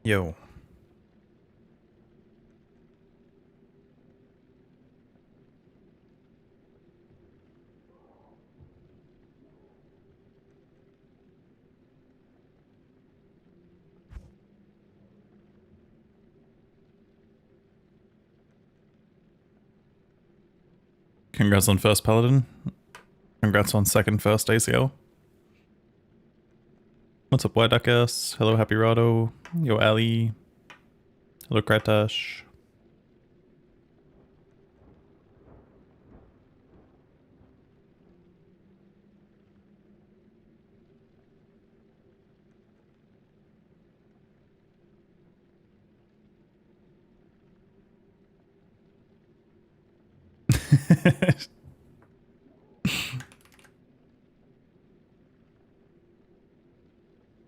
Yo. Congrats on first Paladin. Congrats on second first ACL. What's up, White Duckus? Hello, Happy Rado. Yo, Ali. Hello, Kratash.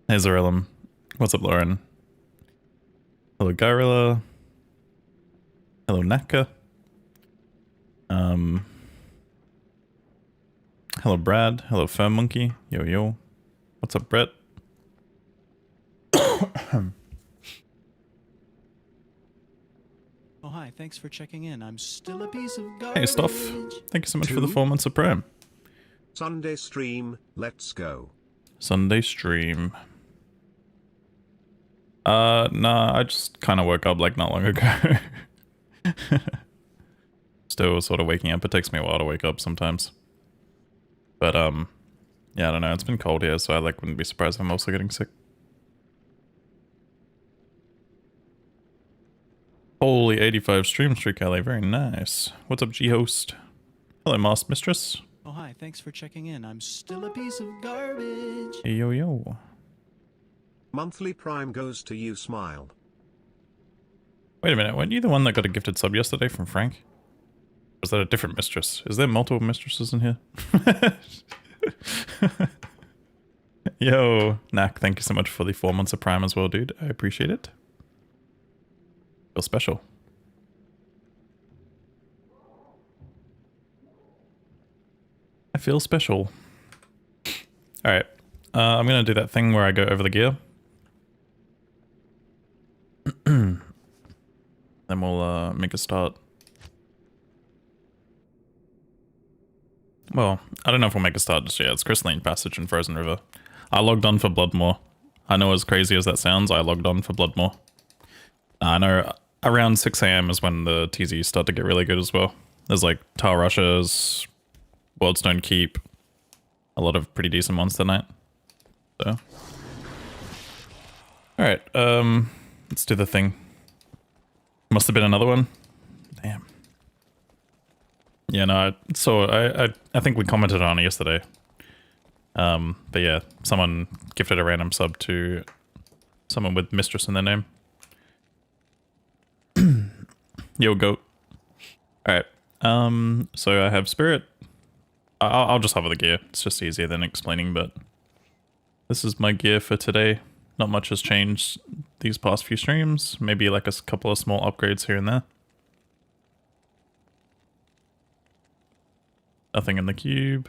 Hey, Zarellum. What's up, Lauren? Hello, Gorilla. Hello, Naka. Hello, Brad. Hello, Fur Monkey. Yo, yo. What's up, Brett? Oh, hi. Thanks for checking in. I'm still a piece of garbage. Hey, Stuff. Thank you so much for the 4 months of Prime. Sunday stream, let's go. Sunday stream. Nah, I just kind of woke up like not long ago. Still sort of waking up. It takes me a while to wake up sometimes. But, yeah, I don't know. It's been cold here, so I wouldn't be surprised if I'm also getting sick. Holy 85 stream streak, Ali. Very nice. What's up, G-Host? Hello, Masked Mistress. Oh, hi. Thanks for checking in. I'm still a piece of garbage. Hey, yo, yo. Monthly Prime goes to you, Smile. Wait a minute. Weren't you the one that got a gifted sub yesterday from Frank? Or was that a different mistress? Is there multiple mistresses in here? Yo, Knack, thank you so much for the 4 months of Prime as well, dude. I appreciate it. Feel special. I feel special. Alright. I'm gonna do that thing where I go over the gear. Then we'll make a start. Well, I don't know if we'll make a start just yet. It's Crystalline Passage and Frozen River. I logged on for Bloodmoor. I know, as crazy as that sounds, I logged on for Bloodmoor. I know around 6 AM is when the TZs start to get really good as well. There's like Tar Rushers, Worldstone Keep, a lot of pretty decent ones tonight. So. Alright, let's do the thing. Must have been another one. Damn. Yeah, no, I think we commented on it yesterday. But yeah, someone gifted a random sub to someone with Mistress in their name. Yo, goat. Alright, so I have Spirit. I'll just hover the gear. It's just easier than explaining, but this is my gear for today. Not much has changed these past few streams. Maybe like a couple of small upgrades here and there. Nothing in the cube.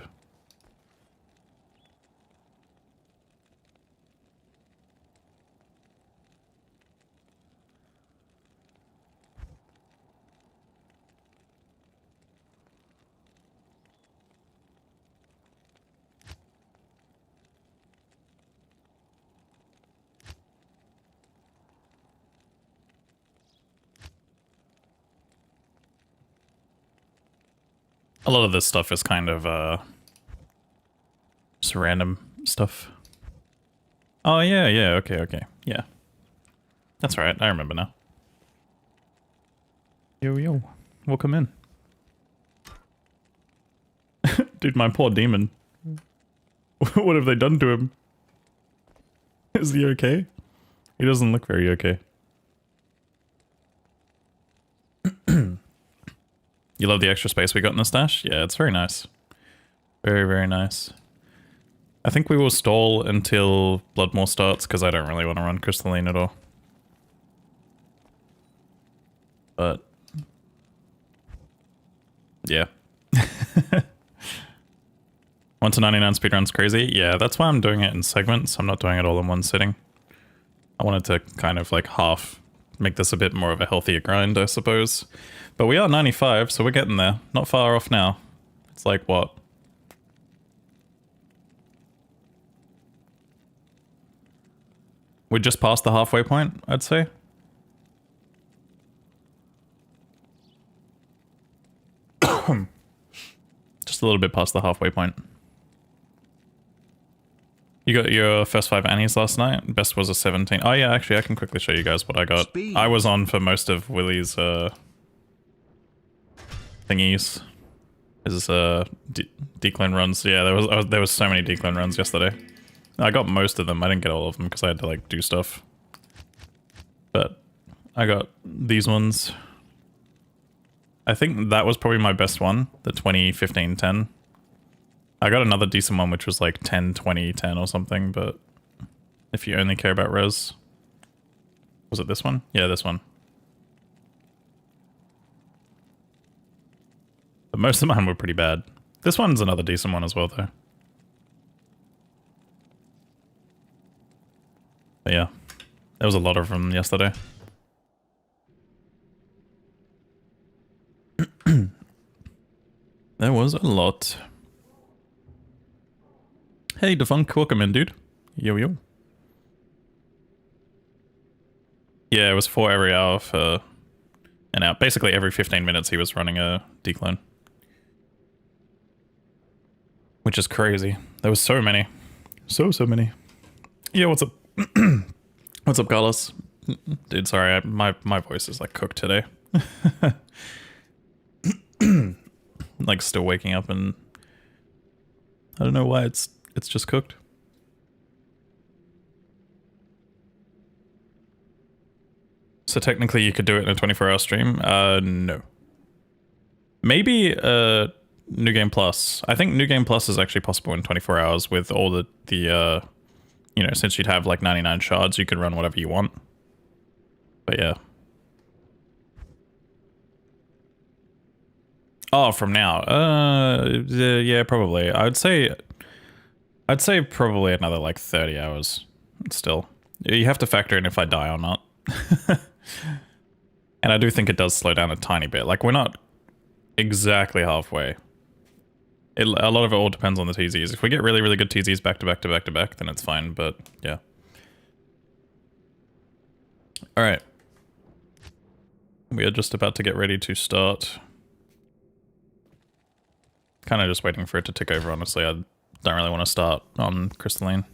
A lot of this stuff is kind of, just random stuff. Oh, yeah, okay, yeah. That's right, I remember now. Yo, welcome in. Dude, my poor demon. What have they done to him? Is he okay? He doesn't look very okay. You love the extra space we got in the stash? Yeah, it's very nice. Very, very nice. I think we will stall until Bloodmoor starts, because I don't really want to run Crystalline at all. But... yeah. 1 to 99 speedrun's crazy? Yeah, that's why I'm doing it in segments. I'm not doing it all in one sitting. I wanted to kind of like make this a bit more of a healthier grind, I suppose. But we are 95, so we're getting there. Not far off now. It's like what? We're just past the halfway point, I'd say. Just a little bit past the halfway point. You got your first 5 Annies last night. Best was a 17. Oh yeah, actually I can quickly show you guys what I got. Speed. I was on for most of Willie's thingies. His decline runs. Yeah, there was so many decline runs yesterday. I got most of them. I didn't get all of them because I had to like do stuff. But I got these ones. I think that was probably my best one, the 20-15-10. I got another decent one which was like 10-20-10 or something, but if you only care about res. Was it this one? Yeah, this one. But most of mine were pretty bad. This one's another decent one as well though. But yeah, there was a lot of them yesterday. There was a lot. Hey, Defunct, welcome in, dude. Yo, yo. Yeah, it was 4 every hour for an hour. Basically, every 15 minutes he was running a decline. Which is crazy. There was so many. So many. Yeah, what's up? What's up, Carlos? Dude, sorry, my voice is like cooked today. Like still waking up and I don't know why it's just cooked. So technically you could do it in a 24-hour stream? No. Maybe New Game Plus. I think New Game Plus is actually possible in 24 hours with all the you know, since you'd have like 99 shards, you could run whatever you want. But yeah. Oh, from now. Yeah, probably. I'd say probably another like 30 hours still. You have to factor in if I die or not. And I do think it does slow down a tiny bit. Like, we're not exactly halfway. A lot of it all depends on the TZs. If we get really, really good TZs back to back to back to back, then it's fine, but yeah. Alright. We are just about to get ready to start. Kind of just waiting for it to tick over, honestly. I don't really want to start on Crystalline.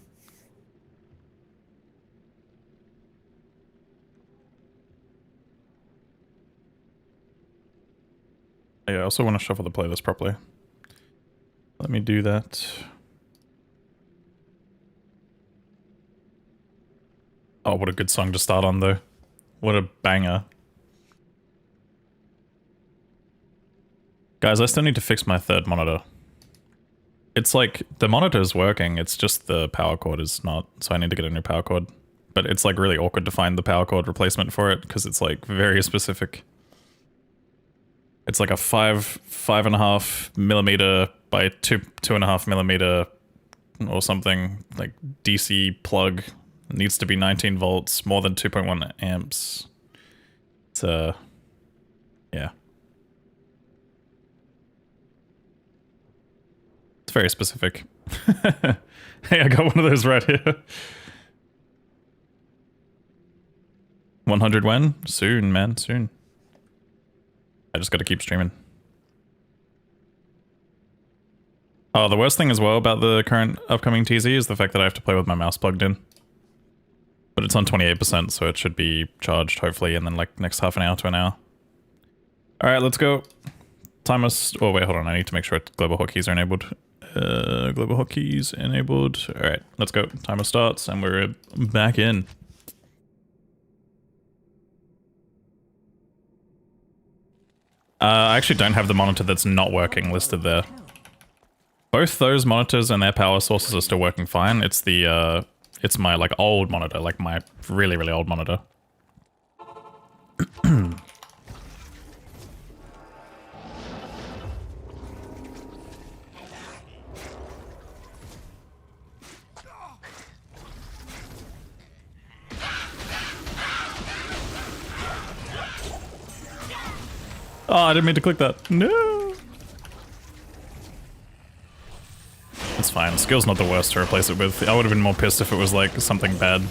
Yeah, I also want to shuffle the playlist properly. Let me do that. Oh, what a good song to start on, though. What a banger. Guys, I still need to fix my third monitor. It's like, the monitor is working, it's just the power cord is not, so I need to get a new power cord. But it's like really awkward to find the power cord replacement for it, because it's like very specific. It's like a 5.5 millimeter by 2.5 millimeter or something, like DC plug. It needs to be 19 volts, more than 2.1 amps. It's yeah. It's very specific. Hey, I got one of those right here. 100 when? Soon, man, soon. I just gotta keep streaming. Oh, the worst thing as well about the current upcoming TZ is the fact that I have to play with my mouse plugged in. But it's on 28%, so it should be charged, hopefully, in the like next half an hour to an hour. Alright, let's go. Timer... Oh, wait, hold on. I need to make sure global hotkeys are enabled. Global hotkeys enabled. Alright, let's go. Timer starts, and we're back in. I actually don't have the monitor that's not working listed there. Both those monitors and their power sources are still working fine. It's the, it's my, like, old monitor, like my really, really old monitor. Oh, I didn't mean to click that. No. It's fine. Skill's not the worst to replace it with. I would have been more pissed if it was like something bad.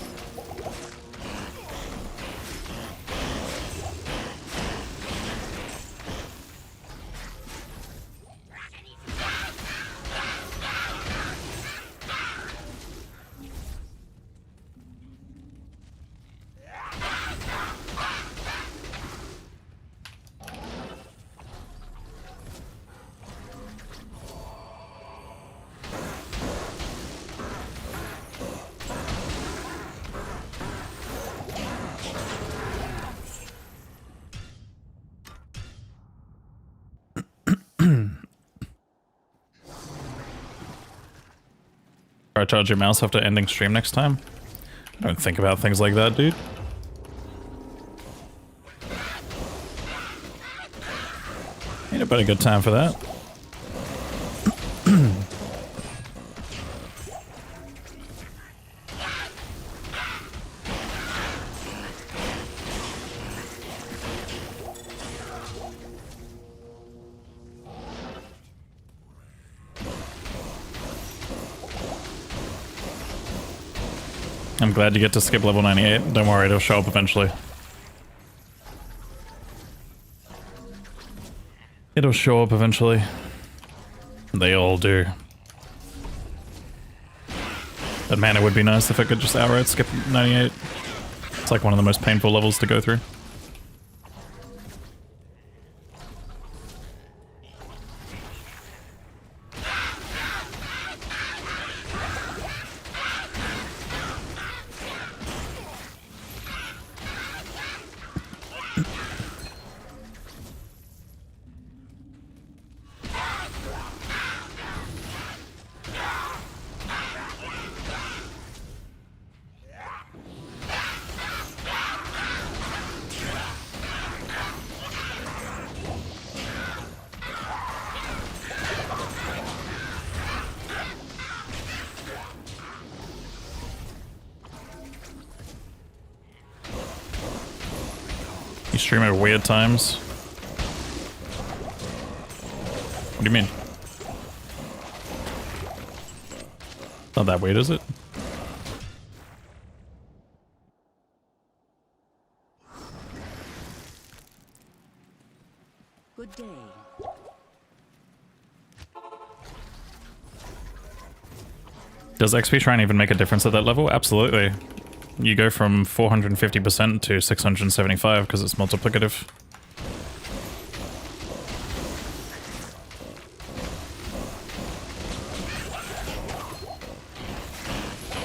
Try to charge your mouse after ending stream next time? Don't think about things like that, dude. Ain't about a good time for that. I'm glad you get to skip level 98. Don't worry, it'll show up eventually. It'll show up eventually. They all do. But man, it would be nice if I could just outright skip 98. It's like one of the most painful levels to go through. You stream at weird times? What do you mean? Not that weird, is it? Good day. Does XP Shrine even make a difference at that level? Absolutely. You go from 450% to 675 because it's multiplicative.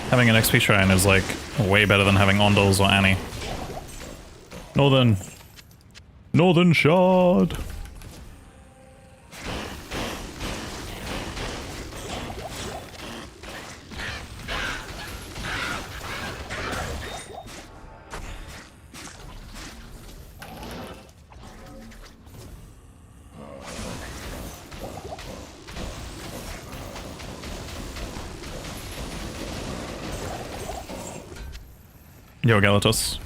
Having an XP Shrine is like way better than having Ondals or Annie. Northern Shard! Yo, Galatos.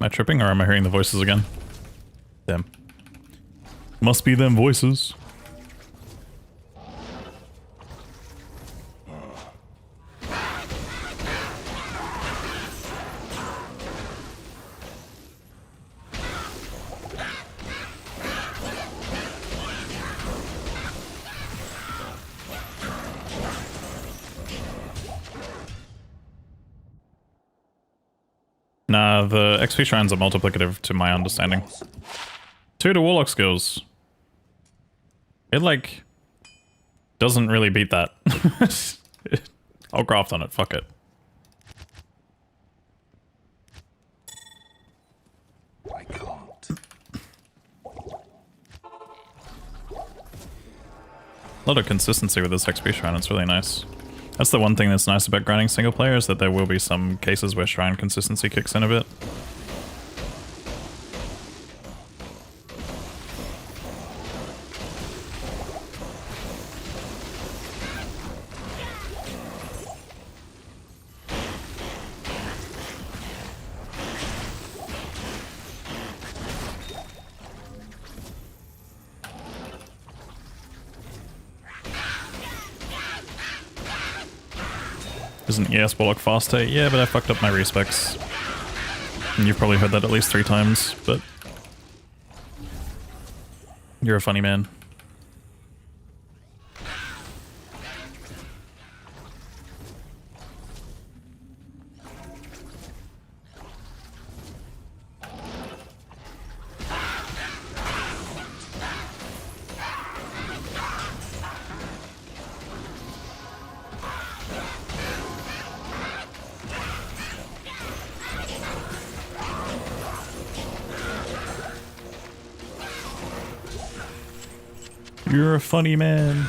Am I tripping or am I hearing the voices again? Them. Must be them voices. Nah, the XP shrines are multiplicative to my understanding. 2 to Warlock skills. It, like, doesn't really beat that. I'll graft on it, fuck it. I can't. A lot of consistency with this XP shrine, it's really nice. That's the one thing that's nice about grinding single player, is that there will be some cases where shrine consistency kicks in a bit. Isn't ES Warlock faster? Yeah, but I fucked up my respecs. And you've probably heard that at least 3 times, but... You're a funny man. You're a funny man.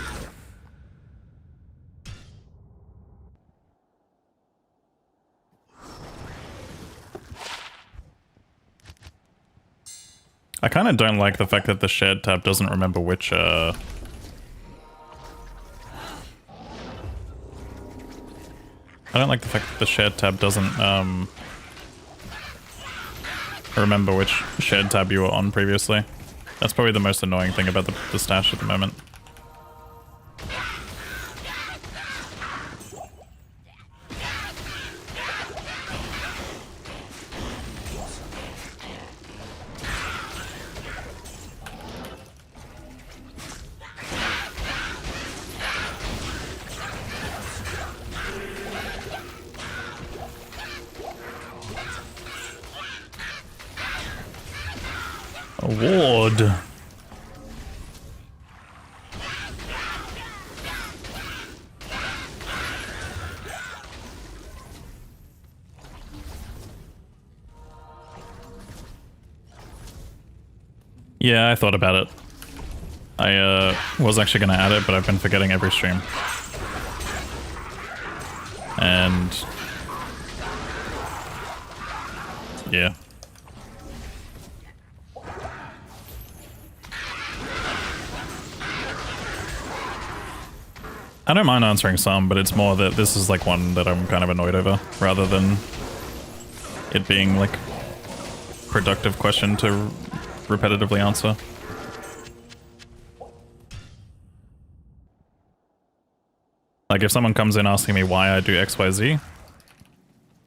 I kind of don't like the fact that the shared tab doesn't remember which, I don't like the fact that the shared tab doesn't, remember which shared tab you were on previously. That's probably the most annoying thing about the stash at the moment. Award. Yeah, I thought about it. I was actually going to add it, but I've been forgetting every stream. And... yeah. I don't mind answering some, but it's more that this is like one that I'm kind of annoyed over, rather than it being like productive question to repetitively answer. Like if someone comes in asking me why I do XYZ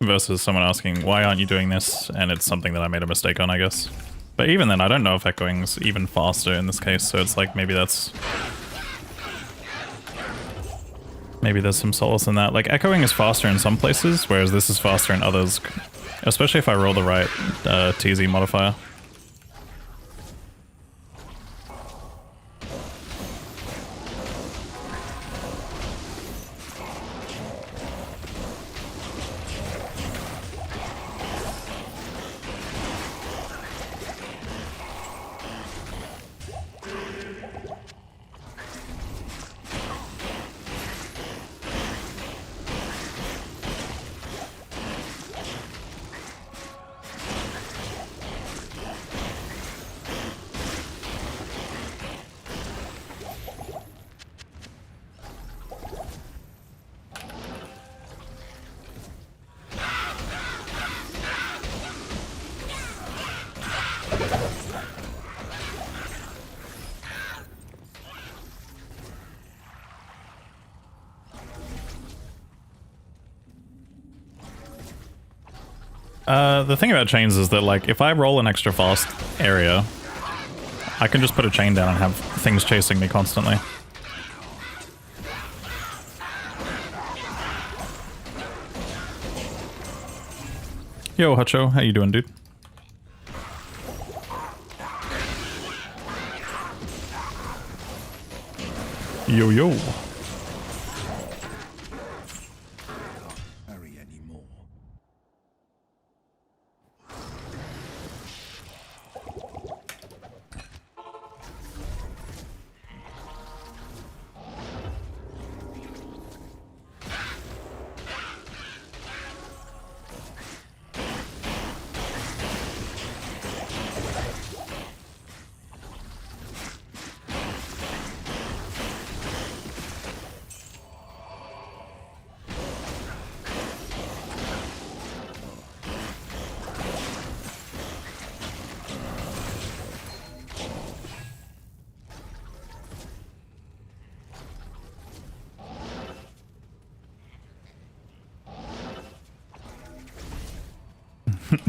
versus someone asking why aren't you doing this, and it's something that I made a mistake on, I guess. But even then, I don't know if echoing's even faster in this case, so it's like maybe that's... maybe there's some solace in that. Like echoing is faster in some places, whereas this is faster in others, especially if I roll the right TZ modifier. The thing about chains is that, like, if I roll an extra fast area, I can just put a chain down and have things chasing me constantly. Yo, Hutcho, how you doing, dude? Yo, yo.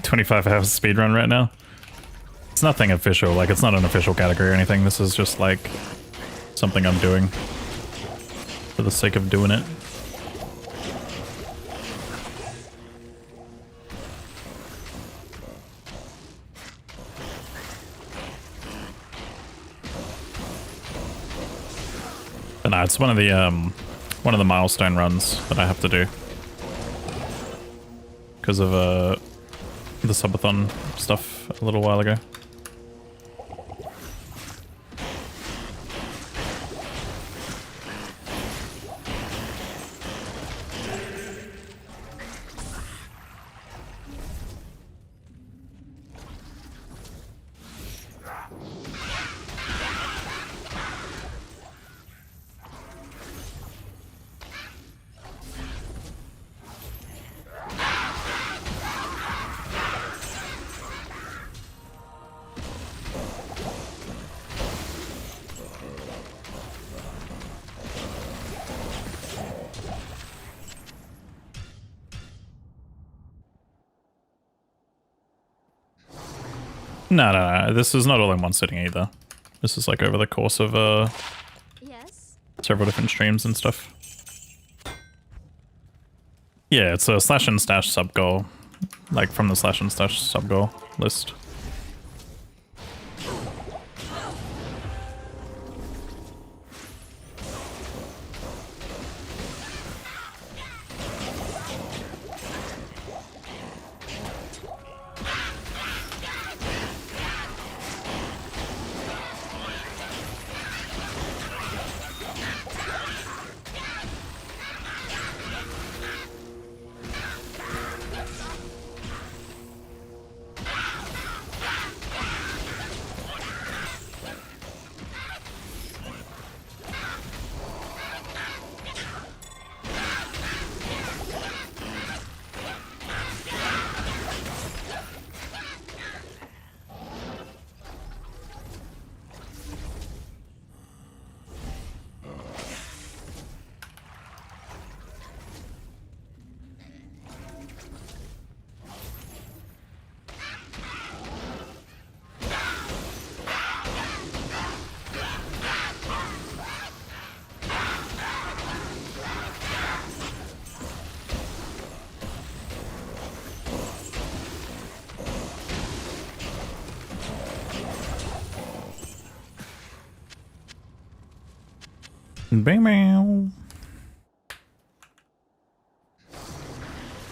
25 hours speedrun right now. It's nothing official, like it's not an official category or anything. This is just like something I'm doing for the sake of doing it. But no, it's one of the milestone runs that I have to do because of the subathon stuff a little while ago. No, this is not all in one sitting either. This is like over the course of Yes. several different streams and stuff. Yeah, it's a slash and stash sub goal, like from the slash and stash sub goal list. Bam.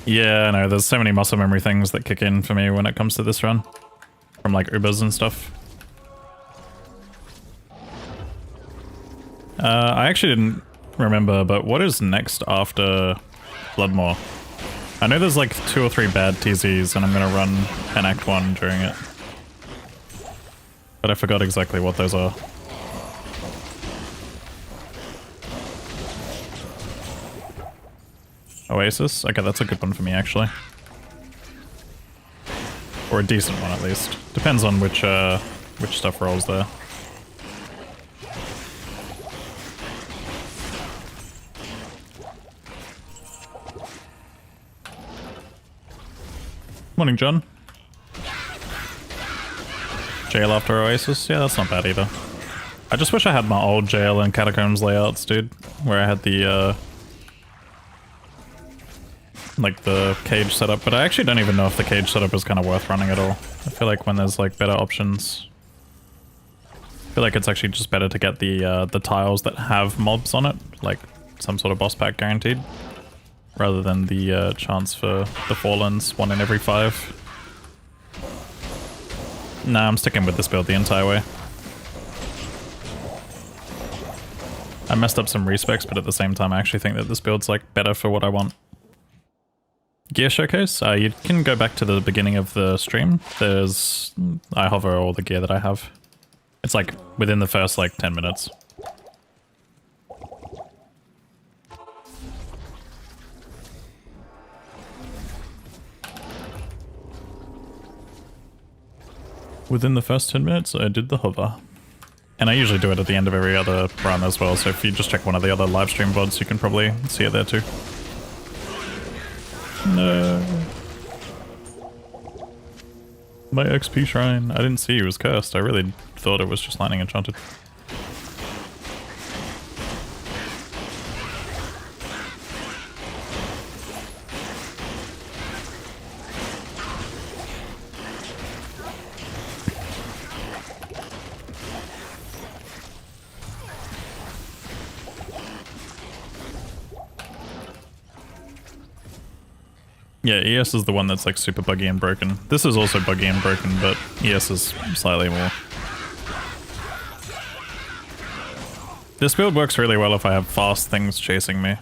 Yeah, no, there's so many muscle memory things that kick in for me when it comes to this run. From like Ubers and stuff. I actually didn't remember, but what is next after Bloodmore? I know there's like 2 or 3 bad TZs and I'm gonna run an Act 1 during it. But I forgot exactly what those are. Oasis? Okay, that's a good one for me, actually. Or a decent one, at least. Depends on which stuff rolls there. Morning, John. Jail after Oasis? Yeah, that's not bad either. I just wish I had my old jail and catacombs layouts, dude. Where I had the, like the cage setup, but I actually don't even know if the cage setup is kind of worth running at all. I feel like when there's like better options, I feel like it's actually just better to get the tiles that have mobs on it, like some sort of boss pack guaranteed, rather than the chance for the Fallens 1 in every 5. Nah, I'm sticking with this build the entire way. I messed up some respecs, but at the same time I actually think that this build's like better for what I want. Gear showcase? You can go back to the beginning of the stream. I hover all the gear that I have. It's like within the first like 10 minutes. Within the first 10 minutes, I did the hover. And I usually do it at the end of every other run as well, so if you just check one of the other live stream VODs, you can probably see it there too. No. My XP shrine. I didn't see it was cursed. I really thought it was just lightning enchanted. Yeah, ES is the one that's like super buggy and broken. This is also buggy and broken, but ES is slightly more. This build works really well if I have fast things chasing me.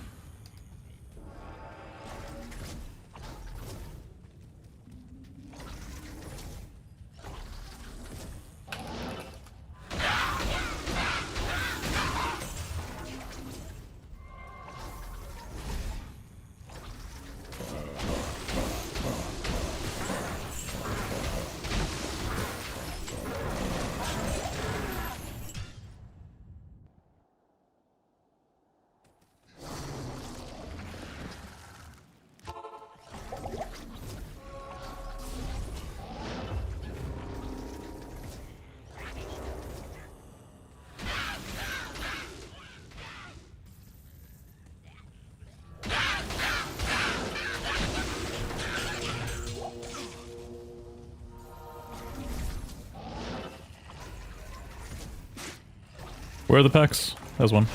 Where are the packs? There's one.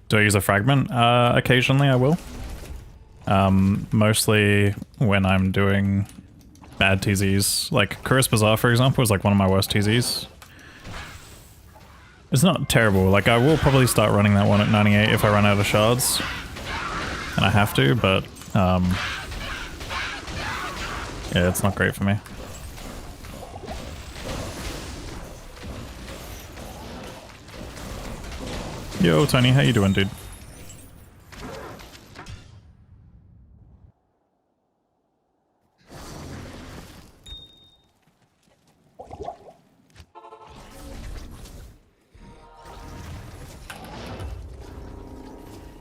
Do I use a fragment? Occasionally I will. Mostly when I'm doing bad TZs. Like Chorus Bazaar, for example, is like one of my worst TZs. It's not terrible. Like, I will probably start running that one at 98 if I run out of shards. And I have to, but, yeah, it's not great for me. Yo, Tony, how you doing, dude?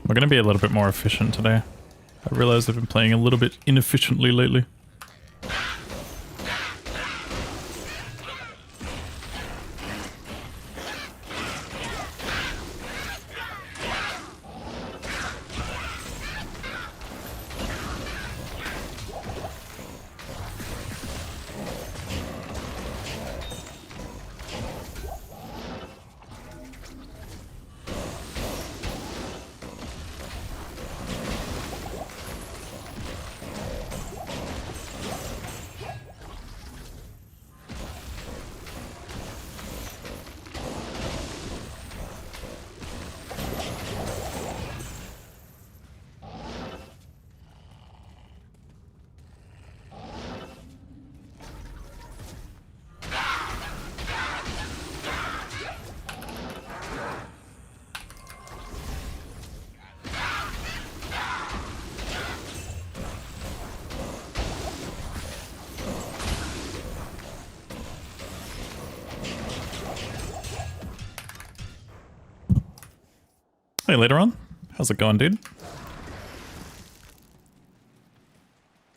We're gonna be a little bit more efficient today. I realized I've been playing a little bit inefficiently lately. Hey, later on. How's it going, dude?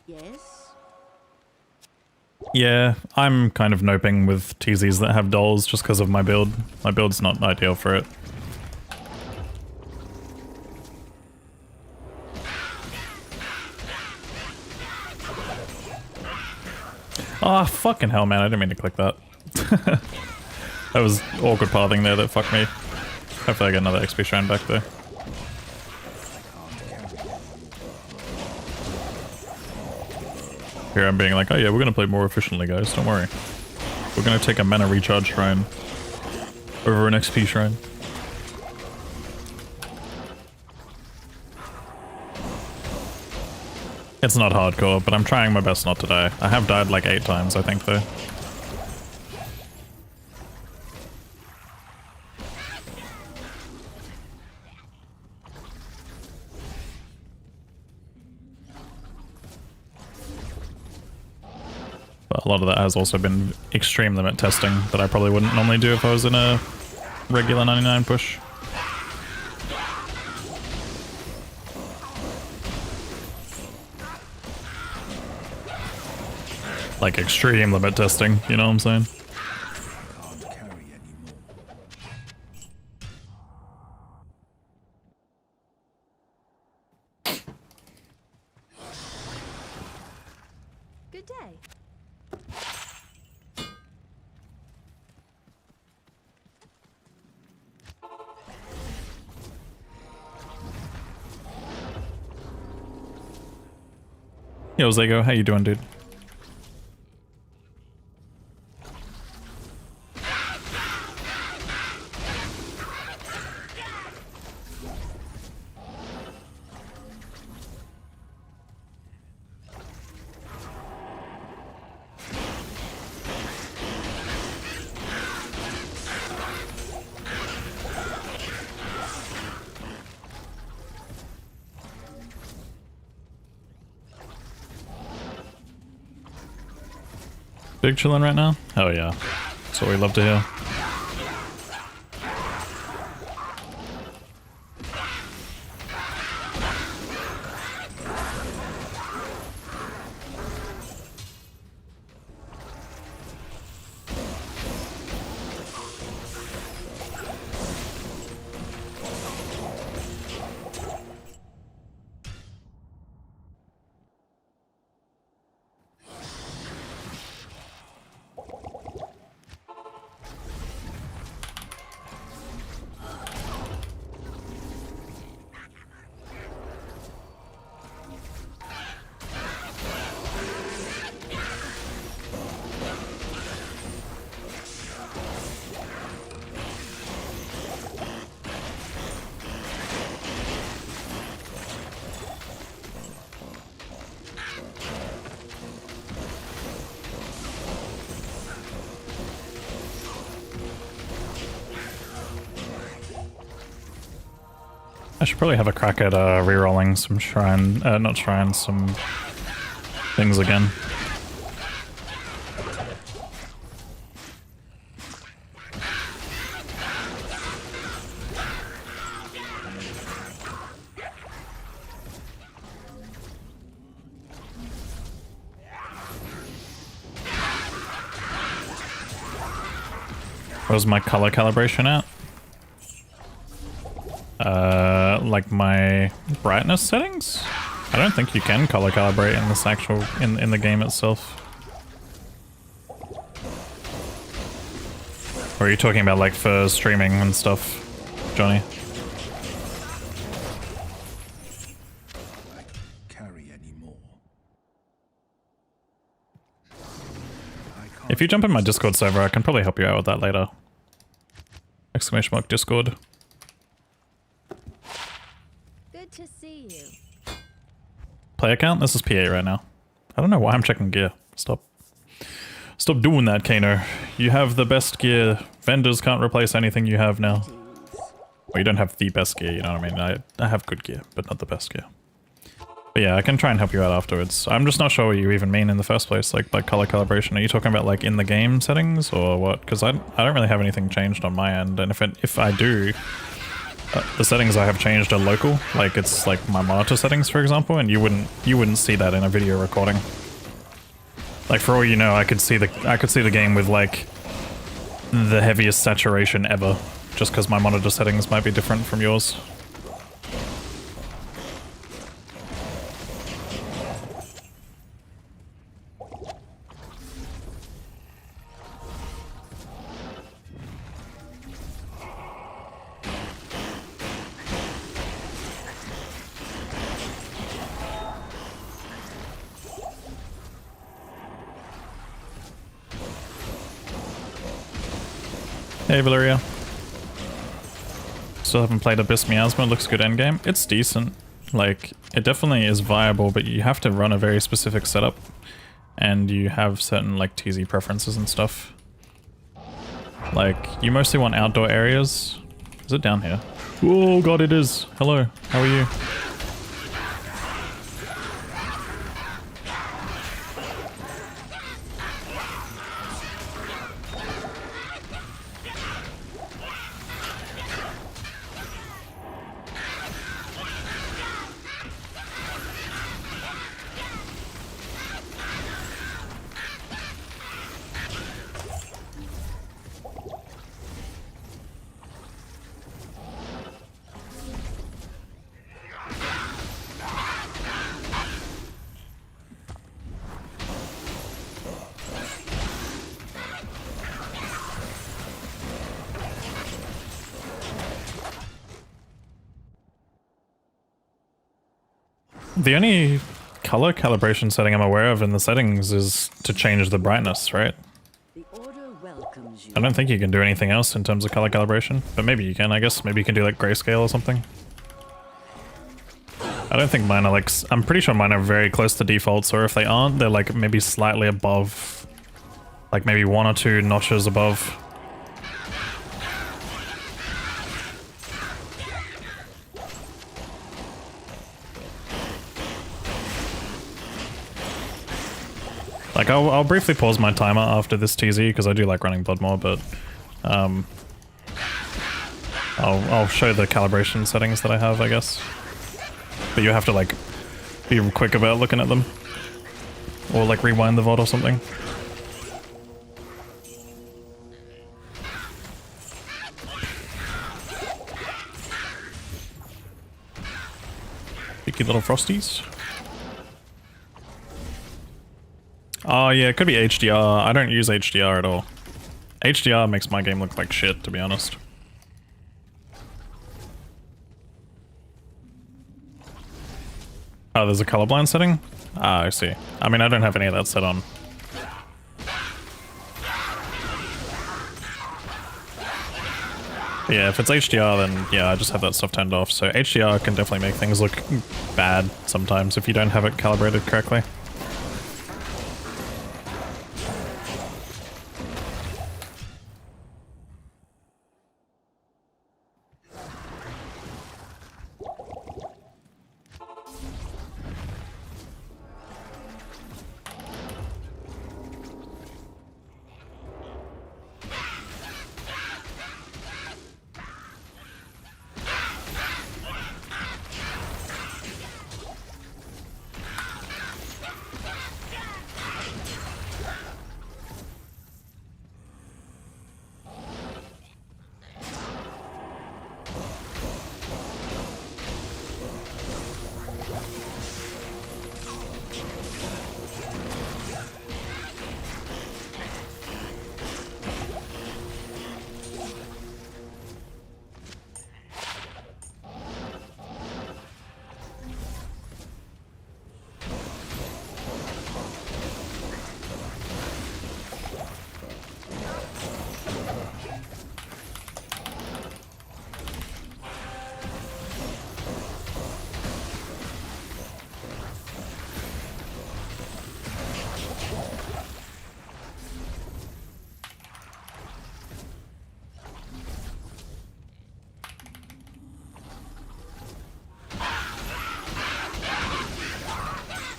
Yes? Yeah, I'm kind of noping with TZs that have dolls just because of my build. My build's not ideal for it. Ah, oh, fucking hell, man. I didn't mean to click that. That was awkward pathing there that fucked me. Hopefully I get another XP shrine back there. Here I'm being like, oh yeah, we're gonna play more efficiently, guys. Don't worry. We're gonna take a mana recharge shrine over an XP shrine. It's not hardcore, but I'm trying my best not to die. I have died like 8 times, I think, though. a lot of that has also been extreme limit testing that I probably wouldn't normally do if I was in a regular 99 push. Like extreme limit testing, you know what I'm saying? Good day. Yo, Zago, how you doing, dude? Big chillin' right now? Oh yeah. That's what we love to hear. I should probably have a crack at re-rolling some not shrines, some things again. Where's my color calibration at? Like my brightness settings? I don't think you can color calibrate in this actual, in the game itself. Or are you talking about like for streaming and stuff, Johnny? If you jump in my Discord server, I can probably help you out with that later. Exclamation mark Discord. Good to see you. Player count? This is P8 right now. I don't know why I'm checking gear. Stop doing that, Kano. You have the best gear. Vendors can't replace anything you have now. Well, you don't have the best gear, you know what I mean? I have good gear, but not the best gear. But yeah, I can try and help you out afterwards. I'm just not sure what you even mean in the first place, like by color calibration. Are you talking about like in the game settings or what? Because I don't really have anything changed on my end, and if I do, the settings I have changed are local. Like it's like my monitor settings, for example, and you wouldn't see that in a video recording. Like for all you know, I could see the game with like the heaviest saturation ever, just because my monitor settings might be different from yours. Hey Valeria. Still haven't played Abyss Miasma, looks good endgame. It's decent. Like, it definitely is viable, but you have to run a very specific setup. And you have certain, like, TZ preferences and stuff. Like, you mostly want outdoor areas. Is it down here? Oh god, it is. Hello, how are you? The only color calibration setting I'm aware of in the settings is to change the brightness, right? The order welcomes you. I don't think you can do anything else in terms of color calibration, but maybe you can, I guess. Maybe you can do like grayscale or something. I don't think mine are like, I'm pretty sure mine are very close to defaults, or if they aren't, they're like maybe slightly above, like maybe 1 or 2 notches above. Like, I'll briefly pause my timer after this TZ, because I do like running Blood more, but I'll show the calibration settings that I have, I guess. But you have to, like, be quick about looking at them. Or, like, rewind the VOD or something. Cheeky little frosties. Oh yeah, it could be HDR. I don't use HDR at all. HDR makes my game look like shit, to be honest. Oh, there's a colorblind setting? Ah, I see. I mean, I don't have any of that set on. But yeah, if it's HDR, then yeah, I just have that stuff turned off. So HDR can definitely make things look bad sometimes if you don't have it calibrated correctly.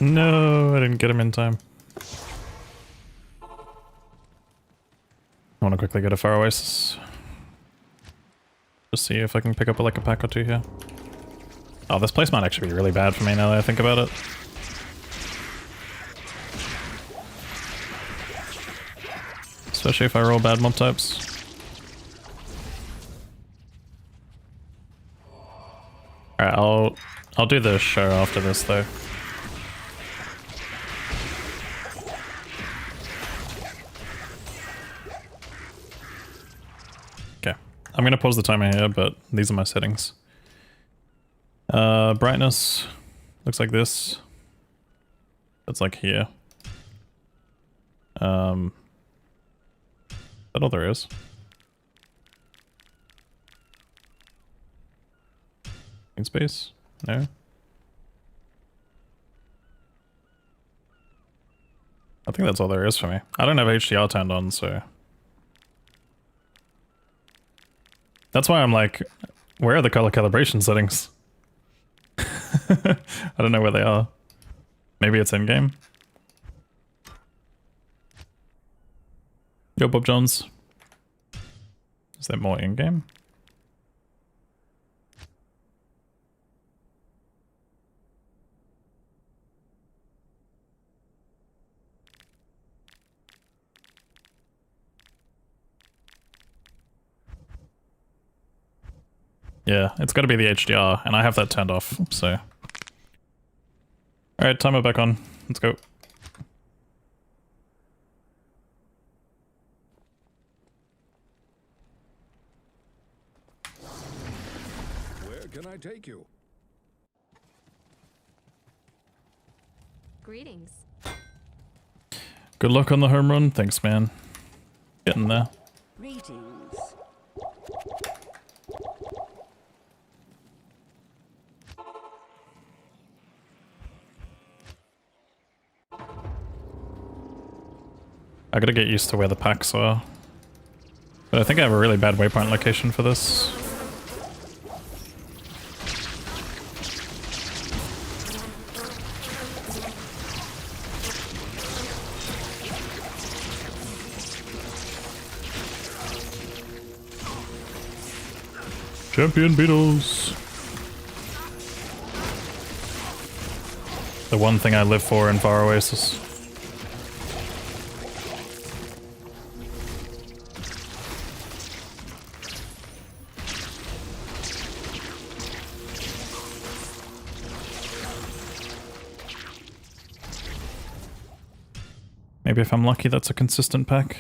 No, I didn't get him in time. I want to quickly go to Far Oasis. Just see if I can pick up like a pack or 2 here. Oh, this place might actually be really bad for me now that I think about it. Especially if I roll bad mob types. Alright, I'll do the show after this though. Okay, I'm gonna pause the timer here, but these are my settings. Brightness looks like this. It's like here. Is that all there is? In space? No? I think that's all there is for me. I don't have HDR turned on, so... That's why I'm like, where are the color calibration settings? I don't know where they are. Maybe it's in-game? Yo, Bob Jones. Is there more in-game? Yeah, it's got to be the HDR, and I have that turned off, so... Alright, timer back on. Let's go. Where can I take you? Greetings. Good luck on the home run. Thanks, man. Getting there. Greetings. I gotta get used to where the packs are. But I think I have a really bad waypoint location for this. Champion Beatles! The one thing I live for in Far Oasis. Maybe if I'm lucky, that's a consistent pack.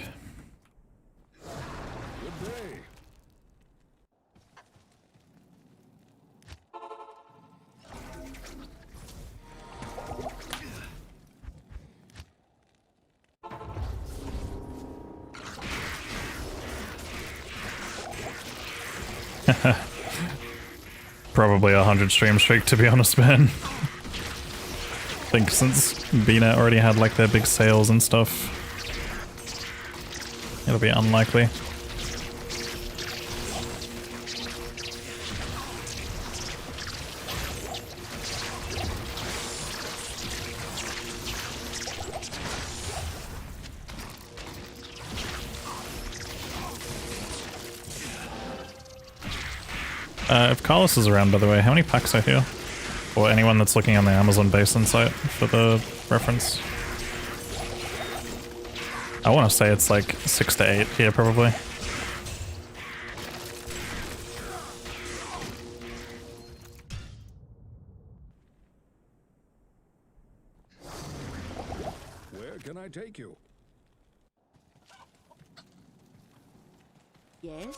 Probably a 100 stream streak, to be honest, man. I think since BNet already had like their big sales and stuff, it'll be unlikely. If Carlos is around, by the way, how many packs are here? Or anyone that's looking on the Amazon Basin site for the reference. I want to say it's like 6 to 8 here, probably. Where can I take you? Yes?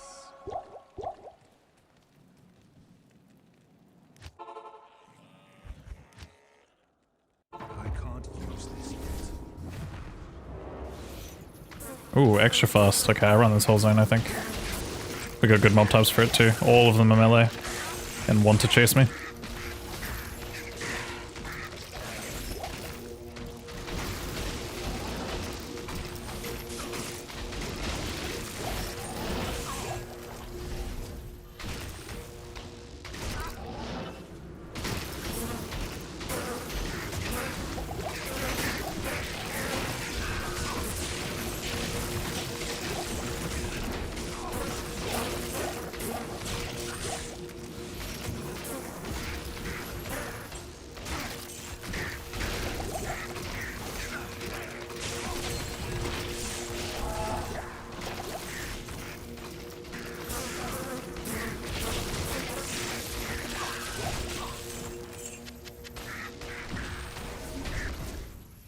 I can't use this yet. Ooh, extra fast. Okay, I run this whole zone, I think. We got good mob types for it too. All of them are melee and want to chase me.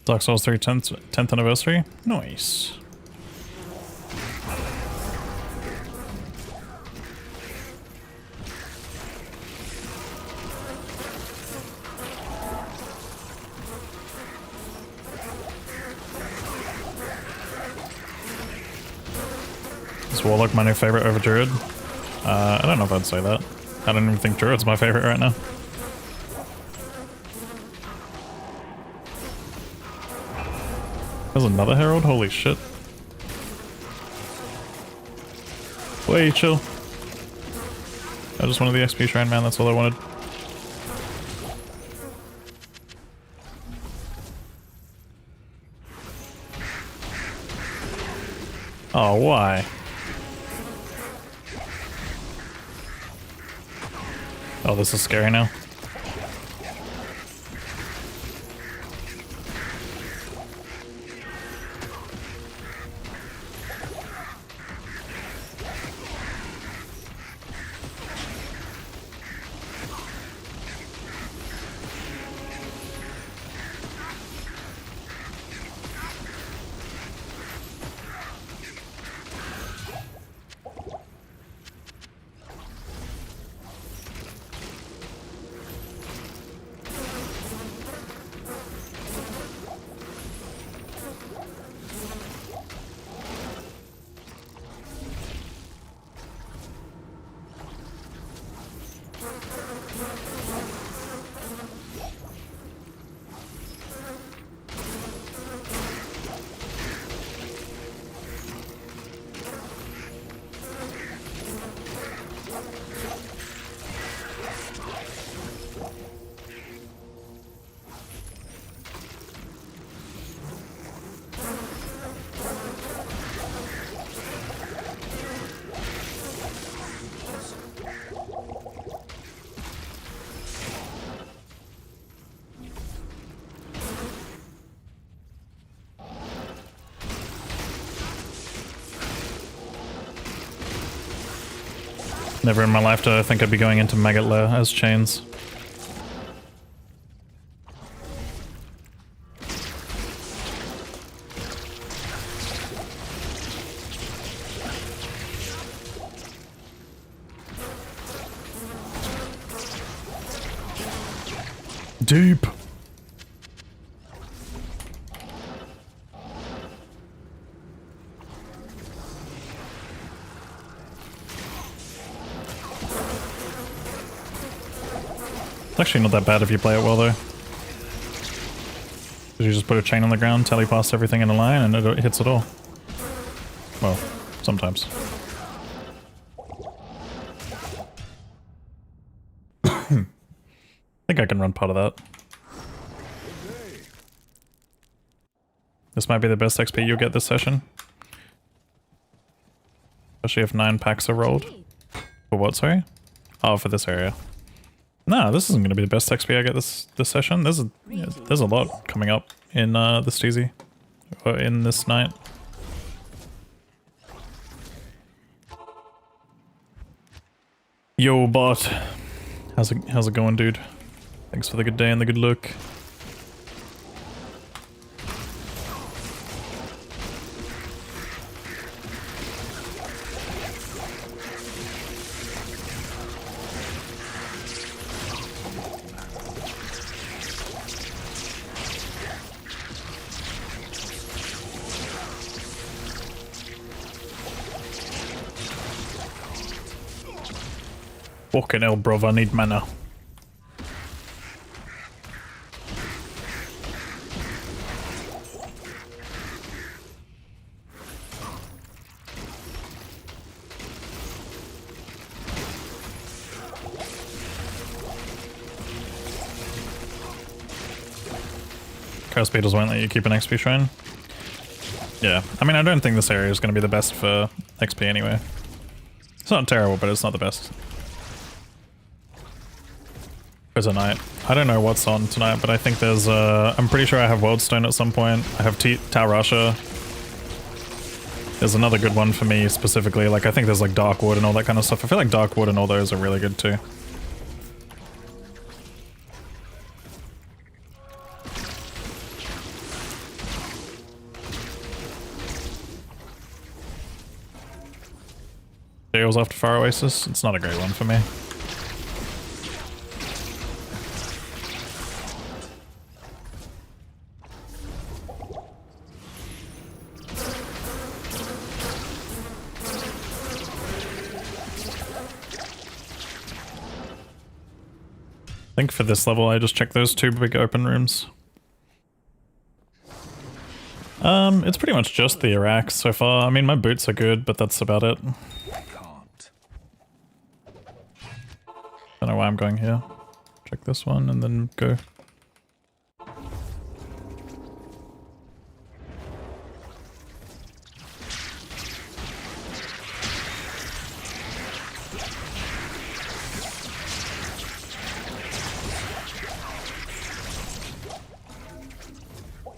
Dark Souls 3 10th anniversary? Nice. Is Warlock my new favorite over Druid? I don't know if I'd say that. I don't even think Druid's my favorite right now. There's another Herald? Holy shit. Way chill. I just wanted the XP shrine, man. That's all I wanted. Oh, why? Oh, this is scary now. Never in my life did I think I'd be going into Maggot Lair as chains. Deep. It's actually not that bad if you play it well though. You just put a chain on the ground, tally past everything in a line, and it hits it all. Well, sometimes. I think I can run part of that. This might be the best XP you'll get this session. Especially if 9 packs are rolled. For what, sorry? Oh, for this area. No, this isn't going to be the best XP I get this session. There's a lot coming up in this TZ. Or in this night. Yo, bot. How's it going, dude? Thanks for the good day and the good look. Fucking hell, bruv, I need mana. Curse Beetles won't let you keep an XP shrine. Yeah, I mean, I don't think this area is going to be the best for XP anyway. It's not terrible, but it's not the best. There's a night. I don't know what's on tonight, but I think there's I'm pretty sure I have Worldstone at some point. I have Tau Rasha. There's another good one for me specifically. Like, I think there's like Darkwood and all that kind of stuff. I feel like Darkwood and all those are really good too. Jails after Far Oasis. It's not a great one for me. I think for this level I just check those 2 big open rooms. It's pretty much just the Iraq so far. I mean, my boots are good, but that's about it. I can't. Don't know why I'm going here. Check this one and then go.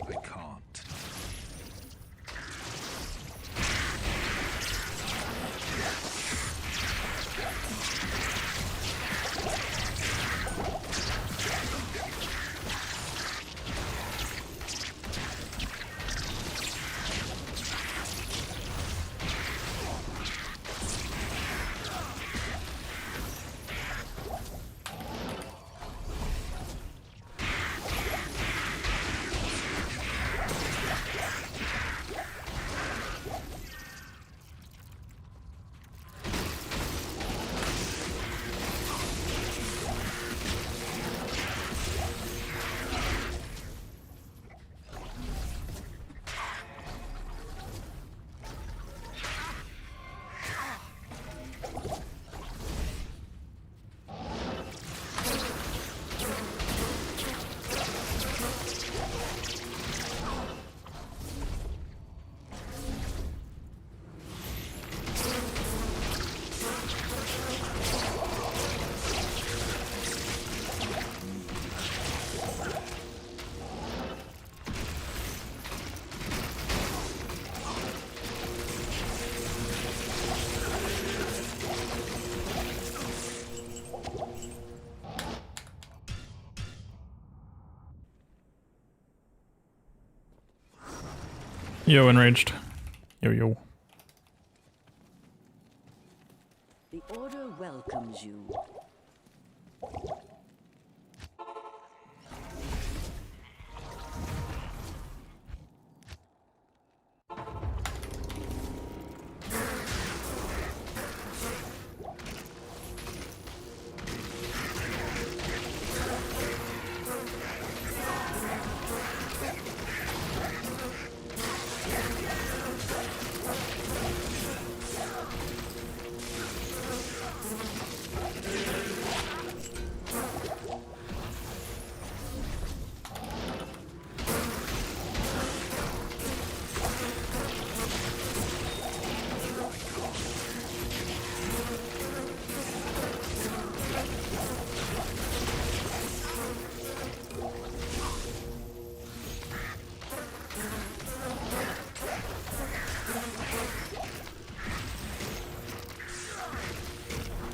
I can't. Yo, enraged. Yo, yo. The order welcomes you.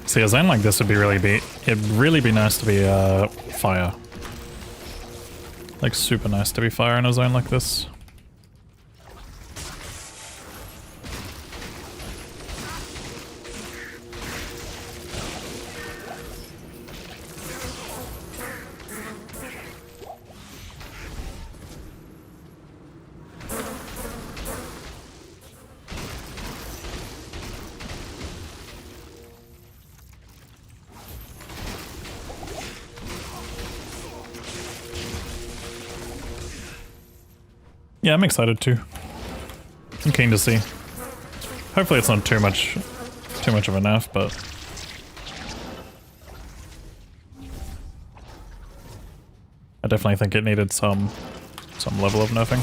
See, a zone like this would be it'd really be nice to be fire. Like super nice to be fire in a zone like this. Yeah, I'm excited too. I'm keen to see. Hopefully it's not too much of a nerf, but I definitely think it needed some level of nerfing.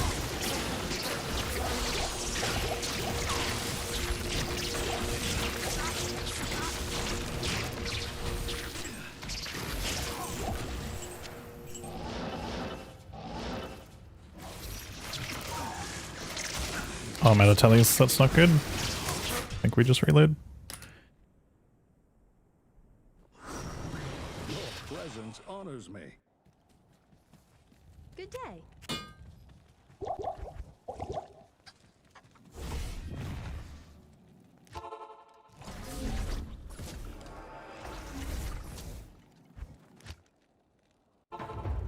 Oh, Metatellies, that's not good. I think we just reload. Your presence honors me. Good day.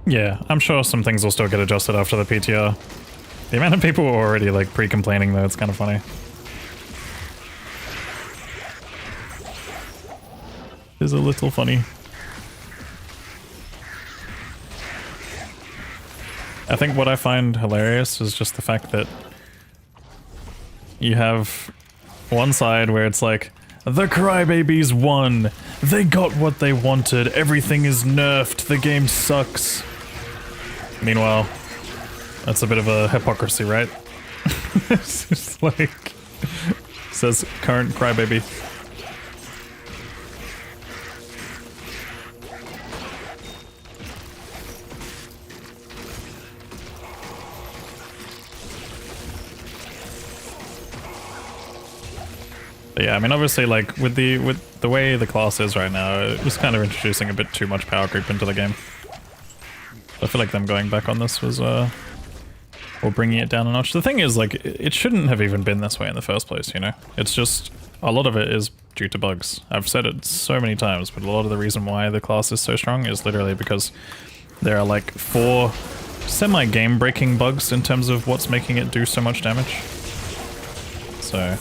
Yeah, I'm sure some things will still get adjusted after the PTR. The amount of people were already like pre-complaining though, it's kind of funny. It's a little funny. I think what I find hilarious is just the fact that you have one side where it's like, the Crybabies won! They got what they wanted, everything is nerfed, the game sucks. Meanwhile, that's a bit of a hypocrisy, right? It's just like, says current Crybaby. But yeah, I mean, obviously, like with the way the class is right now, it's kind of introducing a bit too much power creep into the game. I feel like them going back on this was or bringing it down a notch. The thing is, like, it shouldn't have even been this way in the first place, you know? It's just, a lot of it is due to bugs. I've said it so many times, but a lot of the reason why the class is so strong is literally because there are like 4 semi-game breaking bugs in terms of what's making it do so much damage. So...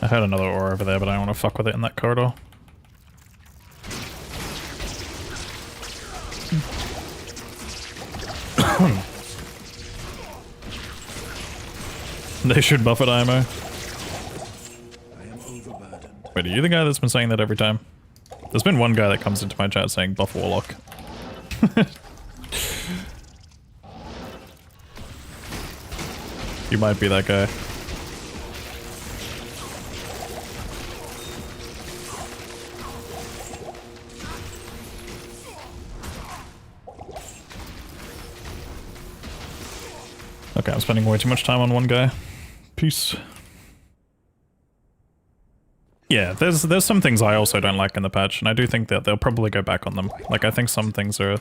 I heard another ore over there, but I don't want to fuck with it in that corridor. They should buff it, IMO. I am overburdened. Wait, are you the guy that's been saying that every time? There's been one guy that comes into my chat saying buff Warlock. You might be that guy. Okay, I'm spending way too much time on one guy. Peace. Yeah, there's some things I also don't like in the patch, and I do think that they'll probably go back on them. Like, I think some things are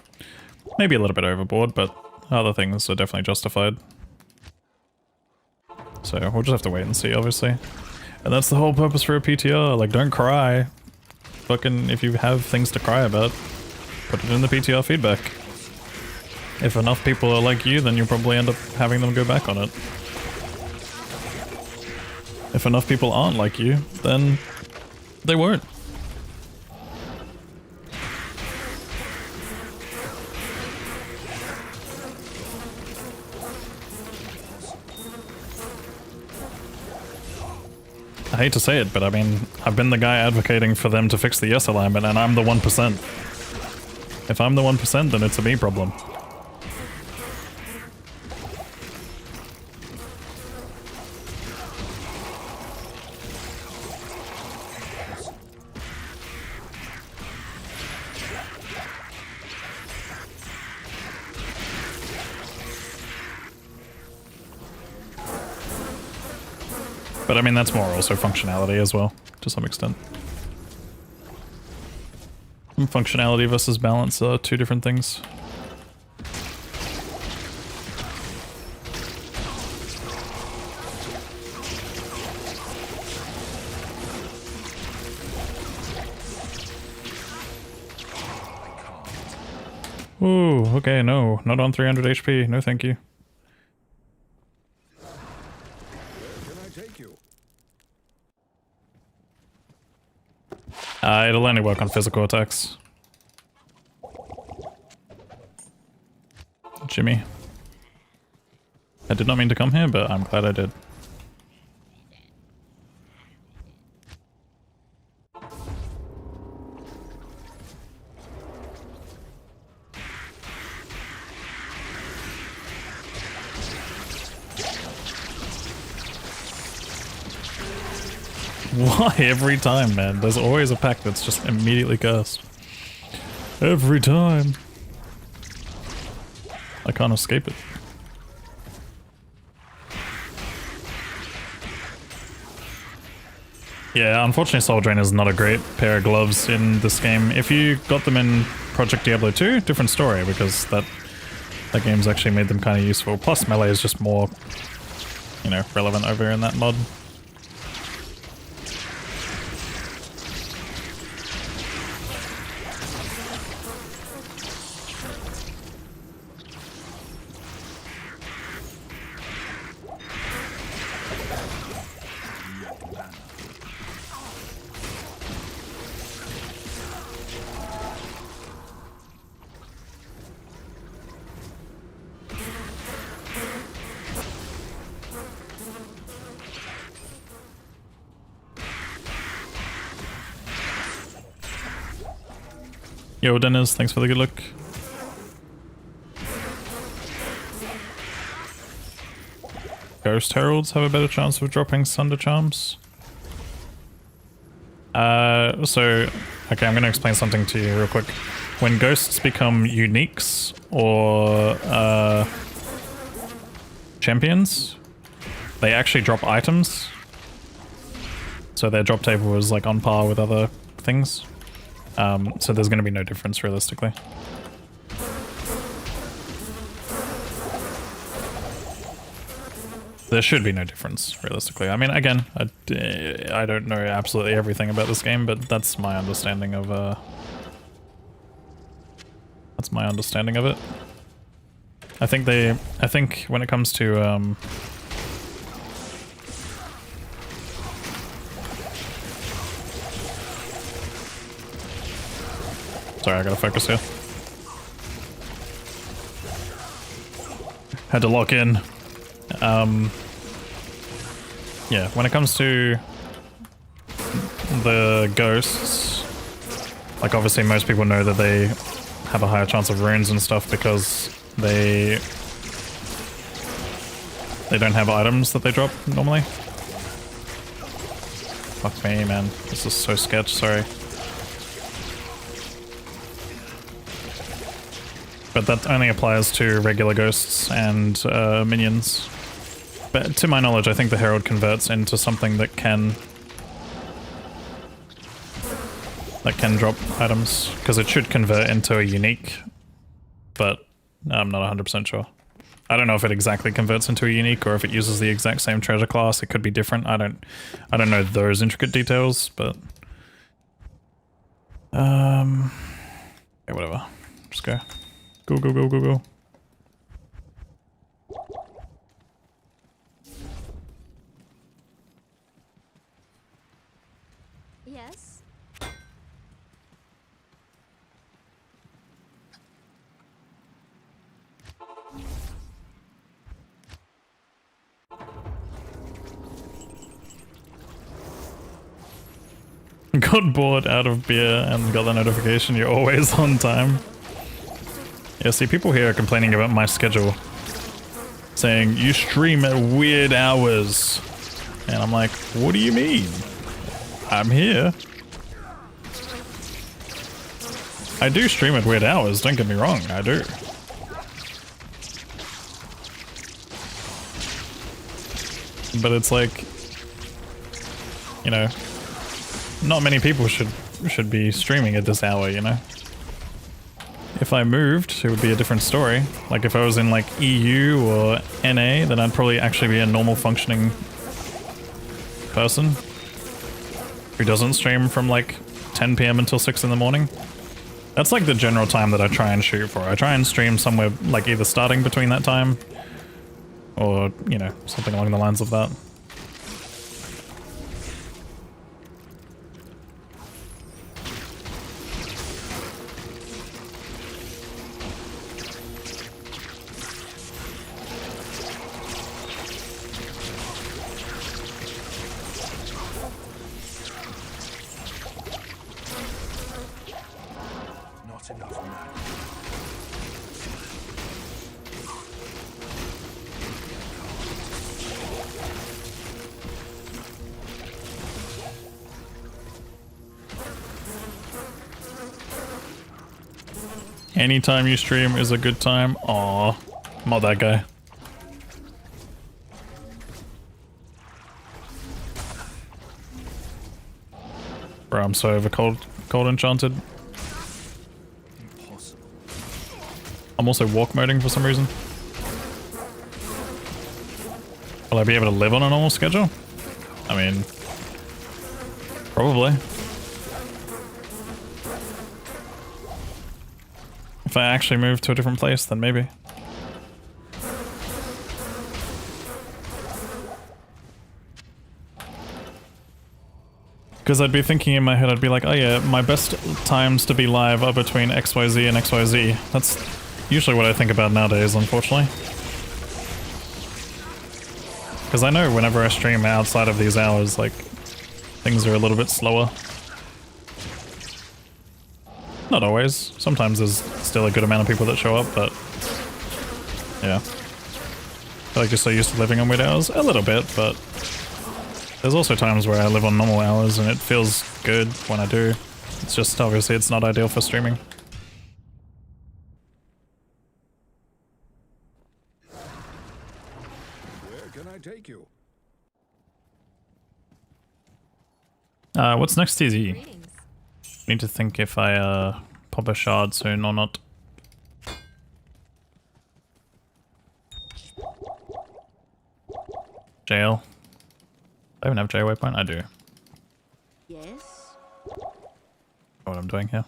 maybe a little bit overboard, but other things are definitely justified. So we'll just have to wait and see, obviously. And that's the whole purpose for a PTR. Like, don't cry. Fucking, if you have things to cry about, put it in the PTR feedback. If enough people are like you, then you'll probably end up having them go back on it. If enough people aren't like you, then they won't. I hate to say it, but I mean, I've been the guy advocating for them to fix the yes alignment, and I'm the 1%. If I'm the 1%, then it's a me problem. But I mean, that's more also functionality as well, to some extent. And functionality versus balance are two different things. Ooh, okay, no, not on 300 HP, no thank you. It'll only work on physical attacks. Jimmy. I did not mean to come here, but I'm glad I did. Why every time, man? There's always a pack that's just immediately cursed. Every time. I can't escape it. Yeah, unfortunately Soul Drain is not a great pair of gloves in this game. If you got them in Project Diablo 2, different story, because that game's actually made them kind of useful. Plus melee is just more, you know, relevant over in that mod. Yo, Dennis, thanks for the good look. Ghost Heralds have a better chance of dropping Sunder Charms. Okay, I'm gonna explain something to you real quick. When ghosts become uniques or champions, they actually drop items. So their drop table was like on par with other things. So there's going to be no difference realistically. There should be no difference realistically. I mean, again, I don't know absolutely everything about this game, but that's my understanding of it. I think when it comes to sorry, I gotta focus here. Had to lock in. Yeah, when it comes to the ghosts, like obviously most people know that they have a higher chance of runes and stuff because they don't have items that they drop normally. Fuck me, man. This is so sketch, sorry. But that only applies to regular ghosts and minions. But to my knowledge, I think the Herald converts into something that can drop items, because it should convert into a unique, but I'm not 100% sure. I don't know if it exactly converts into a unique or if it uses the exact same treasure class. It could be different. I don't know those intricate details, but okay, whatever. Just go. Go, go, go, go, go. Yes? Got bored out of beer and got the notification you're always on time. Yeah, see, people here are complaining about my schedule, saying you stream at weird hours. And I'm like, what do you mean? I'm here. I do stream at weird hours, don't get me wrong, I do. But it's like, you know, not many people should be streaming at this hour, you know? If I moved, it would be a different story. Like if I was in like EU or NA, then I'd probably actually be a normal functioning person who doesn't stream from like 10 PM until 6 in the morning. That's like the general time that I try and shoot for. I try and stream somewhere like either starting between that time or, you know, something along the lines of that. Not enough man. Anytime you stream is a good time. Aw, I'm not that guy. Bro, I'm so over cold enchanted. Impossible. I'm also walk moding for some reason. Will I be able to live on a normal schedule? I mean, probably. If I actually move to a different place, then maybe. Because I'd be thinking in my head, I'd be like, oh yeah, my best times to be live are between XYZ and XYZ. That's usually what I think about nowadays, unfortunately. Because I know whenever I stream outside of these hours, like, things are a little bit slower. Not always. Sometimes there's still a good amount of people that show up, but yeah. I feel like you're so used to living on weird hours. A little bit, but there's also times where I live on normal hours and it feels good when I do. It's just obviously it's not ideal for streaming. Where can I take you? What's next, TZ? Greetings. Need to think if I pop a shard soon or not. Jail. I even have jail waypoint? I do. Yes? Know what I'm doing here.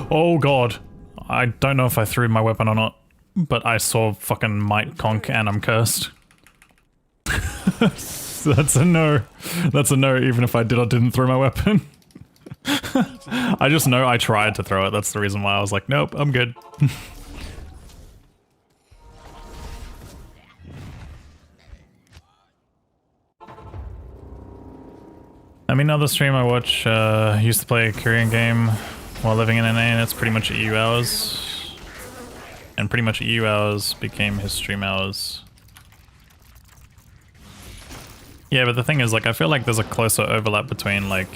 Oh god. I don't know if I threw my weapon or not, but I saw fucking Might Conk and I'm cursed. That's a no. That's a no, even if I did or didn't throw my weapon. I just know I tried to throw it. That's the reason why I was like, nope, I'm good. I mean, another stream I watch used to play a Korean game while living in NA, and it's pretty much EU hours. And pretty much EU hours became his stream hours. Yeah, but the thing is, like, I feel like there's a closer overlap between, like,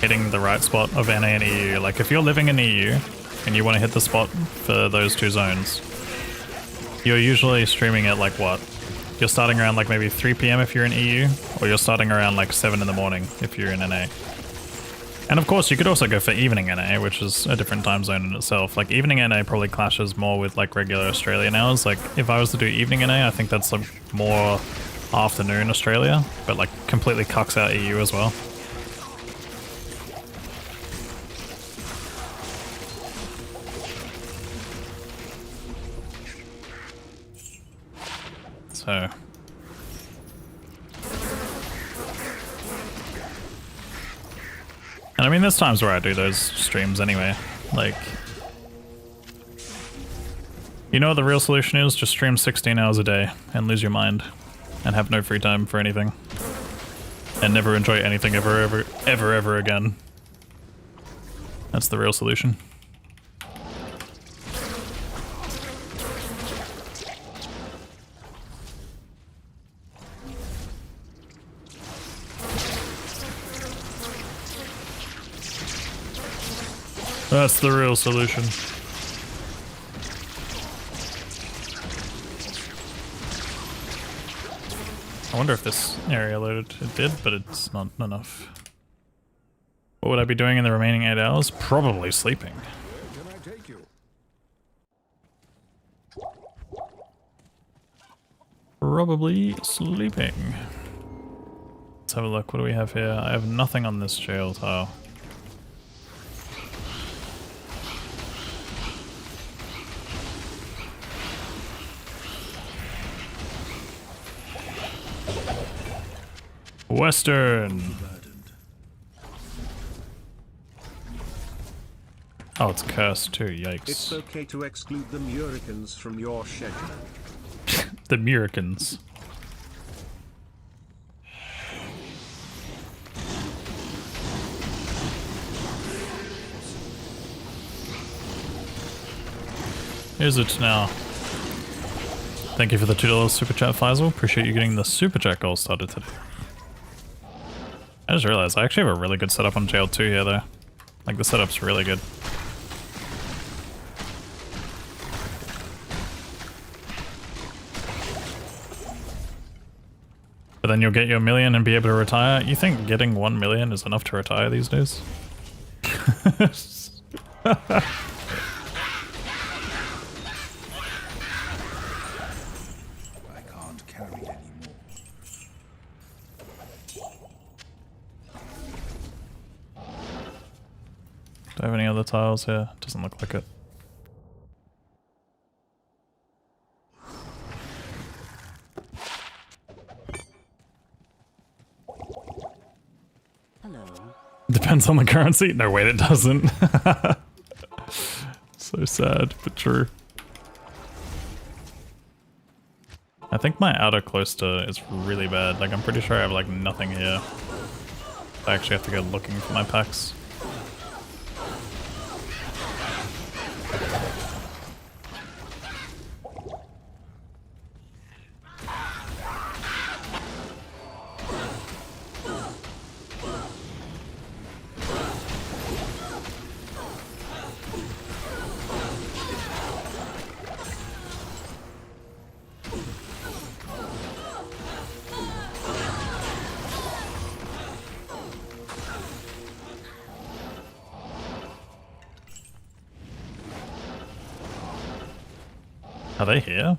hitting the right spot of NA and EU. Like, if you're living in EU and you want to hit the spot for those two zones, you're usually streaming at, like, what? You're starting around, like, maybe 3 PM if you're in EU, or you're starting around, like, 7 in the morning if you're in NA. And of course, you could also go for evening NA, which is a different time zone in itself. Like, evening NA probably clashes more with, like, regular Australian hours. Like, if I was to do evening NA, I think that's, like, more afternoon Australia, but, like, completely cucks out EU as well. So... And I mean, there's times where I do those streams anyway. Like, you know what the real solution is? Just stream 16 hours a day and lose your mind and have no free time for anything. And never enjoy anything ever again. That's the real solution. That's the real solution. I wonder if this area loaded. It did, but it's not enough. What would I be doing in the remaining 8 hours? Probably sleeping. Where can I take you? Probably sleeping. Let's have a look. What do we have here? I have nothing on this jail tile. Western. Oh, it's cursed too, yikes. It's okay to exclude the Muricans from your schedule. The Muricans. Is it now? Thank you for the $2 super chat, Faisal. Appreciate you getting the super chat goal started today. I just realized I actually have a really good setup on jail 2 here though. Like, the setup's really good. But then you'll get your million and be able to retire. You think getting 1 million is enough to retire these days? Do I have any other tiles here? Doesn't look like it. Hello. Depends on the currency. No, wait, it doesn't. So sad, but true. I think my outer cloister is really bad. Like, I'm pretty sure I have, like, nothing here. I actually have to go looking for my packs. Are they here?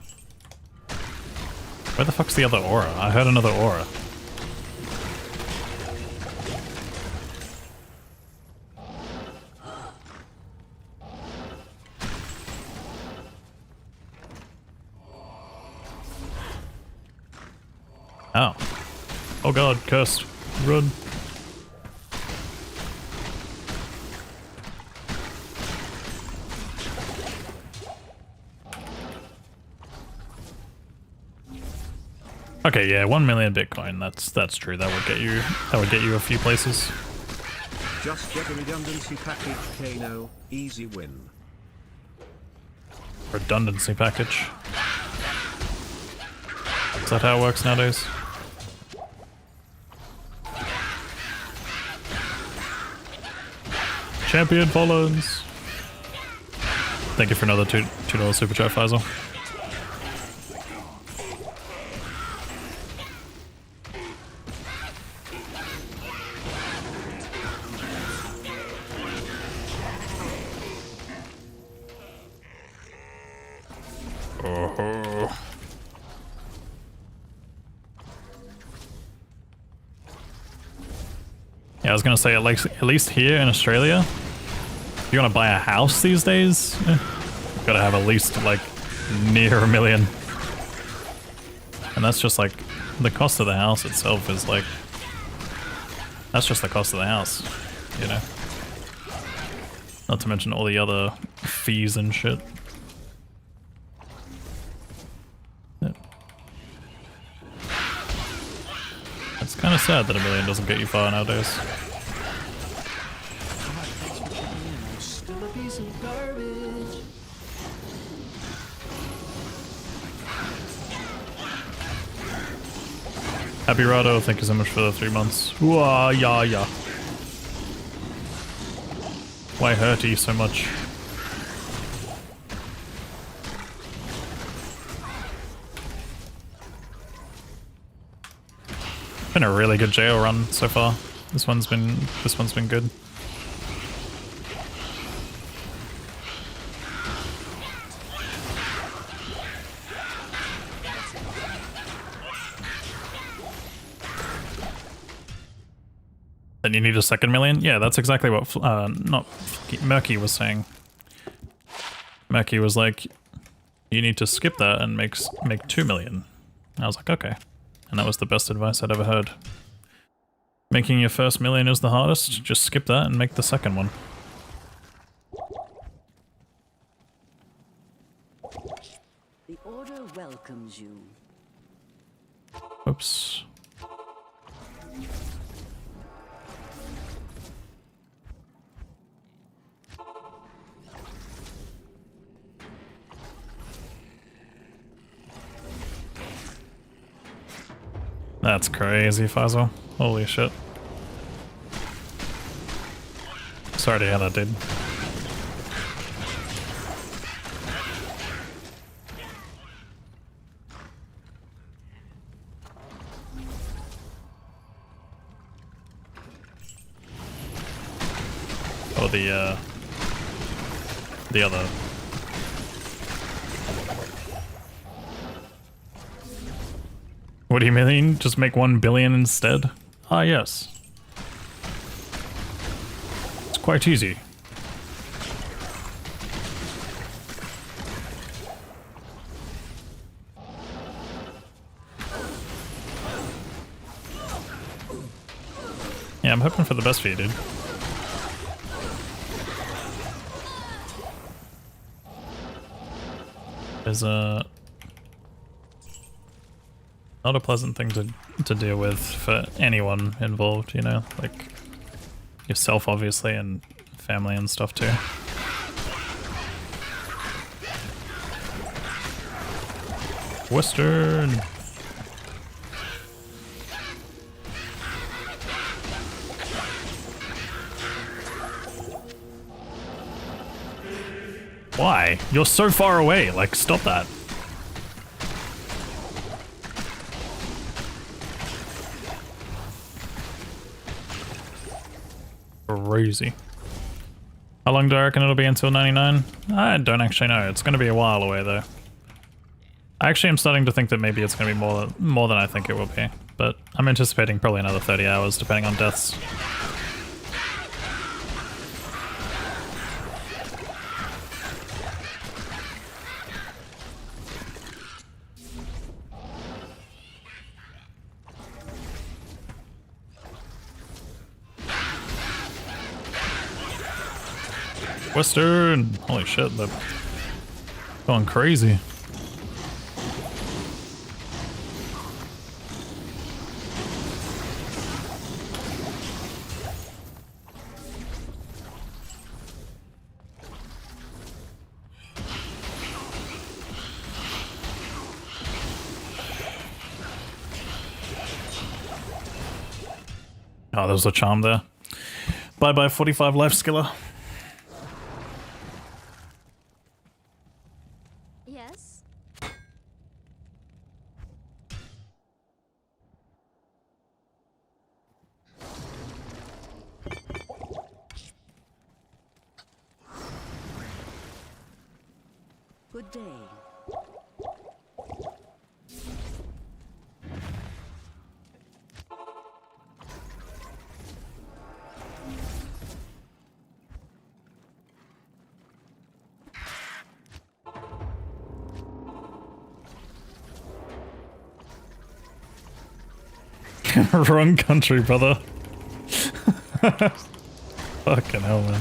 Where the fuck's the other aura? I heard another aura. Oh. Oh god, cursed. Run. Okay, yeah, 1 million Bitcoin. That's true. That would get you a few places. Just get a redundancy package, Kano. Easy win. Redundancy package. Is that how it works nowadays? Champion follows. Thank you for another $2 super chat, Faisal. Oh. Yeah, I was gonna say, at least here in Australia, if you want to buy a house these days, you've got to have at least like near $1 million. And that's just like, the cost of the house itself is like, that's just the cost of the house, you know? Not to mention all the other fees and shit. It's kind of sad that $1 million doesn't get you far nowadays. Thanks for checking in. I'm still a piece of garbage. Happy Rado, thank you so much for the 3 months. Ooh-ah, yeah, yeah. Why hurt you so much? Been a really good jail run so far. This one's been good. Then you need a second million? Yeah, that's exactly what Murky was saying. Murky was like, you need to skip that and make 2 million. I was like, okay. And that was the best advice I'd ever heard. Making your first million is the hardest, just skip that and make the second one. The order welcomes you. Oops. That's crazy, Faisal. Holy shit. Sorry to hear that, dude. Oh, the other. What do you mean? Just make 1 billion instead? Ah, yes. It's quite easy. Yeah, I'm hoping for the best for you, dude. There's not a pleasant thing to deal with for anyone involved, you know? Like, yourself, obviously, and family and stuff, too. Western! Why? You're so far away, like, stop that. Crazy. How long do I reckon it'll be until 99? I don't actually know. It's going to be a while away, though. I actually am starting to think that maybe it's going to be more than I think it will be. But I'm anticipating probably another 30 hours, depending on deaths. Western! Holy shit, they're going crazy. Oh, there was a charm there. Bye bye 45 life skiller. Yes? Good day. Wrong country, brother. Fucking hell, man.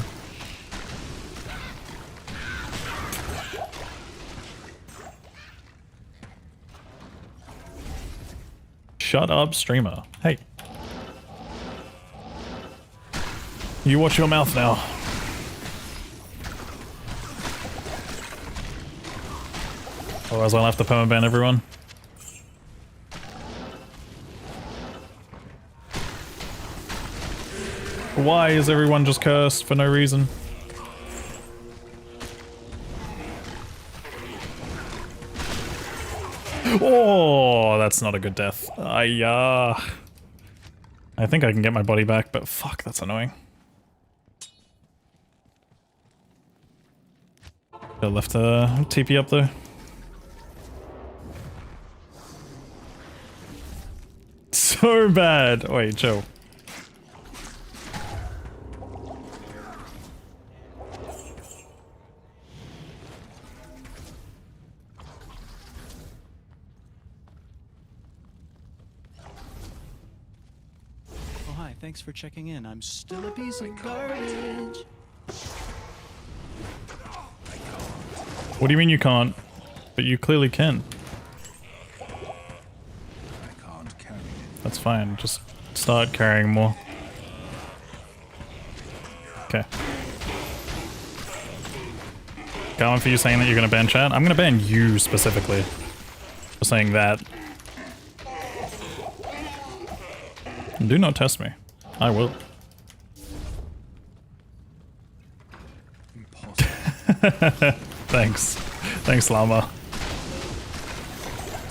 Shut up, streamer. Hey. You watch your mouth now. Otherwise I'll have to permaban everyone. Why is everyone just cursed for no reason? Oh, that's not a good death. I think I can get my body back, but fuck, that's annoying. I left the TP up there. So bad. Wait, chill. Oh, hi, thanks for checking in. I'm still a piece of garbage. What do you mean you can't? But you clearly can. I can't carry it. That's fine. Just start carrying more. Okay. Going for you saying that you're gonna ban chat? I'm gonna ban you specifically for saying that. Do not test me. I will. Impossible. Thanks. Thanks, Llama.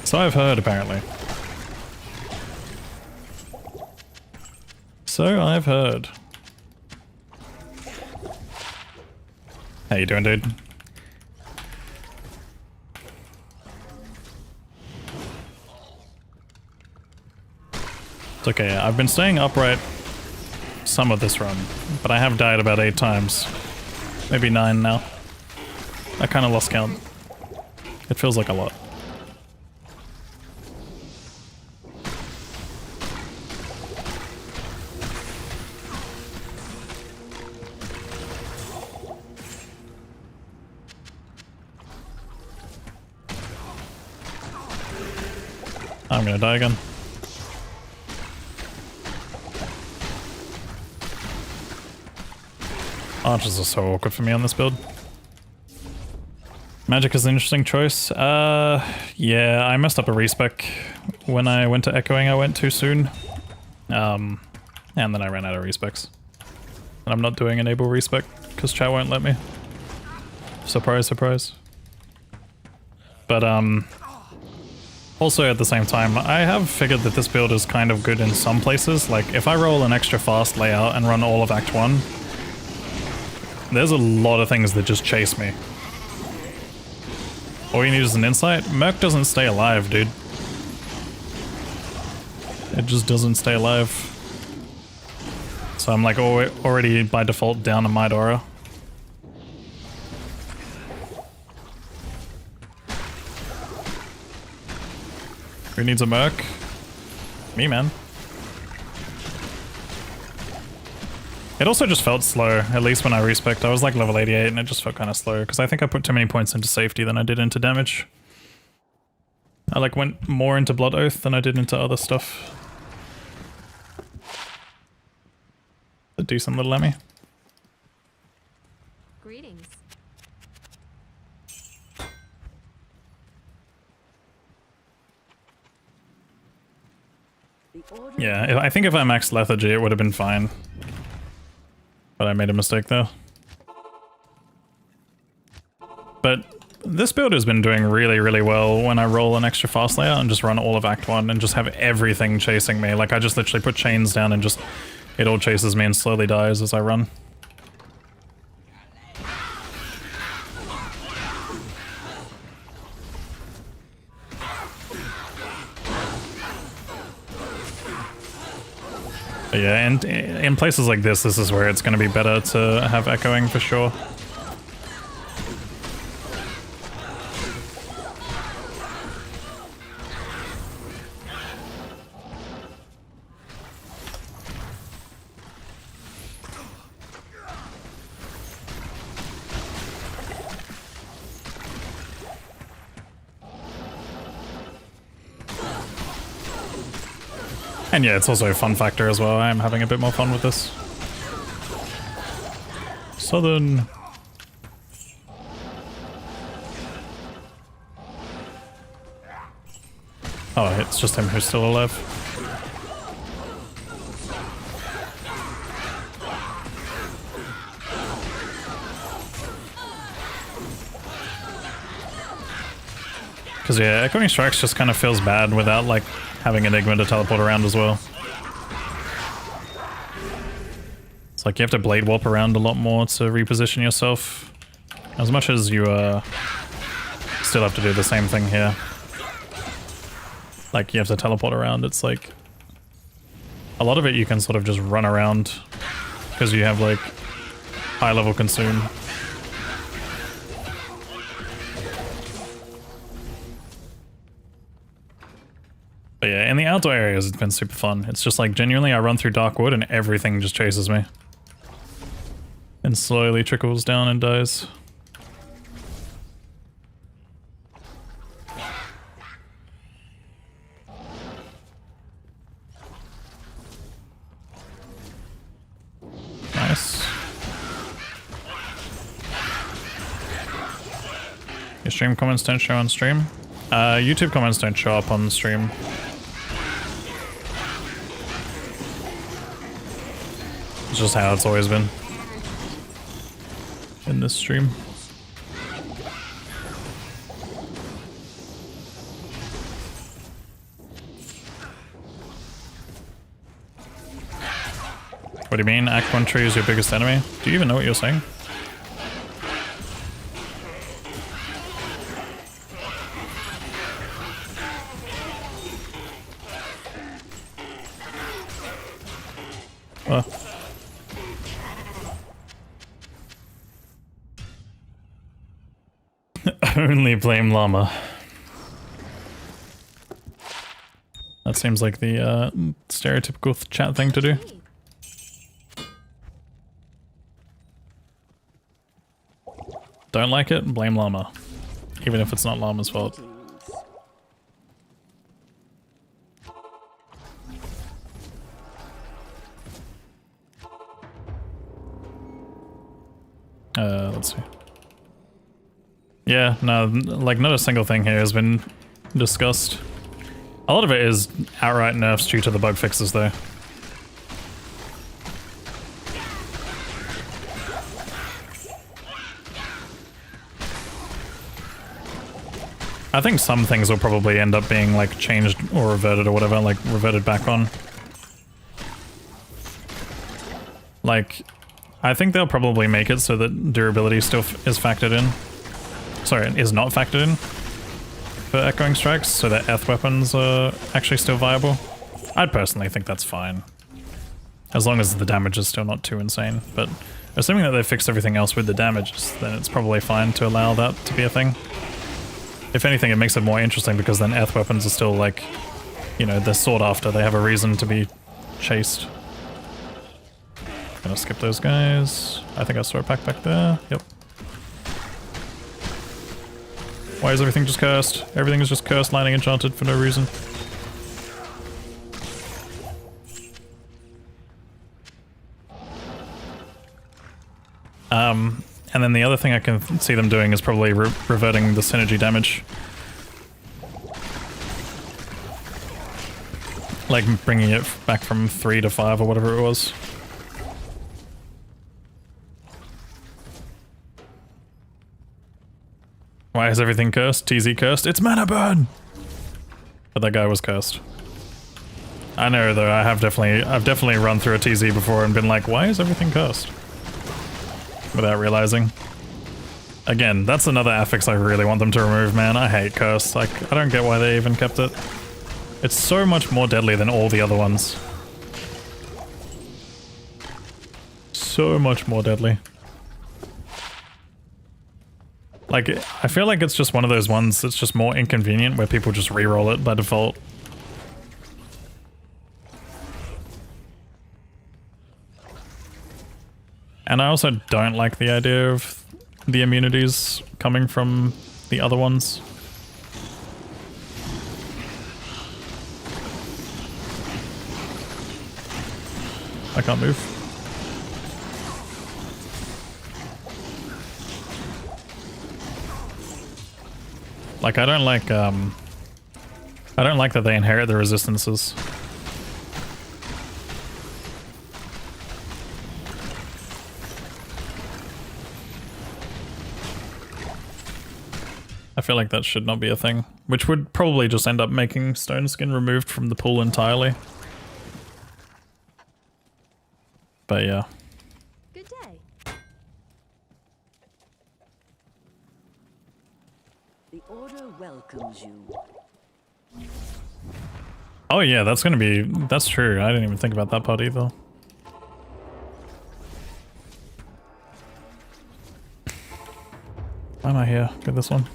So I've heard, apparently. So I've heard. How you doing, dude? It's okay, I've been staying upright some of this run, but I have died about 8 times. Maybe 9 now. I kinda lost count. It feels like a lot. I'm gonna die again. Archers are so awkward for me on this build. Magic is an interesting choice. Yeah, I messed up a respec when I went to echoing. I went too soon. And then I ran out of respecs. And I'm not doing enable respec because chat won't let me. Surprise, surprise. But also at the same time, I have figured that this build is kind of good in some places. Like if I roll an extra fast layout and run all of Act 1, there's a lot of things that just chase me. All you need is an insight. Merc doesn't stay alive, dude. It just doesn't stay alive. So I'm like already by default down a Midora. Who needs a Merc? Me, man. It also just felt slow, at least when I respec'd. I was like level 88 and it just felt kind of slow, because I think I put too many points into safety than I did into damage. I like went more into Blood Oath than I did into other stuff. A decent little Emmy. Greetings. The order Yeah, I think if I maxed Lethargy it would have been fine. But I made a mistake there. But this build has been doing really, really well when I roll an extra fast layer and just run all of Act 1 and just have everything chasing me. Like I just literally put chains down and just it all chases me and slowly dies as I run. But yeah, and in places like this is where it's going to be better to have echoing for sure. And yeah, it's also a fun factor as well. I'm having a bit more fun with this. Southern. Oh, it's just him who's still alive. Because yeah, Echoing Strikes just kind of feels bad without like having Enigma to teleport around as well. It's like you have to Blade Warp around a lot more to reposition yourself. As much as you still have to do the same thing here. Like you have to teleport around, it's like... A lot of it you can sort of just run around because you have like high level consume. But yeah, in the outdoor areas it's been super fun. It's just like genuinely I run through Darkwood and everything just chases me. And slowly trickles down and dies. Nice. Your stream comments don't show on stream? YouTube comments don't show up on stream. It's just how it's always been in this stream. What do you mean? Act 1 tree is your biggest enemy? Do you even know what you're saying? Only blame llama. That seems like the stereotypical chat thing to do. Don't like it? Blame llama. Even if it's not llama's fault. Let's see. Yeah, no, like not a single thing here has been discussed. A lot of it is outright nerfs due to the bug fixes though. I think some things will probably end up being like changed or reverted or whatever, like reverted back on. Like, I think they'll probably make it so that durability still is factored in. Sorry, is not factored in for Echoing Strikes, so that Eth weapons are actually still viable. I'd personally think that's fine. As long as the damage is still not too insane, but assuming that they fixed everything else with the damages, then it's probably fine to allow that to be a thing. If anything, it makes it more interesting because then Eth weapons are still like, you know, they're sought after, they have a reason to be chased. And gonna skip those guys. I think I saw a pack back there. Yep. Why is everything just cursed? Everything is just cursed, lightning enchanted for no reason. And then the other thing I can see them doing is probably reverting the synergy damage. Like bringing it back from 3 to 5 or whatever it was. Why is everything cursed? TZ cursed? It's mana burn! But that guy was cursed. I know though, I've definitely run through a TZ before and been like, why is everything cursed? Without realizing. Again, that's another affix I really want them to remove, man. I hate curse. Like, I don't get why they even kept it. It's so much more deadly than all the other ones. So much more deadly. Like, I feel like it's just one of those ones that's just more inconvenient where people just reroll it by default. And I also don't like the idea of the immunities coming from the other ones. I can't move. Like, I don't like that they inherit the resistances. I feel like that should not be a thing, which would probably just end up making Stone Skin removed from the pool entirely. But yeah. Good day. The order welcomes you. Oh yeah, that's true. I didn't even think about that part either. Why am I here? Get this one.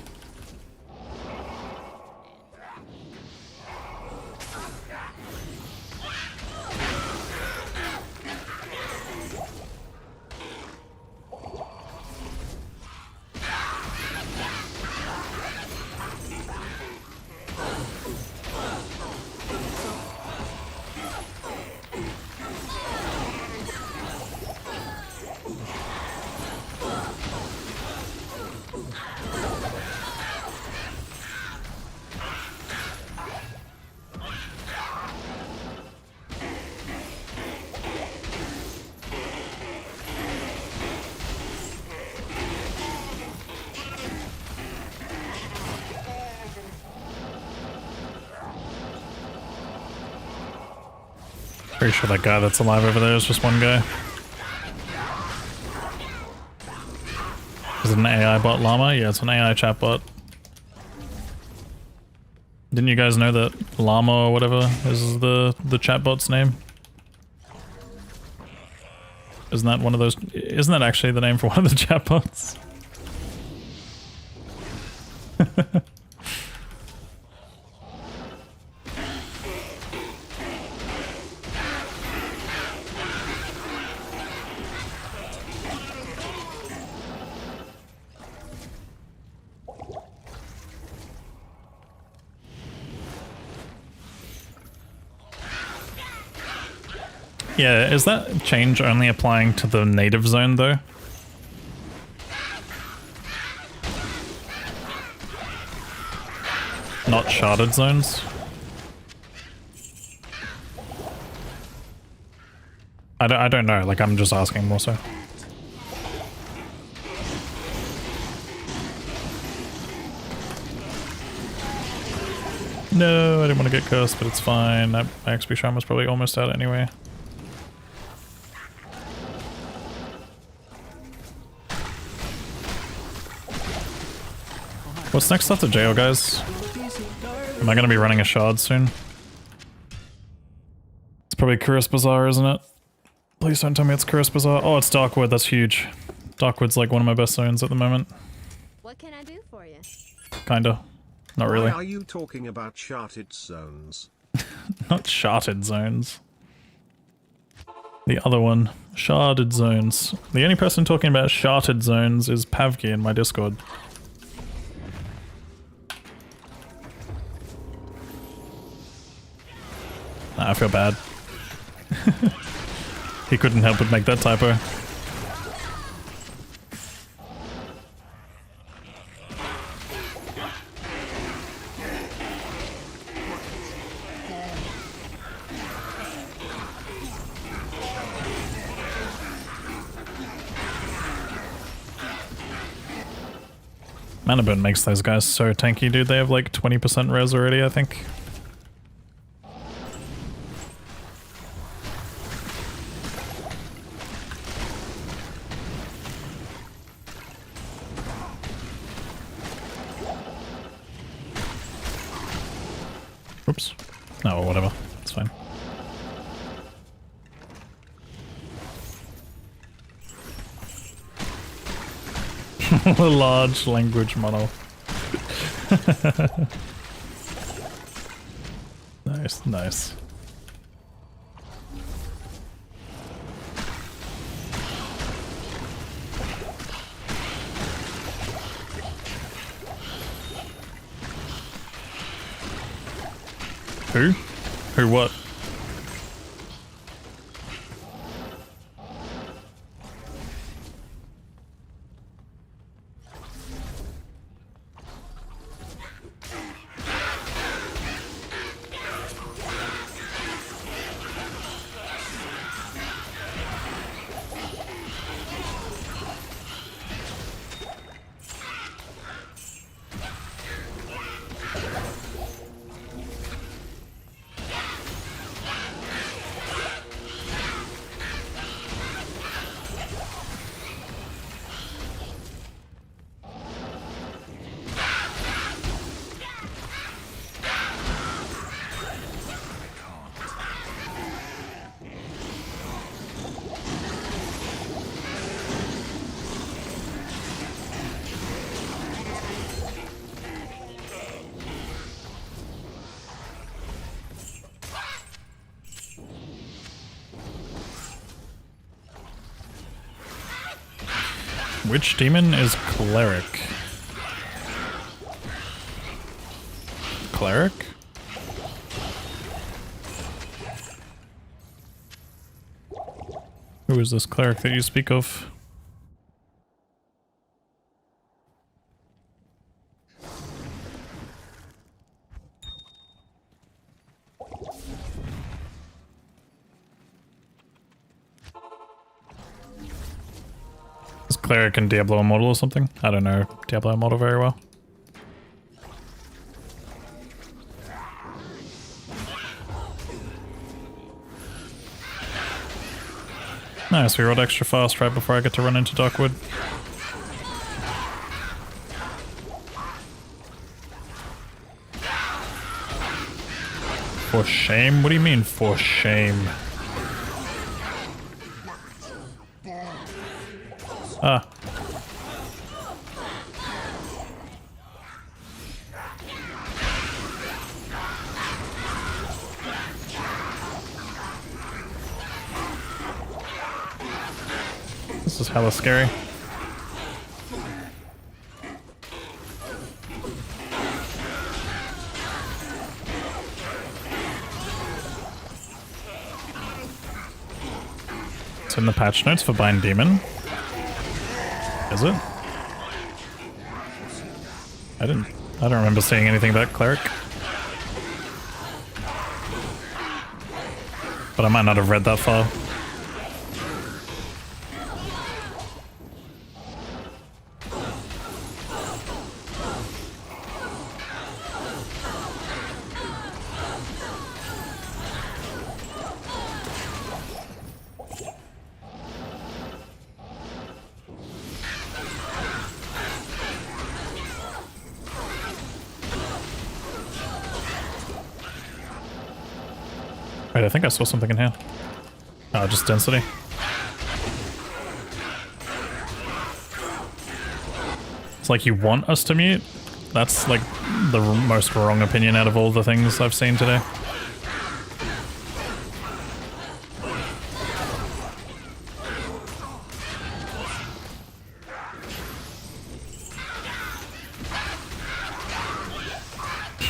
Pretty sure that guy that's alive over there is just one guy. Is it an AI bot llama? Yeah, it's an AI chat bot. Didn't you guys know that llama or whatever is the chatbot's name? Isn't that one of those? Isn't that actually the name for one of the chatbots? Yeah, is that change only applying to the native zone though? Not sharded zones? I don't know, like I'm just asking more so. No, I didn't want to get cursed, but it's fine. My XP shrine was probably almost out anyway. What's next after jail, guys? Am I gonna be running a shard soon? It's probably Kurus Bazaar, isn't it? Please don't tell me it's Kurus Bazaar. Oh, it's Darkwood, that's huge. Darkwood's like one of my best zones at the moment. What can I do for you? Kinda. Not really. Why are you talking about charted zones? Not charted zones. The other one, sharded zones. The only person talking about sharded zones is Pavki in my Discord. I feel bad. He couldn't help but make that typo. Mana burn makes those guys so tanky, dude. They have like 20% res already, I think. Oops. No, whatever. It's fine. A large language model. Nice, nice. Who? Who what? Which demon is cleric? Cleric? Who is this cleric that you speak of? Cleric and Diablo Immortal or something? I don't know Diablo Immortal very well. Nice, we rolled extra fast right before I get to run into Darkwood. For shame? What do you mean, for shame? Ah. This is hella scary. It's in the patch notes for Bind Demon. Is it? I don't remember seeing anything about Cleric. But I might not have read that far. Wait, I think I saw something in here. Oh, just density. It's like you want us to mute? That's like the most wrong opinion out of all the things I've seen today.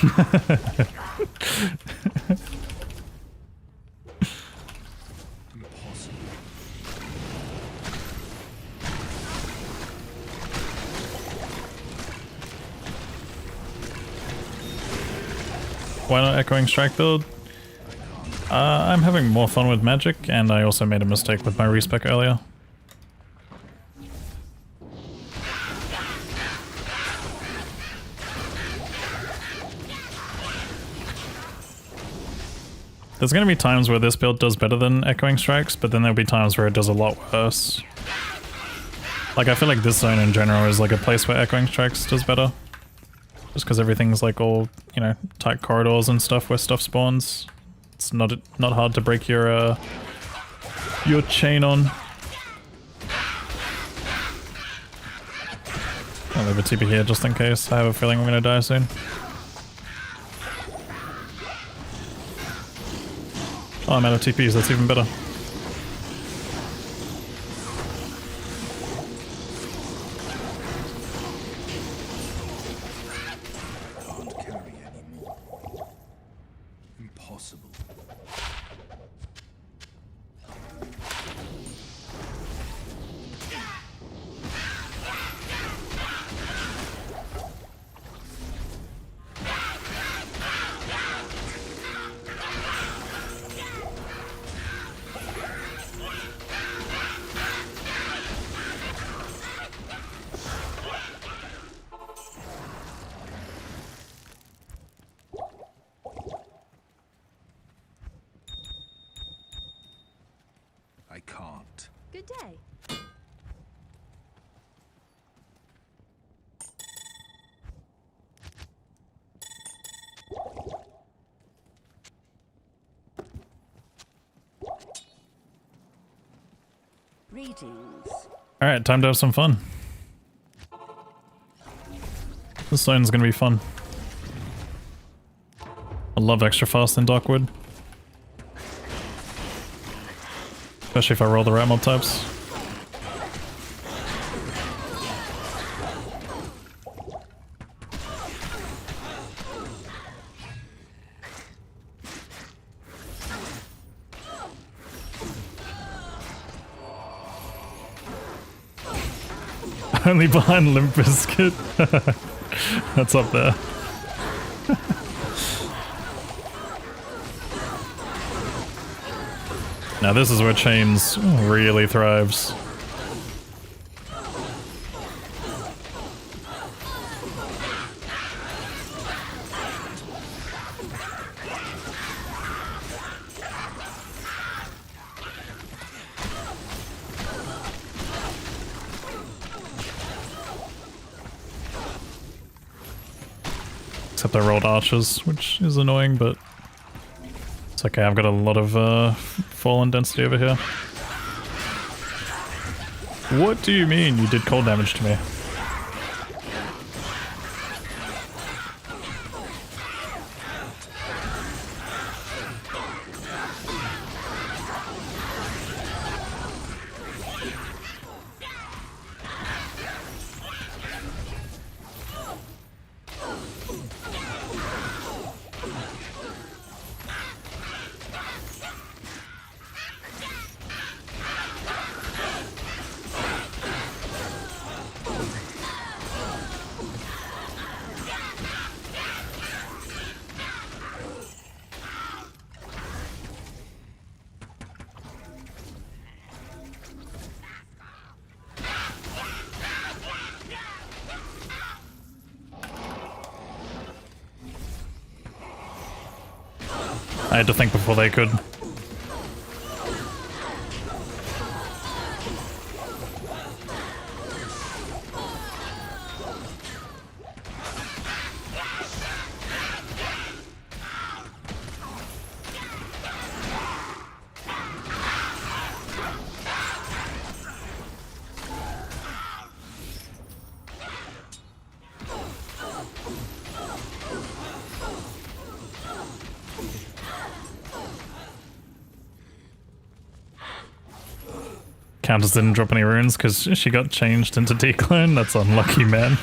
Impossible. Why not Echoing Strike build? I'm having more fun with magic, and I also made a mistake with my respec earlier. There's going to be times where this build does better than Echoing Strikes, but then there'll be times where it does a lot worse. Like, I feel like this zone in general is like a place where Echoing Strikes does better. Just because everything's like all, you know, tight corridors and stuff where stuff spawns. It's not hard to break your chain on. I'll leave a TP here just in case. I have a feeling I'm gonna die soon. Oh, I'm out of TPs, that's even better. Can't carry anymore. Impossible. I can't. Good day. Greetings. Alright, time to have some fun. This zone's gonna be fun. I love extra fast in Darkwood. Especially if I roll the right mob types. Only behind Limp Bizkit. That's up there. Now this is where Chains really thrives. Except I rolled archers, which is annoying, but it's okay. I've got a lot of fallen density over here. What do you mean you did cold damage to me? I had to think before they could. Countess didn't drop any runes because she got changed into decline. That's unlucky, man.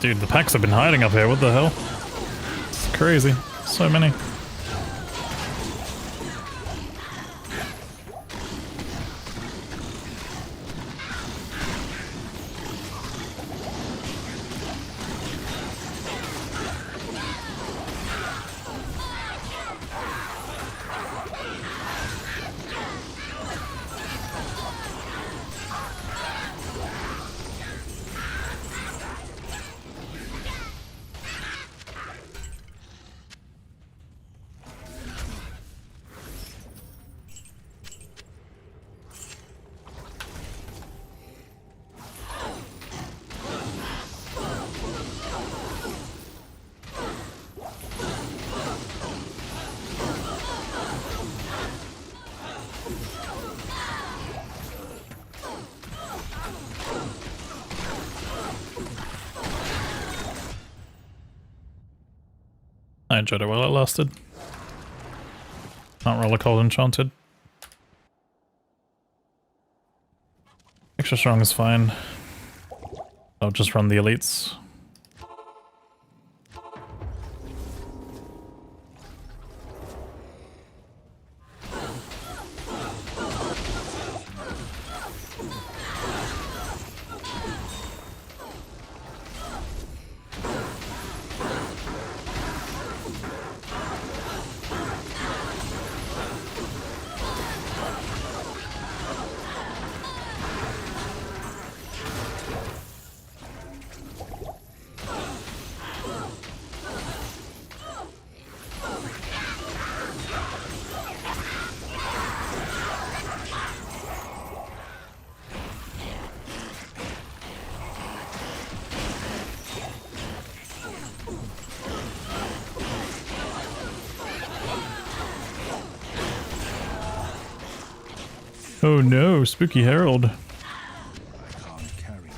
Dude, the packs have been hiding up here. What the hell? It's crazy. So many. I enjoyed it while it lasted. Not roller cold enchanted. Extra strong is fine. I'll just run the elites. Oh no, Spooky Herald. I can't carry it.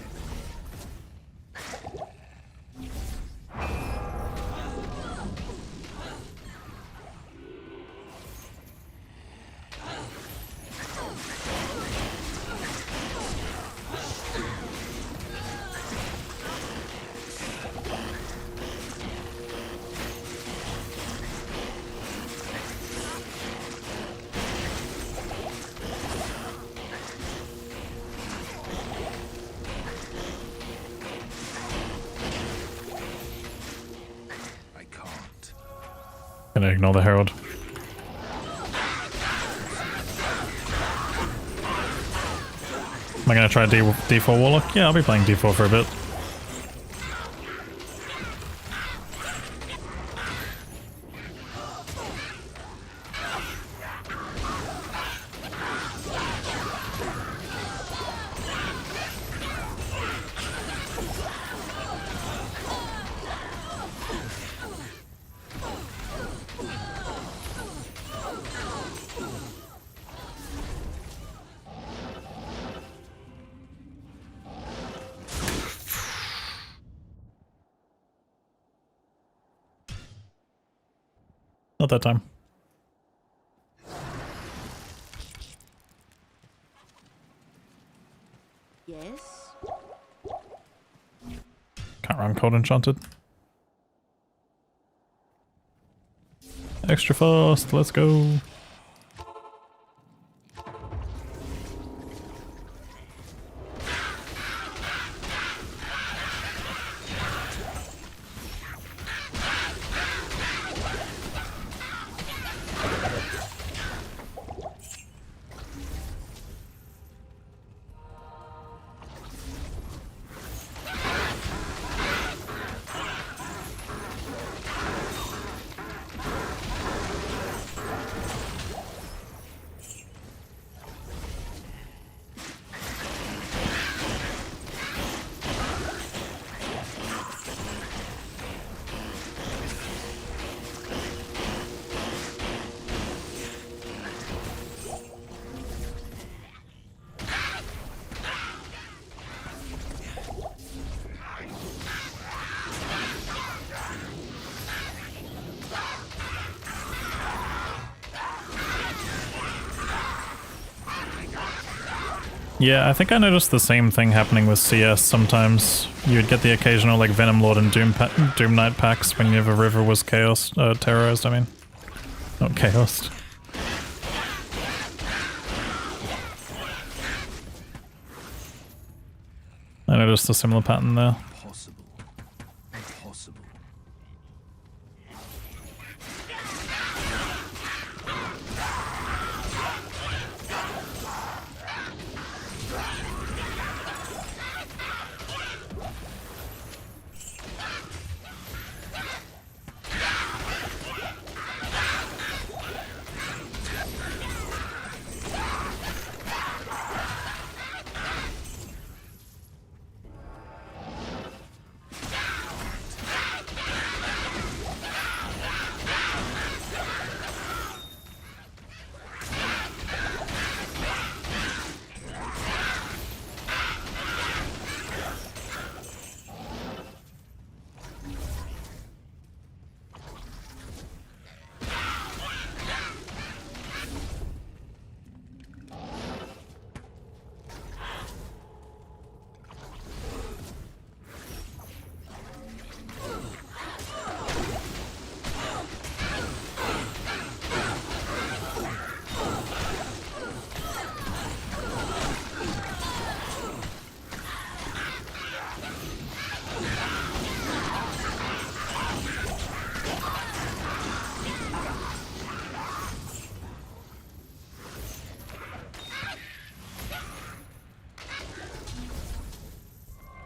I can't. Gonna ignore the Herald. Am I gonna try D4 Warlock? Yeah, I'll be playing D4 for a bit. Not that time. Yes? Can't run cold enchanted. Extra fast, let's go. Yeah, I think I noticed the same thing happening with CS sometimes. You'd get the occasional like Venom Lord and Doom Knight packs whenever River was terrorized, I mean. Not chaosed. I noticed a similar pattern there. Impossible. Impossible.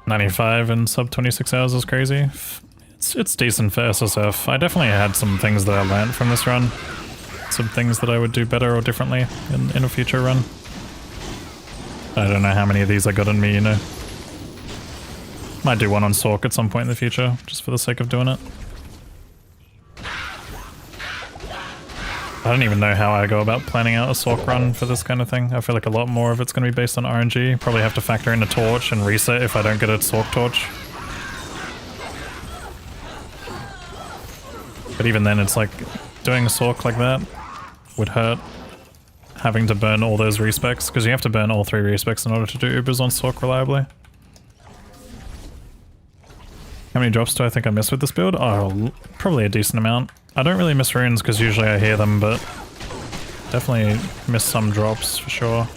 95 in sub 26 hours is crazy. It's decent for SSF. I definitely had some things that I learned from this run. Some things that I would do better or differently in a future run. I don't know how many of these I got in me, you know. Might do one on Sork at some point in the future, just for the sake of doing it. I don't even know how I go about planning out a Sork run for this kind of thing. I feel like a lot more of it's going to be based on RNG. Probably have to factor in a torch and reset if I don't get a Sork torch. But even then, it's like, doing a Sork like that would hurt. Having to burn all those respecs, because you have to burn all 3 respecs in order to do Ubers on Sork reliably. How many drops do I think I missed with this build? Oh, probably a decent amount. I don't really miss runes because usually I hear them, but definitely miss some drops for sure.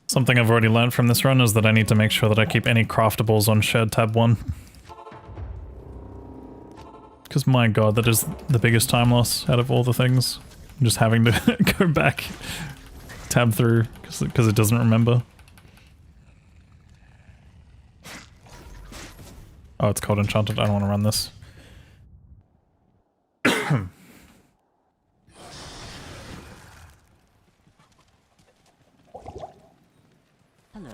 Something I've already learned from this run is that I need to make sure that I keep any craftables on shared tab 1. Because my god, that is the biggest time loss out of all the things. Just having to go back, tab through, because it doesn't remember. Oh, it's called Enchanted. I don't want to run this. Hello.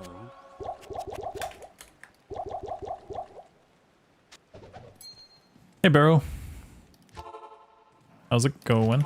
Hey, Barrow. How's it going?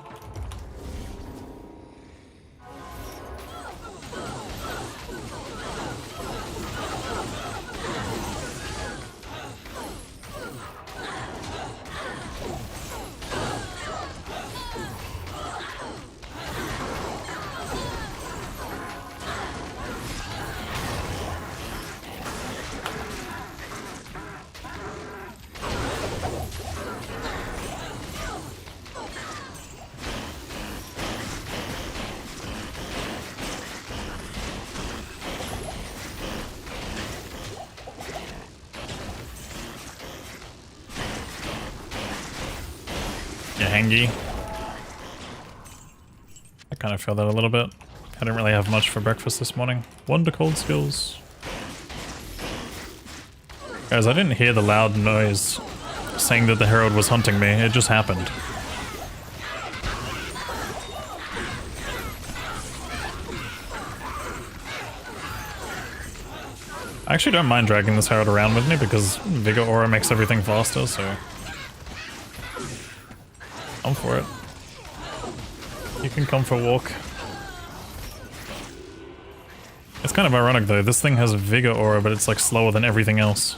Yeah, hangy. I kind of feel that a little bit. I didn't really have much for breakfast this morning. Wonder cold skills. Guys, I didn't hear the loud noise saying that the Herald was hunting me. It just happened. I actually don't mind dragging this Herald around with me because Vigor Aura makes everything faster, so I'm for it. You can come for a walk. It's kind of ironic though, this thing has Vigor Aura, but it's like slower than everything else.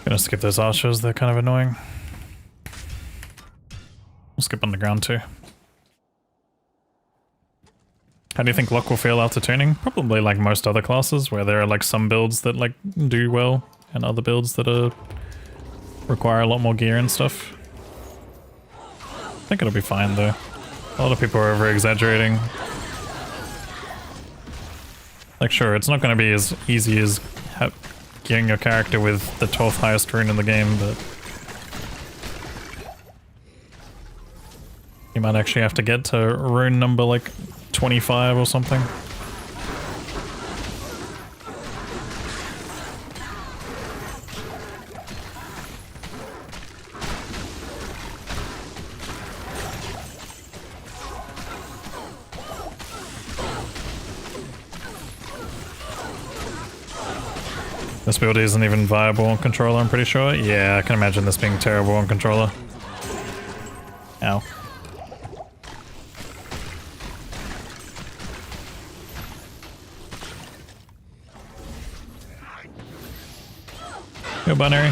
Gonna skip those archers, they're kind of annoying. We'll skip underground too. How do you think luck will feel after tuning? Probably like most other classes, where there are like some builds that like do well, and other builds that require a lot more gear and stuff. I think it'll be fine though. A lot of people are over exaggerating. Like sure, it's not gonna be as easy as getting your character with the 12th highest rune in the game, but you might actually have to get to rune number like 25 or something. This build isn't even viable on controller, I'm pretty sure. Yeah, I can imagine this being terrible on controller. Ow. Go binary.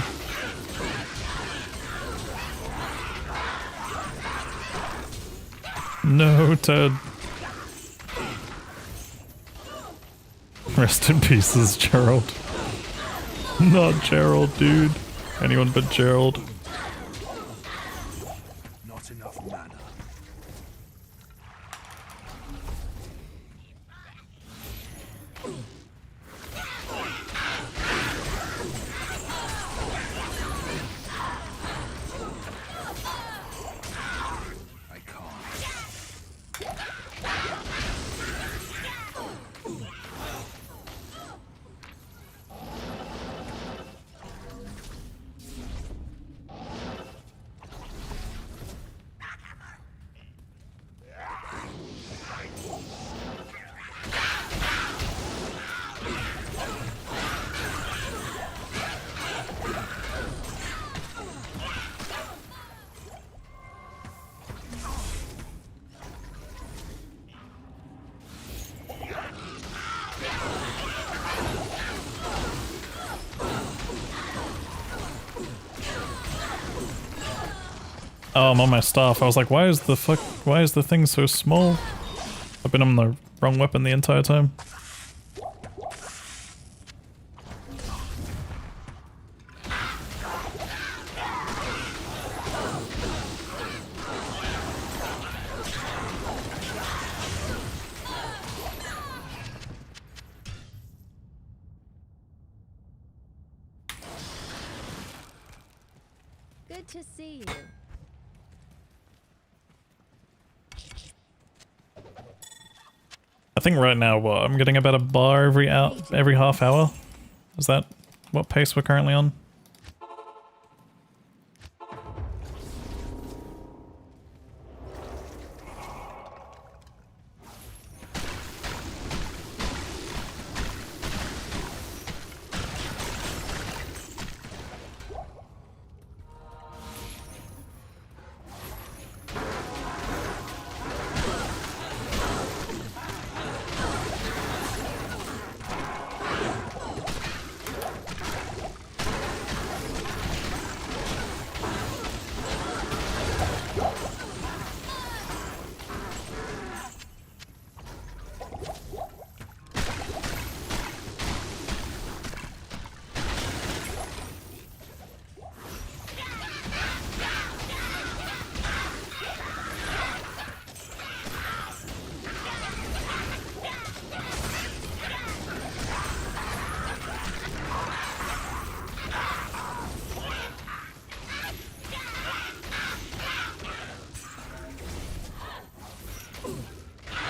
No, Ted. Rest in pieces, Gerald. Not Gerald, dude. Anyone but Gerald. Not enough mana. I can't. Oh, I'm on my staff. I was like, why is the thing so small? I've been on the wrong weapon the entire time. Good to see you. I think right now, what, I'm getting about a bar every half hour? Is that what pace we're currently on?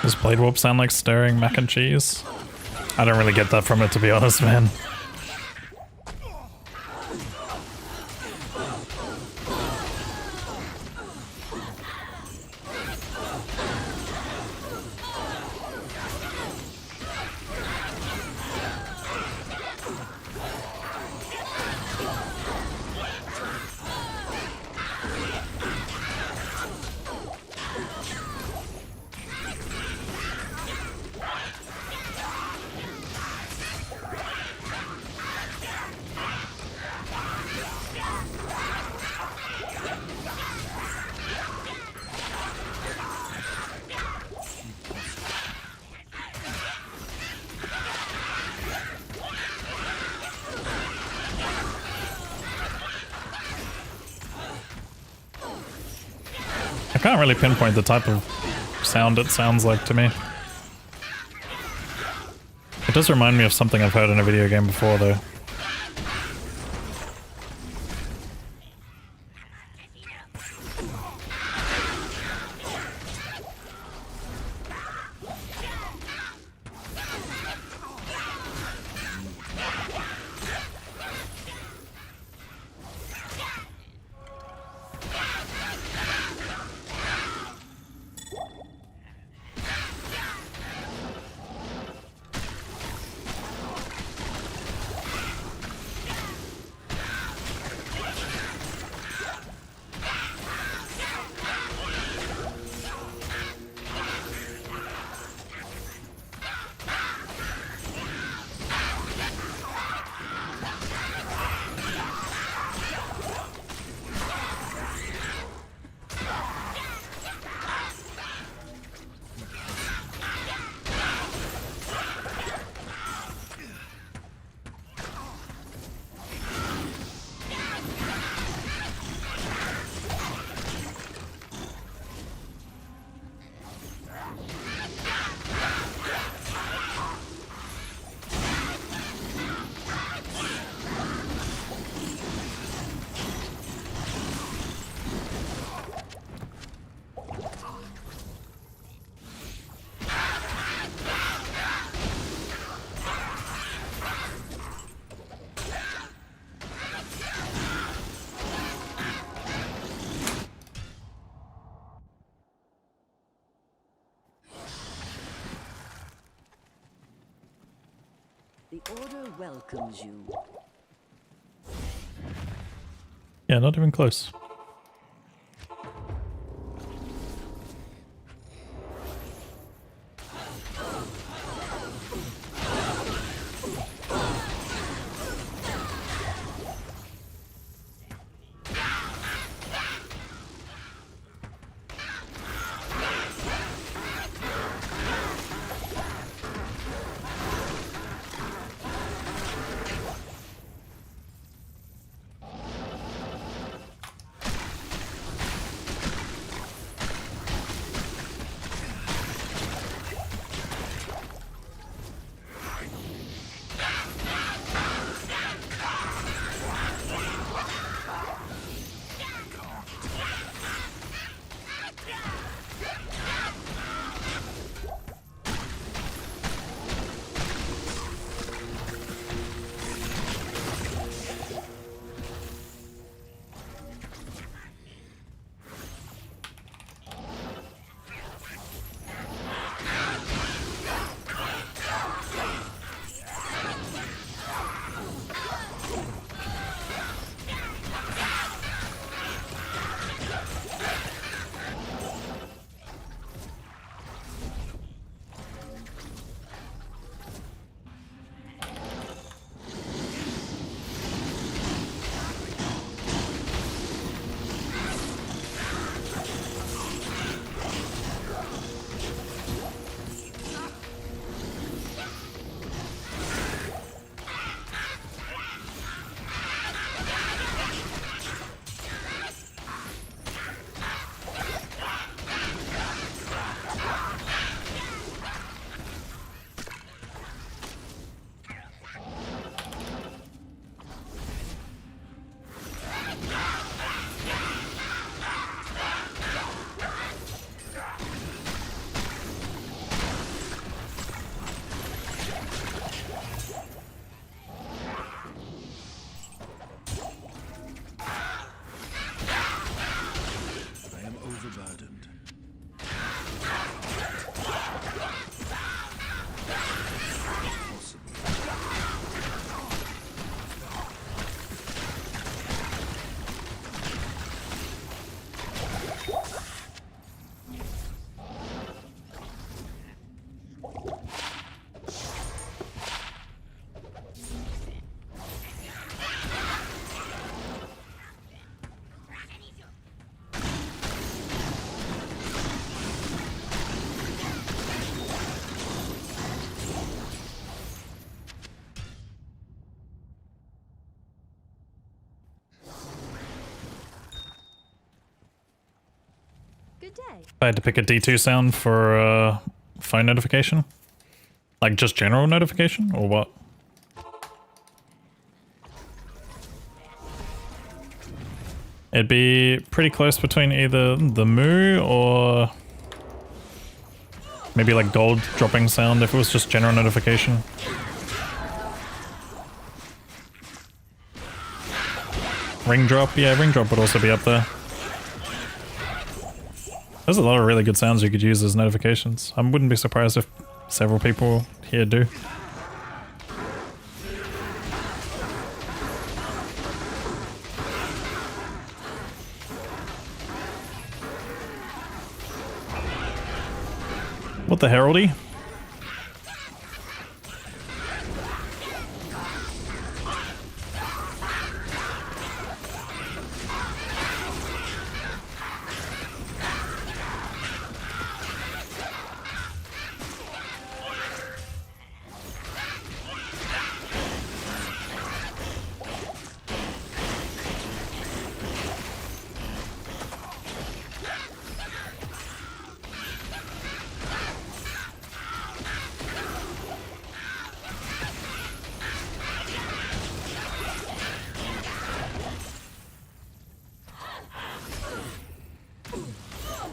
Does Blade Warp sound like stirring mac and cheese? I don't really get that from it, to be honest, man. I can't really pinpoint the type of sound it sounds like to me. It does remind me of something I've heard in a video game before, though. The Order welcomes you. Yeah, not even close. Good day. If I had to pick a D2 sound for phone notification, like just general notification, or what? It'd be pretty close between either the moo or maybe like gold dropping sound if it was just general notification. Ring drop, yeah, ring drop would also be up there. There's a lot of really good sounds you could use as notifications. I wouldn't be surprised if several people here do. What the heraldy?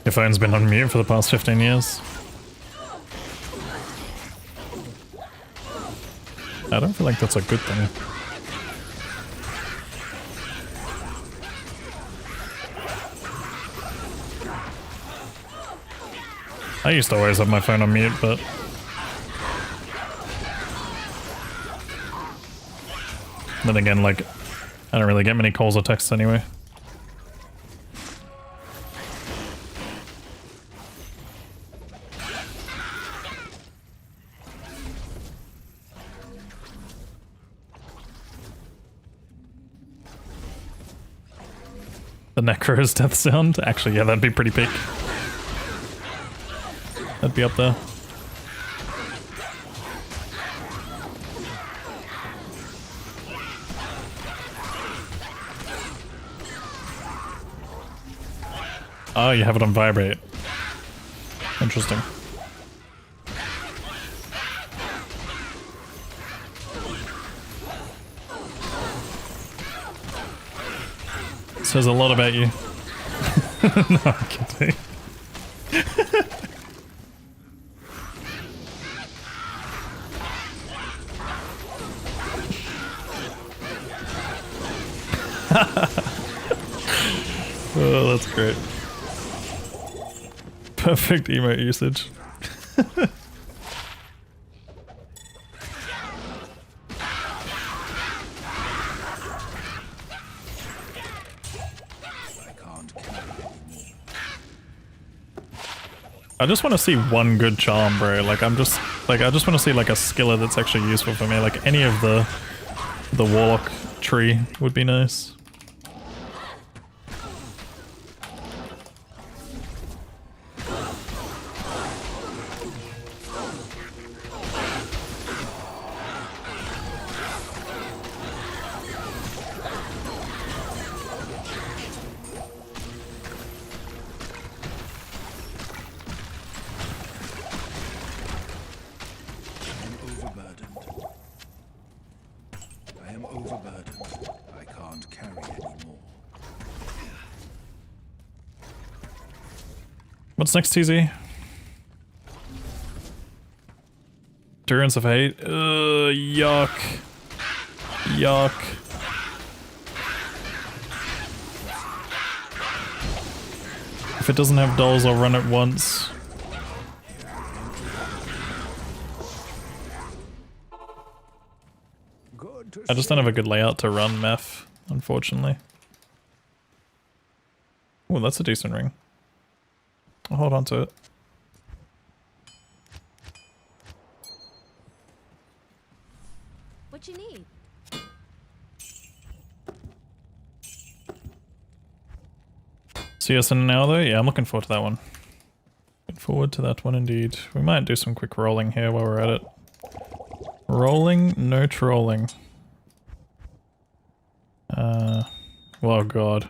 Your phone's been on mute for the past 15 years. I don't feel like that's a good thing. I used to always have my phone on mute, but then again, like, I don't really get many calls or texts anyway. The Necro's death sound? Actually, yeah, that'd be pretty peak. That'd be up there. Oh, you have it on vibrate. Interesting. Says a lot about you. No, I'm kidding. Oh, that's great. Perfect emote usage. I just want to see one good charm, bro. Like, I just want to see like a skiller that's actually useful for me. Like any of the warlock tree would be nice. What's next, TZ? Endurance of Hate? Yuck. Yuck. If it doesn't have dolls, I'll run it once. I just don't have a good layout to run meth, unfortunately. Oh, that's a decent ring. I'll hold on to it. What you need? See us in an hour though? Yeah, I'm looking forward to that one. Looking forward to that one indeed. We might do some quick rolling here while we're at it. Rolling, no trolling. Oh god.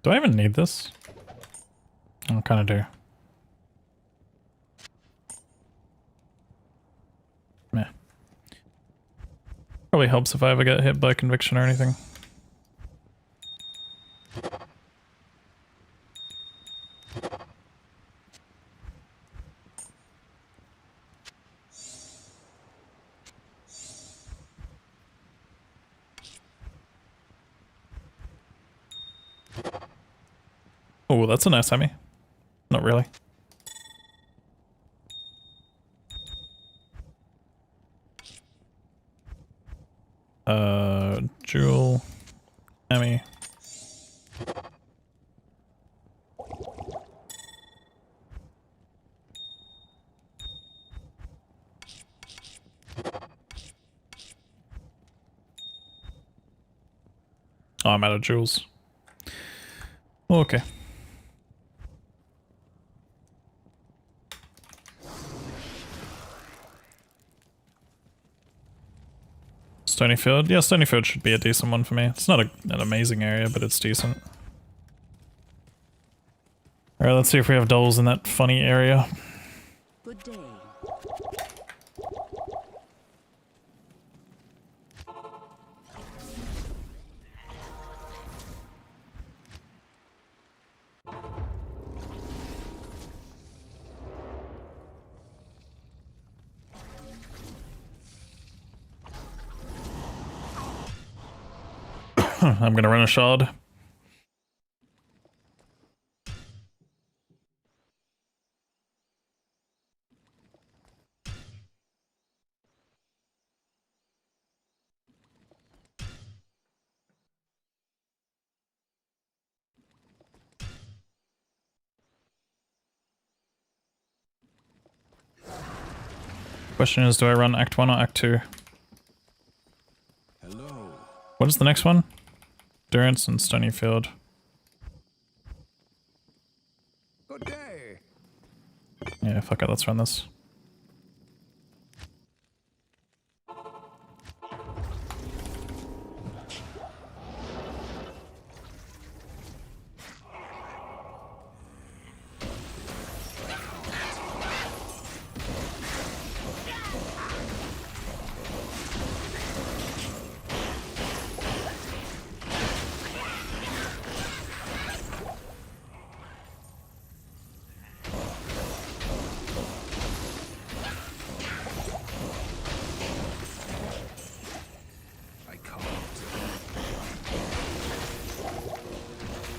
Do I even need this? I kind of do. Meh. Probably helps if I ever get hit by conviction or anything. Oh, that's a nice Hemi. Not really. Jewel. Hemi. Oh, I'm out of jewels. Okay. Stonyfield? Yeah, Stonyfield should be a decent one for me. It's not an amazing area, but it's decent. Alright, let's see if we have dolls in that funny area. Good day. I'm gonna run a shard. Question is, do I run Act 1 or Act 2? Hello. What is the next one? Durance and Stonyfield. Good day. Yeah, fuck it, let's run this.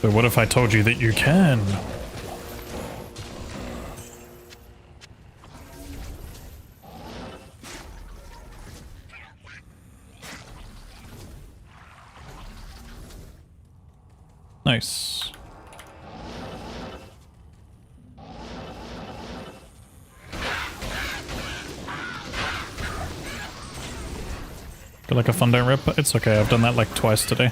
But what if I told you that you can? Nice. Feel like a fun don't rip, but it's okay, I've done that like twice today.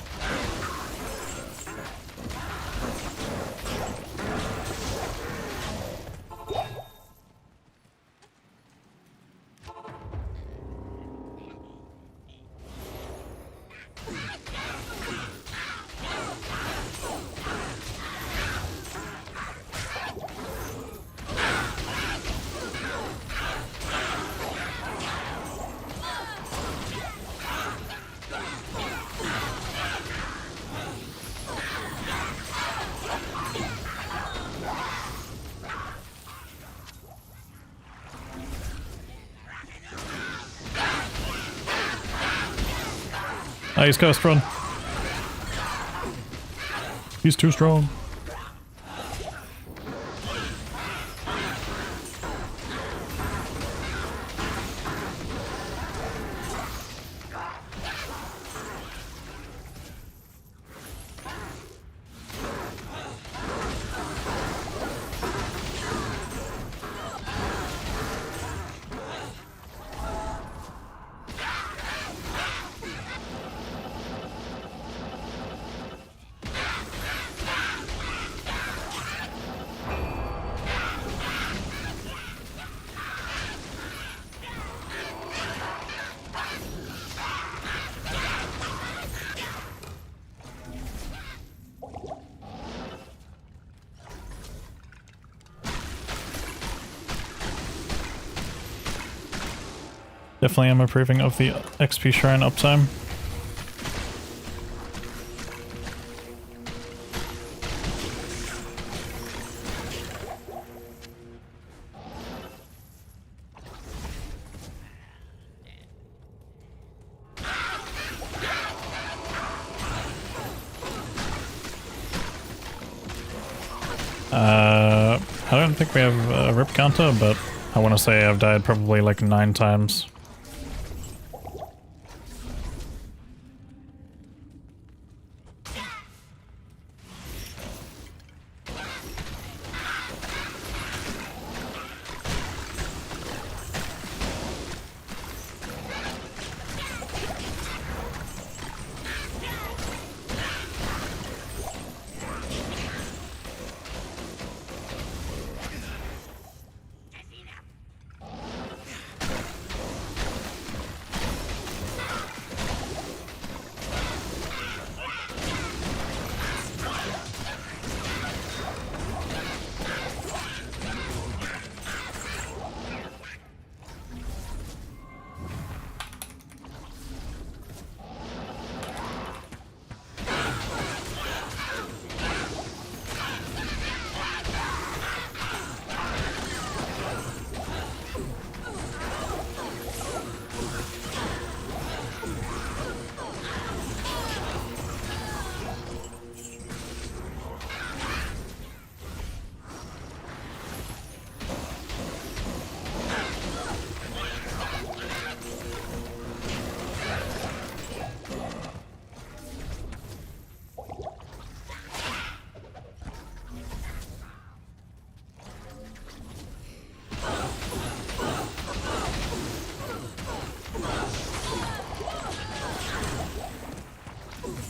Ah, he's cursed, run. He's too strong. Definitely am approving of the XP shrine uptime. I don't think we have a rip counter, but I want to say I've died probably like 9 times.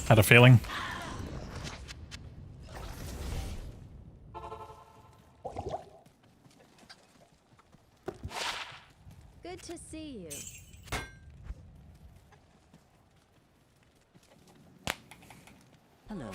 Had a feeling. Good to see you. Hello.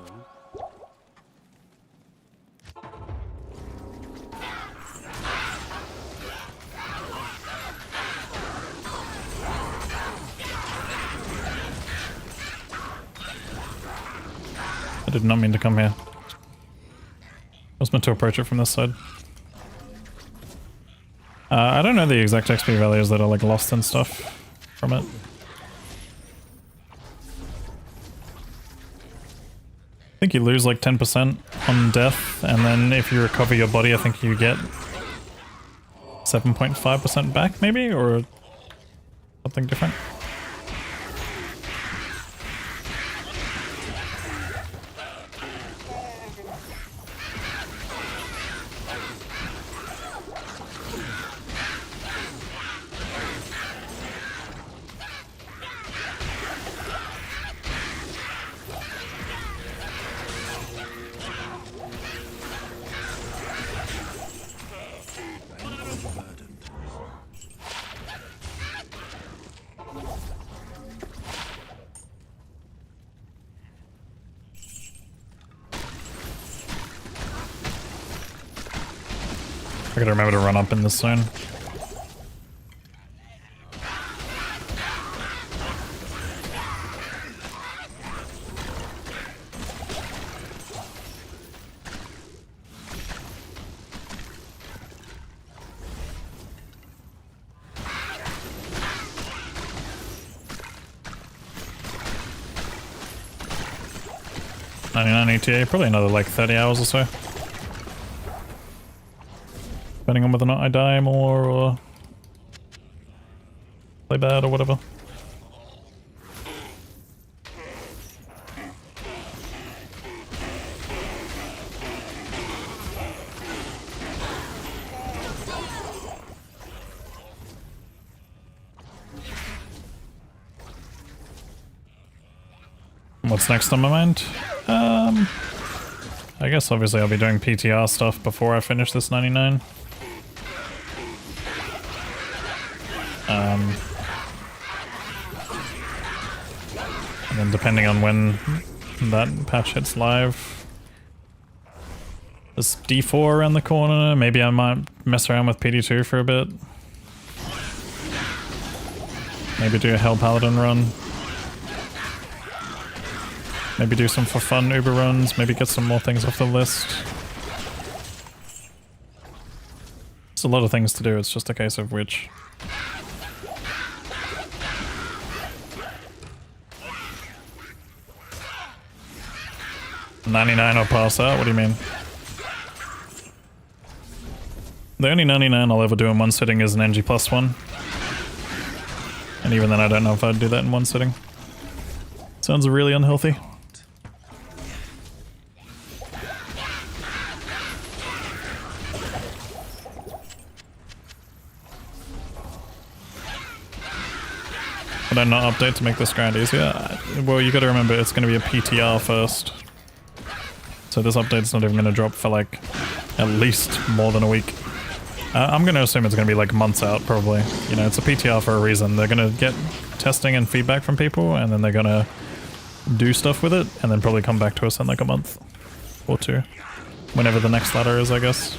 I did not mean to come here. I was meant to approach it from this side. I don't know the exact XP values that are like lost and stuff from it. I think you lose like 10% on death, and then if you recover your body, I think you get 7.5% back maybe, or something different. I gotta remember to run up in this zone. $99 ETA, probably another like 30 hours or so. Depending on whether or not I die more or play bad or whatever. What's next on my mind? I guess obviously I'll be doing PTR stuff before I finish this 99. And then depending on when that patch hits live, there's D4 around the corner. Maybe I might mess around with PD2 for a bit. Maybe do a Hell Paladin run. Maybe do some for fun Uber runs. Maybe get some more things off the list. It's a lot of things to do, it's just a case of which. $99 or pass out? What do you mean? The only 99 I'll ever do in one sitting is an NG plus one. And even then I don't know if I'd do that in one sitting. Sounds really unhealthy. Would I not update to make this grind easier? Well, you gotta remember it's gonna be a PTR first. So this update's not even gonna drop for like at least more than a week. I'm gonna assume it's gonna be like months out probably. You know, it's a PTR for a reason. They're gonna get testing and feedback from people and then they're gonna do stuff with it and then probably come back to us in like a month or two. Whenever the next ladder is, I guess.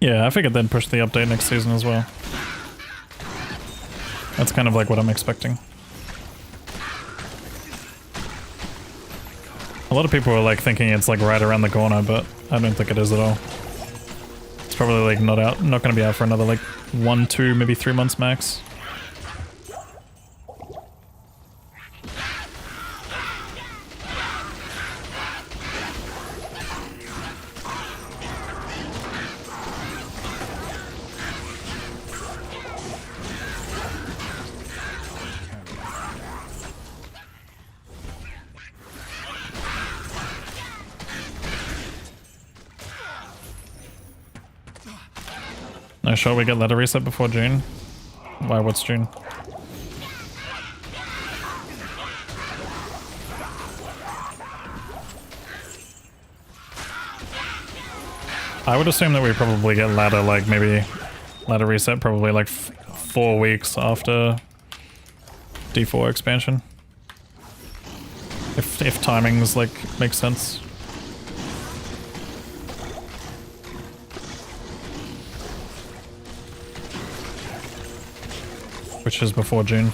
Yeah, I figured they'd push the update next season as well. That's kind of like what I'm expecting. A lot of people are like thinking it's like right around the corner, but I don't think it is at all. It's probably like not gonna be out for another like 1, 2, maybe 3 months max. No shot we get ladder reset before June. Why, what's June? I would assume that we probably get ladder like maybe ladder reset probably like 4 weeks after D4 expansion. If timings like make sense. Which is before June.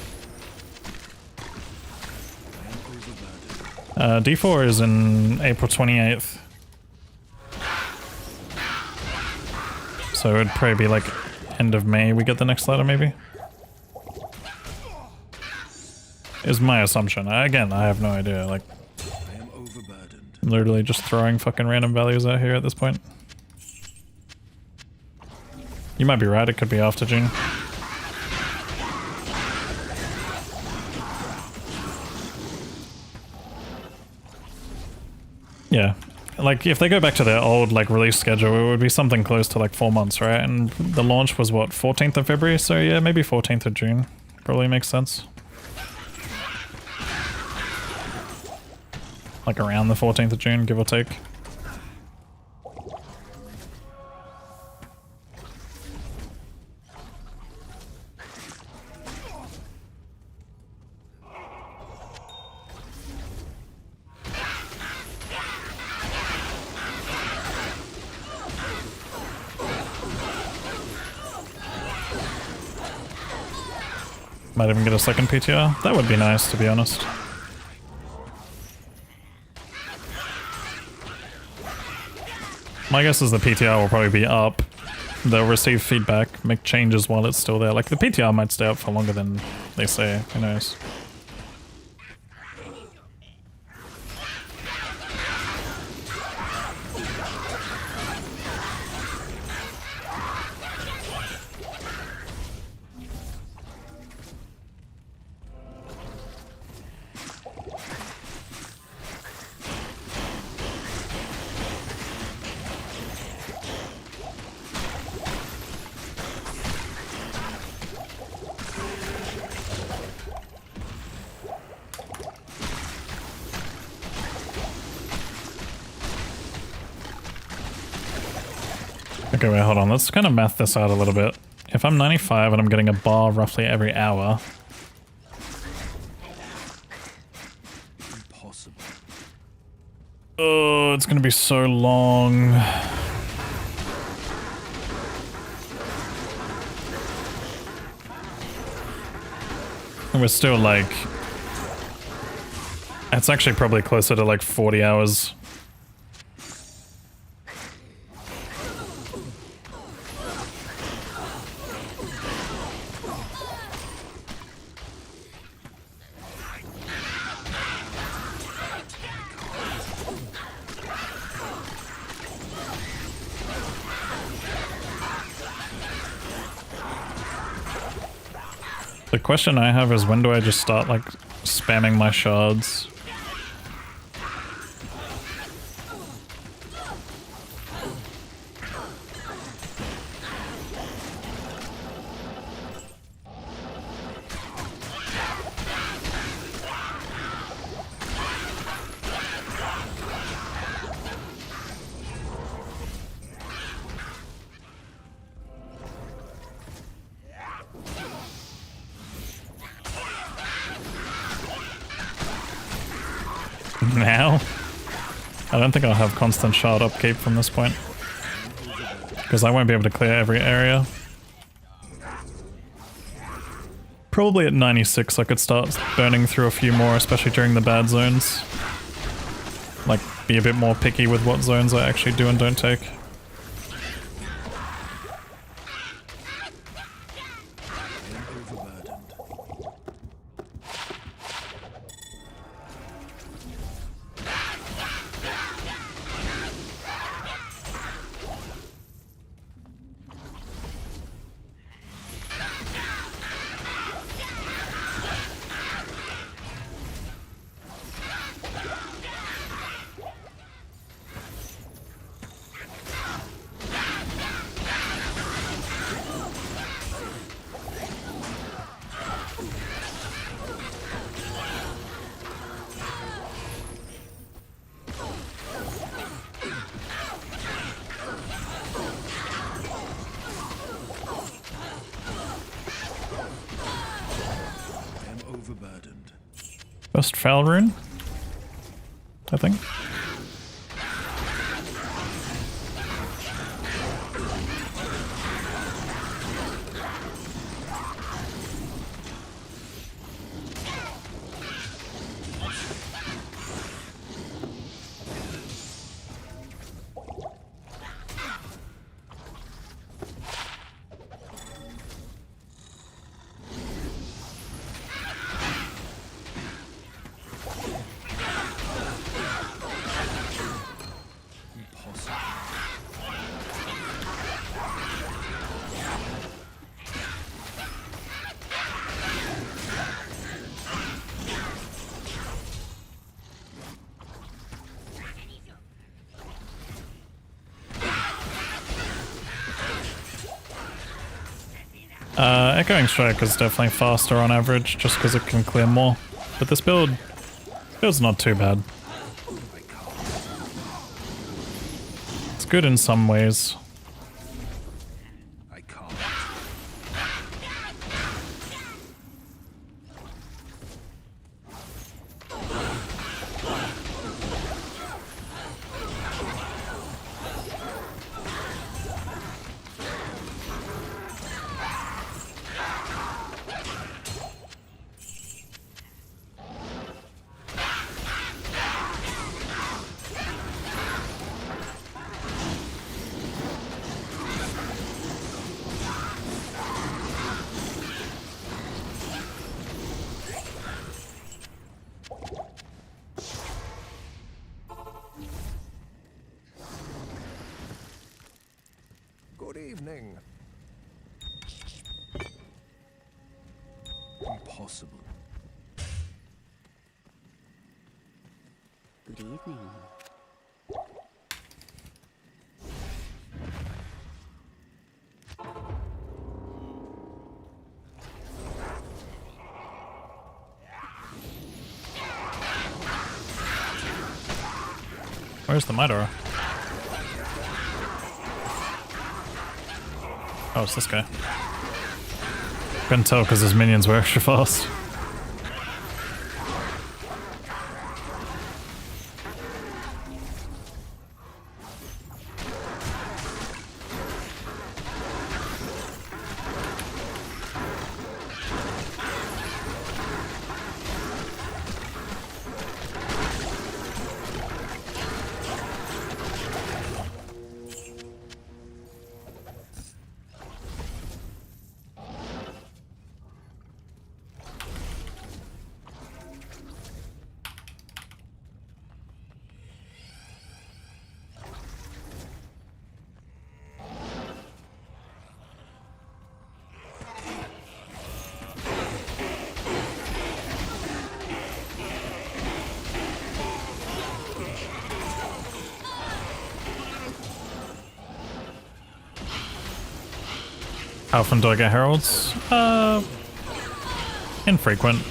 D4 is in April 28th. So it'd probably be like end of May we get the next letter maybe. Is my assumption. Again, I have no idea. Like, I am overburdened. literally just throwing fucking random values out here at this point. You might be right, it could be after June. Yeah, like if they go back to their old like release schedule, it would be something close to like 4 months, right? And the launch was what, 14th of February? So yeah, maybe 14th of June. Probably makes sense. Like around the 14th of June, give or take. Might even get a second PTR. That would be nice, to be honest. My guess is the PTR will probably be up. They'll receive feedback, make changes while it's still there. Like, the PTR might stay up for longer than they say. Who knows? Okay, wait, hold on. Let's kind of math this out a little bit. If I'm 95 and I'm getting a bar roughly every hour, Impossible. oh, it's gonna be so long. And we're still like, it's actually probably closer to like 40 hours. The question I have is, when do I just start like spamming my shards? Now? I don't think I'll have constant shard upkeep from this point, because I won't be able to clear every area. Probably at 96 I could start burning through a few more, especially during the bad zones. Like, be a bit more picky with what zones I actually do and don't take. Overburdened. First foul rune, I think. Echoing Strike is definitely faster on average, just because it can clear more. But this build's not too bad. It's good in some ways. I can't. Good evening. Impossible. Good evening. Where's the Midora? Oh, it's this guy. Couldn't tell because his minions were extra fast. How often do I get heralds? Infrequent.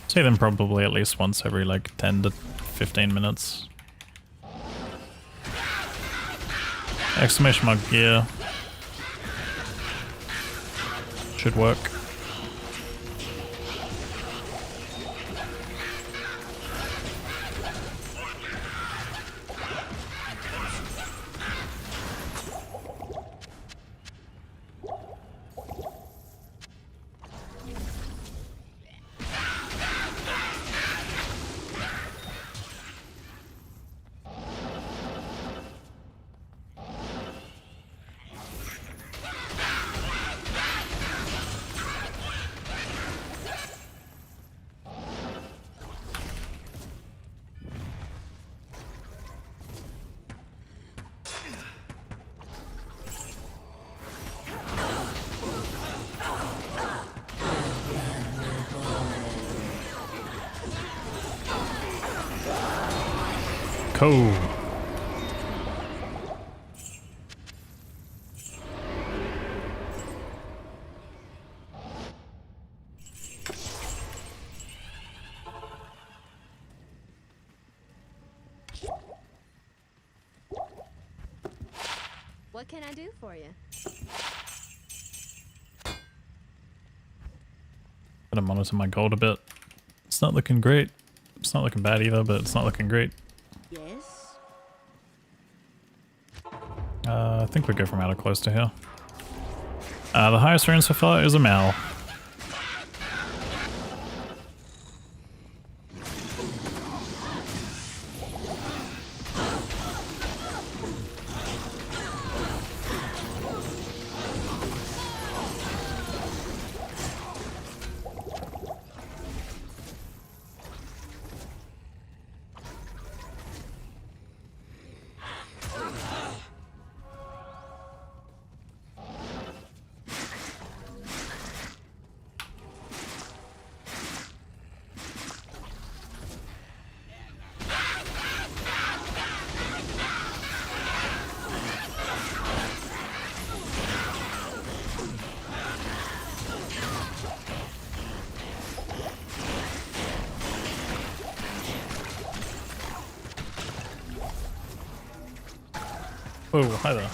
See them probably at least once every like 10 to 15 minutes. Exclamation mark gear. Should work. Cool. What can I do for you? Gotta monitor my gold a bit. It's not looking great. It's not looking bad either, but it's not looking great. Yes? I think we go from outer close to here. The highest rune so far is a Mal. Oh, hi there.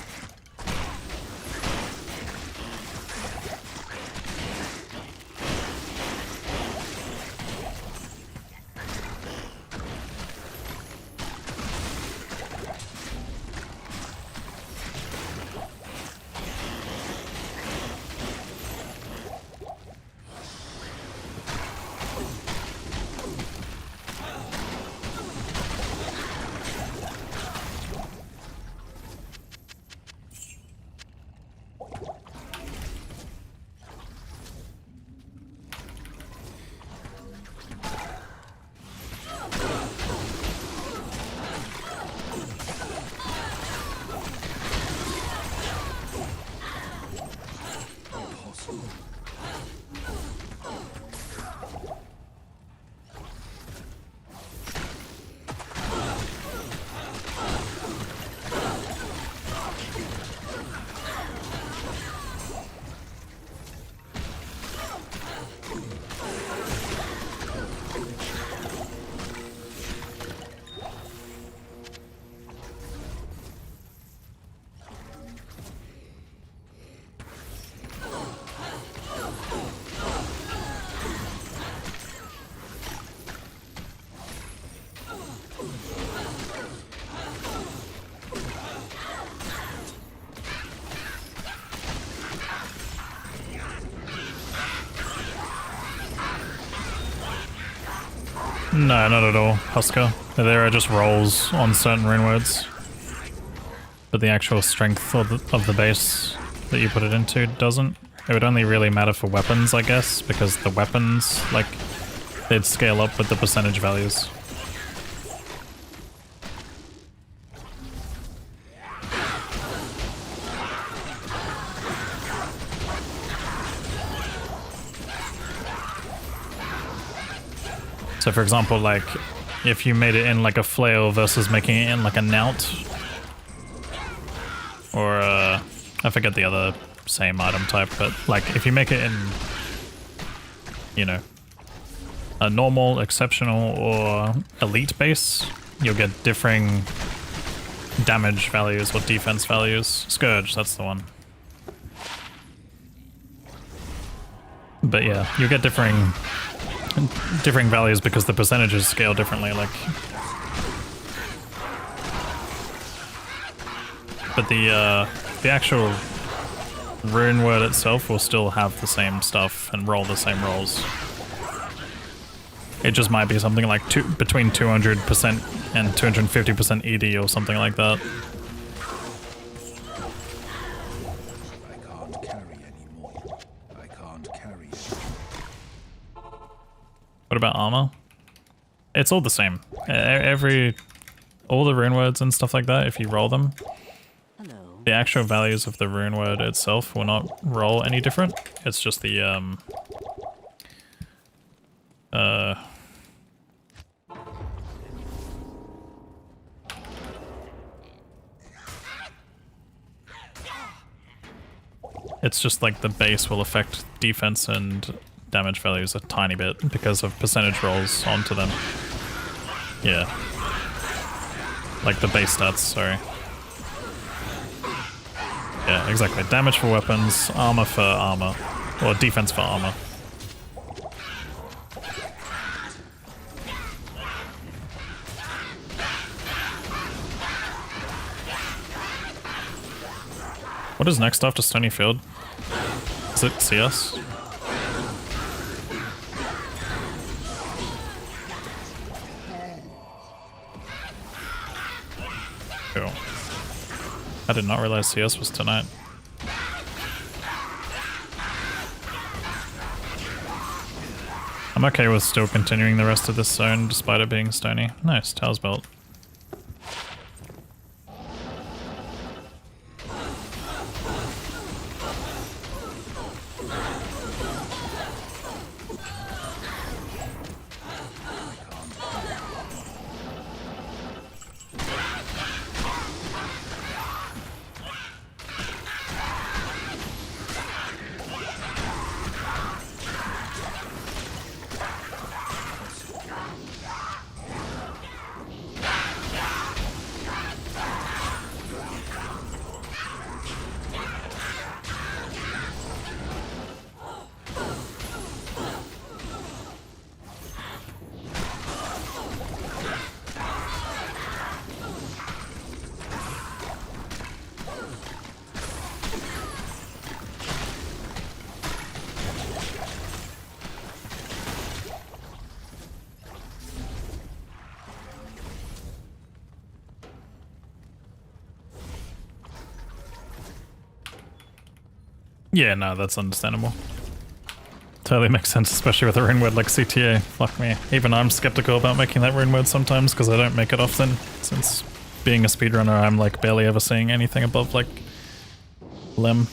No, not at all, Husker. There are just rolls on certain rune words. But the actual strength of the base that you put it into doesn't. It would only really matter for weapons, I guess, because the weapons, like, they'd scale up with the percentage values. So for example, like, if you made it in like a flail versus making it in like a knout, or I forget the other same item type, but like if you make it in, you know, a normal, exceptional, or elite base, you'll get differing damage values or defense values. Scourge, that's the one. But yeah, you get differing values because the percentages scale differently, like. But the actual rune word itself will still have the same stuff and roll the same rolls. It just might be something like between 200% and 250% ED or something like that. I can't carry anymore. I can't carry anymore. What about armor? It's all the same. All the rune words and stuff like that, if you roll them, Hello. the actual values of the rune word itself will not roll any different. It's just the it's just like the base will affect defense and damage values a tiny bit because of percentage rolls onto them. Yeah. Like the base stats, sorry. Yeah, exactly. Damage for weapons, armor for armor. Or defense for armor. What is next after Stony Field? Is it CS? Cool. I did not realize CS was tonight. I'm okay with still continuing the rest of this zone despite it being stony. Nice, Tails Belt. Yeah, no, that's understandable. Totally makes sense, especially with a rune word like CTA. Fuck me. Even I'm skeptical about making that rune word sometimes because I don't make it often. Since being a speedrunner, I'm like barely ever seeing anything above like Lem.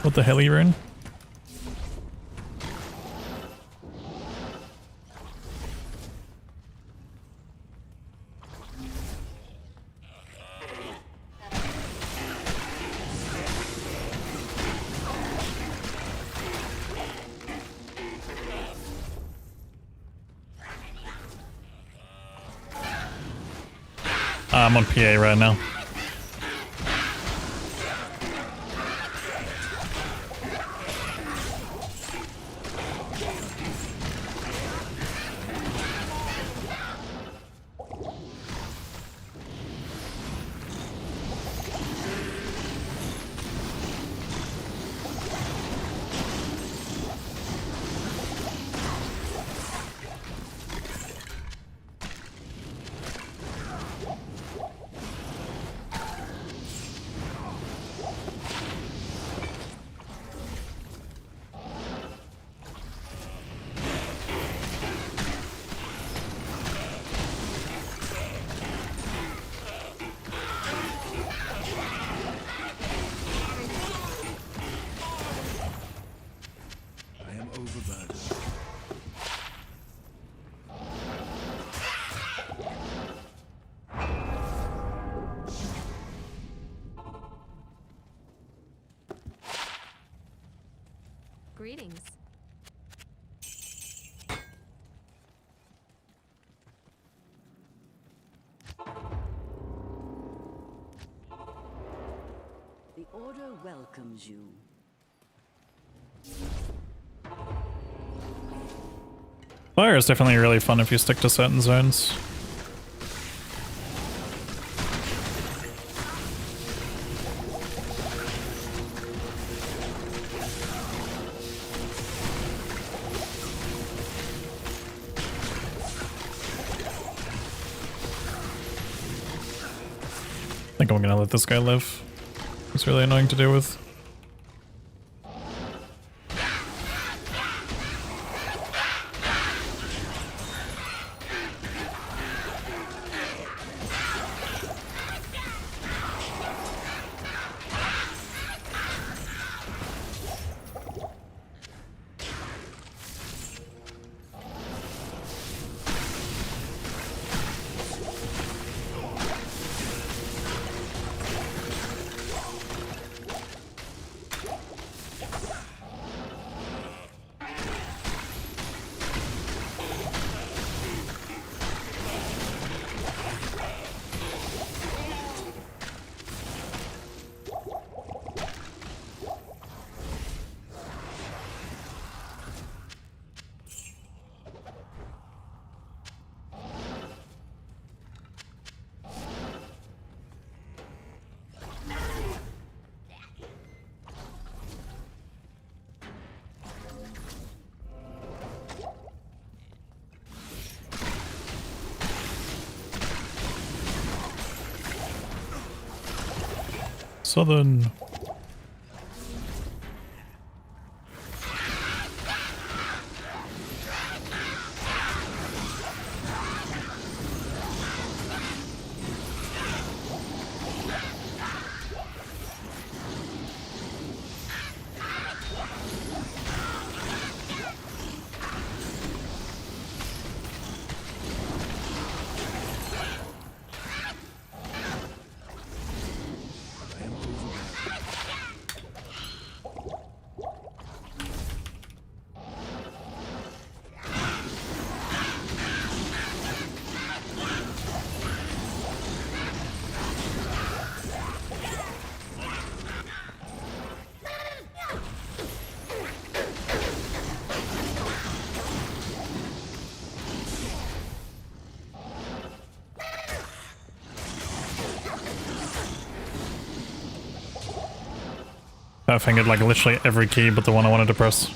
What the hell, rune? I'm on PA right now. Greetings. The Order welcomes you. Fire is definitely really fun if you stick to certain zones. I think I'm gonna let this guy live. It's really annoying to deal with. Southern. I fingered like literally every key but the one I wanted to press.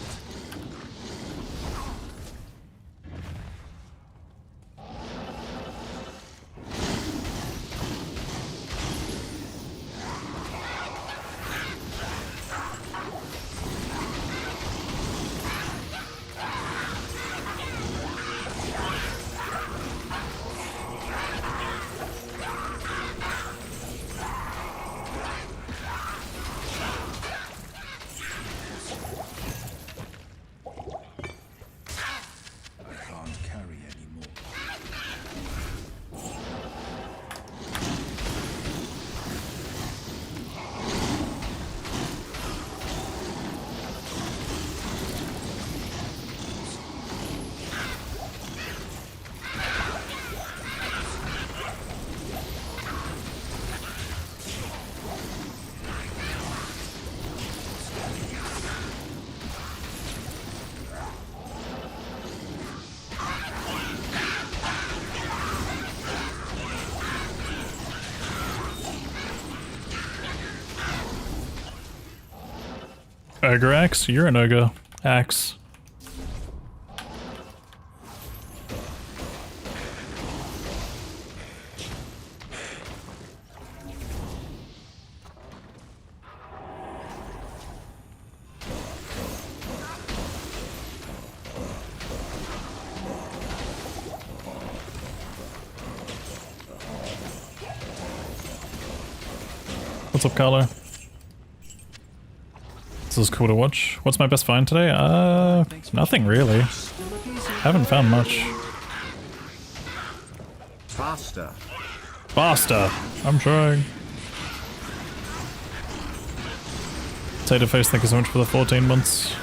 Ogre Axe? You're an ogre. Axe. What's up, Carlo? This is cool to watch. What's my best find today? Nothing really. Haven't found much. Faster. Faster! I'm trying. Potato Face, thank you so much for the 14 months.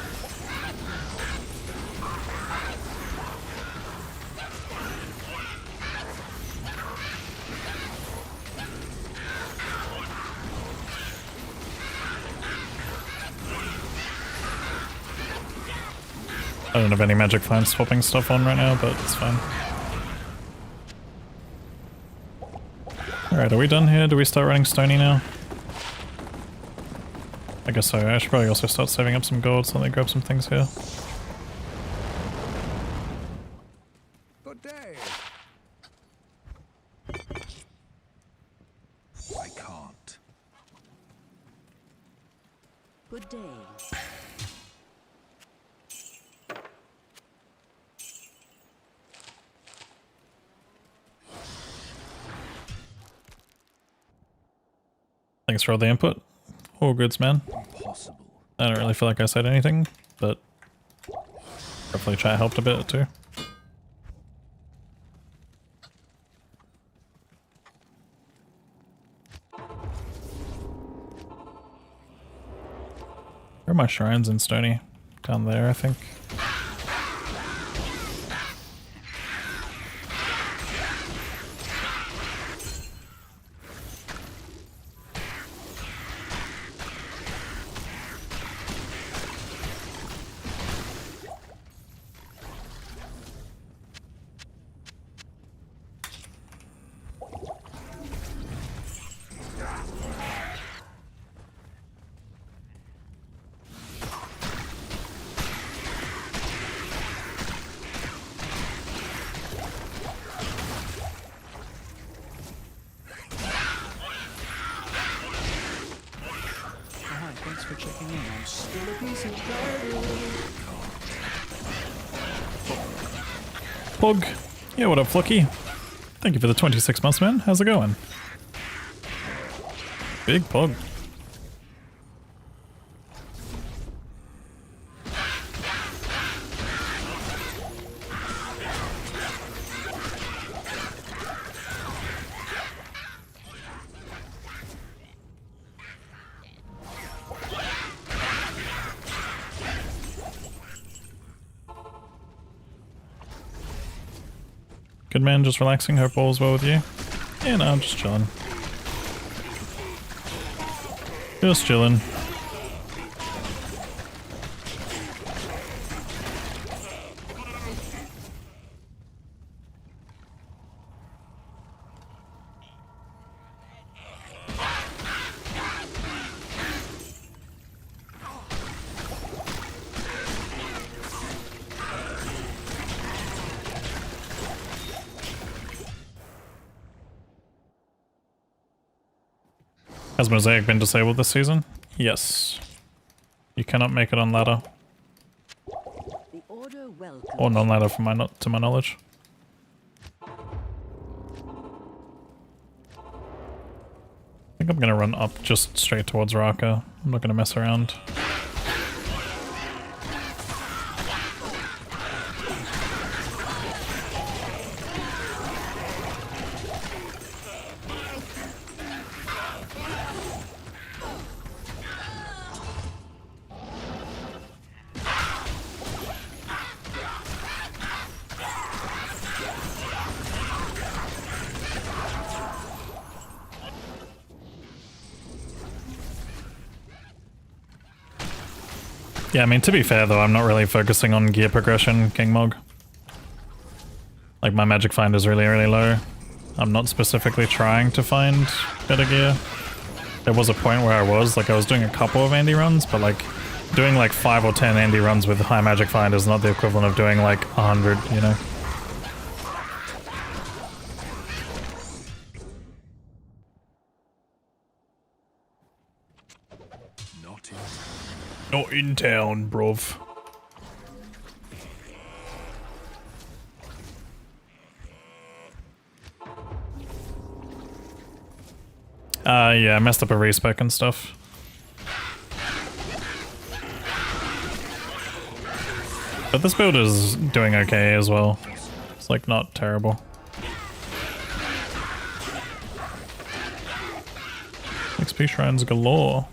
I don't have any magic find swapping stuff on right now, but it's fine. Alright, are we done here? Do we start running Stony now? I guess so. I should probably also start saving up some gold so let me grab some things here. Good day. I can't. Good day. Thanks for all the input. All goods, man. Impossible. I don't really feel like I said anything, but hopefully chat helped a bit too. Where are my shrines in Stony? Down there, I think. Hi, thanks for checking in. I'm still a piece of garbage. Pog. Yeah, what up, Flocky? Thank you for the 26 months, man. How's it going? Big Pog. Good man, just relaxing. Hope all's well with you. Yeah, no, I'm just chilling. Just chilling. Has Mosaic been disabled this season? Yes. You cannot make it on ladder. The order welcomes Or non-ladder from to my knowledge. I think I'm gonna run up just straight towards Raka. I'm not gonna mess around. Yeah, I mean, to be fair though, I'm not really focusing on gear progression, King Mog. Like, my magic find is really, really low. I'm not specifically trying to find better gear. There was a point where I was doing a couple of Andy runs, but like, doing like 5 or 10 Andy runs with high magic find is not the equivalent of doing like 100, you know? Not in town, bruv. Yeah, I messed up a respec and stuff. But this build is doing okay as well. It's like not terrible. XP shrines galore.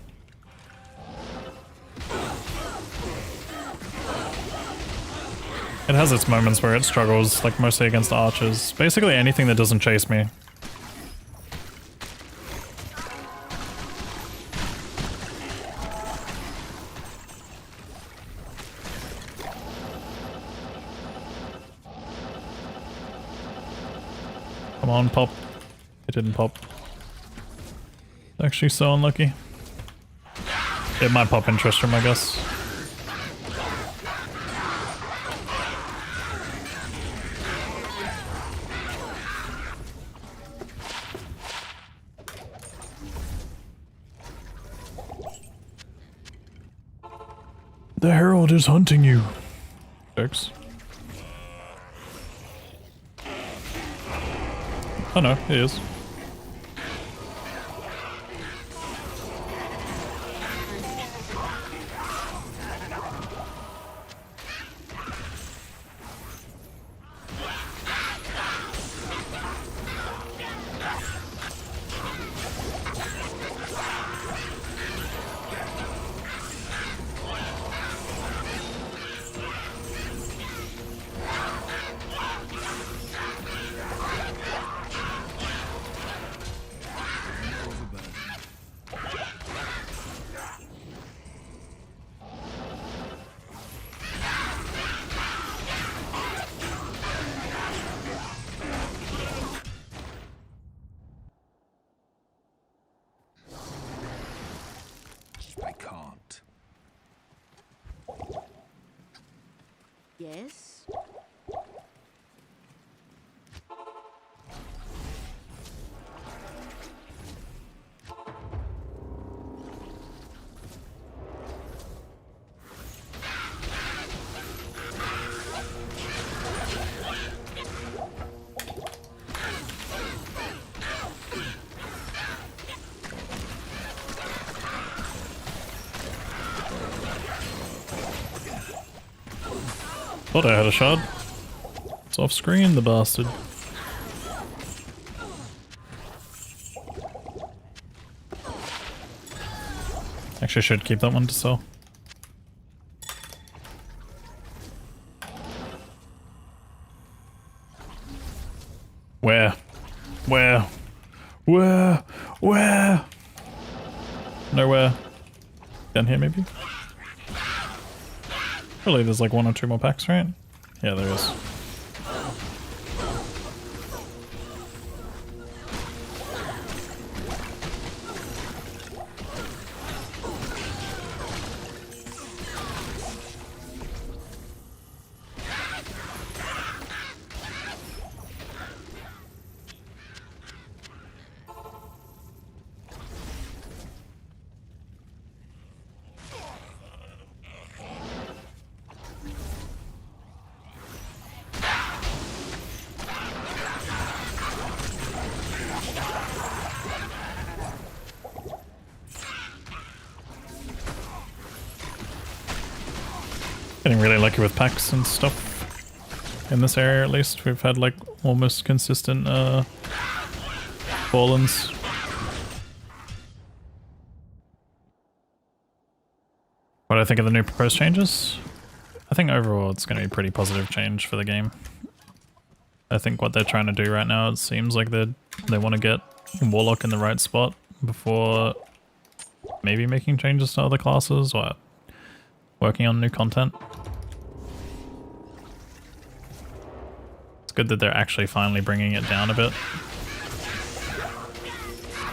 It has its moments where it struggles, like mostly against archers. Basically anything that doesn't chase me. Come on, pop. It didn't pop. Actually so unlucky. It might pop interest room, I guess. The Herald is hunting you. Jokes. Oh no, he is. I can't. Yes. Thought I had a shot. It's off screen, the bastard. Actually, I should keep that one to sell. Where? Where? Where? Where? Nowhere. Down here, maybe? Surely there's like 1 or 2 more packs, right? Yeah, there is. Getting really lucky with packs and stuff. In this area at least, we've had like almost consistent fallens. What do I think of the new proposed changes? I think overall it's going to be a pretty positive change for the game. I think what they're trying to do right now, it seems like they want to get Warlock in the right spot before maybe making changes to other classes or working on new content. It's good that they're actually finally bringing it down a bit.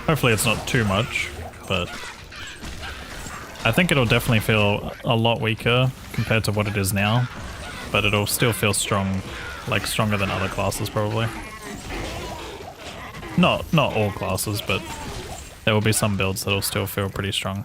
Hopefully it's not too much, but I think it'll definitely feel a lot weaker compared to what it is now, but it'll still feel strong, like stronger than other classes probably. Not all classes, but there will be some builds that'll still feel pretty strong.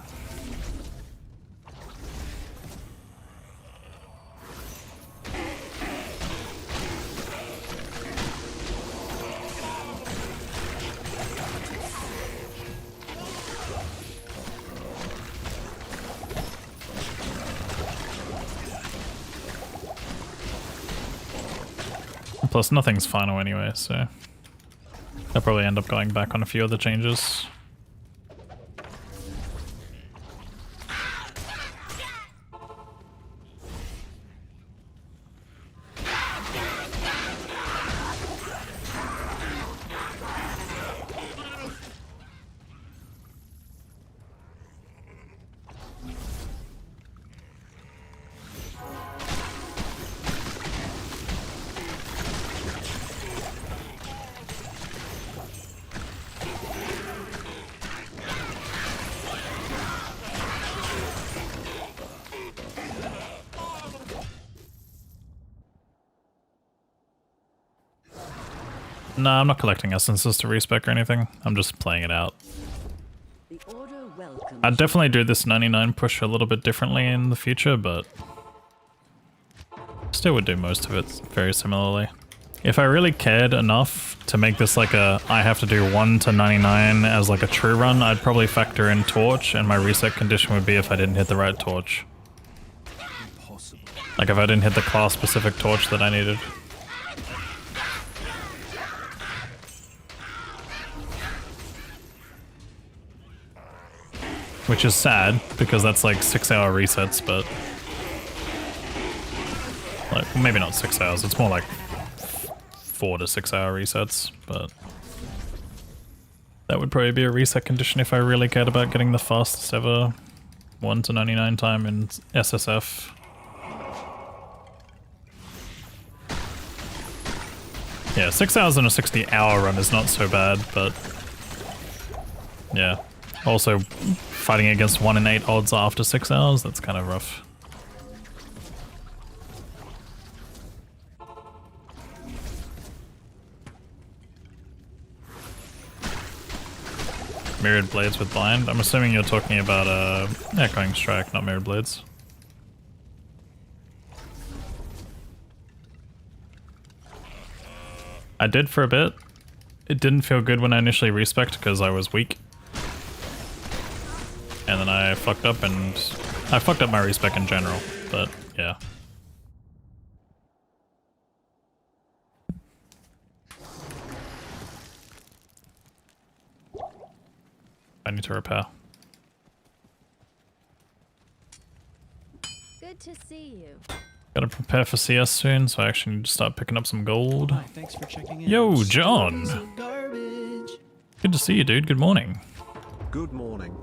Plus, nothing's final anyway, so I'll probably end up going back on a few other changes. No, I'm not collecting essences to respec or anything. I'm just playing it out. The order welcomes. I'd definitely do this 99 push a little bit differently in the future, but still would do most of it very similarly. If I really cared enough to make this like a I have to do 1 to 99 as like a true run, I'd probably factor in torch, and my reset condition would be if I didn't hit the right torch. Impossible. Like if I didn't hit the class specific torch that I needed. Which is sad, because that's like 6-hour resets, but... like, well, maybe not 6 hours, it's more like 4 to 6 hour resets, but... that would probably be a reset condition if I really cared about getting the fastest ever 1 to 99 time in SSF. Yeah, 6 hours in a 60-hour run is not so bad, but... yeah. Also, fighting against 1 in 8 odds after 6 hours, that's kind of rough. Mirrored blades with blind? I'm assuming you're talking about echoing strike, not mirrored blades. I did for a bit. It didn't feel good when I initially respec'd because I was weak. And then I fucked up, and I fucked up my respec in general, but yeah. I need to repair. Good to see you. Gotta prepare for CS soon, so I actually need to start picking up some gold. Hi, thanks for checking in. Yo, I'm still a John. piece of garbage. Good to see you, dude. Good morning. Good morning.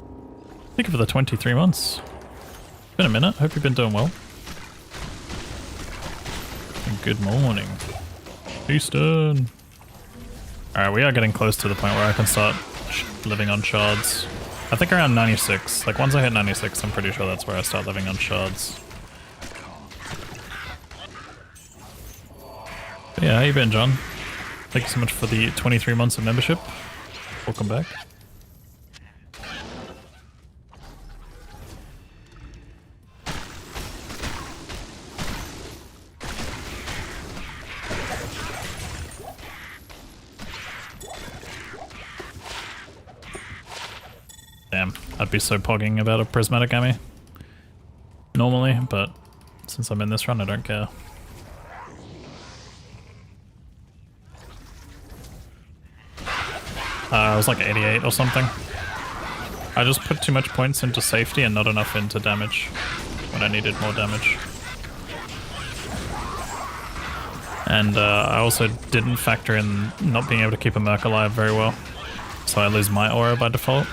Thank you for the 23 months. Been a minute. Hope you've been doing well. And good morning. Eastern. Alright, we are getting close to the point where I can start living on shards. I think around 96. Like, once I hit 96, I'm pretty sure that's where I start living on shards. But yeah, how you been, John? Thank you so much for the 23 months of membership. Welcome back. Damn, I'd be so pogging about a prismatic ammy normally, but since I'm in this run, I don't care. I was like 88 or something. I just put too much points into safety and not enough into damage when I needed more damage. And I also didn't factor in not being able to keep a Merc alive very well, so I lose my aura by default.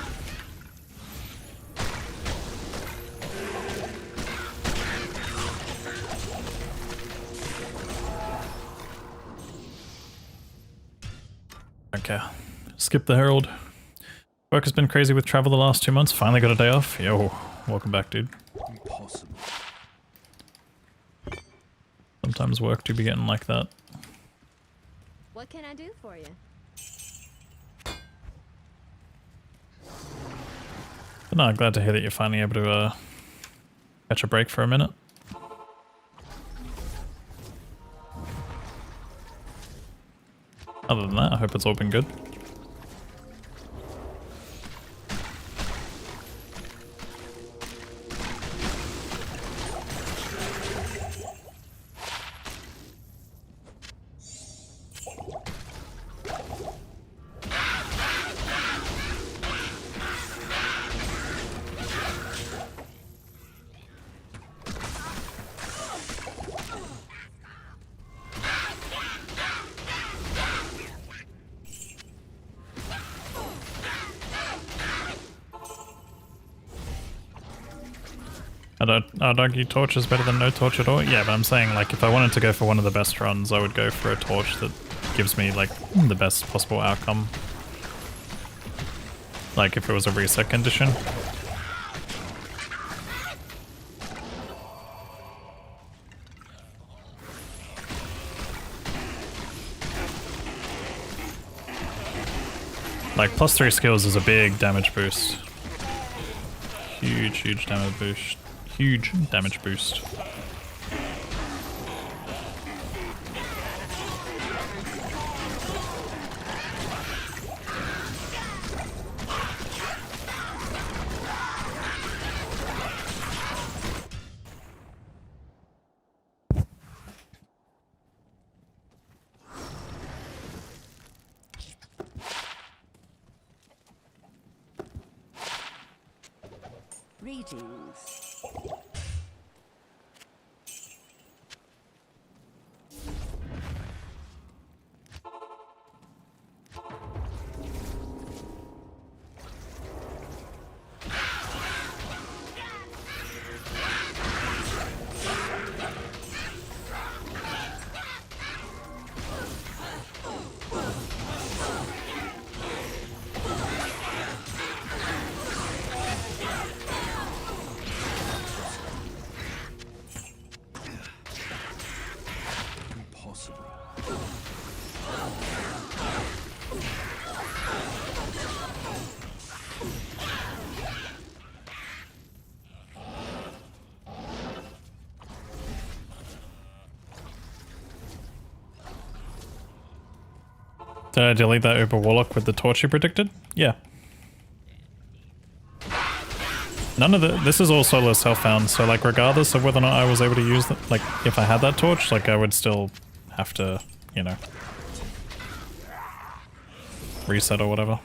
Okay, skip the Herald. Work has been crazy with travel the last 2 months. Finally got a day off. Yo, welcome back, dude. Impossible. Sometimes work do be getting like that. What can I do for you? But no, glad to hear that you're finally able to catch a break for a minute. Other than that, I hope it's all been good. I'd argue torch is better than no torch at all. Yeah, but I'm saying, like, if I wanted to go for one of the best runs, I would go for a torch that gives me, like, the best possible outcome. Like, if it was a reset condition. Like, +3 skills is a big damage boost. Huge damage boost. Huge damage boost. Greetings. Impossible. Did I delete that Uber Warlock with the torch you predicted? Yeah. None of this is all solo self-found, so like regardless of whether or not I was able to use that, like if I had that torch, like I would still have to, you know, reset or whatever.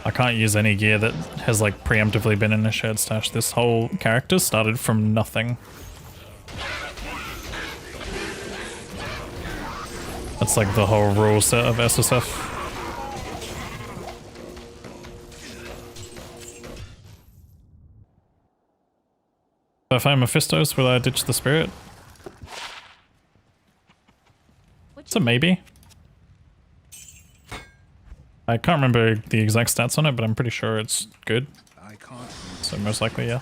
I can't use any gear that has like preemptively been in a shared stash. This whole character started from nothing. That's like the whole rule set of SSF. If I'm Mephistos, will I ditch the spirit? It's a maybe. I can't remember the exact stats on it, but I'm pretty sure it's good. I can't. So most likely, yeah.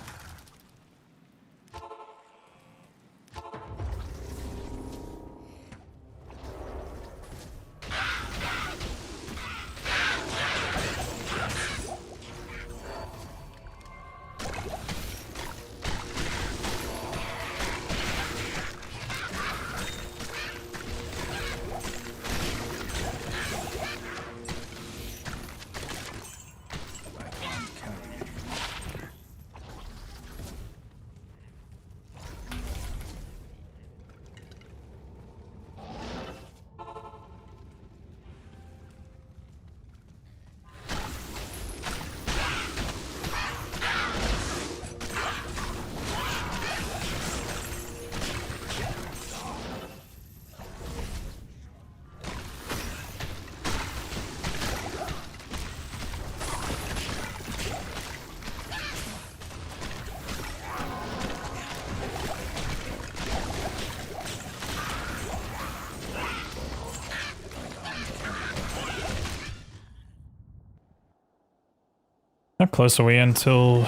How close are we until...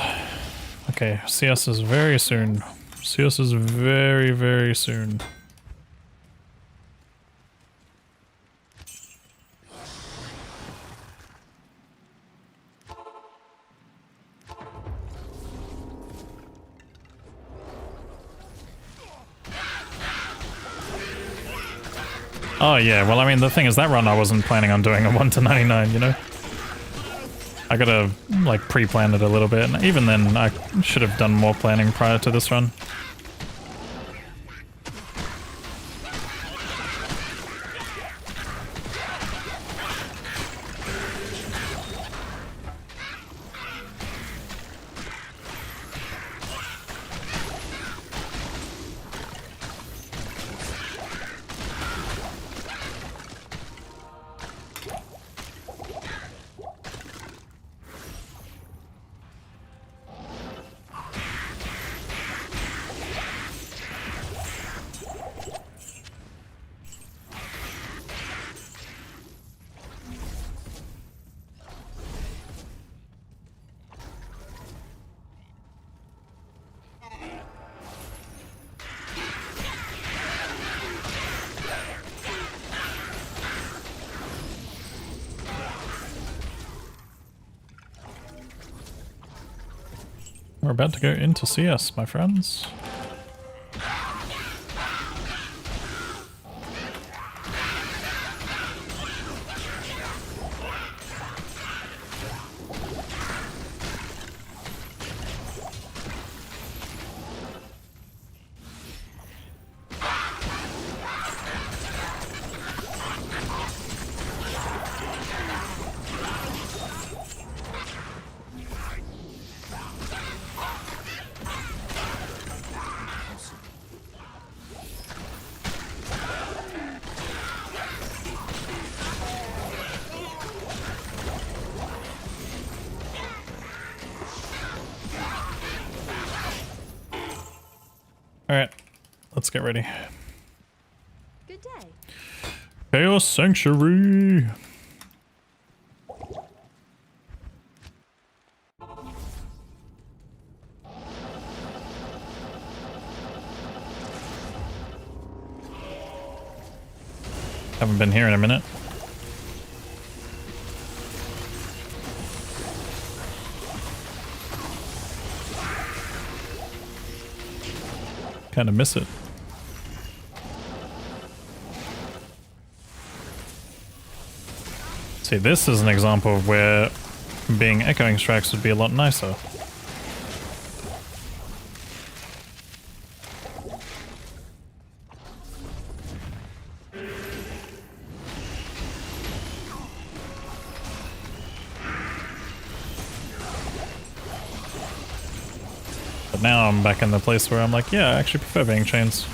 Okay, CS is very soon. CS is very, very soon. Oh yeah, well I mean the thing is that run I wasn't planning on doing a 1 to 99, you know? I gotta, like, pre-plan it a little bit, and even then, I should have done more planning prior to this run. We're about to go into CS, my friends. Alright, let's get ready. Good day. Chaos Sanctuary! Haven't been here in a minute. Kind of miss it. See, this is an example of where being echoing strikes would be a lot nicer. But now I'm back in the place where I'm like, yeah, I actually prefer being chains.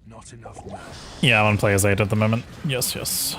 Not enough man. Yeah, I'm on player's 8 at the moment. Yes, yes.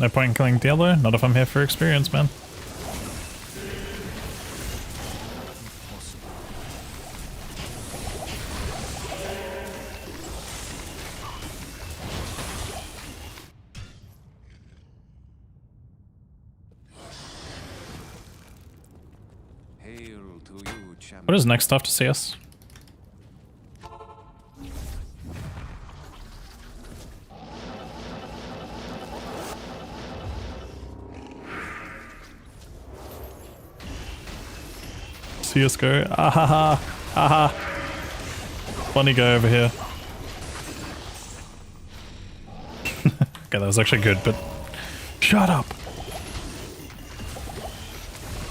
No point in killing Diablo, not if I'm here for experience, man. Hail to you, champion. What is next after CS? CSGO. Ahaha. Haha. Funny guy over here. Okay, that was actually good, but shut up.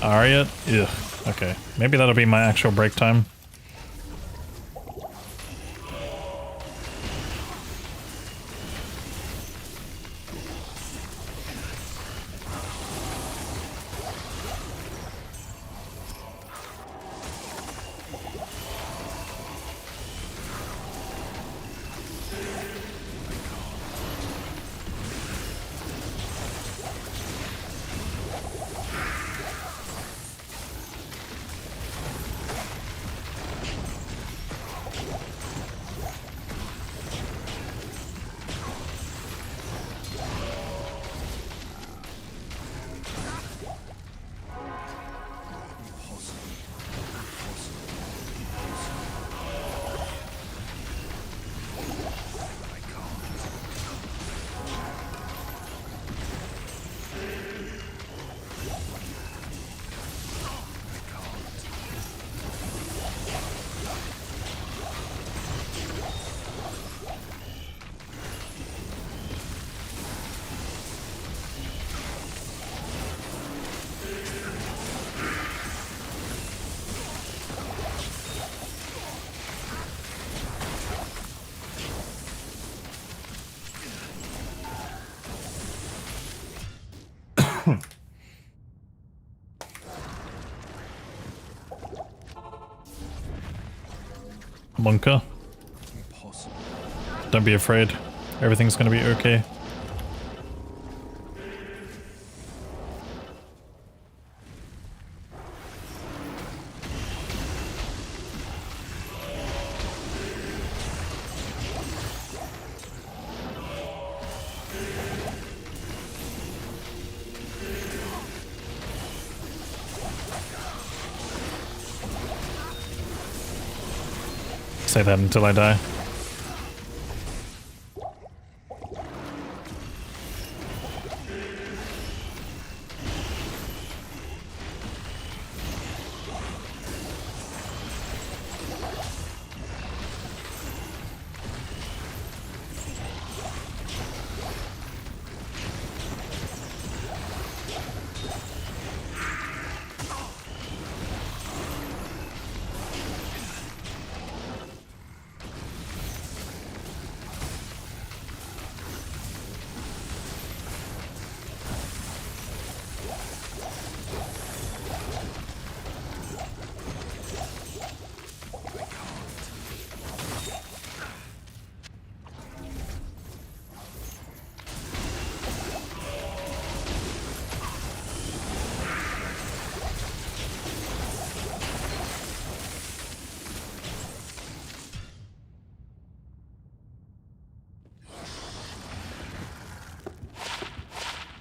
Arya? Ugh. Okay. Maybe that'll be my actual break time. bunker. Impossible. Don't be afraid. Everything's gonna be okay. Say that until I die.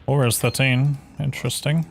Or is 13? Interesting.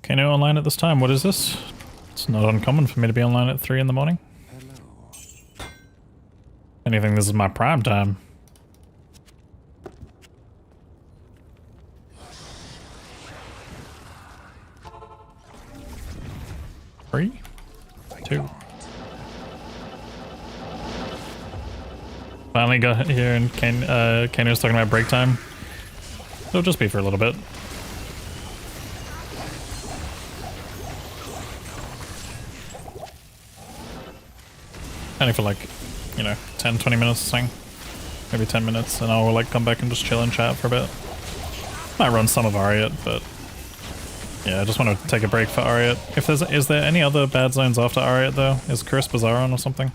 Okay, no online at this time. What is this? It's not uncommon for me to be online at 3 in the morning. Hello. Anything, this is my prime time. Three, two. Finally got here and Kane was talking about break time. It'll just be for a little bit. Only for like, you know, 10-20 minutes or something. Maybe 10 minutes, and I'll like come back and just chill and chat for a bit. Might run some of Ariat, but yeah, I just want to take a break for Ariat. If there's, is there any other bad zones after Ariat though? Is Chris Bazaar on or something?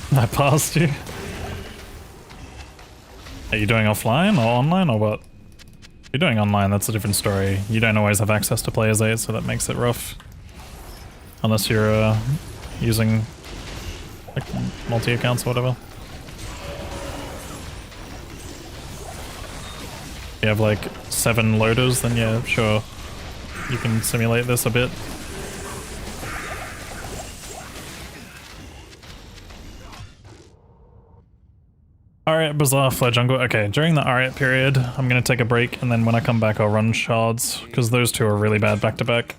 I passed you. Are you doing offline or online or what? If you're doing online, that's a different story. You don't always have access to players' aid, so that makes it rough. Unless you're using like multi-accounts or whatever. you have like 7 loaders, then yeah, sure. You can simulate this a bit. Alright, Bizarre Flare Jungle. Okay, during the Alright period, I'm gonna take a break, and then when I come back I'll run Shards, because those two are really bad back-to-back.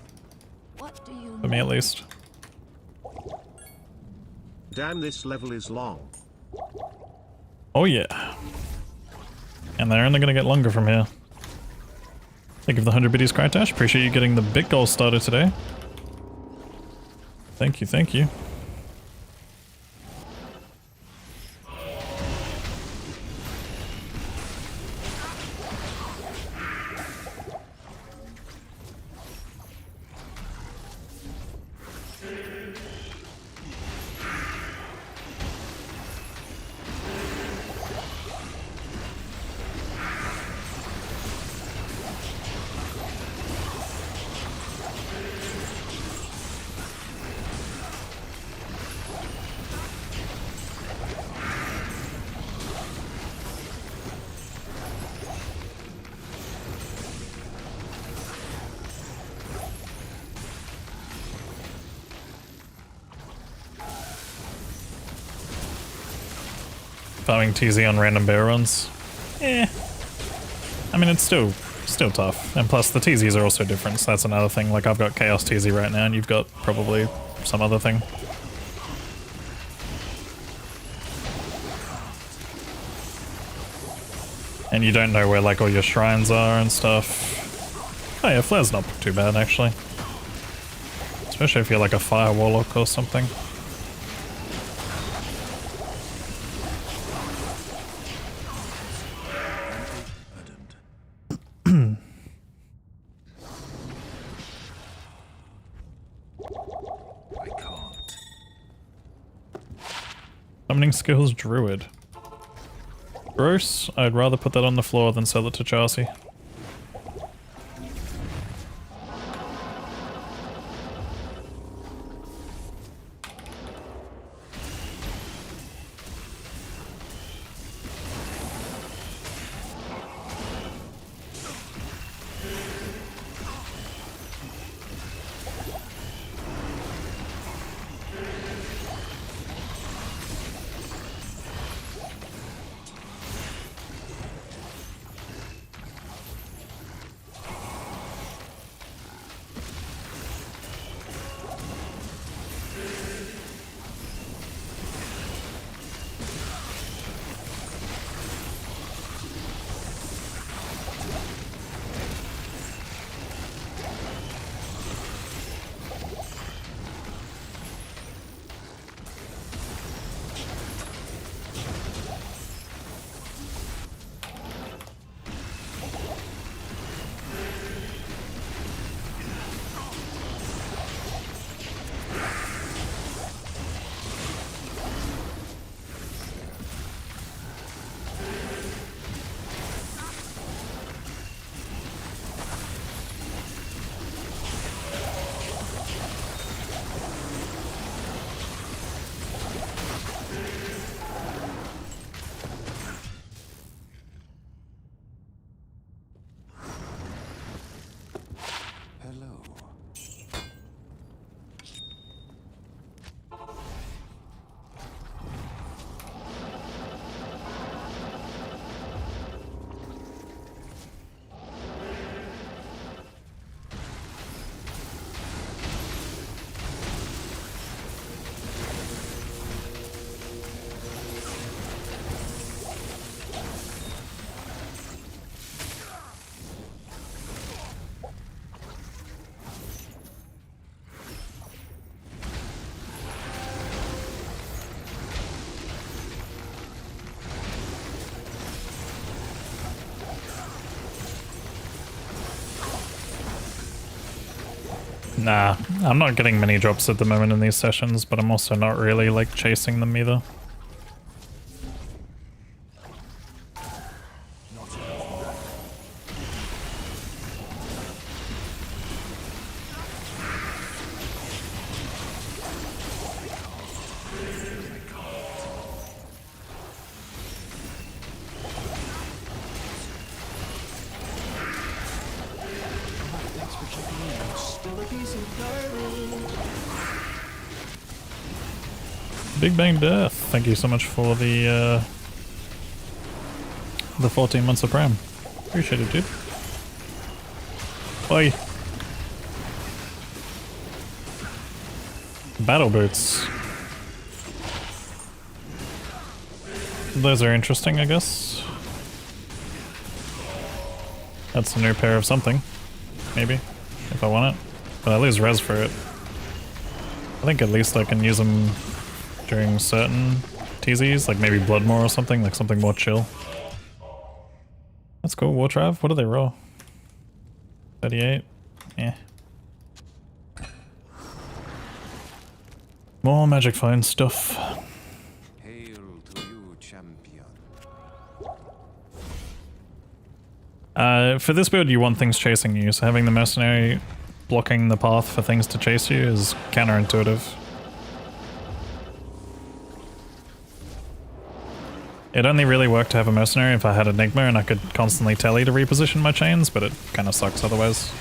What do you For me at least. Damn, this level is long. Oh yeah. And they're only gonna get longer from here. Thank you for the 100 biddies, Crytash. Appreciate you getting the big goal started today. Thank you, thank you. Farming TZ on random bear runs. Eh. I mean, it's still tough. And plus, the TZs are also different, so that's another thing. Like, I've got Chaos TZ right now, and you've got probably some other thing. And you don't know where, like, all your shrines are and stuff. Oh yeah, Flare's not too bad, actually. Especially if you're like a Fire Warlock or something. Summoning skills Druid. Gross. I'd rather put that on the floor than sell it to Chelsea. Nah, I'm not getting many drops at the moment in these sessions, but I'm also not really like chasing them either. Big Bang Death, thank you so much for the 14 months of Prime. Appreciate it, dude. Bye. Battle boots. Those are interesting, I guess. That's a new pair of something. Maybe. If I want it. But I lose res for it. I think at least I can use them during certain TZs, like maybe Bloodmore or something, like something more chill. That's cool. Wartrav, what do they roll? 38? Yeah. More Magic Phone stuff. Hail to you, champion. For this build you want things chasing you, so having the mercenary blocking the path for things to chase you is counterintuitive. It only really worked to have a mercenary if I had Enigma and I could constantly telly to reposition my chains, but it kind of sucks otherwise.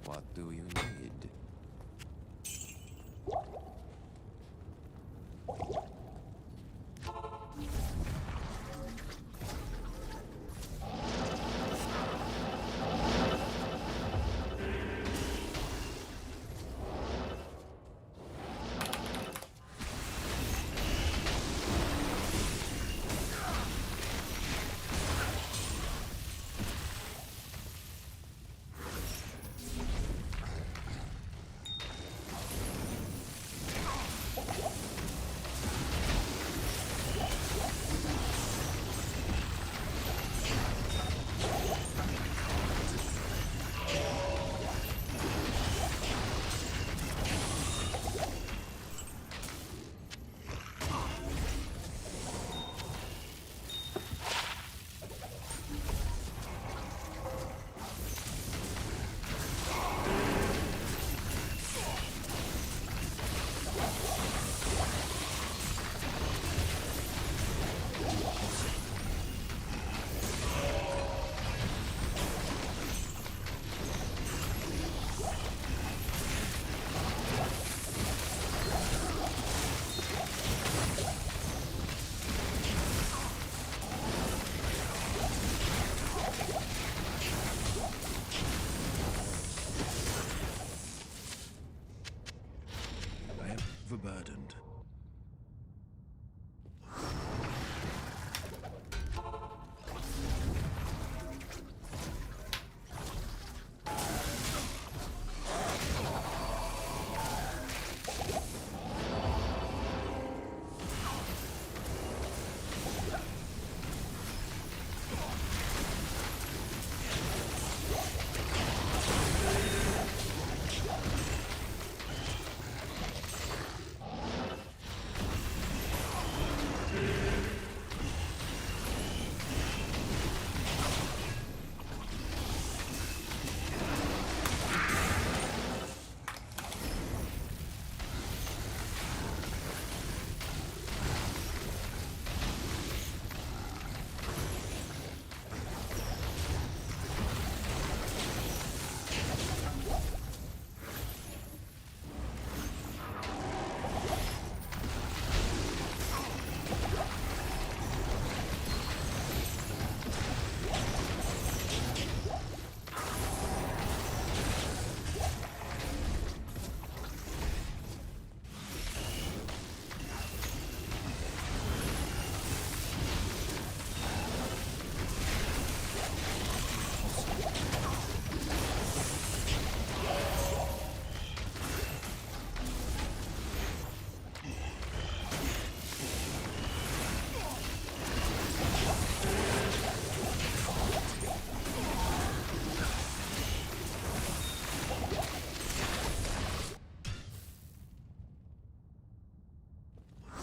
What do you need? Overburdened.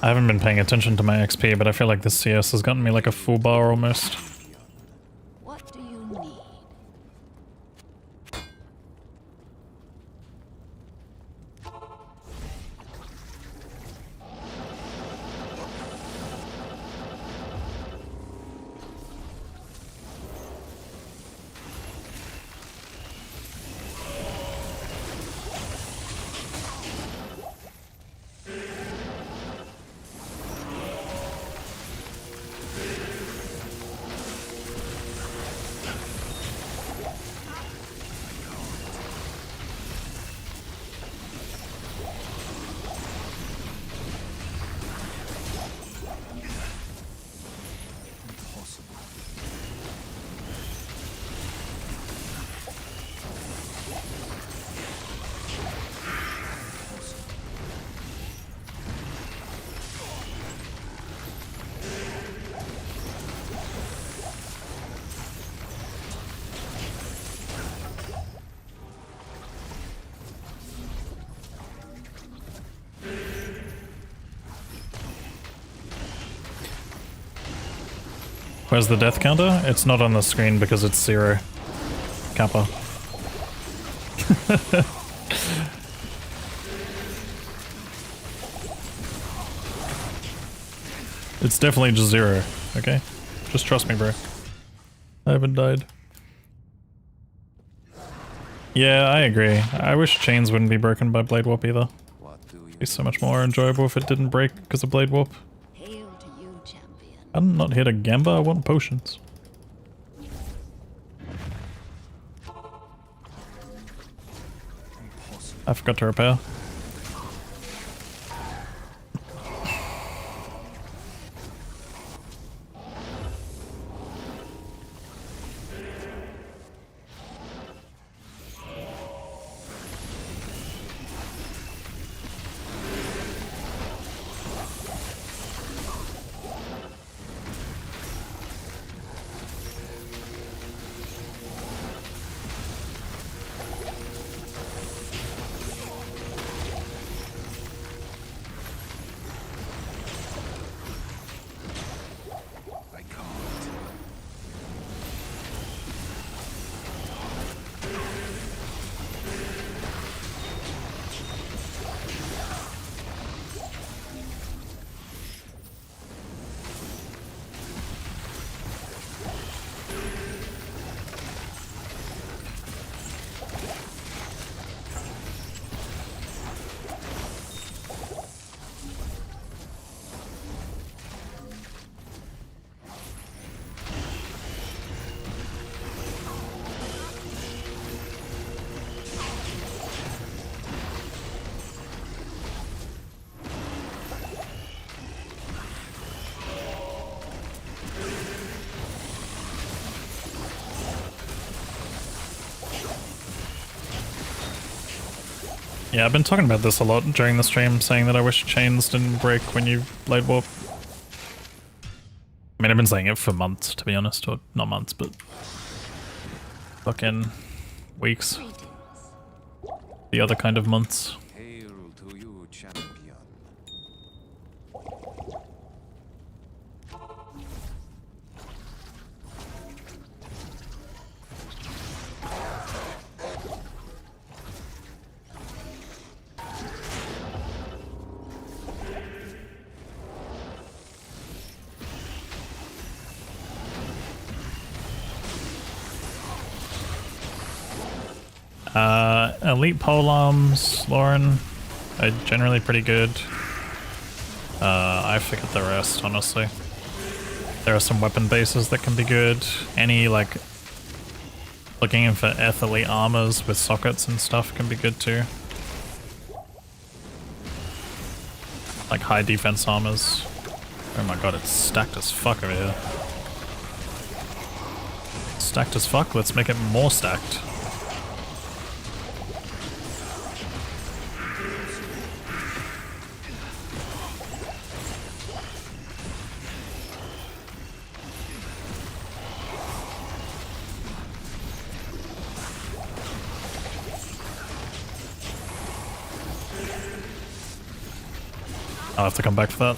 I haven't been paying attention to my XP, but I feel like this CS has gotten me like a full bar almost. What do you need? Where's the death counter? It's not on the screen because it's 0. Kappa. It's definitely just 0, okay? Just trust me, bro. I haven't died. Yeah, I agree. I wish chains wouldn't be broken by Blade Warp either. What do you It'd be so much more enjoyable if it didn't break because of Blade Warp. Hail to you, champion. I'm not here to gamba, I want potions. I forgot to repair. Yeah, I've been talking about this a lot during the stream, saying that I wish chains didn't break when you Blade Warp. I mean, I've been saying it for months, to be honest, or not months, but fucking weeks. Greetings. The other kind of months. hail to you, champion? Elite polearms, Lauren, are generally pretty good. I forget the rest, honestly. There are some weapon bases that can be good. Any, like, looking for elite armors with sockets and stuff can be good too. Like high defense armors. Oh my god, it's stacked as fuck over here. Stacked as fuck? Let's make it more stacked. I'll have to come back for that.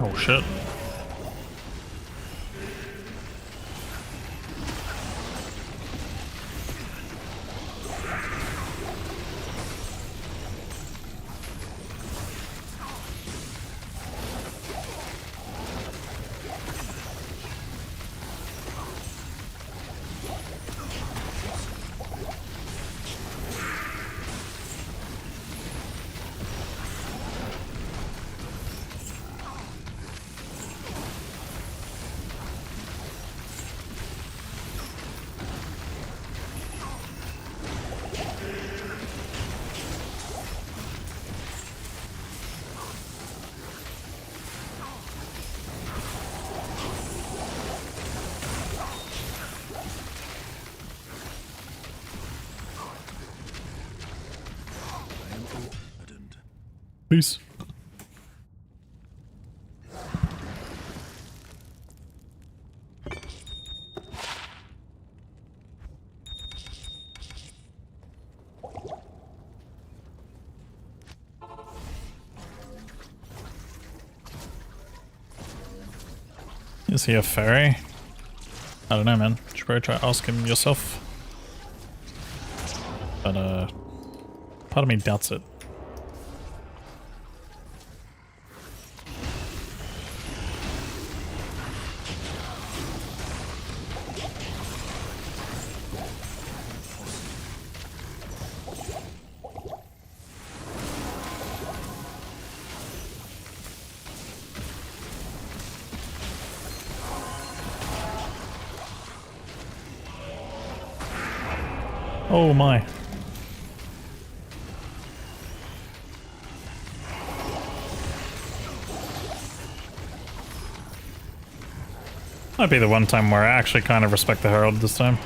Oh shit. Peace. Is he a fairy? I don't know, man. You should probably try to ask him yourself. But, part of me doubts it. Oh my. Might be the one time where I actually kind of respect the Herald this time.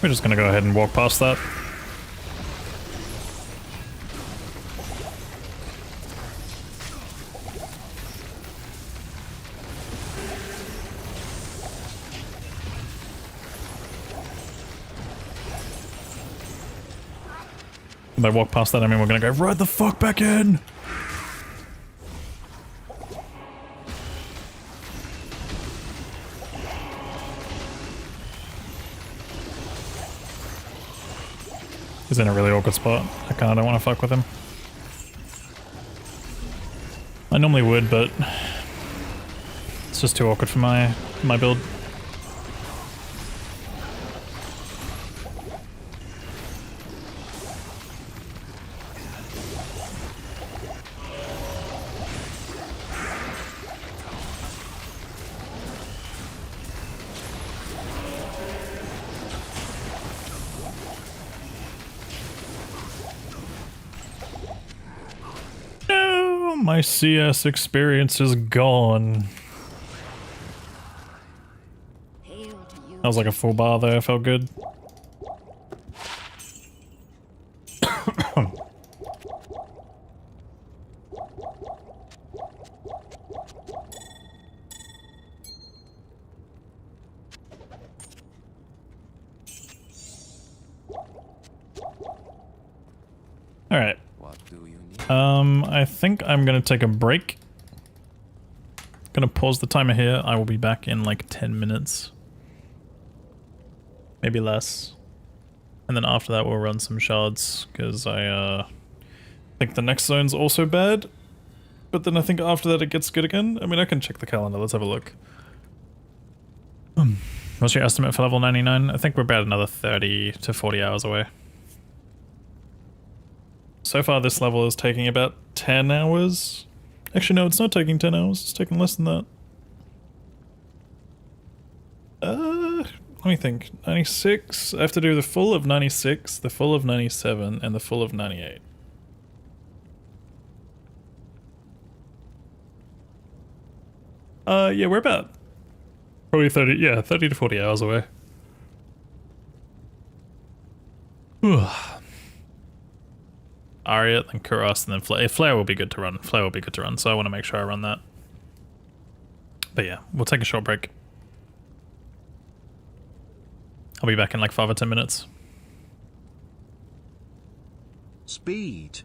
We're just gonna go ahead and walk past that. If I walk past that, I mean we're gonna go right the fuck back in! He's in a really awkward spot. I kinda don't wanna fuck with him. I normally would, but it's just too awkward for my build. My CS experience is gone. Hail to you. That was like a full bar there, felt good. Alright. What do you need? I think I'm gonna take a break. Gonna pause the timer here. I will be back in like 10 minutes. Maybe less. And then after that we'll run some shards, because I think the next zone's also bad. But then I think after that it gets good again. I mean, I can check the calendar, let's have a look. What's your estimate for level 99? I think we're about another 30 to 40 hours away. So far this level is taking about 10 hours. Actually no, it's not taking 10 hours, it's taking less than that. Let me think. 96, I have to do the full of 96, the full of 97, and the full of 98. Yeah, we're about probably 30 to 40 hours away. Aria, then Kuros, and then Flare. Flare will be good to run. Flare will be good to run, so I want to make sure I run that. But yeah, we'll take a short break. I'll be back in like 5 or 10 minutes. Speed.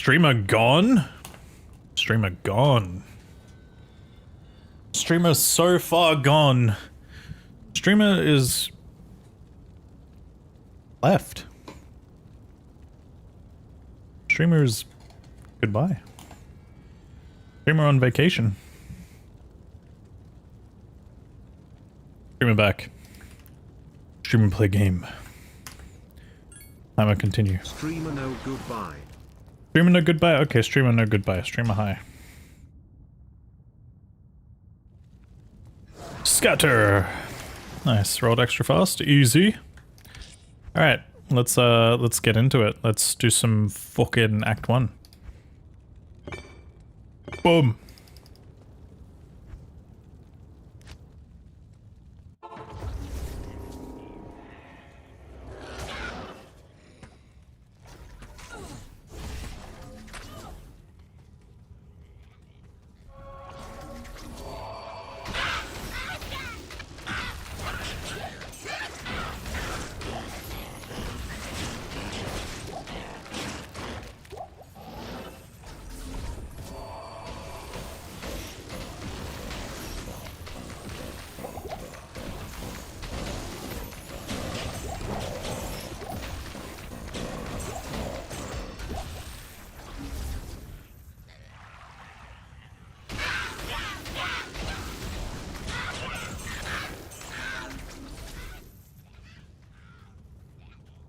Streamer gone? Streamer gone. Streamer so far gone. Streamer is left. Streamer's goodbye. Streamer on vacation. Streamer back. Streamer play game. Timer continue. Streamer no goodbye. Streamer no goodbye? Okay, streamer no goodbye. Streamer hi. Scatter! Nice, rolled extra fast. Easy. Alright, let's get into it. Let's do some fucking Act 1. Boom!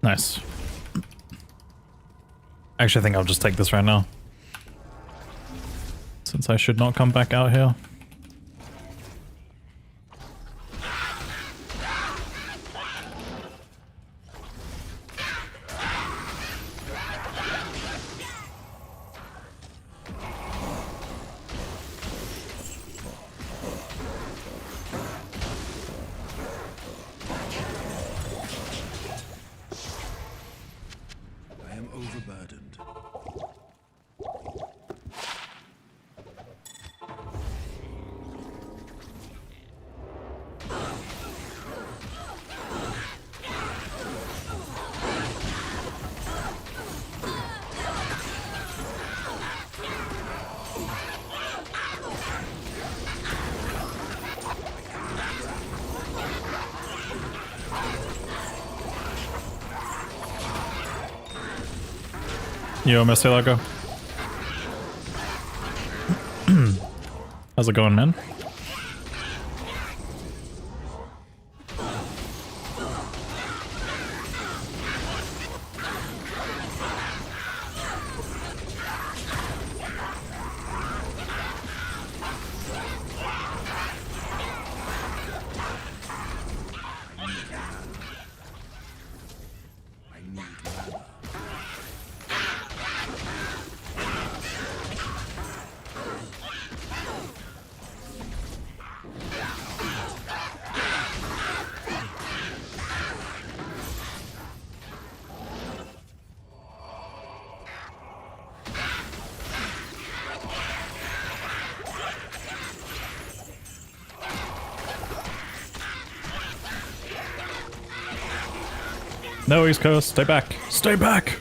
Nice. Actually, I think I'll just take this right now. Since I should not come back out here. I am overburdened. Yo, Mr. How's it going, man? No, East Coast, stay back. Stay back!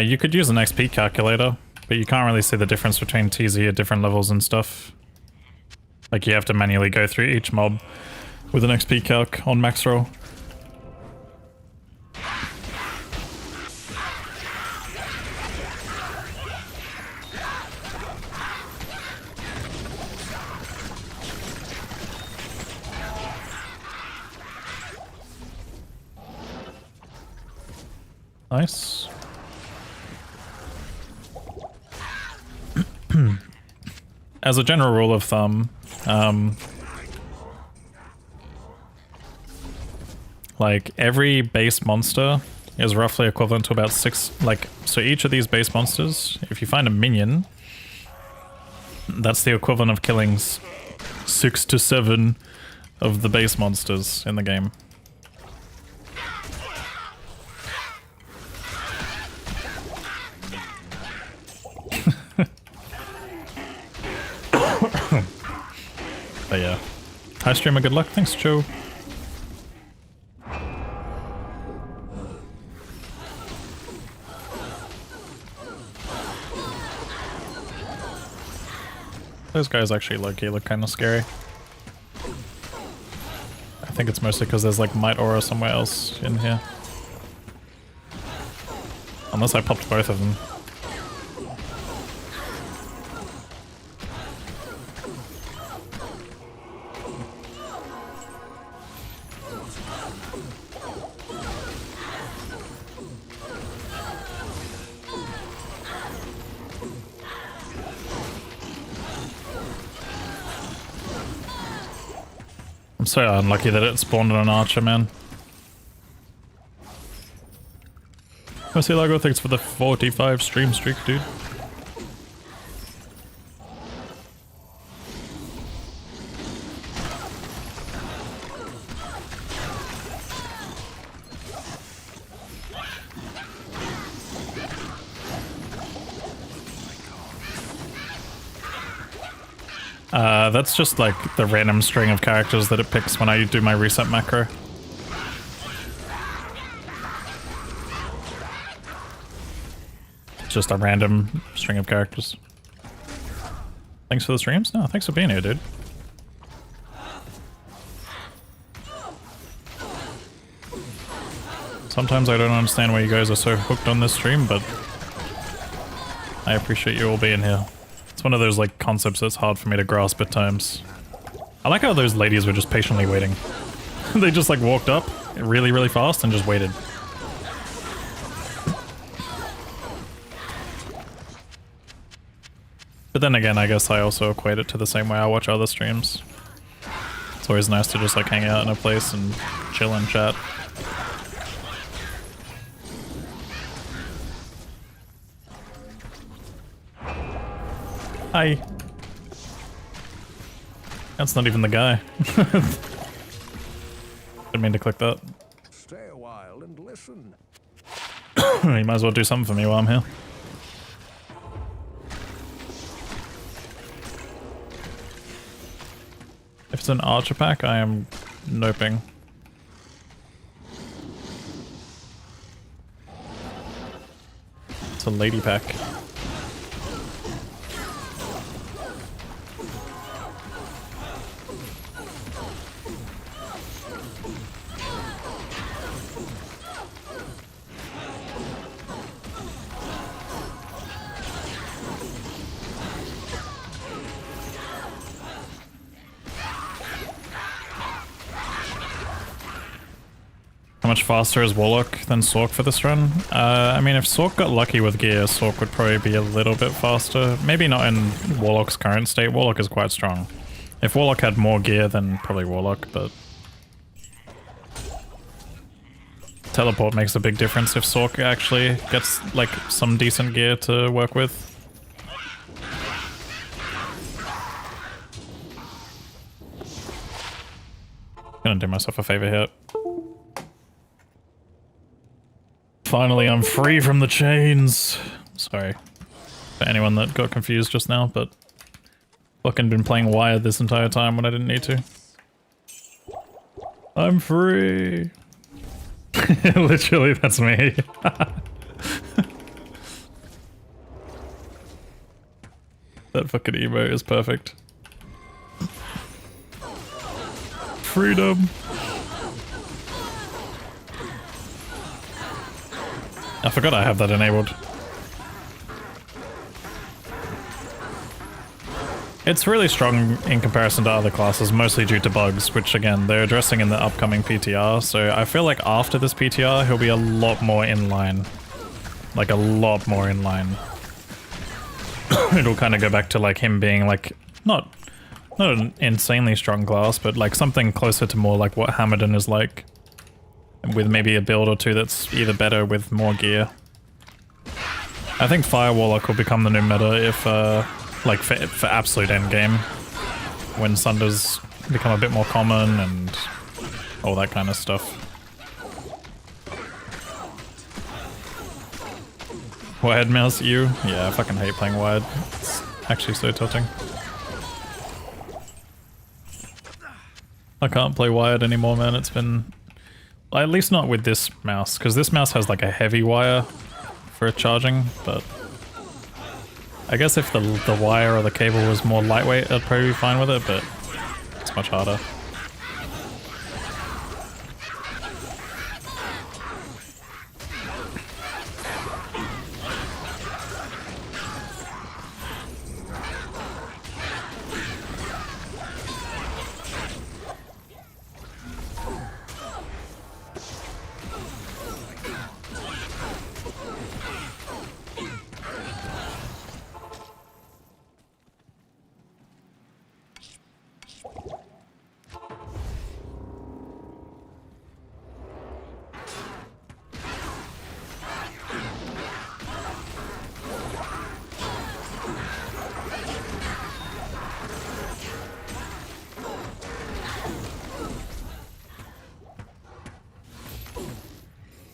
You could use an XP calculator, but you can't really see the difference between TZ at different levels and stuff. Like, you have to manually go through each mob with an XP calc on max roll. Nice. As a general rule of thumb, like every base monster is roughly equivalent to about 6, like, so each of these base monsters, if you find a minion, that's the equivalent of killing 6 to 7 of the base monsters in the game. But yeah. Hi streamer, good luck. Thanks, Joe. Those guys actually low-key look kind of scary. I think it's mostly because there's like Might Aura somewhere else in here. Unless I popped both of them. I'm so unlucky that it spawned on an archer, man. Mercy Lago, thanks for the 45 stream streak, dude. That's just like the random string of characters that it picks when I do my reset macro. It's just a random string of characters. Thanks for the streams? No, thanks for being here, dude. Sometimes I don't understand why you guys are so hooked on this stream, but I appreciate you all being here. It's one of those like concepts that's hard for me to grasp at times. I like how those ladies were just patiently waiting. They just like walked up really, really fast and just waited. But then again, I guess I also equate it to the same way I watch other streams. It's always nice to just like hang out in a place and chill and chat. Hi. That's not even the guy. Didn't mean to click that. Stay a while and listen. You might as well do something for me while I'm here. If it's an archer pack, I am noping. It's a lady pack. How much faster is Warlock than Sork for this run? I mean, if Sork got lucky with gear, Sork would probably be a little bit faster. Maybe not in Warlock's current state. Warlock is quite strong. If Warlock had more gear, then probably Warlock, but... Teleport makes a big difference if Sork actually gets, like, some decent gear to work with. Gonna do myself a favor here. Finally, I'm free from the chains. Sorry for anyone that got confused just now, but fucking been playing Wired this entire time when I didn't need to. I'm free. Literally, that's me. That fucking emote is perfect. Freedom. I forgot I have that enabled. It's really strong in comparison to other classes, mostly due to bugs, which again, they're addressing in the upcoming PTR, so I feel like after this PTR, he'll be a lot more in line like a lot more in line. It'll kind of go back to like him being like not an insanely strong class, but like something closer to more like what Hammerden is like, with maybe a build or two that's either better with more gear. I think Fire Warlock will become the new meta if like for absolute endgame, when Sunders become a bit more common and all that kind of stuff. Wired mouse you? Yeah, I fucking hate playing wired. It's actually so tilting. I can't play wired anymore, man. It's been... at least not with this mouse, because this mouse has like a heavy wire for charging, but... I guess if the wire or the cable was more lightweight, I'd probably be fine with it, but it's much harder.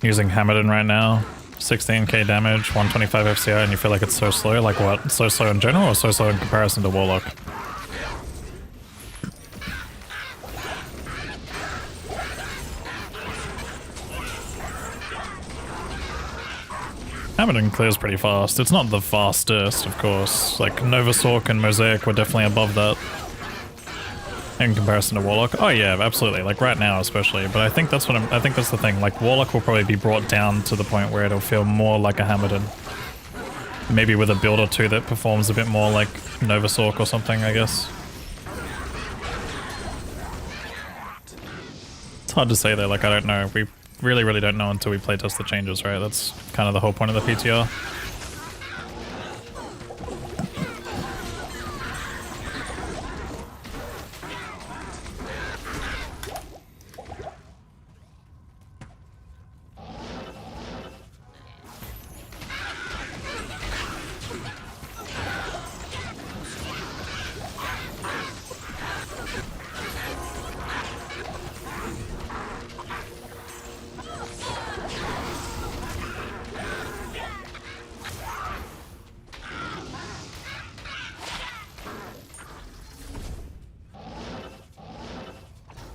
Using Hammerden right now, 16k damage, 125 FCI, and you feel like it's so slow? Like what? So slow in general, or so slow in comparison to Warlock? Hammerden clears pretty fast. It's not the fastest, of course. Like Nova Sork and Mosaic were definitely above that in comparison to Warlock. Oh yeah, absolutely. Like right now, especially. But I think that's what I think that's the thing. Like Warlock will probably be brought down to the point where it'll feel more like a Hammerden. Maybe with a build or two that performs a bit more like Nova Sork or something, I guess. It's hard to say though. Like I don't know. We really don't know until we playtest the changes, right? That's kind of the whole point of the PTR.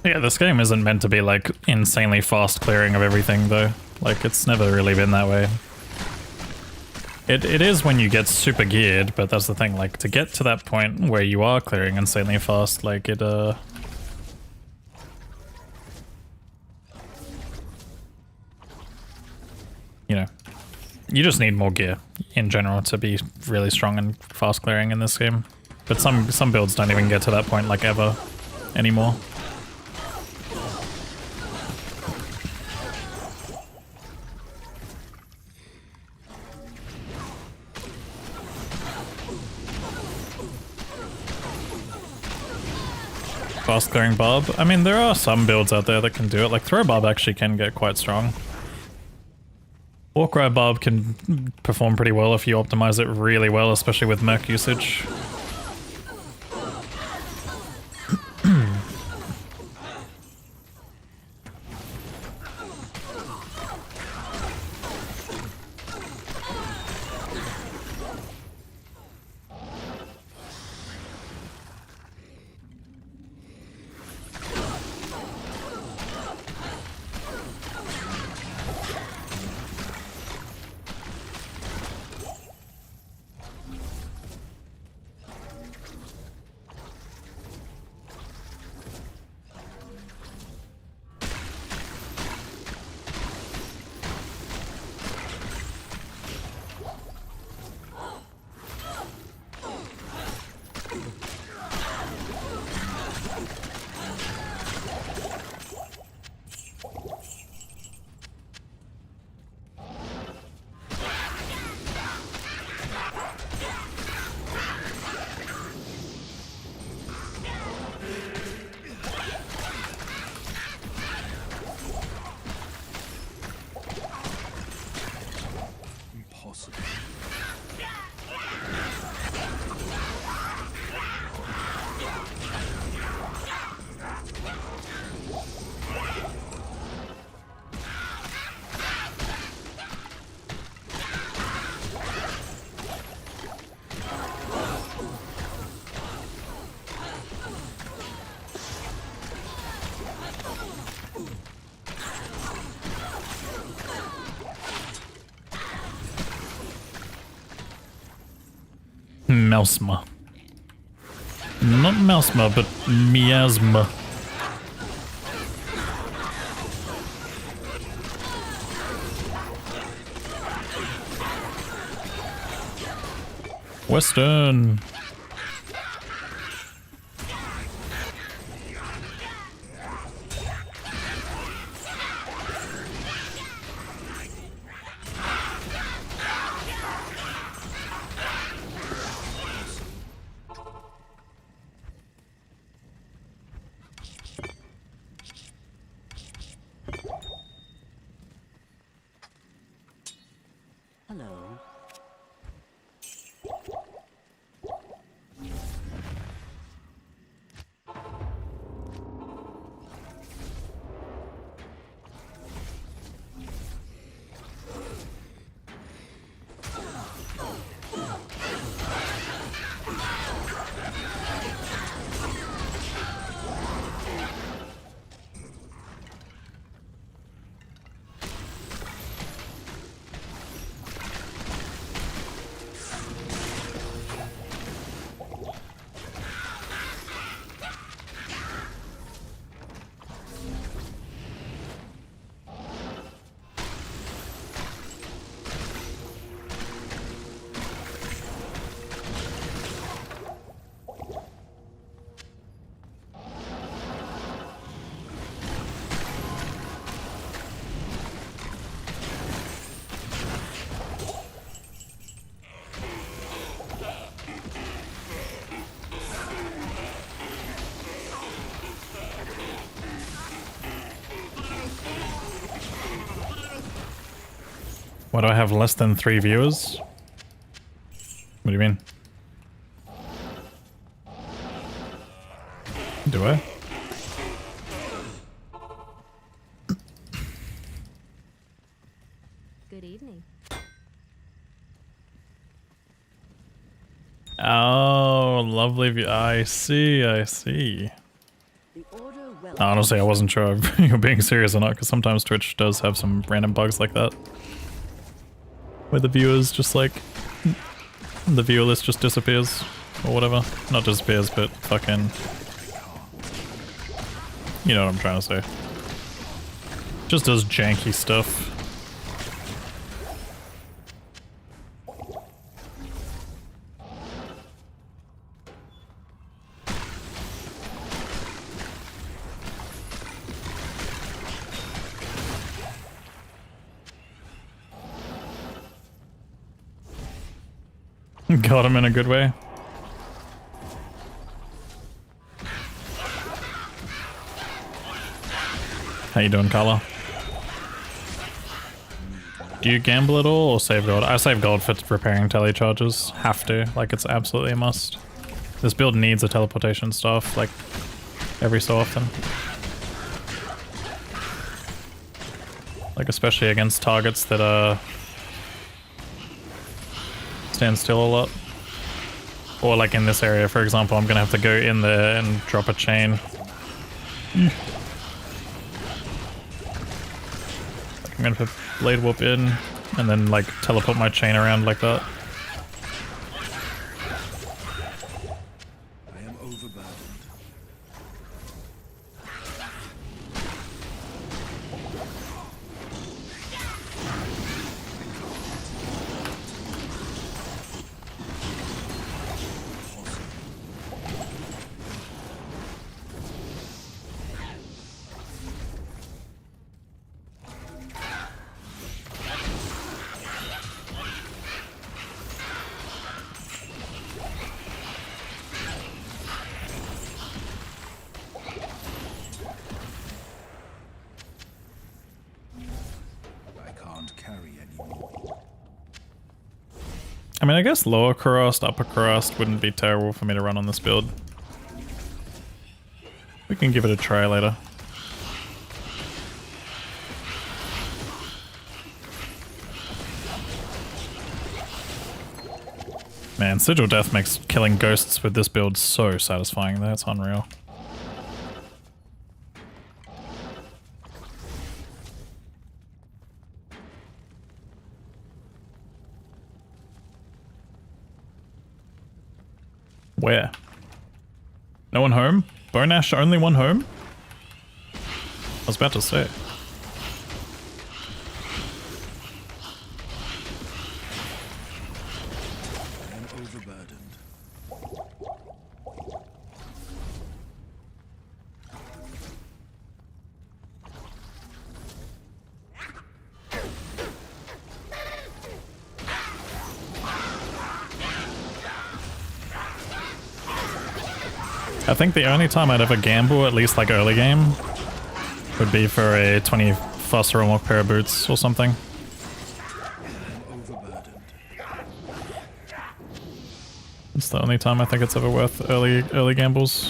Yeah, this game isn't meant to be like insanely fast clearing of everything though. Like it's never really been that way. It is when you get super geared, but that's the thing, like to get to that point where you are clearing insanely fast, like it you know, you just need more gear in general to be really strong and fast clearing in this game. But some builds don't even get to that point like ever anymore. Fast clearing Barb. I mean, there are some builds out there that can do it. Like Throw Barb actually can get quite strong. Warcry Barb can perform pretty well if you optimize it really well, especially with Merc usage. Mousema. Not Mousema, but Miasma. Western. Hello. What, do I have less than 3 viewers? What do you mean? Do I? Good evening. Oh, lovely view. I see, I see. The order well. Honestly, I wasn't sure if you're being serious or not, because sometimes Twitch does have some random bugs like that. Where the viewers just like... the viewer list just disappears, or whatever. Not disappears, but fucking... you know what I'm trying to say. Just does janky stuff. Got him in a good way. How you doing, Carla? Do you gamble at all or save gold? I save gold for repairing tele charges. Have to. Like, it's absolutely a must. This build needs a teleportation staff, like, every so often. Like, especially against targets that, stand still a lot. Or like in this area, for example, I'm gonna have to go in there and drop a chain. I'm gonna put Blade Whoop in and then like teleport my chain around like that. I am overburdened. I mean, I guess lower crust, upper crust wouldn't be terrible for me to run on this build. We can give it a try later. Man, Sigil Death makes killing ghosts with this build so satisfying. That's unreal. Where? No one home? Bone Ash only one home? I was about to say. I'm overburdened. I think the only time I'd ever gamble, at least like early game, would be for a 20 fuss or more pair of boots or something. I'm overburdened. It's the only time I think it's ever worth early gambles.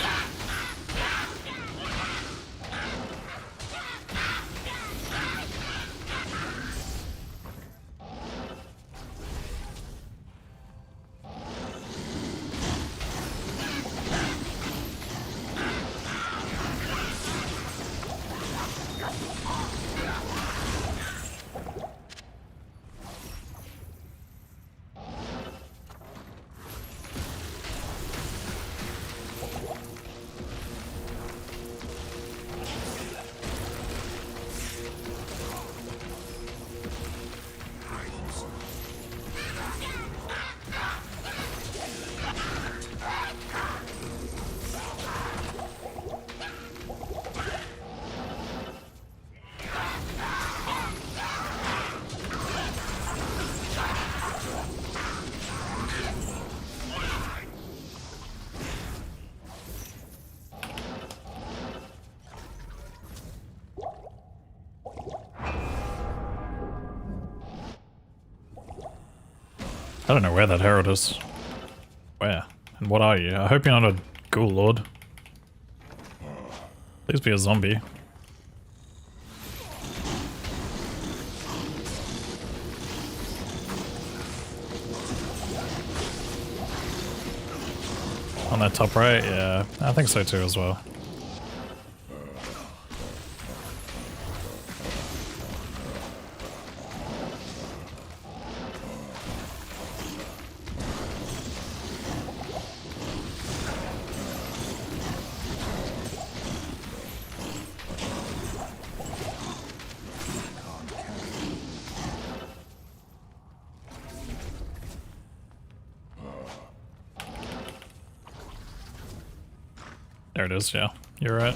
I don't know where that herald is. Where? And what are you? I hope you're not a ghoul lord. Please be a zombie. On that top right? Yeah, I think so too as well. There it is, yeah. You're right.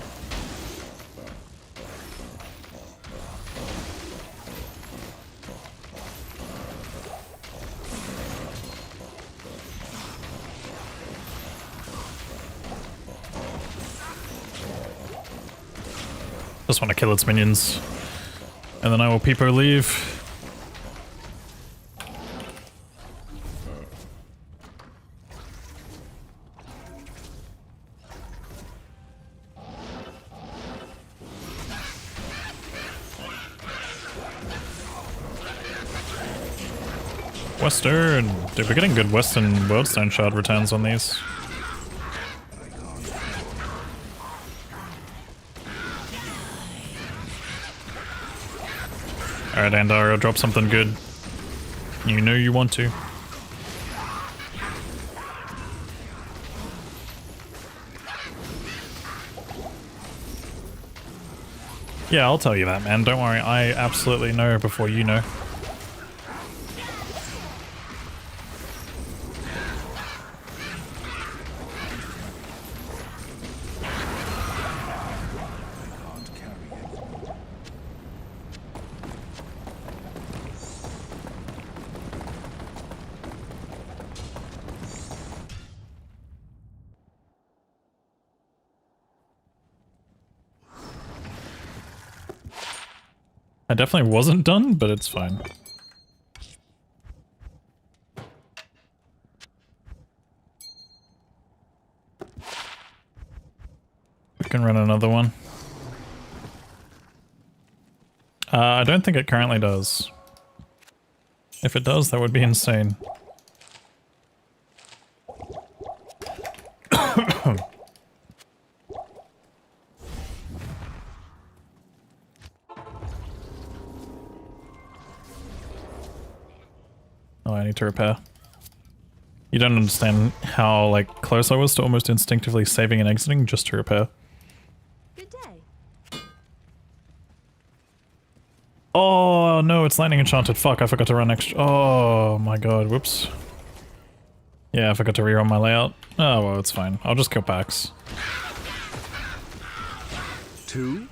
Just want to kill its minions. And then I will peepo leave. Western! Dude, we're getting good Western Worldstone Shard returns on these. Alright, Andara, drop something good. You know you want to. Yeah, I'll tell you that, man. Don't worry, I absolutely know before you know. I definitely wasn't done, but it's fine. We can run another one. I don't think it currently does. If it does, that would be insane. Oh, I need to repair. You don't understand how like close I was to almost instinctively saving and exiting just to repair. Good day. Oh no, it's lightning enchanted. Fuck, I forgot to run extra. Oh my god, whoops. Yeah, I forgot to rerun my layout. Oh well, it's fine. I'll just kill packs. 2.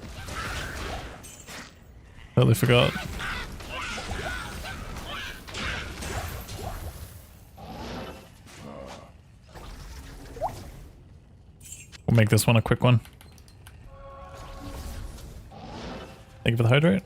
Totally forgot. We'll make this one a quick one. Thank you for the hydrate.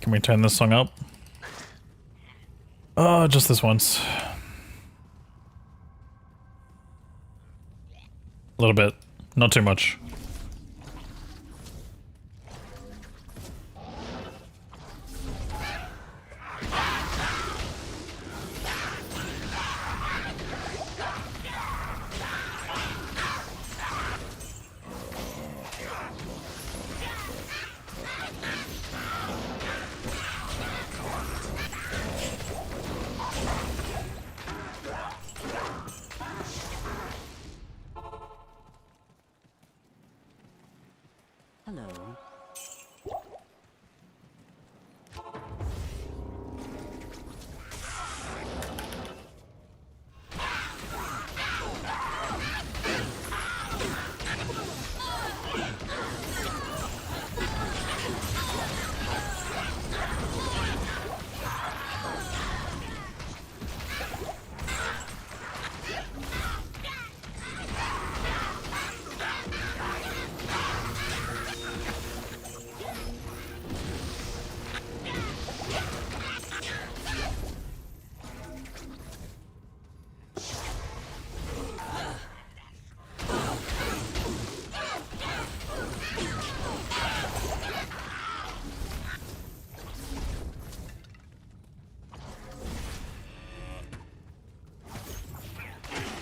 Can we turn this song up? Oh, just this once. A little bit. Not too much. Hello.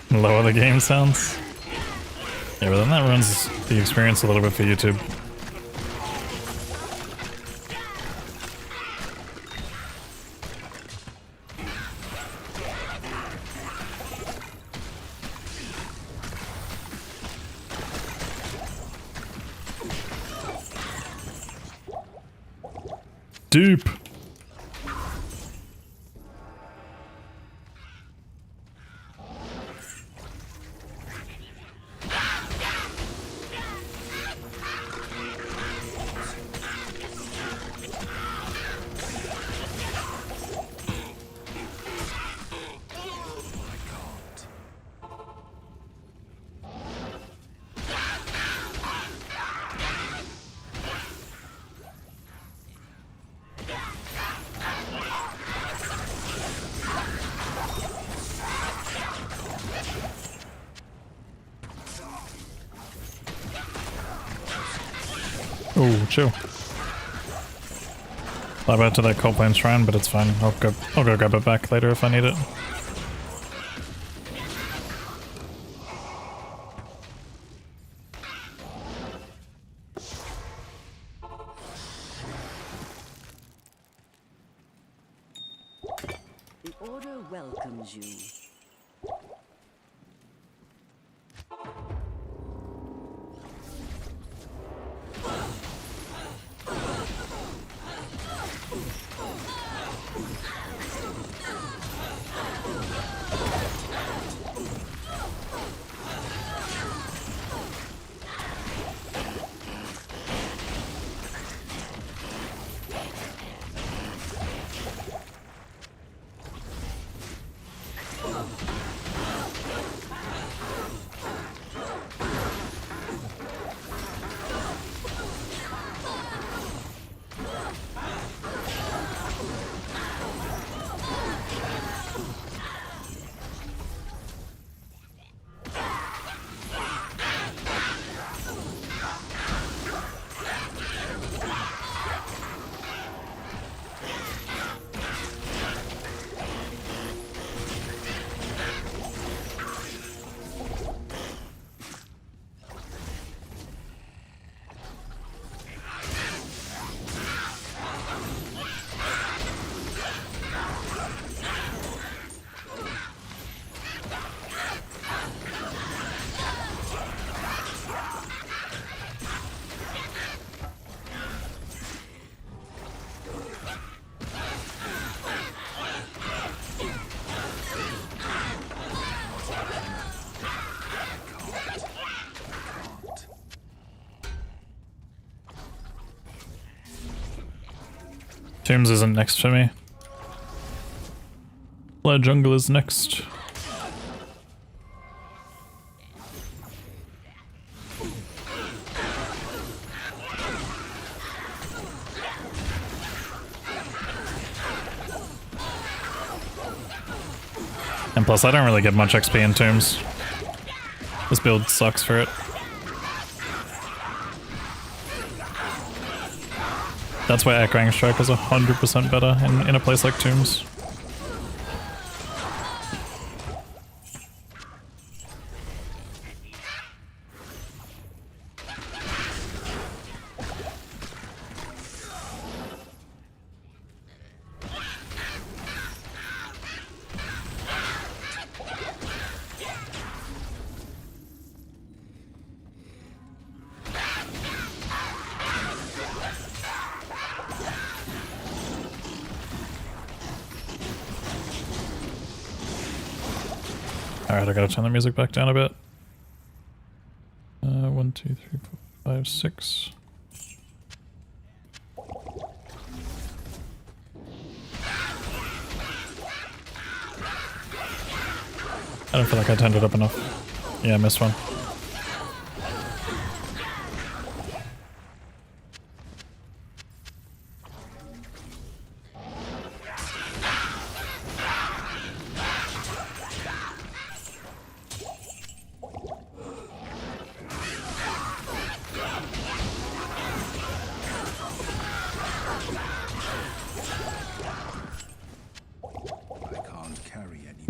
Lower the game sounds. Yeah, but then that ruins the experience a little bit for YouTube. Dupe. Ooh, chill. Fly back to that coal plane shrine, but it's fine. I'll go grab it back later if I need it. The Order welcomes you. Tombs isn't next for me. Flare jungle is next. And plus, I don't really get much XP in Tombs. This build sucks for it. That's why Echoing Strike is 100% better in a place like Tombs. Alright, I gotta turn the music back down a bit. 1, 2, 3, 4, 5, 6. I don't feel like I turned it up enough. Yeah, I missed one.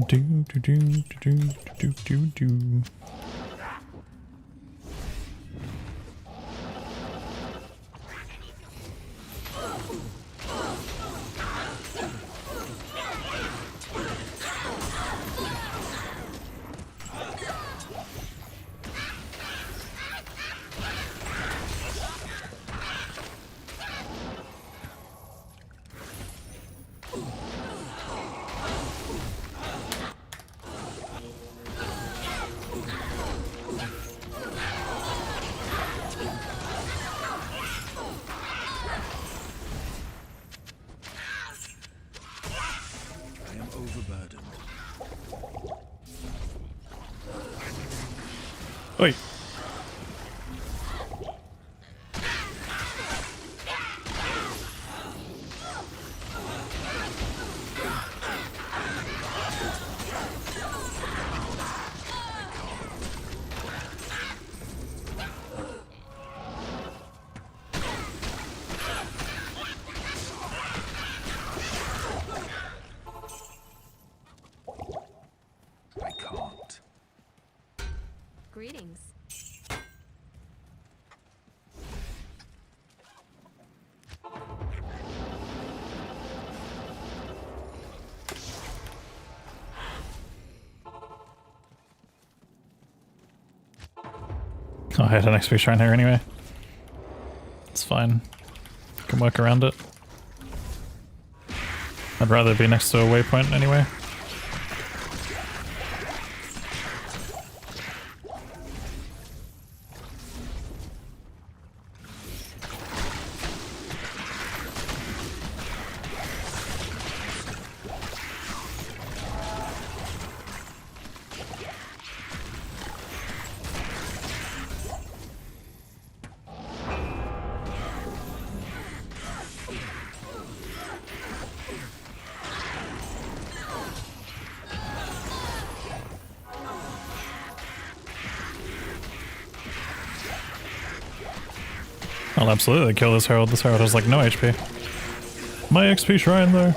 Do do do do do do do do. Oi. I can't. Greetings. Oh, I had an XP shrine here anyway. It's fine. Can work around it. I'd rather be next to a waypoint anyway. I'll absolutely kill this herald. This herald has like no HP. My XP shrine though.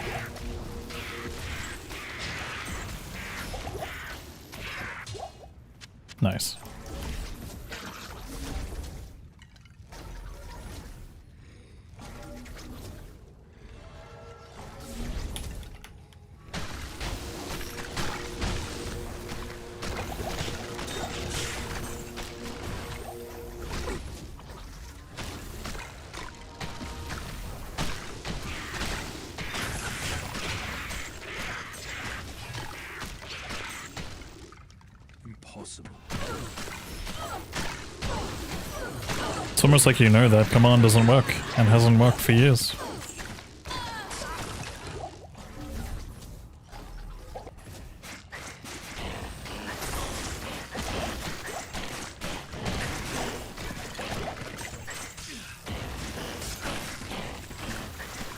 Nice. Impossible. It's almost like you know that command doesn't work and hasn't worked for years.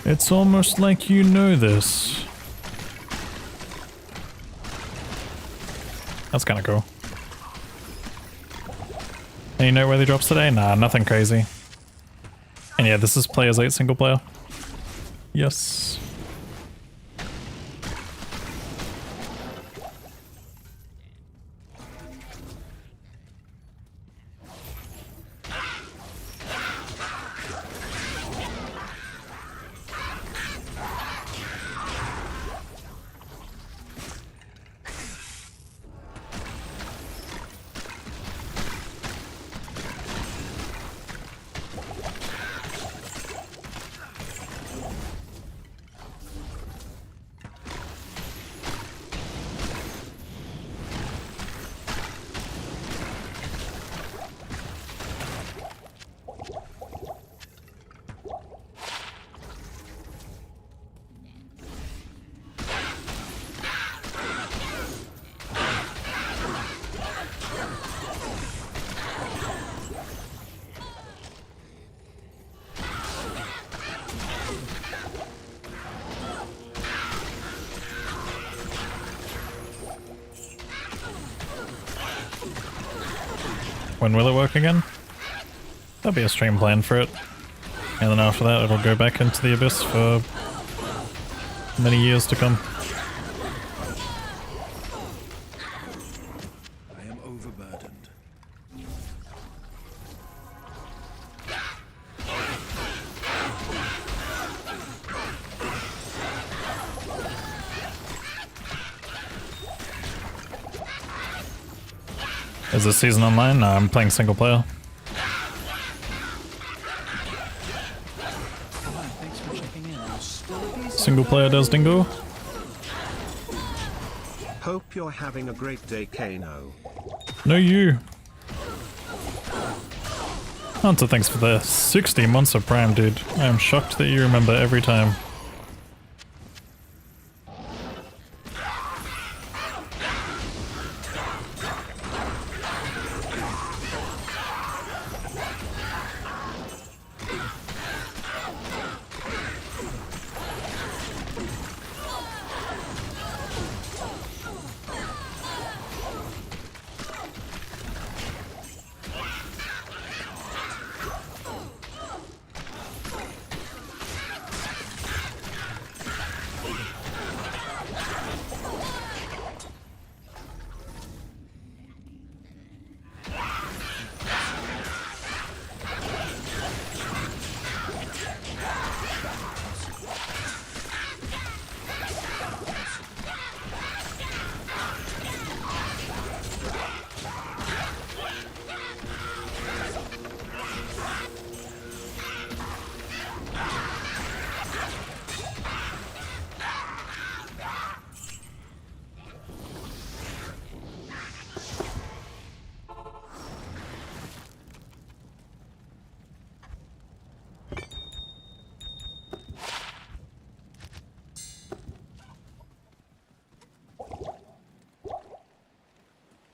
It's almost like you know this. That's kind of cool. Any noteworthy drops today? Nah, nothing crazy. And yeah, this is Players 8 single player. Yes. When will it work again? There'll be a stream plan for it. And then after that it'll go back into the abyss for many years to come. I am overburdened. Is this season online? No, I'm playing single player. Hi, thanks for checking in. I'm still a busy Single player does dingo. Hope you're having a great day, Kano. No, you. Hunter, thanks for the 60 months of Prime, dude. I am shocked that you remember every time.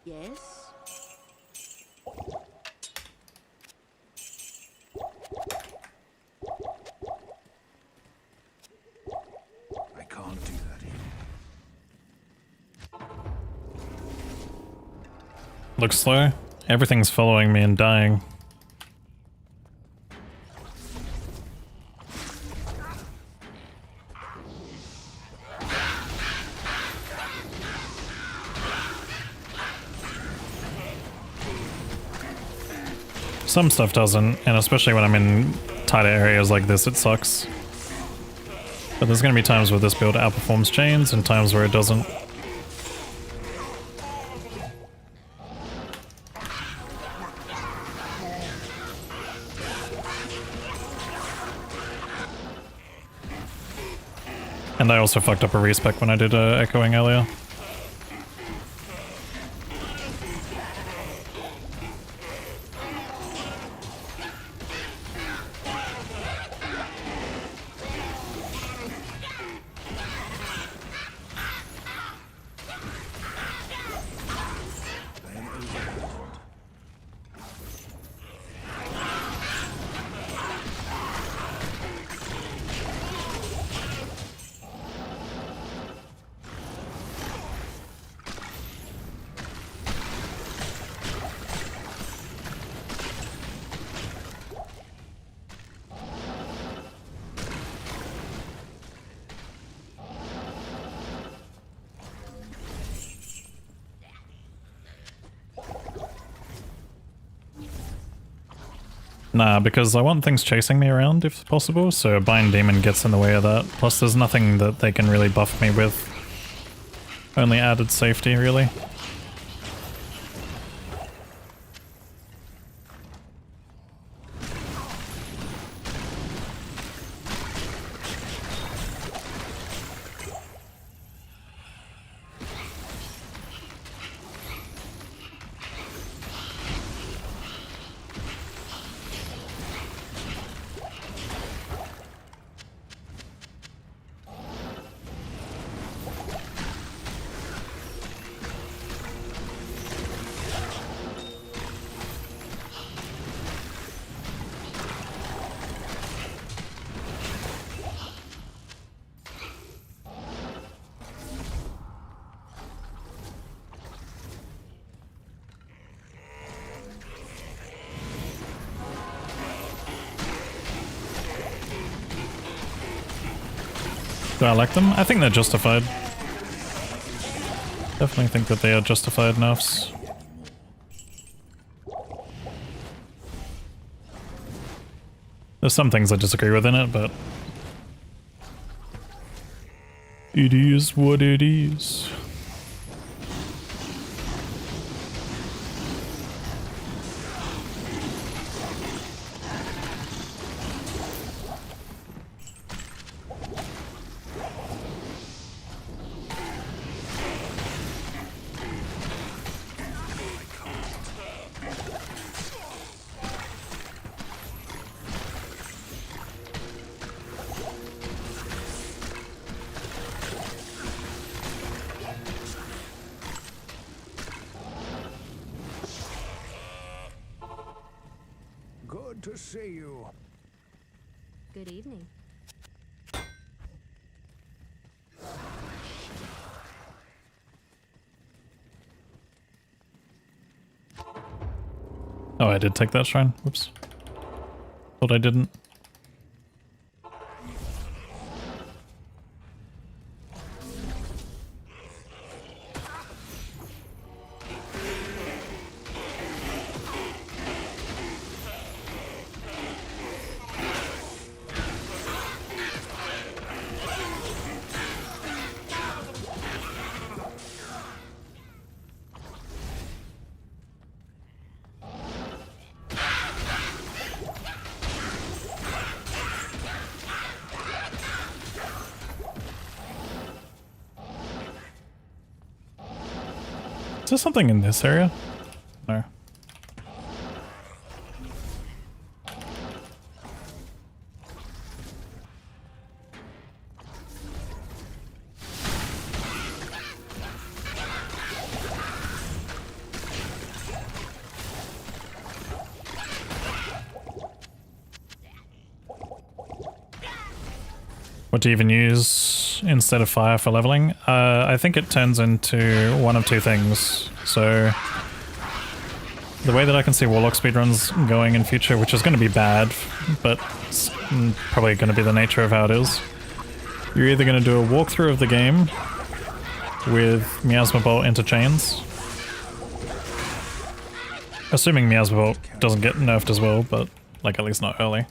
Yes? I can't do that here. Looks slow. Everything's following me and dying. Some stuff doesn't, and especially when I'm in tighter areas like this, it sucks. But there's gonna be times where this build outperforms chains and times where it doesn't. And I also fucked up a respec when I did echoing earlier. I am overburdened. Nah, because I want things chasing me around if possible, so a Bind Demon gets in the way of that. Plus there's nothing that they can really buff me with. Only added safety, really. Do I like them? I think they're justified. Definitely think that they are justified nerfs. There's some things I disagree with in it, but it is what it is. Good to see you. Good evening. Oh, I did take that shrine. Whoops. Thought I didn't. Is there something in this area? No. What to even use instead of fire for leveling? I think it turns into one of two things. So the way that I can see Warlock speedruns going in future, which is going to be bad, but it's probably going to be the nature of how it is. You're either going to do a walkthrough of the game with Miasma Bolt into chains. Assuming Miasma Bolt doesn't get nerfed as well, but like at least not early.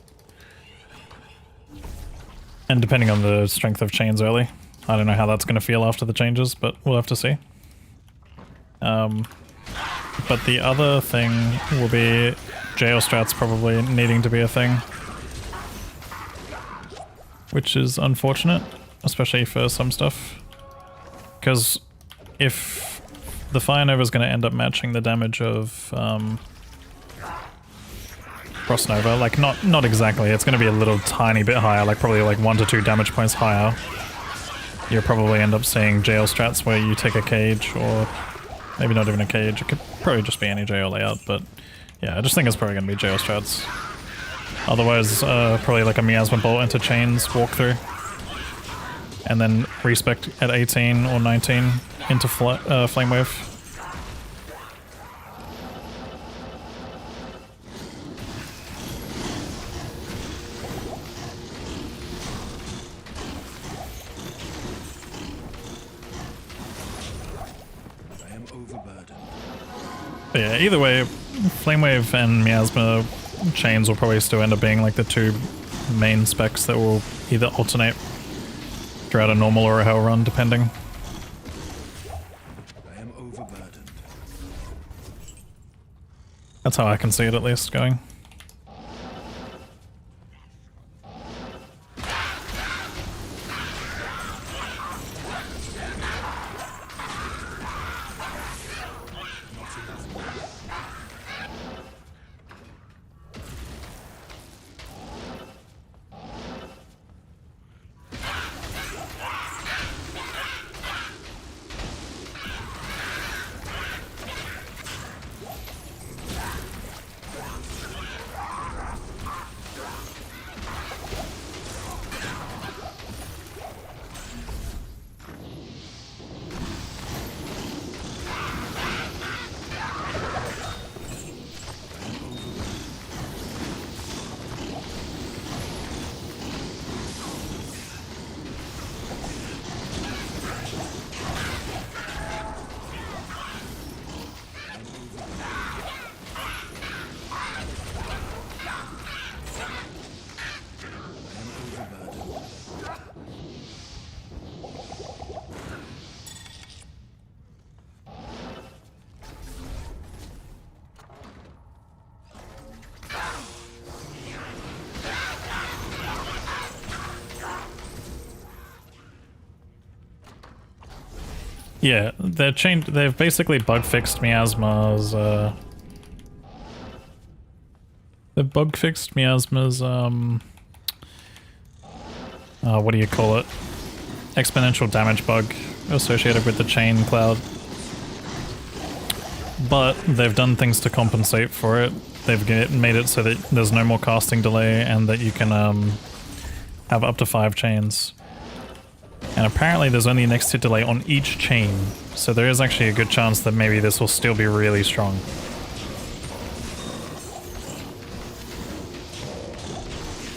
And depending on the strength of chains early. I don't know how that's going to feel after the changes, but we'll have to see. But the other thing will be jail strats probably needing to be a thing. Which is unfortunate, especially for some stuff. Because if the Fire Nova is going to end up matching the damage of Frost Nova, like not exactly, it's going to be a little tiny bit higher, like probably like 1 to 2 damage points higher. You'll probably end up seeing jail strats where you take a cage, or maybe not even a cage, it could probably just be any jail layout, but yeah, I just think it's probably going to be jail strats. Otherwise, probably like a Miasma Bolt into chains walkthrough. And then respec at 18 or 19 into Flame Wave. I am overburdened. But yeah, either way, Flame Wave and Miasma chains will probably still end up being like the two main specs that will either alternate throughout a normal or a hell run, depending. I am overburdened. That's how I can see it, at least, going. Yeah, they've basically bug fixed Miasma's, they've bug fixed Miasma's, what do you call it? Exponential damage bug associated with the chain cloud. But they've done things to compensate for it. They've made it so that there's no more casting delay and that you can, have up to 5 chains. And apparently there's only an next hit delay on each chain, so there is actually a good chance that maybe this will still be really strong.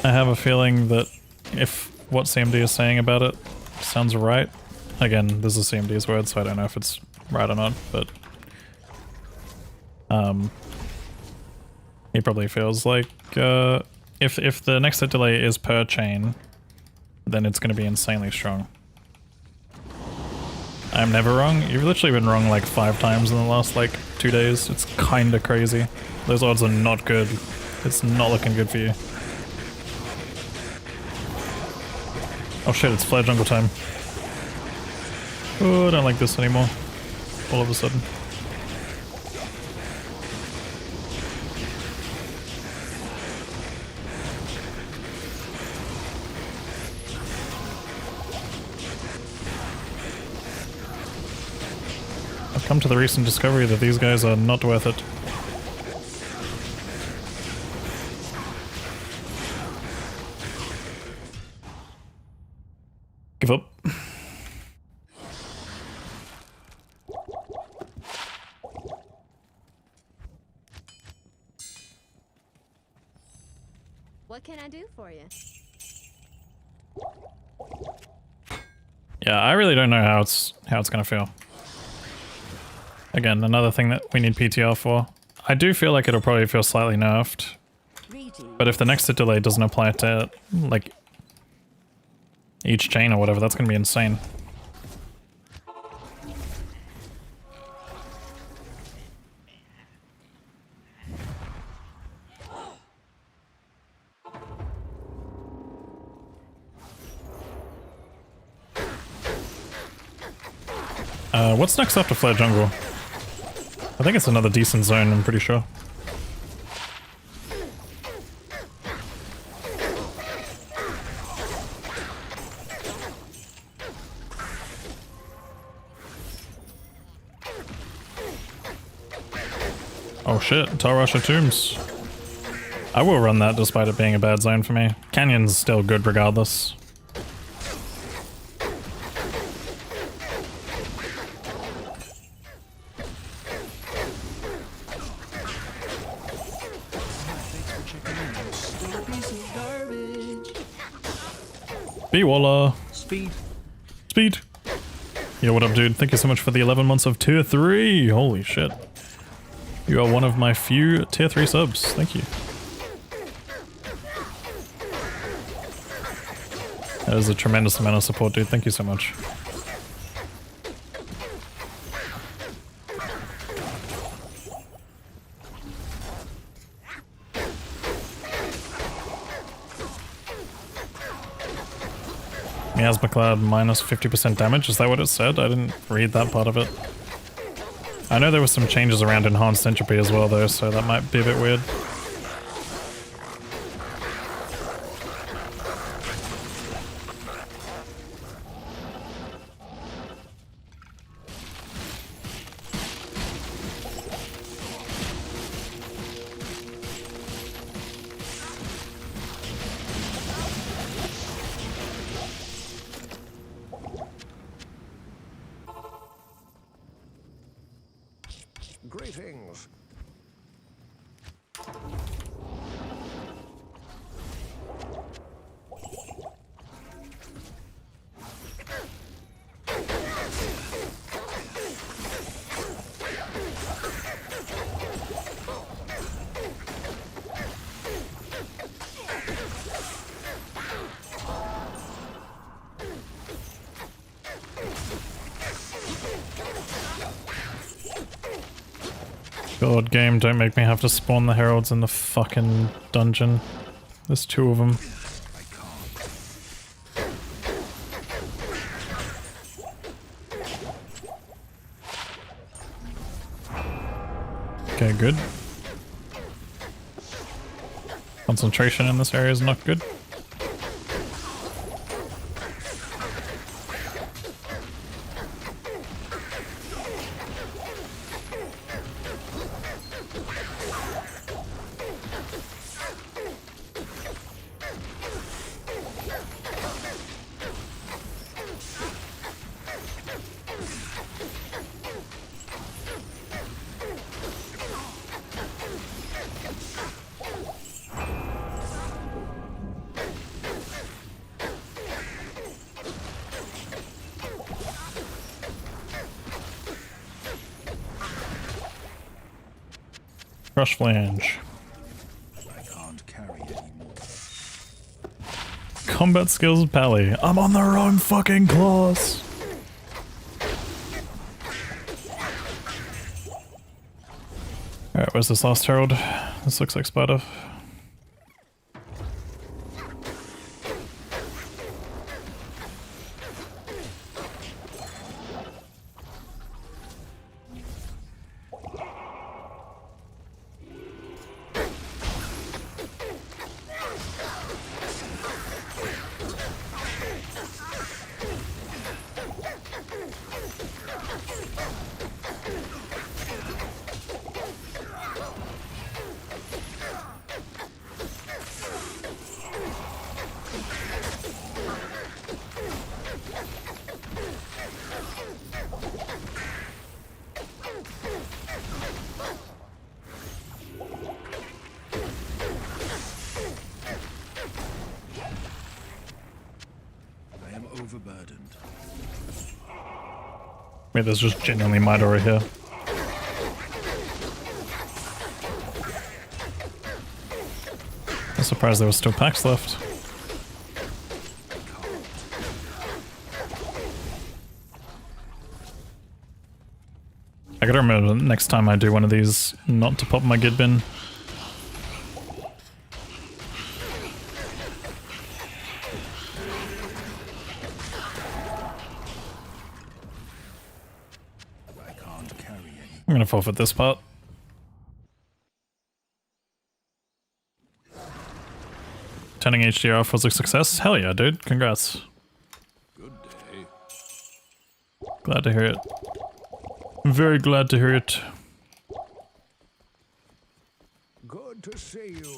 I have a feeling that if what CMD is saying about it sounds right, again, this is CMD's word, so I don't know if it's right or not, but he probably feels like if the next hit delay is per chain, then it's going to be insanely strong. I'm never wrong. You've literally been wrong like 5 times in the last like 2 days. It's kinda crazy. Those odds are not good. It's not looking good for you. Oh shit, it's flare jungle time. Oh, I don't like this anymore. All of a sudden. Come to the recent discovery that these guys are not worth it. Give up. What can I do for you? Yeah, I really don't know how it's gonna feel. Again, another thing that we need PTR for. I do feel like it'll probably feel slightly nerfed. But if the next hit delay doesn't apply to, like, each chain or whatever, that's gonna be insane. What's next after Flare Jungle? I think it's another decent zone, I'm pretty sure. Oh shit, Tarasha Tombs. I will run that despite it being a bad zone for me. Canyon's still good regardless. B-Walla. Speed. Speed. Yo, what up, dude? Thank you so much for the 11 months of tier 3. Holy shit. You are one of my few tier 3 subs. Thank you. That is a tremendous amount of support, dude. Thank you so much. Miasmaclad minus 50% damage, is that what it said? I didn't read that part of it. I know there were some changes around Enhanced Entropy as well though, so that might be a bit weird. Greetings. God, game, don't make me have to spawn the heralds in the fucking dungeon. There's 2 of them. Okay, good. Concentration in this area is not good. Crush flange. I can't carry anymore. Combat skills pally. I'm on the wrong fucking class. Alright, where's this last herald? This looks like Spider. I am overburdened. Wait, there's just genuinely Midori here. I'm surprised there was still packs left. I gotta remember next time I do one of these not to pop my gid bin. I'm gonna forfeit this part. Turning HDR off was a success? Hell yeah, dude. Congrats. Good day. Glad to hear it. Very glad to hear it. Good to see you.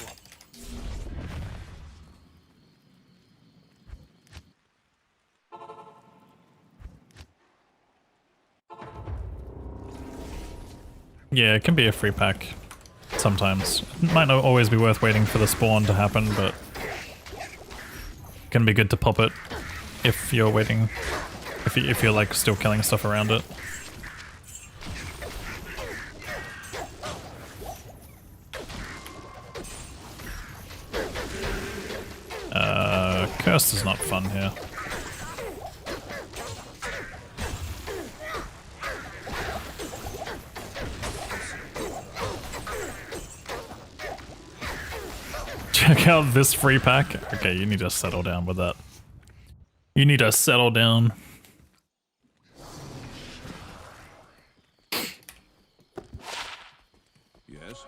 Yeah, it can be a free pack. Sometimes. It might not always be worth waiting for the spawn to happen, but it can be good to pop it if you're waiting. If you're like still killing stuff around it. Cursed is not fun here. Check out this free pack. Okay, you need to settle down with that. You need to settle down. Yes.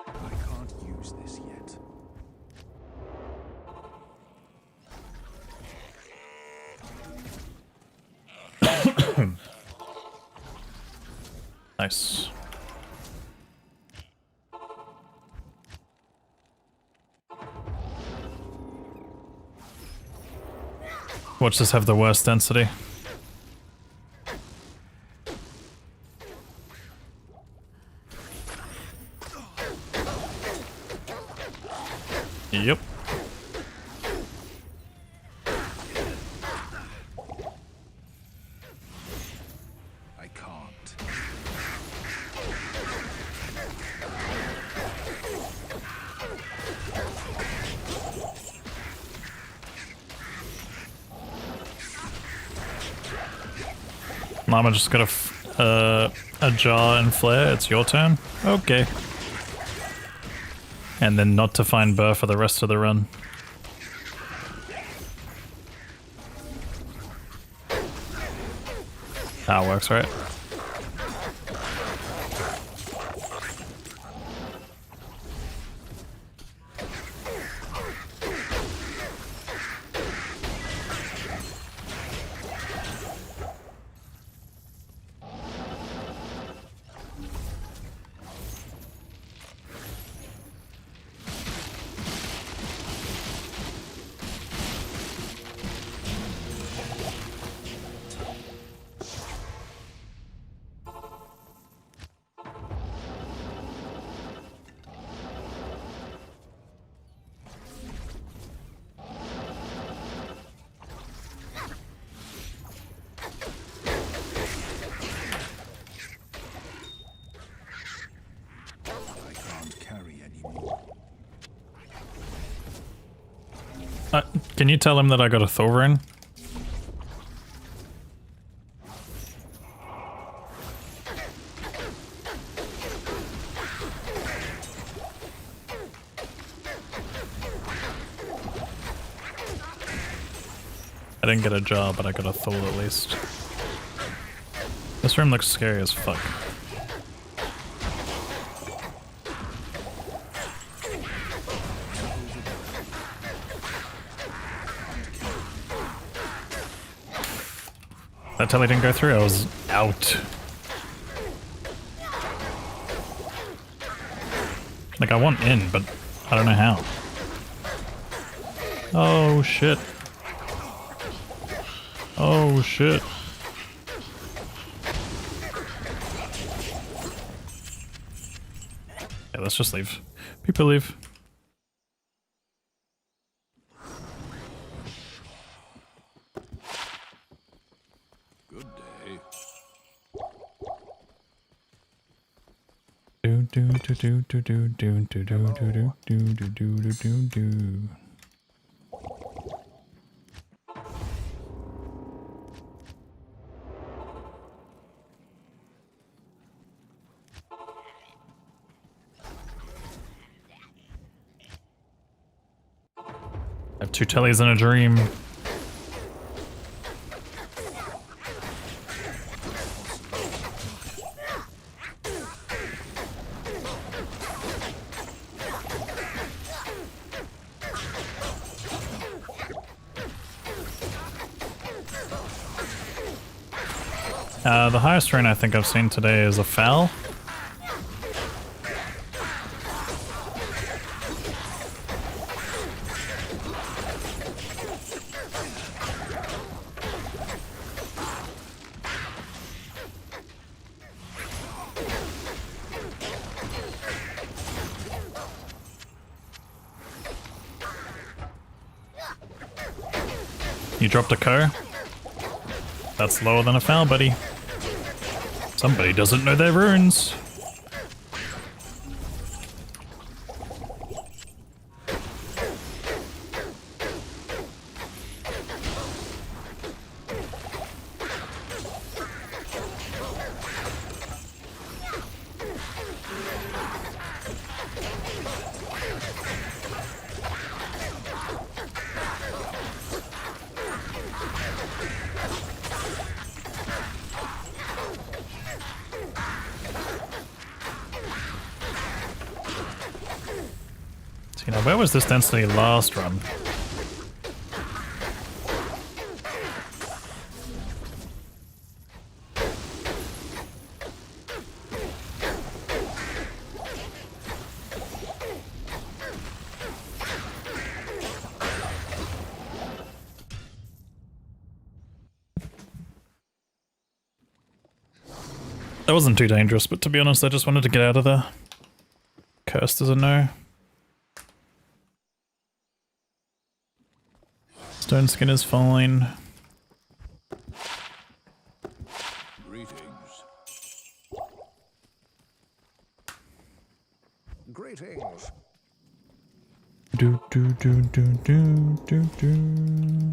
I can't use this yet. Nice. Watch this have the worst density. Yep. I can't. Mama just got a jar and flare. It's your turn. Okay. And then not to find Burr for the rest of the run. That works, right? I can't carry anymore. Can you tell him that I got a Thorvern? I didn't get a job, but I got a Thor at least. This room looks scary as fuck. That tell I didn't go through, I was out. Like, I want in, but I don't know how. Oh shit. Oh shit. Yeah, let's just leave. People leave. Good day. Do do do do do do do do do do do do do do do. I have 2 tellies in a dream. The highest rune I think I've seen today is a foul. You dropped a co? That's lower than a foul, buddy. Somebody doesn't know their runes. See, now where was this density last run? That wasn't too dangerous, but to be honest, I just wanted to get out of there. Cursed as a no. Stone skin is fine. Greetings. Greetings. Do do do do do do do.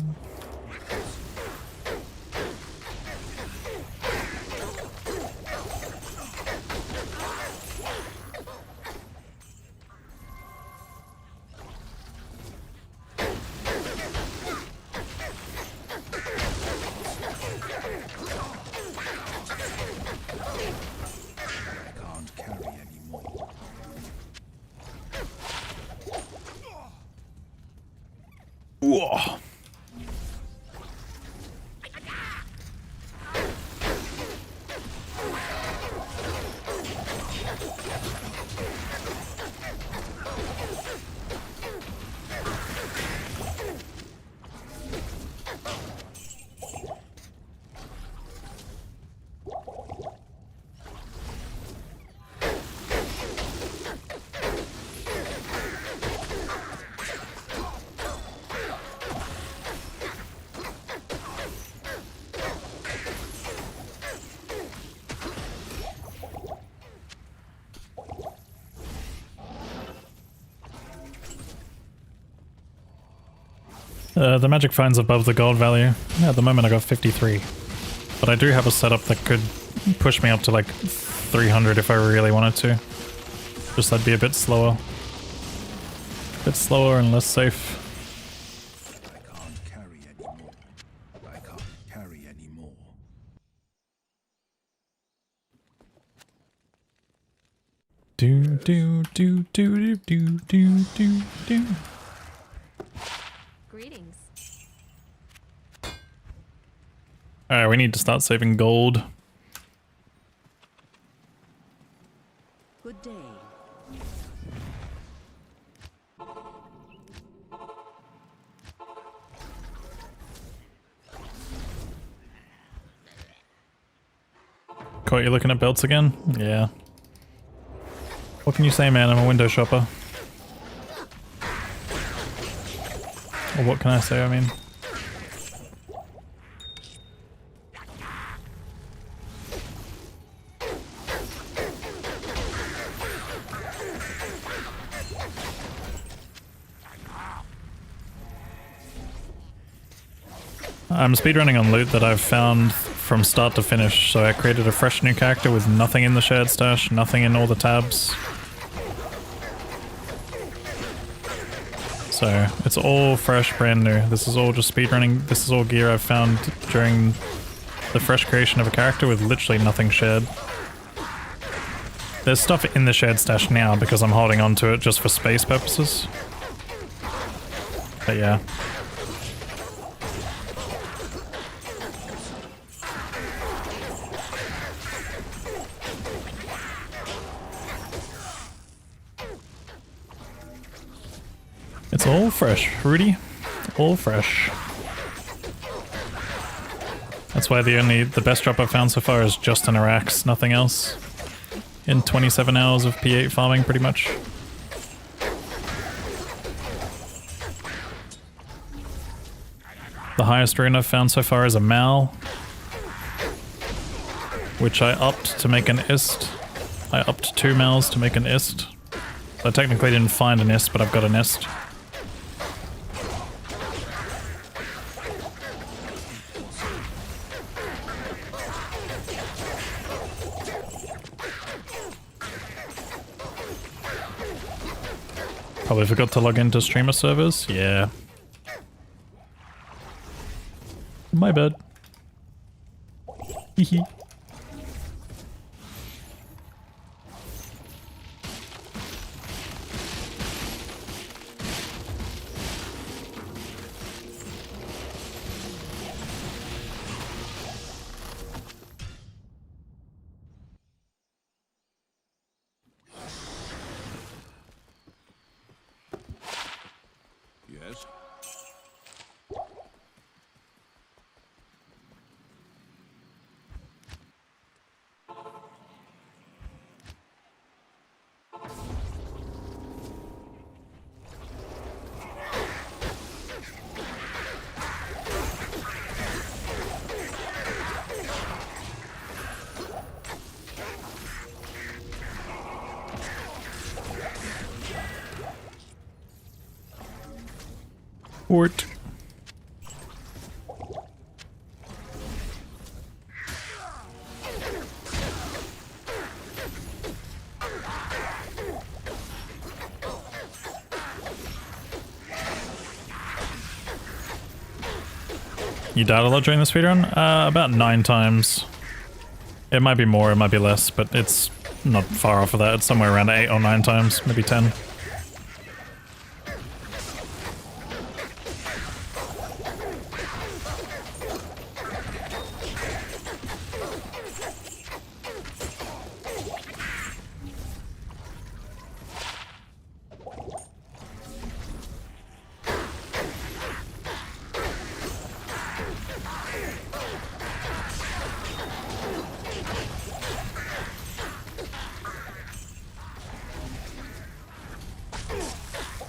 I can't carry anymore. Whoa. The magic fine's above the gold value. Yeah, at the moment I got 53. But I do have a setup that could push me up to like 300 if I really wanted to. Just that'd be a bit slower. A bit slower and less safe. I can't carry anymore. I can't carry anymore. Do do do do do do do do. Greetings. Alright, we need to start saving gold. Good day. Caught you looking at belts again? Yeah. What can you say, man? I'm a window shopper. Or what can I say, I mean? I'm speedrunning on loot that I've found from start to finish, so I created a fresh new character with nothing in the shared stash, nothing in all the tabs. So, it's all fresh, brand new. This is all just speedrunning. This is all gear I've found during the fresh creation of a character with literally nothing shared. There's stuff in the shared stash now because I'm holding on to it just for space purposes. But yeah. It's all fresh, Rudy. All fresh. That's why the best drop I've found so far is just an Arax, nothing else. In 27 hours of P8 farming, pretty much. The highest rune I've found so far is a Mal, which I upped to make an Ist. I upped 2 Mals to make an Ist. So I technically didn't find an Ist, but I've got an Ist. Probably forgot to log into streamer servers. Yeah. My bad. Hehe. Port. You died a lot during the speedrun? About 9 times. It might be more, it might be less, but it's not far off of that. It's somewhere around 8 or 9 times, maybe 10.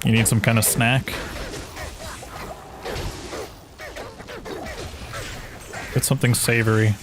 You need some kind of snack? Get something savory.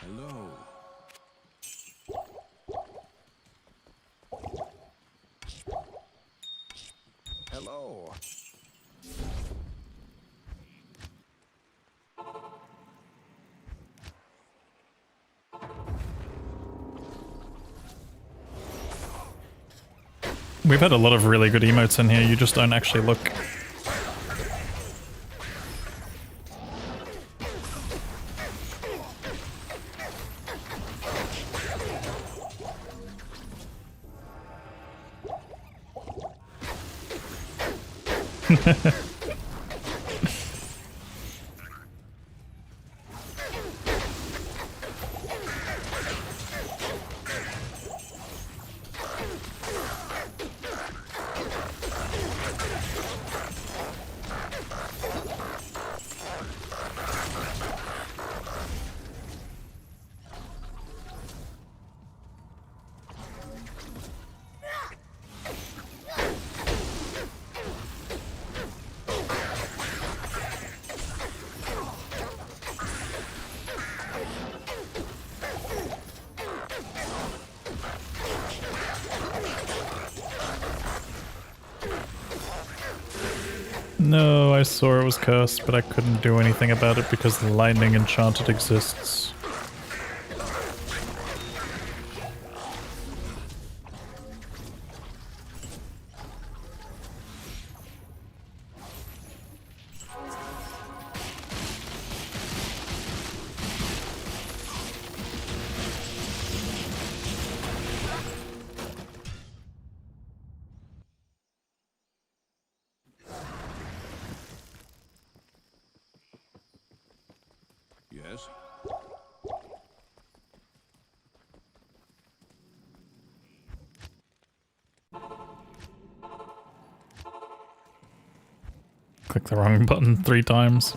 Hello. Hello. We've had a lot of really good emotes in here, you just don't actually look. No, I saw it was cursed, but I couldn't do anything about it because the lightning enchanted exists. Yes. Click the wrong button 3 times.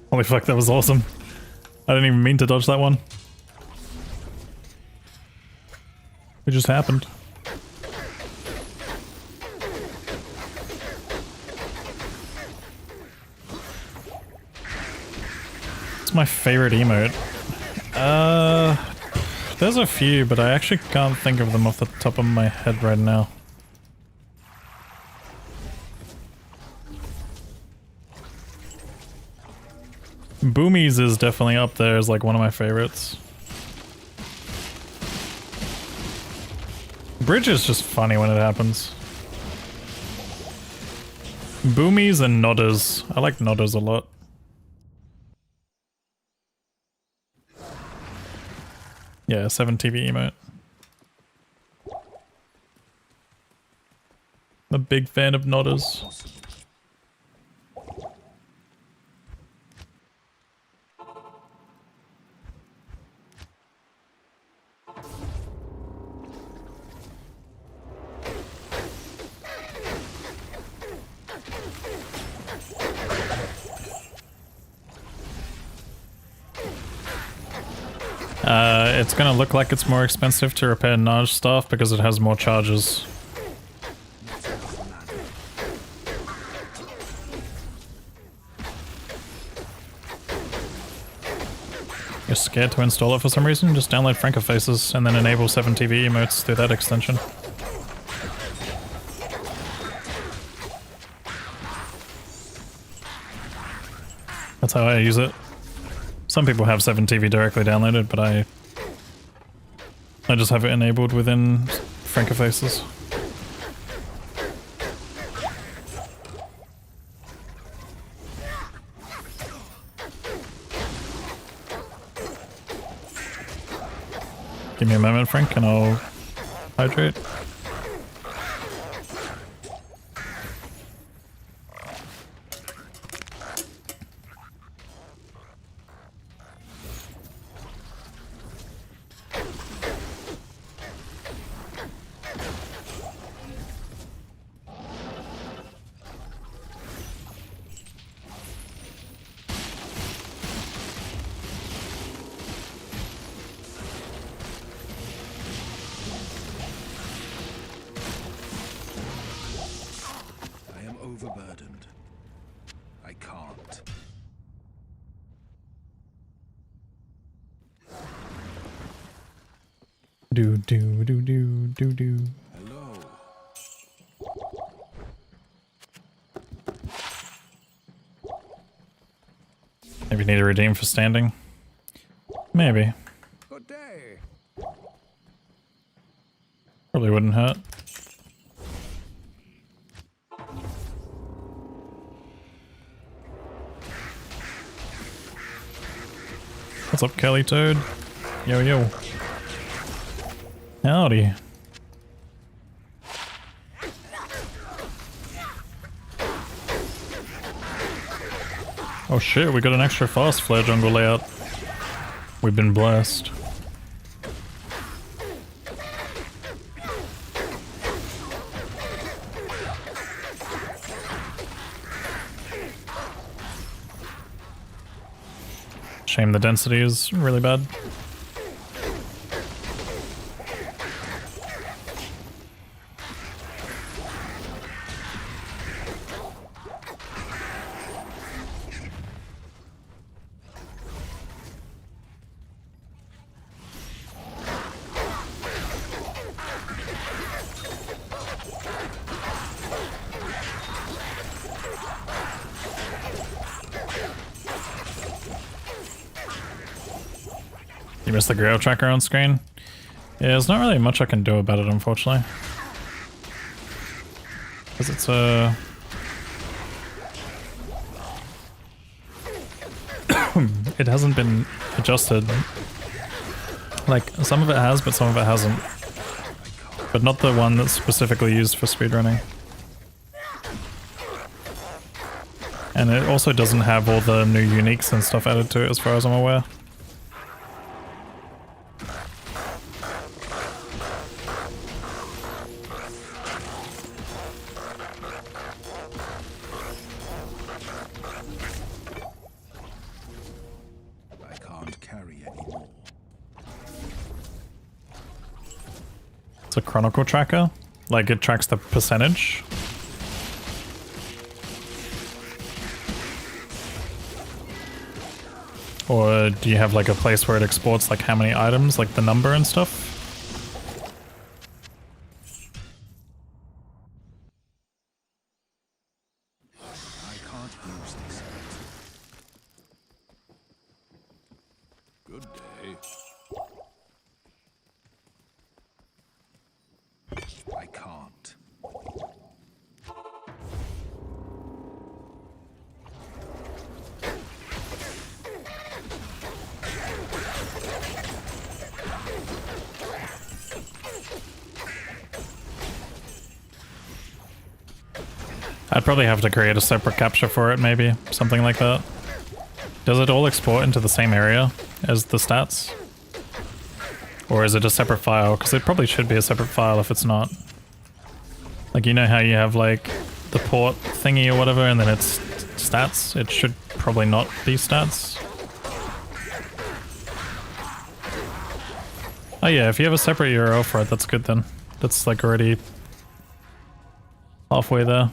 Holy fuck, that was awesome. I didn't even mean to dodge that one. It just happened. What's my favorite emote? There's a few, but I actually can't think of them off the top of my head right now. Boomies is definitely up there as like one of my favorites. Bridge is just funny when it happens. Boomies and nodders. I like nodders a lot. Yeah, 7TV emote. I'm a big fan of nodders. It's gonna look like it's more expensive to repair Naj stuff because it has more charges. You're scared to install it for some reason? Just download Francofaces and then enable 7TV emotes through that extension. That's how I use it. Some people have 7TV directly downloaded, but I just have it enabled within Francofaces. Give me a moment, Frank, and I'll hydrate. Overburdened. I can't. Do do do do do do. Hello. Maybe need to redeem for standing. Maybe. Good day. Probably wouldn't hurt. What's up, Kelly Toad? Yo, yo. Howdy. Oh shit, we got an extra fast flare jungle layout. We've been blessed. Shame the density is really bad. You missed the Grail tracker on screen? Yeah, there's not really much I can do about it, unfortunately. Because it's it hasn't been adjusted. Like, some of it has, but some of it hasn't. But not the one that's specifically used for speedrunning. And it also doesn't have all the new uniques and stuff added to it as far as I'm aware. A chronicle tracker, like it tracks the percentage. Or do you have like a place where it exports like how many items, like the number and stuff? I can't use this. Good day. I can't. I'd probably have to create a separate capture for it, maybe. Something like that. Does it all export into the same area as the stats? Or is it a separate file? Because it probably should be a separate file if it's not. Like, you know how you have, like, the port thingy or whatever, and then it's stats? It should probably not be stats. Oh yeah, if you have a separate URL for it, that's good then. That's, like, already halfway there.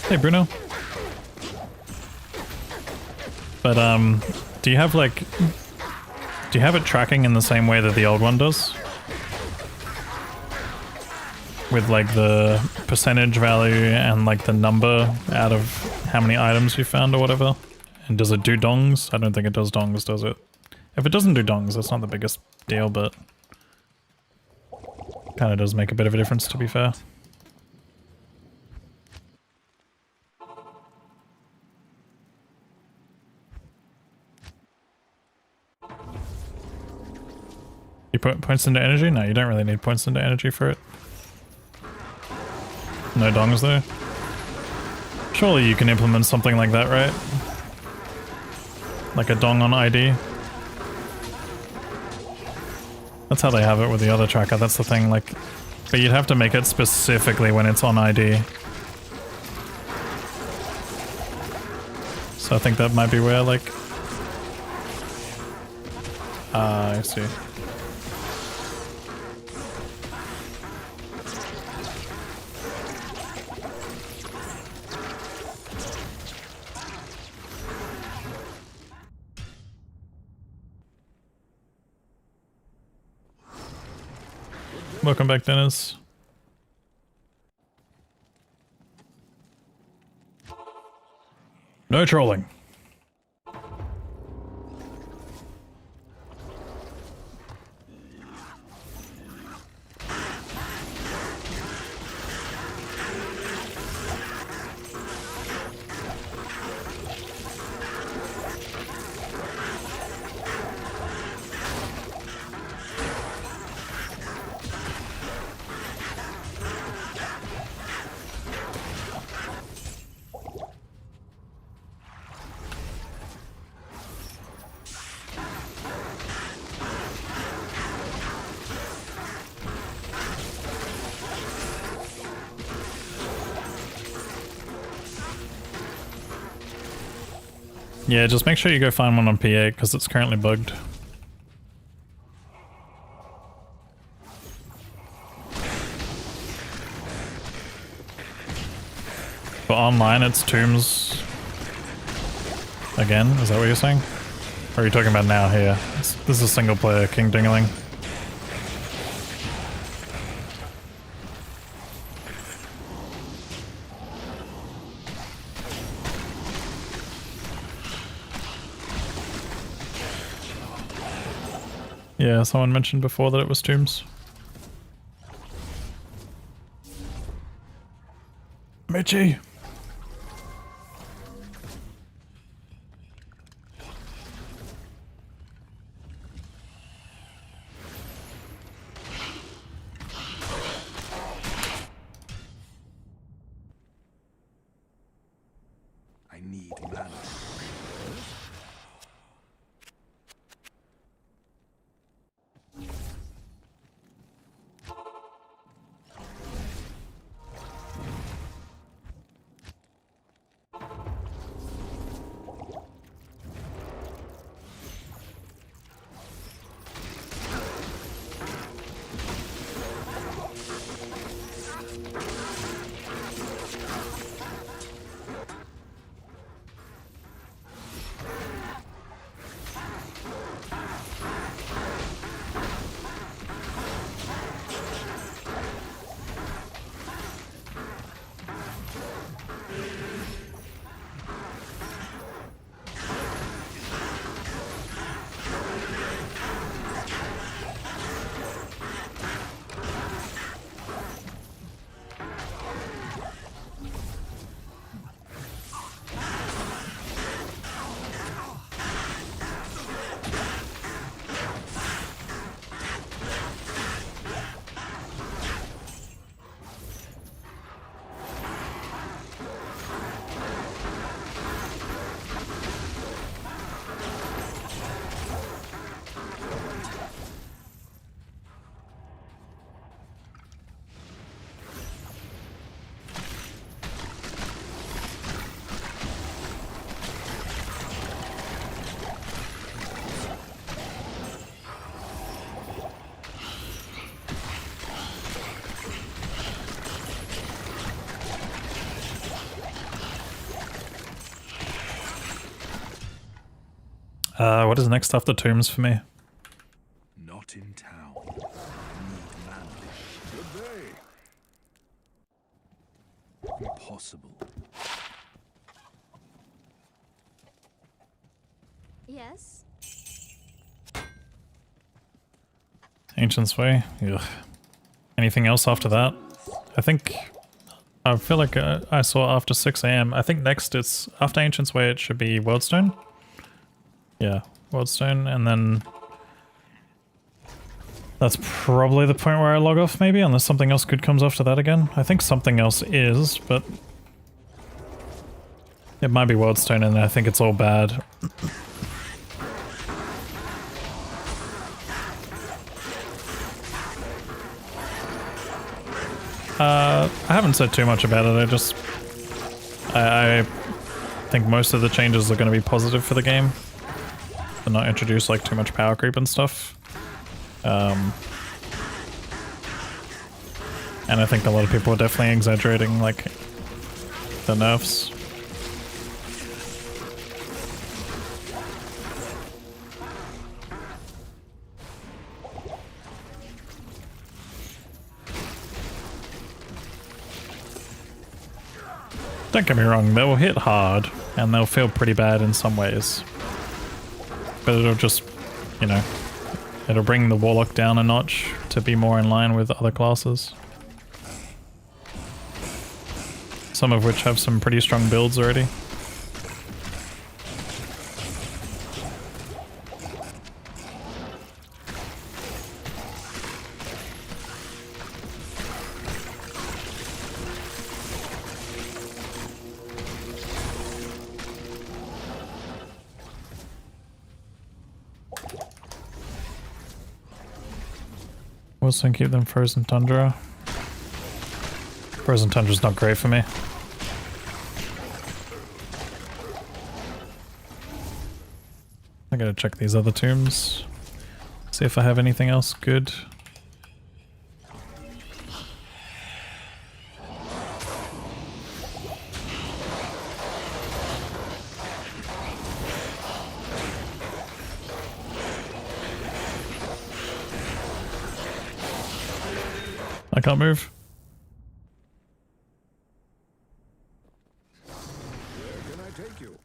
Hey, Bruno. But, do you have, like... Do you have it tracking in the same way that the old one does? With, like, the percentage value and, like, the number out of how many items you found or whatever? And does it do dongs? I don't think it does dongs, does it? If it doesn't do dongs, that's not the biggest deal, but... Kinda does make a bit of a difference, to be fair. You put points into energy? No, you don't really need points into energy for it. No dongs though. Surely you can implement something like that, right? Like a dong on ID. That's how they have it with the other tracker, that's the thing, like... But you'd have to make it specifically when it's on ID. So I think that might be where, like... I see. Welcome back, Dennis. No trolling. Yeah, just make sure you go find one on P8 because it's currently bugged. For online, it's tombs again. Is that what you're saying? Or are you talking about now here? This is single player King Dingaling. Yeah, someone mentioned before that it was tombs. Mitchie! I need mana. What is next after Tombs for me? Not in town. I need mana. Good day. Impossible. Yes? Ancient's Way. Ugh. Anything else after that? I feel like I saw after 6 AM. I think next it's after Ancient's Way. It should be Worldstone. Yeah, Worldstone, and then that's probably the point where I log off, maybe, unless something else good comes after that again. I think something else is, but it might be Worldstone, and I think it's all bad. I haven't said too much about it. I think most of the changes are going to be positive for the game, and not introduce like too much power creep and stuff. And I think a lot of people are definitely exaggerating like the nerfs. Don't get me wrong, they'll hit hard, and they'll feel pretty bad in some ways. But it'll just, you know, it'll bring the Warlock down a notch to be more in line with other classes. Some of which have some pretty strong builds already. Also keep them Frozen Tundra. Frozen Tundra's not great for me. I gotta check these other tombs. See if I have anything else good. I can't move. Where can I take you?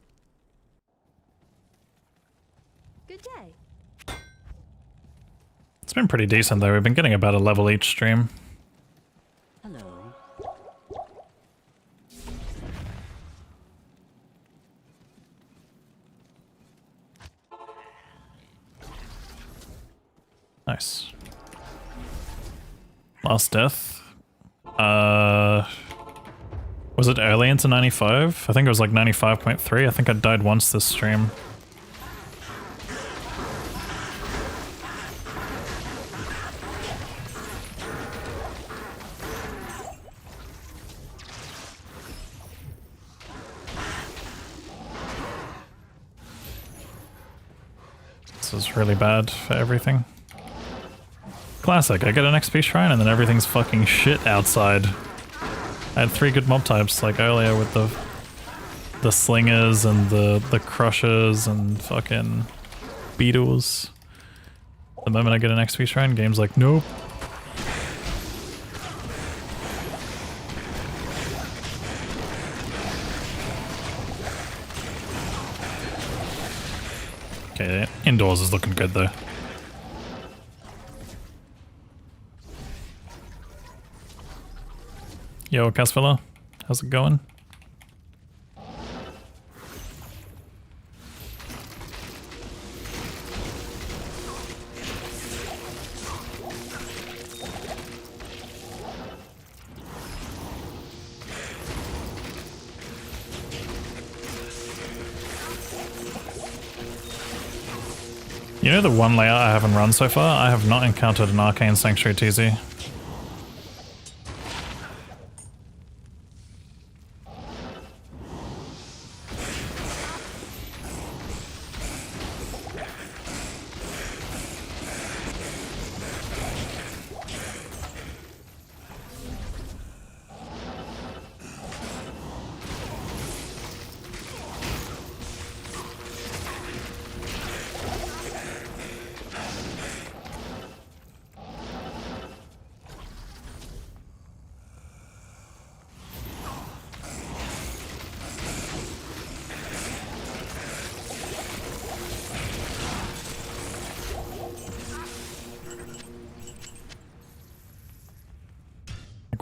Good day. It's been pretty decent though. We've been getting about a level each stream. Hello. Nice. Last death. Was it early into 95? I think it was like 95.3. I think I died once this stream. This is really bad for everything. Classic, I get an XP shrine and then everything's fucking shit outside. I had 3 good mob types like earlier with the slingers and the crushers and fucking beetles. The moment I get an XP shrine, game's like, nope. Okay, indoors is looking good though. Yo, Casvilla, how's it going? You know the one layout I haven't run so far? I have not encountered an Arcane Sanctuary TZ.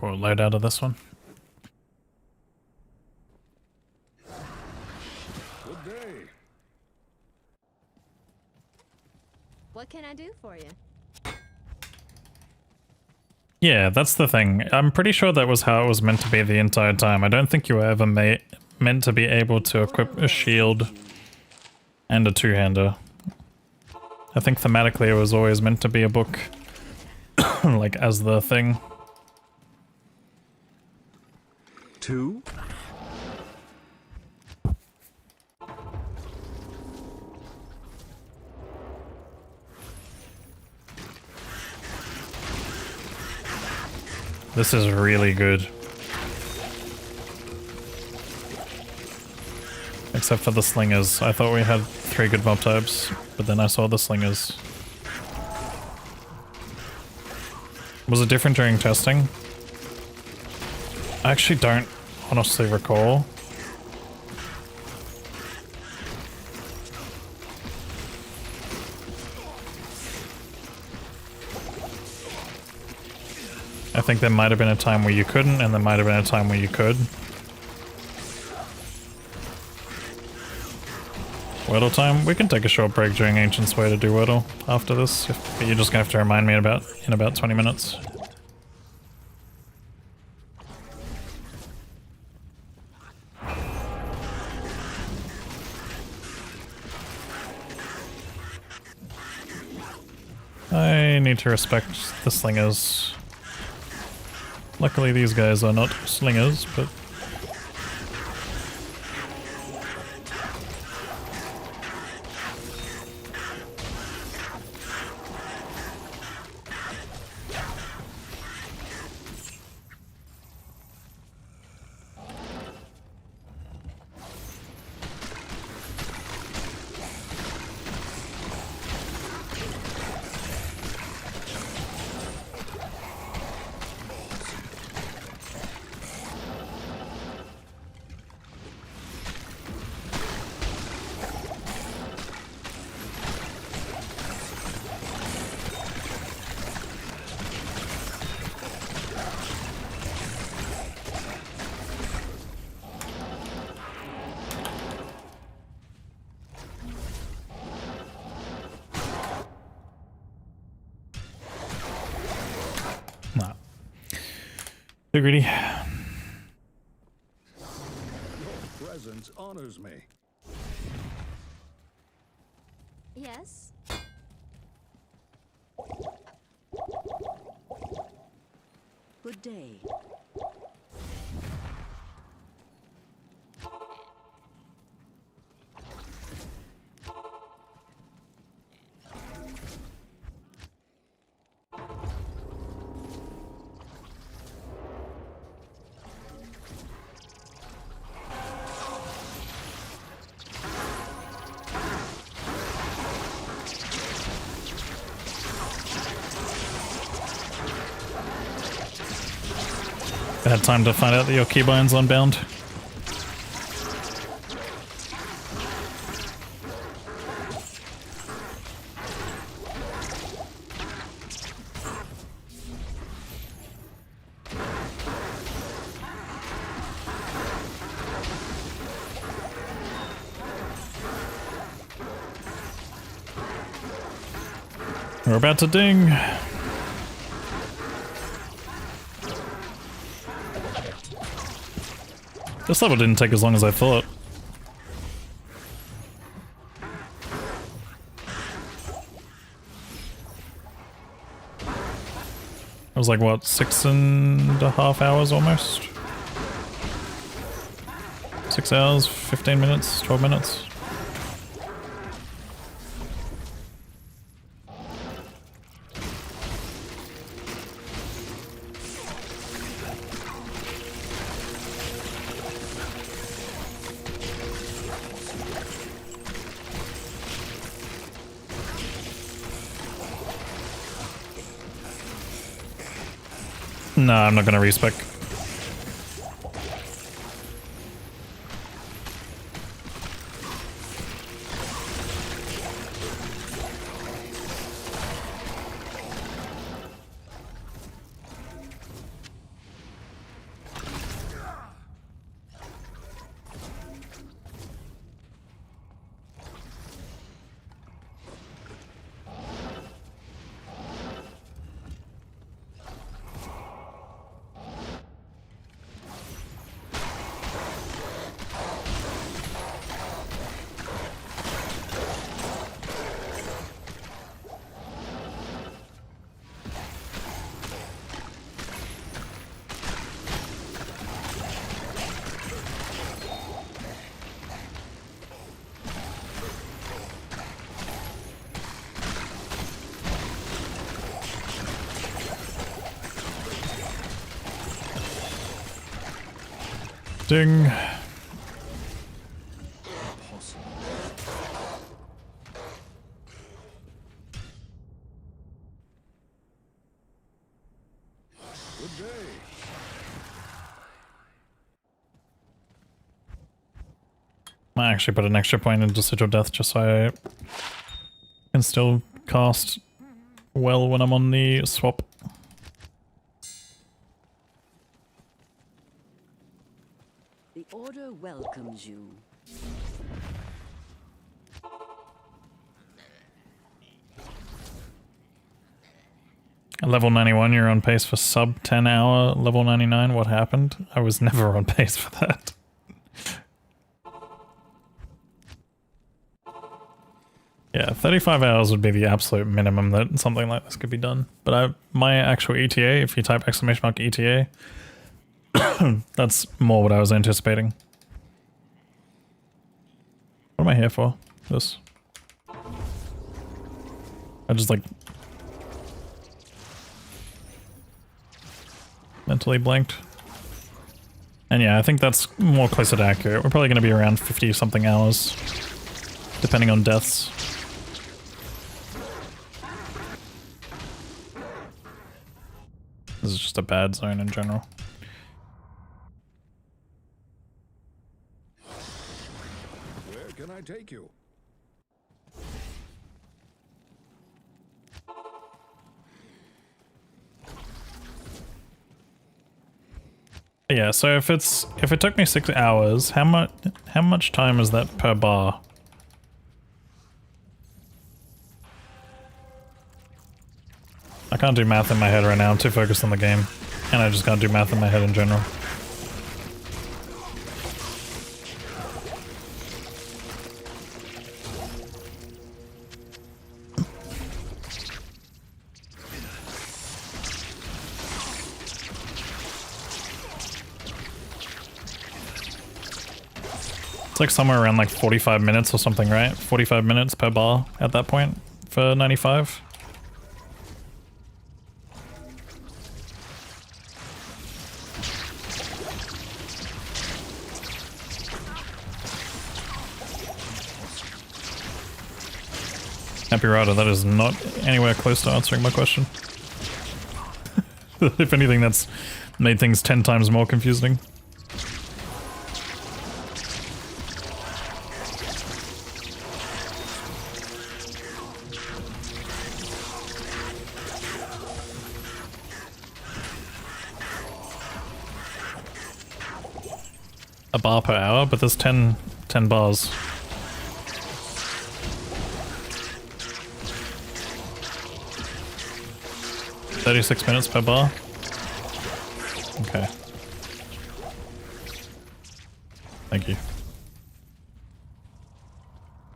for a load out of this one. Good day. What can I do for you? Yeah, that's the thing. I'm pretty sure that was how it was meant to be the entire time. I don't think you were ever meant to be able to equip a shield and a two-hander. I think thematically it was always meant to be a book, like, as the thing. 2. This is really good. Except for the slingers. I thought we had 3 good mob types, but then I saw the slingers. Was it different during testing? I actually don't honestly recall. I think there might have been a time where you couldn't, and there might have been a time where you could. Wordle time? We can take a short break during Ancient's Way to do Wordle after this, but you're just gonna have to remind me in about 20 minutes. I need to respect the slingers. Luckily these guys are not slingers, but... Nah. Too greedy. Your presence honors me. Yes? Good day. I had time to find out that your keybind's unbound. We're about to ding. This level didn't take as long as I thought. It was like, what, 6.5 hours almost? 6 hours, 15 minutes, 12 minutes. No, I'm not gonna respec. Ding. Good day. I actually put an extra point into Sigil Death just so I can still cast well when I'm on the swap. The Order welcomes you. At level 91, you're on pace for sub 10 hour level 99. What happened? I was never on pace for that. Yeah, 35 hours would be the absolute minimum that something like this could be done. But my actual ETA, if you type !ETA, that's more what I was anticipating. What am I here for? This. I just like mentally blanked. And yeah, I think that's more closer to accurate. We're probably going to be around 50 something hours, depending on deaths. This is just a bad zone in general. Where can I take you? Yeah, so if it took me 6 hours, how much time is that per bar? I can't do math in my head right now, I'm too focused on the game. And I just can't do math in my head in general. It's like somewhere around like 45 minutes or something, right? 45 minutes per bar at that point for 95. Happy Rider, that is not anywhere close to answering my question. If anything, that's made things 10 times more confusing. A bar per hour, but there's 10 bars. $36 minutes per bar? Okay. Thank you.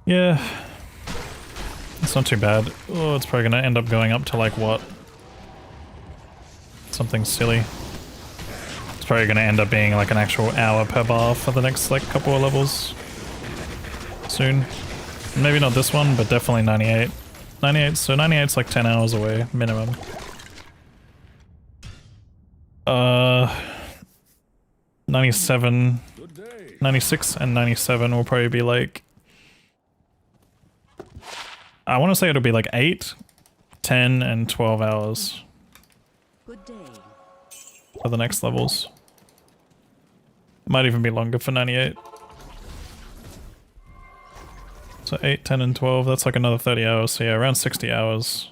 Yeah. It's not too bad. Oh, it's probably gonna end up going up to like what? Something silly. It's probably gonna end up being like an actual hour per bar for the next like couple of levels. Soon. Maybe not this one, but definitely 98. 98, so 98's like 10 hours away, minimum. 97, 96 and 97 will probably be like, I want to say it'll be like 8, 10 and 12 hours Good day. for the next levels. Might even be longer for 98. So 8, 10 and 12, that's like another 30 hours, so yeah, around 60 hours.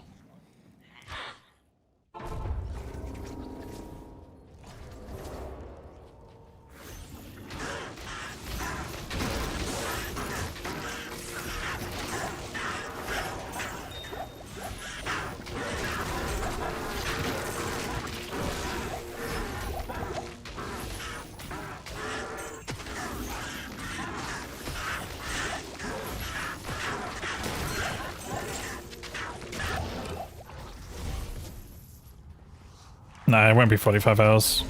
Nah, it won't be 45 hours.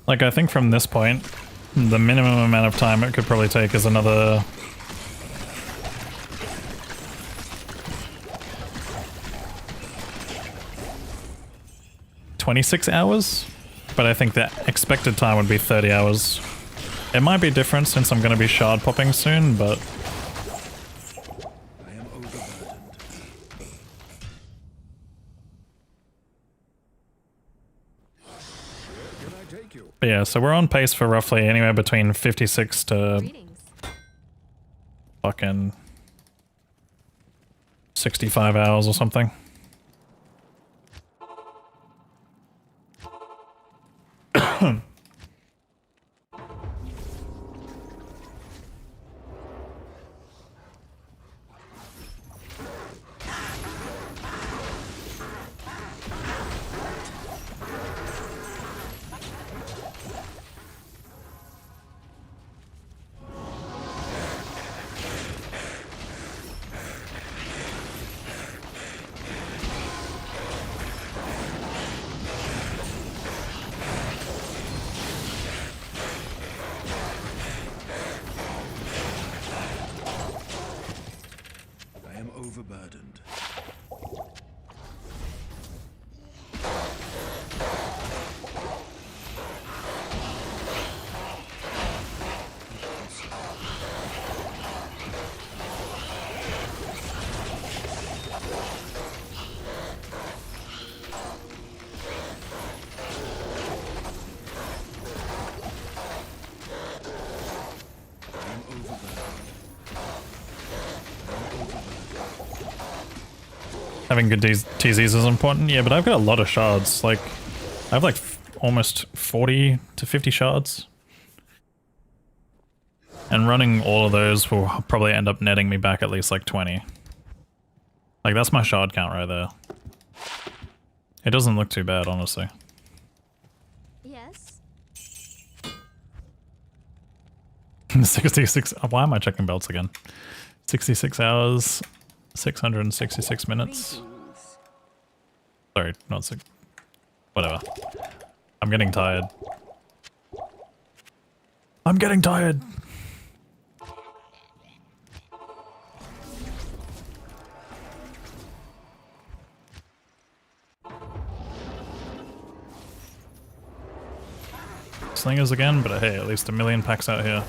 Like, I think from this point, the minimum amount of time it could probably take is another... ...26 hours? But I think the expected time would be 30 hours. It might be different since I'm going to be shard popping soon, but... I am overburdened. Can I take you? But yeah, so we're on pace for roughly anywhere between 56 to Greetings. fucking 65 hours or something. I am overburdened. I am overburdened. Having good TZs is important, yeah, but I've got a lot of shards. Like, I have like almost 40 to 50 shards. And running all of those will probably end up netting me back at least like 20. Like, that's my shard count right there. It doesn't look too bad, honestly. Yes. 66, why am I checking belts again? 66 hours, 666 minutes. Greetings. Sorry, not six. Whatever. I'm getting tired. I'm getting tired! Slingers again, but hey, at least a million packs out here.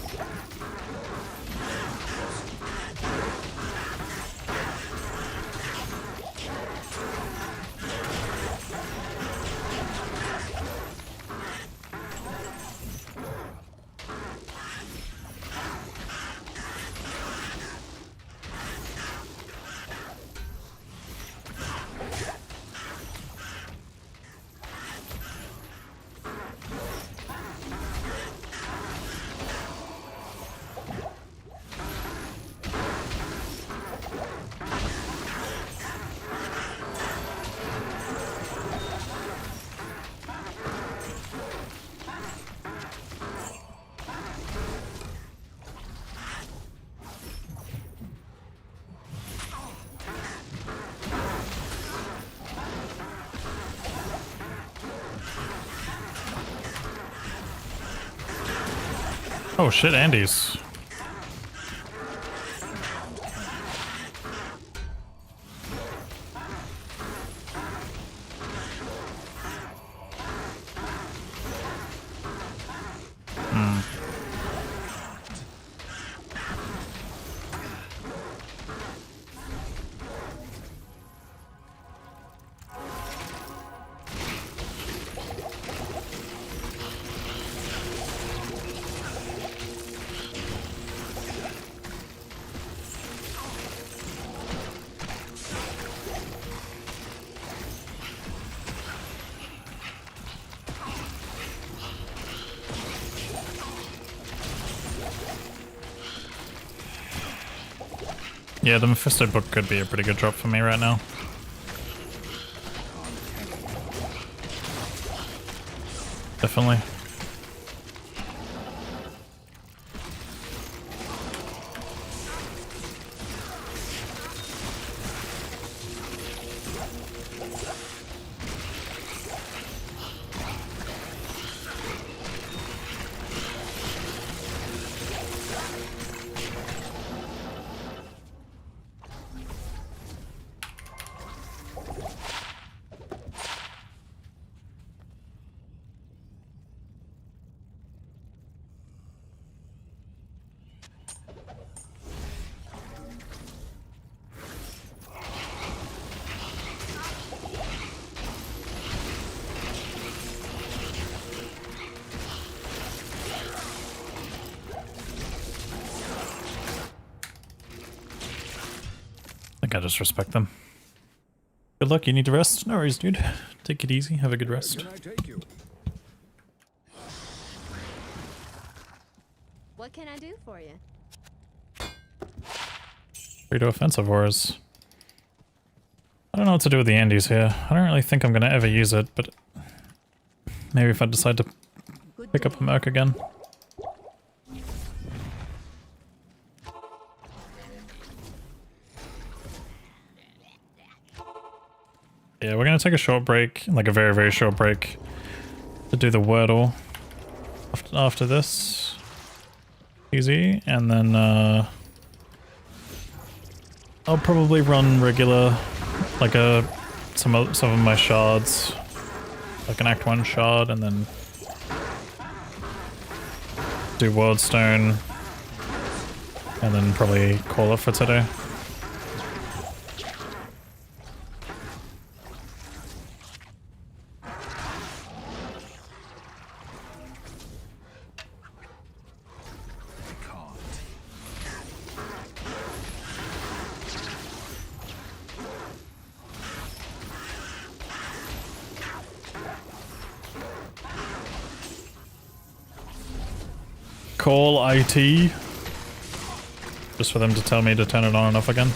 Oh shit, Andy's. Yeah, the Mephisto book could be a pretty good drop for me right now. Definitely. think I just respect them. Good luck, you need to rest? No worries, dude. Take it easy, have a good rest. Can I take you? What can I do for you? Free to offensive wars. I don't know what to do with the Andes here. I don't really think I'm gonna ever use it, but maybe if I decide to Good pick day. up a Merc again. Yeah, we're gonna take a short break, like a very, very short break, to do the Wordle after this. Easy, and then I'll probably run regular, like some of my shards, like an Act 1 shard, and then do Worldstone, and then probably call it for today. I can't. Call IT, just for them to tell me to turn it on and off again.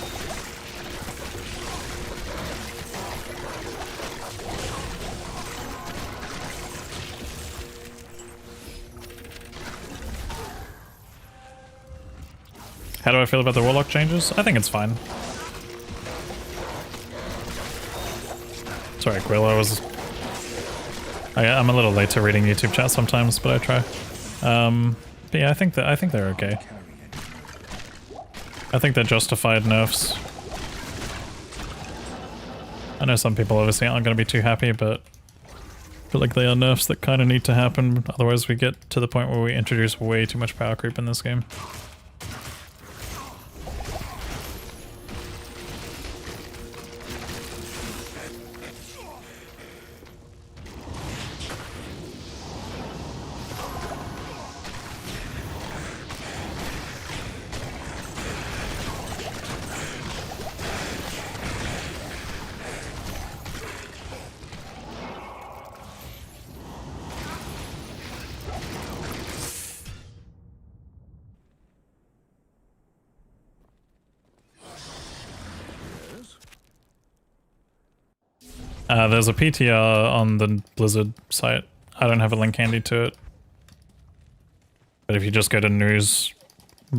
How do I feel about the Warlock changes? I think it's fine. Sorry, Quill, I'm a little late to reading YouTube chat sometimes, but I try. But yeah, I think they're okay. I think they're justified nerfs. I know some people obviously aren't going to be too happy, but I feel like they are nerfs that kind of need to happen. Otherwise we get to the point where we introduce way too much power creep in this game. There's a PTR on the Blizzard site. I don't have a link handy to it. But if you just go to news, I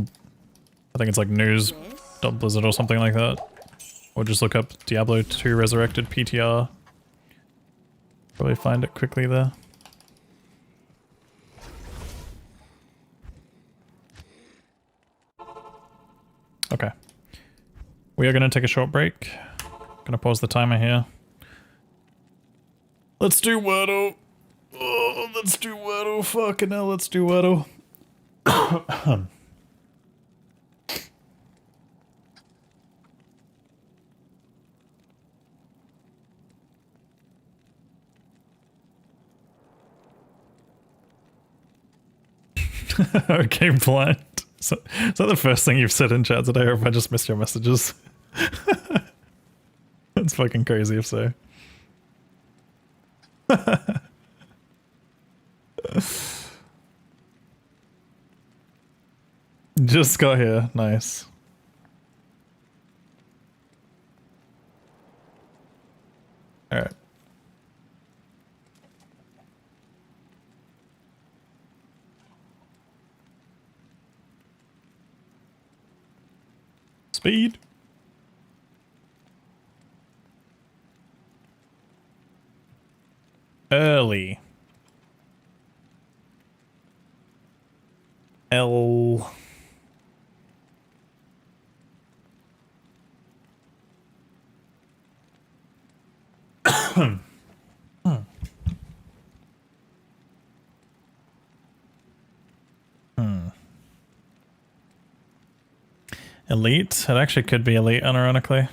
think it's like news.blizzard or something like that. Or just look up Diablo 2 Resurrected PTR. Probably find it quickly there. Okay. We are going to take a short break. Gonna pause the timer here. Let's do Wordle. Oh, let's do Wordle. Fucking hell, let's do Wordle. Okay, blind. So, is that the first thing you've said in chat today, or have I just missed your messages? That's fucking crazy if so. Just got here. Nice. Alright. Speed. Early. L. Elite? It actually could be elite, unironically.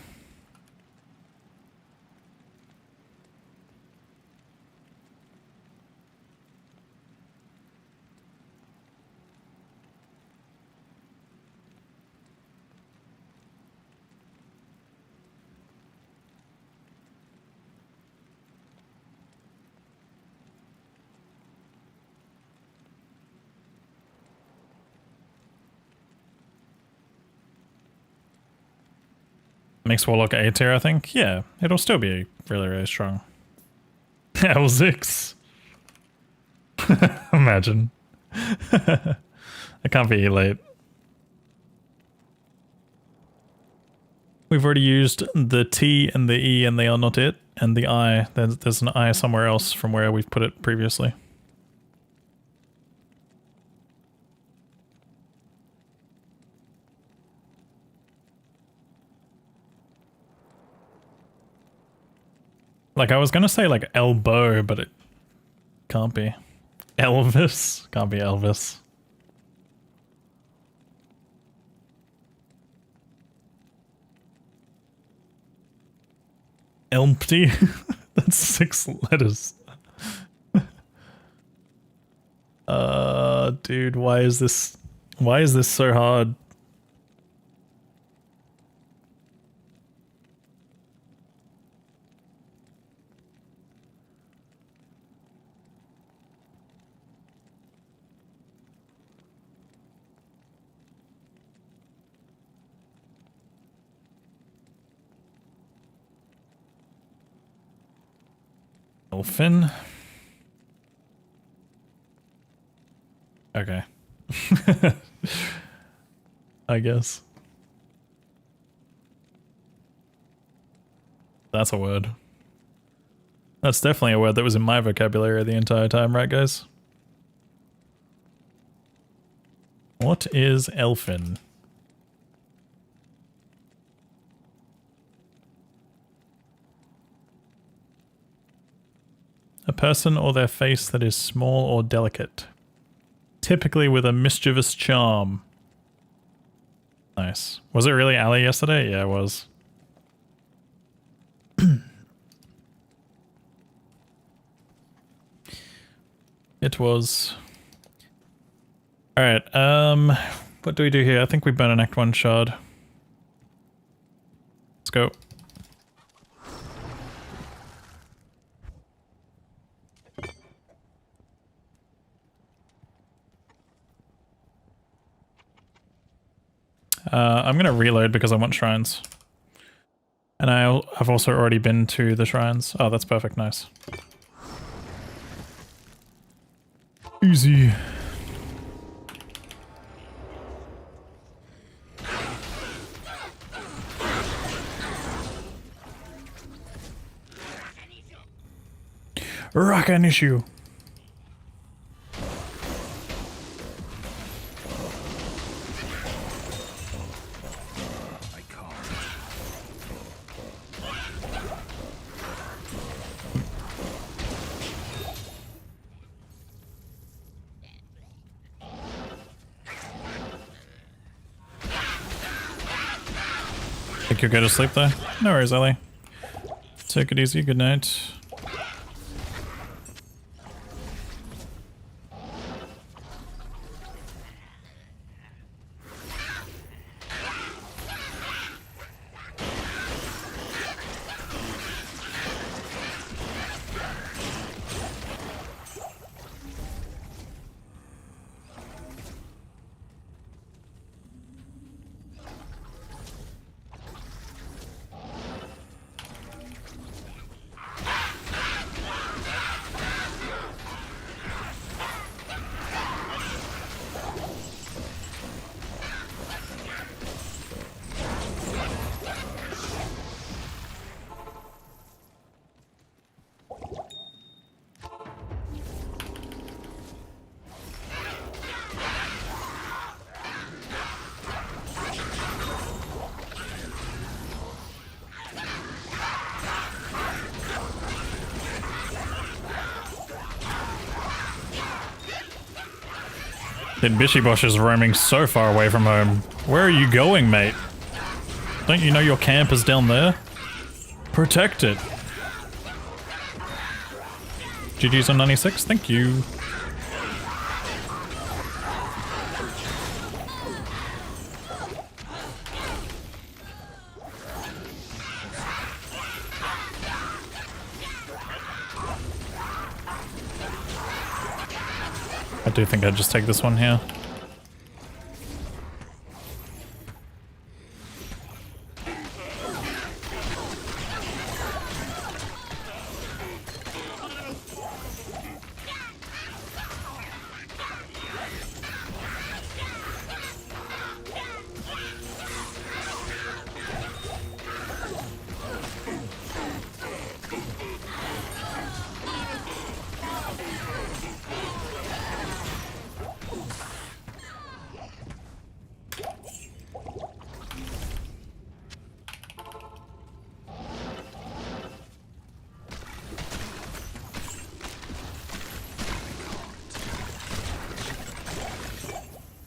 Makes Warlock A tier, I think. Yeah, it'll still be really, really strong. L6. Imagine. It can't be late. We've already used the T and the E and they are not it. And the I, there's an I somewhere else from where we've put it previously. Like, I was gonna say, like, elbow, but it can't be. Elvis? Can't be Elvis. Empty? That's 6 letters. Dude, why is this so hard? Elfin. Okay. I guess. That's a word. That's definitely a word that was in my vocabulary the entire time, right, guys? What is elfin? A person or their face that is small or delicate. Typically with a mischievous charm. Nice. Was it really Ali yesterday? Yeah, it was. It was. Alright, what do we do here? I think we burn an Act 1 shard. Let's go. I'm gonna reload because I want shrines. And I've also already been to the shrines. Oh, that's perfect, nice. Easy. Rock an issue. Think you'll go to sleep though? No worries, Ellie. Take it easy, good night. Then Bishibosh is roaming so far away from home. Where are you going, mate? Don't you know your camp is down there? Protect it. GG's on 96, thank you. I do think I'd just take this one here.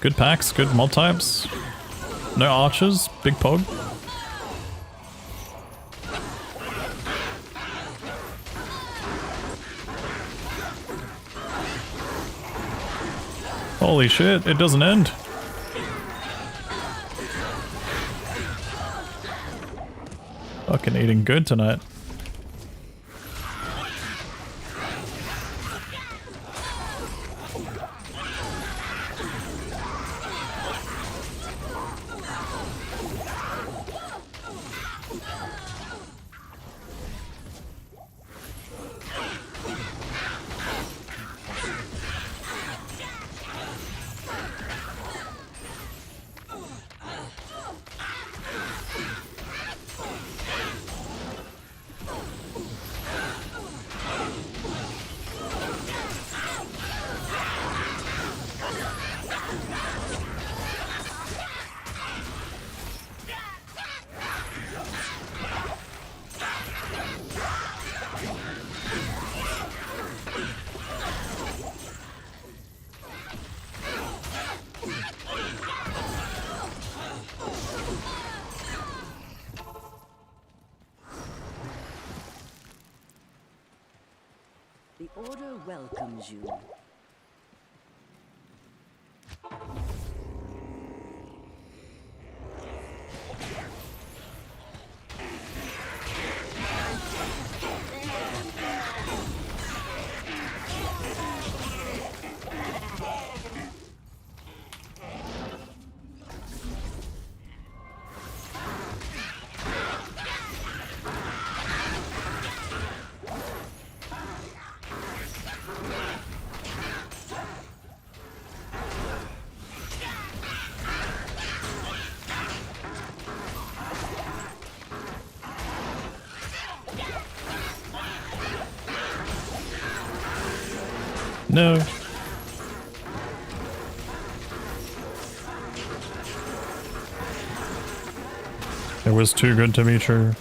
Good packs, good mod types. No archers, big pog. Holy shit, it doesn't end. Fucking eating good tonight. The Order welcomes you. No. It was too good to be true.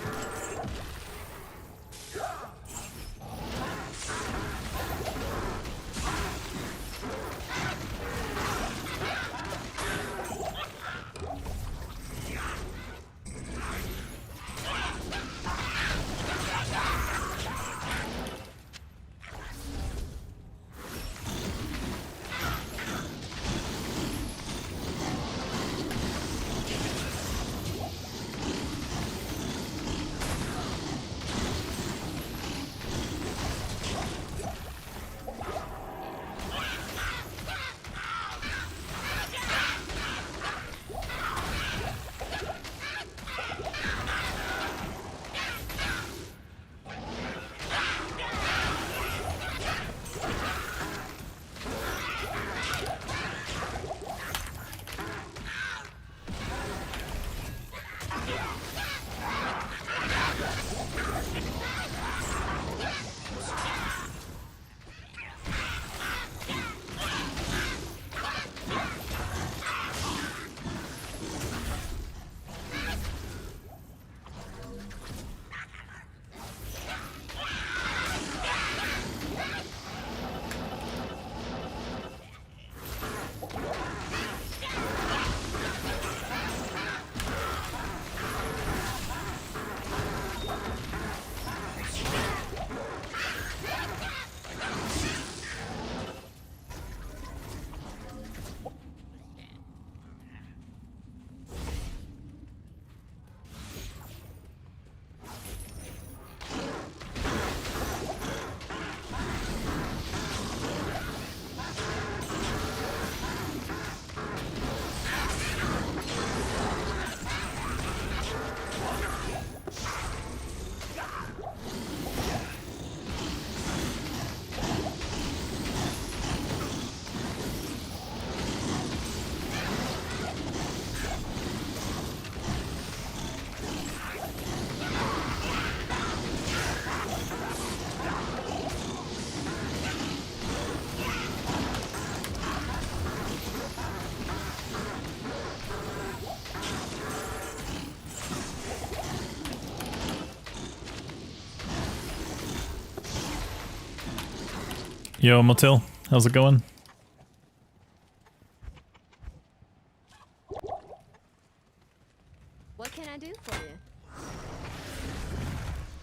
Yo, Motil, how's it going?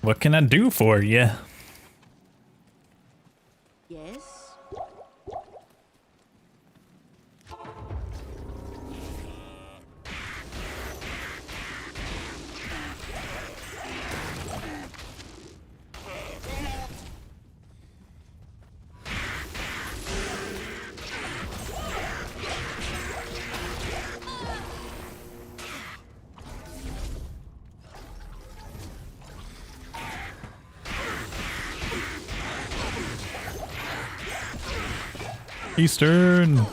What can I do for you? Yes? Eastern.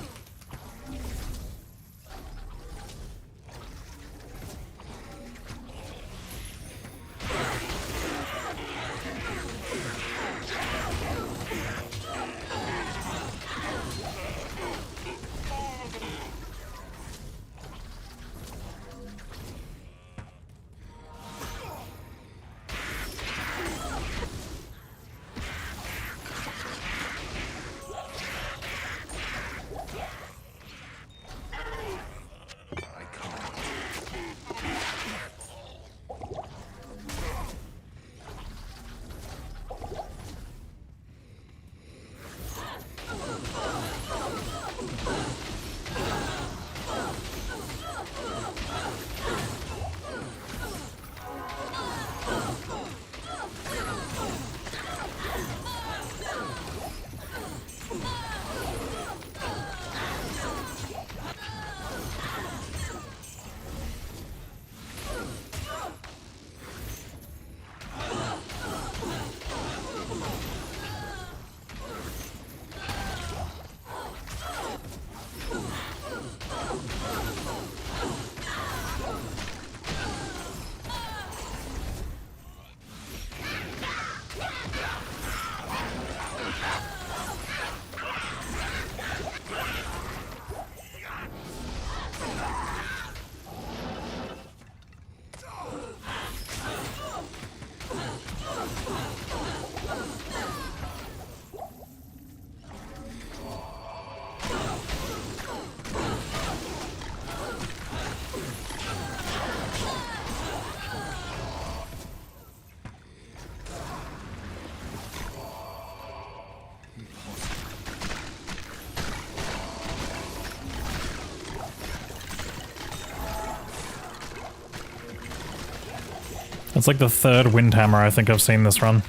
It's like the third Windhammer I think I've seen this run.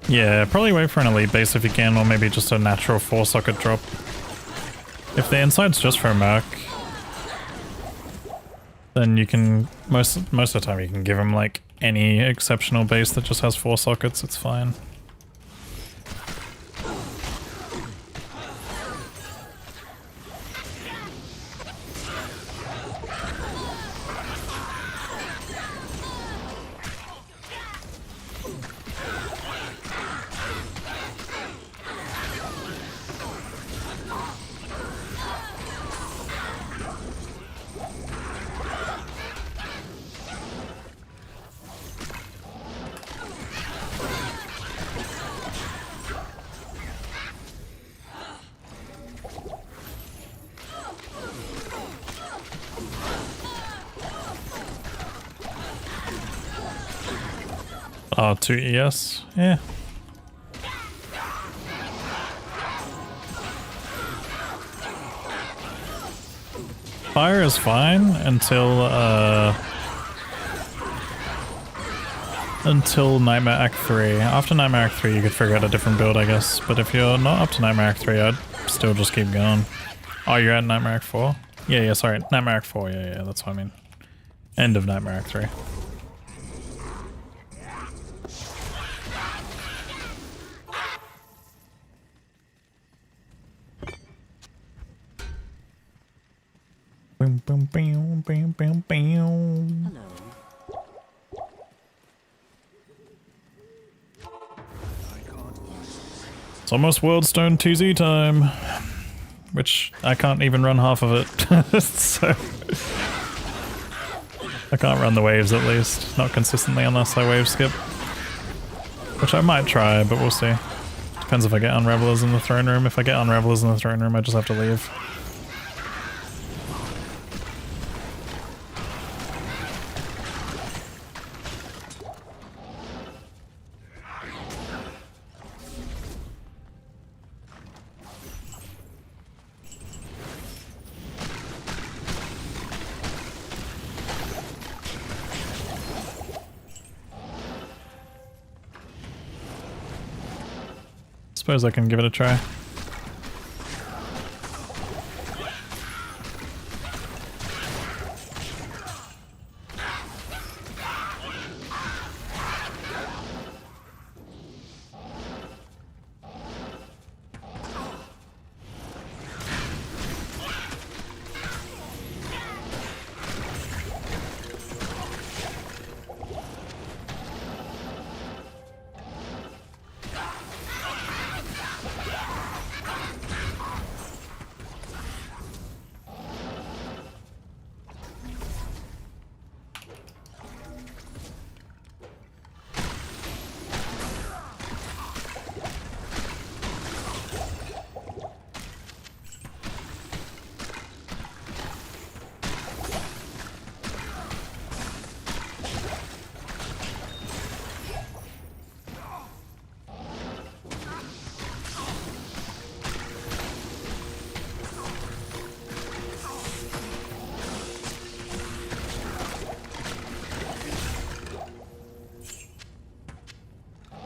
Yeah, probably wait for an elite base if you can, or maybe just a natural 4-socket drop. If the inside's just for a Merc, then you can, most of the time you can give him like any exceptional base that just has 4 sockets, it's fine. R2 ES, yeah. Fire is fine until Nightmare Act 3. After Nightmare Act 3 you could figure out a different build, I guess. But if you're not up to Nightmare Act 3, I'd still just keep going. Oh, you're at Nightmare Act 4? Yeah, sorry. Nightmare Act 4, yeah, that's what I mean. End of Nightmare Act 3. Boom, boom, boom, boom, boom, boom. Hello. It's almost Worldstone 2Z time, which I can't even run half of it, so I can't run the waves at least, not consistently unless I wave skip. which I might try, but we'll see. Depends if I get Unravelers in the throne room. If I get Unravelers in the throne room, I just have to leave. Suppose I can give it a try.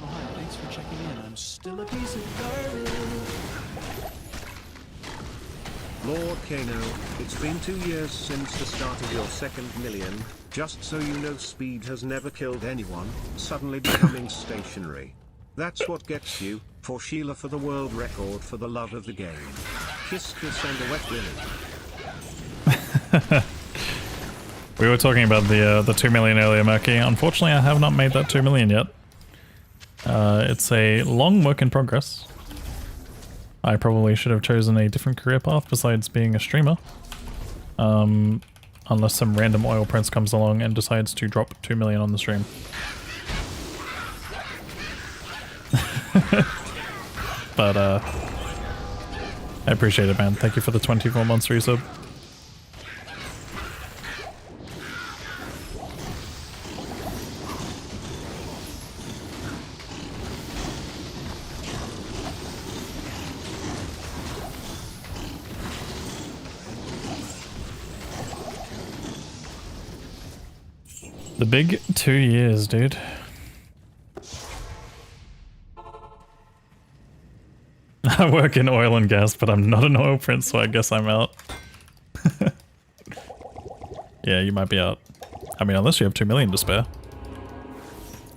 Oh, hi, thanks for checking in. I'm still a piece of garbage. Lord Kano, it's been 2 years since the start of your second million. Just so you know, Speed has never killed anyone, suddenly becoming stationary. That's what gets you, for Sheila for the world record for the love of the game. Kiss kiss and a wet willy. We were talking about the 2 million earlier, Murky. Unfortunately, I have not made that 2 million yet. It's a long work in progress. I probably should have chosen a different career path besides being a streamer. Unless some random oil prince comes along and decides to drop 2 million on the stream. But I appreciate it, man. Thank you for the 24 months resub. The big 2 years, dude. I work in oil and gas, but I'm not an oil prince, so I guess I'm out. Yeah, you might be out. I mean, unless you have 2 million to spare.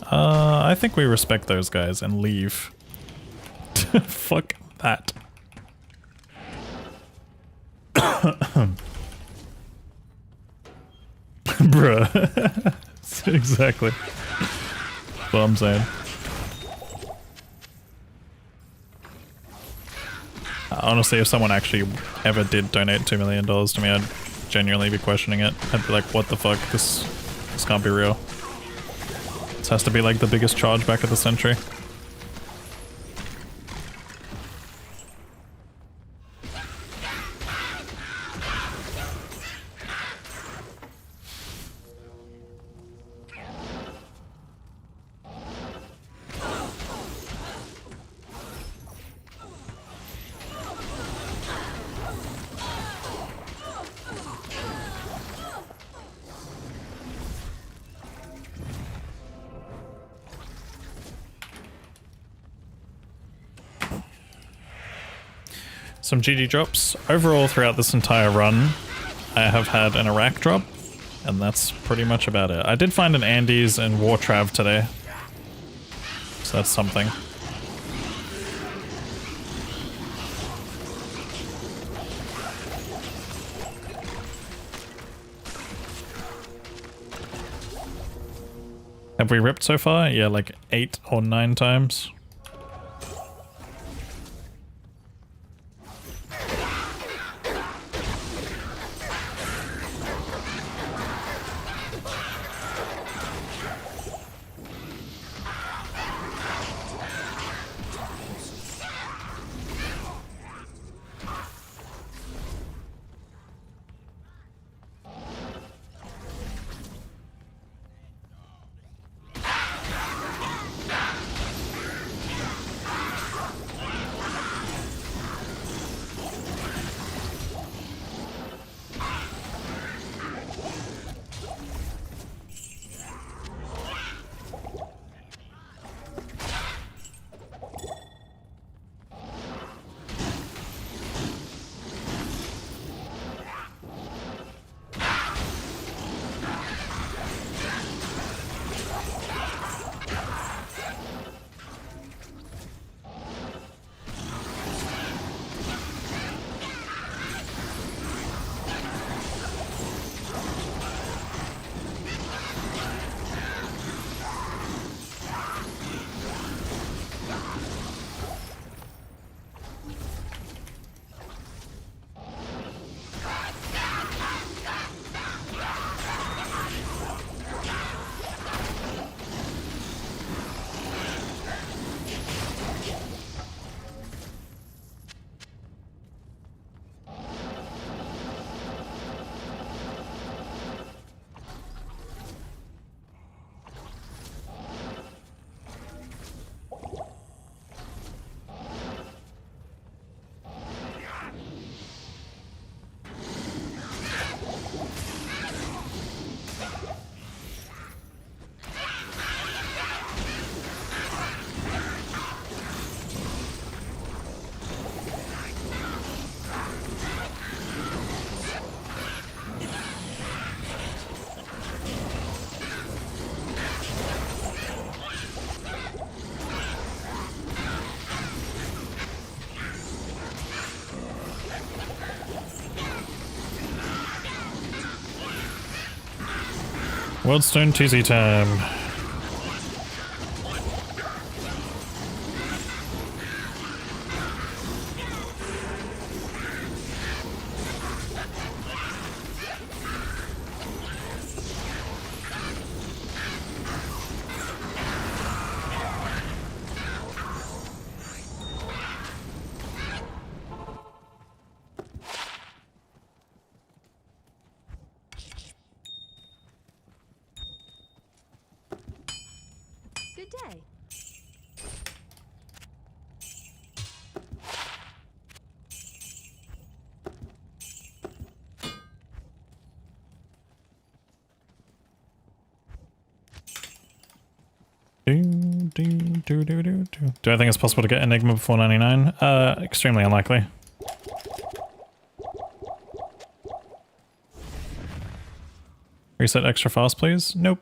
I think we respect those guys and leave. Fuck that. Bruh. Exactly. That's what I'm saying. Honestly, if someone actually ever did donate $2 million to me, I'd genuinely be questioning it. I'd be like, what the fuck? This can't be real. This has to be like the biggest chargeback of the century. Some GG drops. Overall, throughout this entire run, I have had an Iraq drop, and that's pretty much about it. I did find an Andes and War Trav today, so that's something. Have we ripped so far? Yeah, like 8 or 9 times. Worldstone TZ time. Good day. Do I think it's possible to get Enigma before 99? Extremely unlikely. Reset extra fast, please? Nope.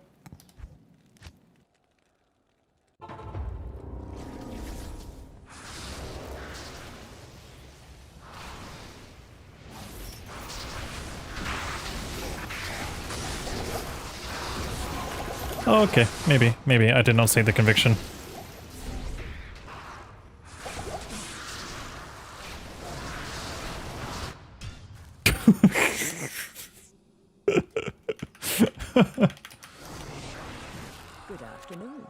Oh, okay, maybe. I did not see the conviction. Good afternoon.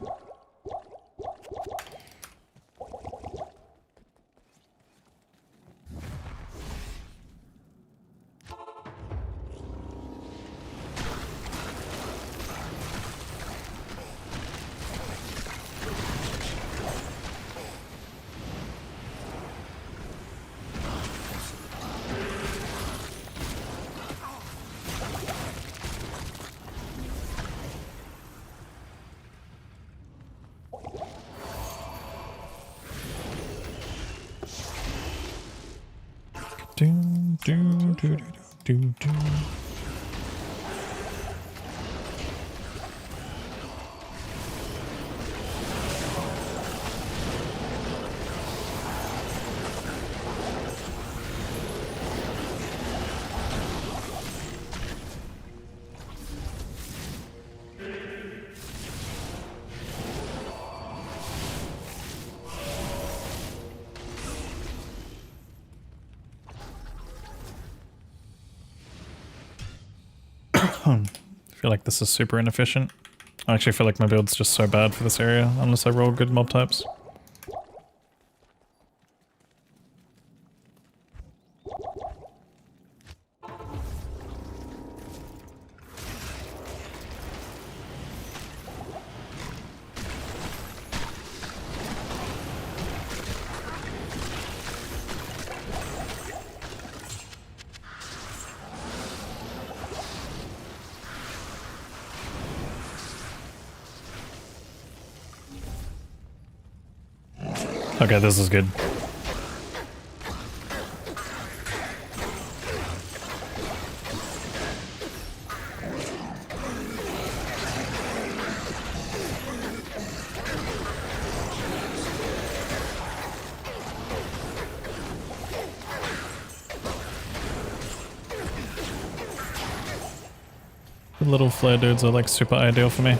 Do. I feel like this is super inefficient. I actually feel like my build's just so bad for this area, unless I roll good mob types. Okay, this is good. The little flare dudes are like super ideal for me.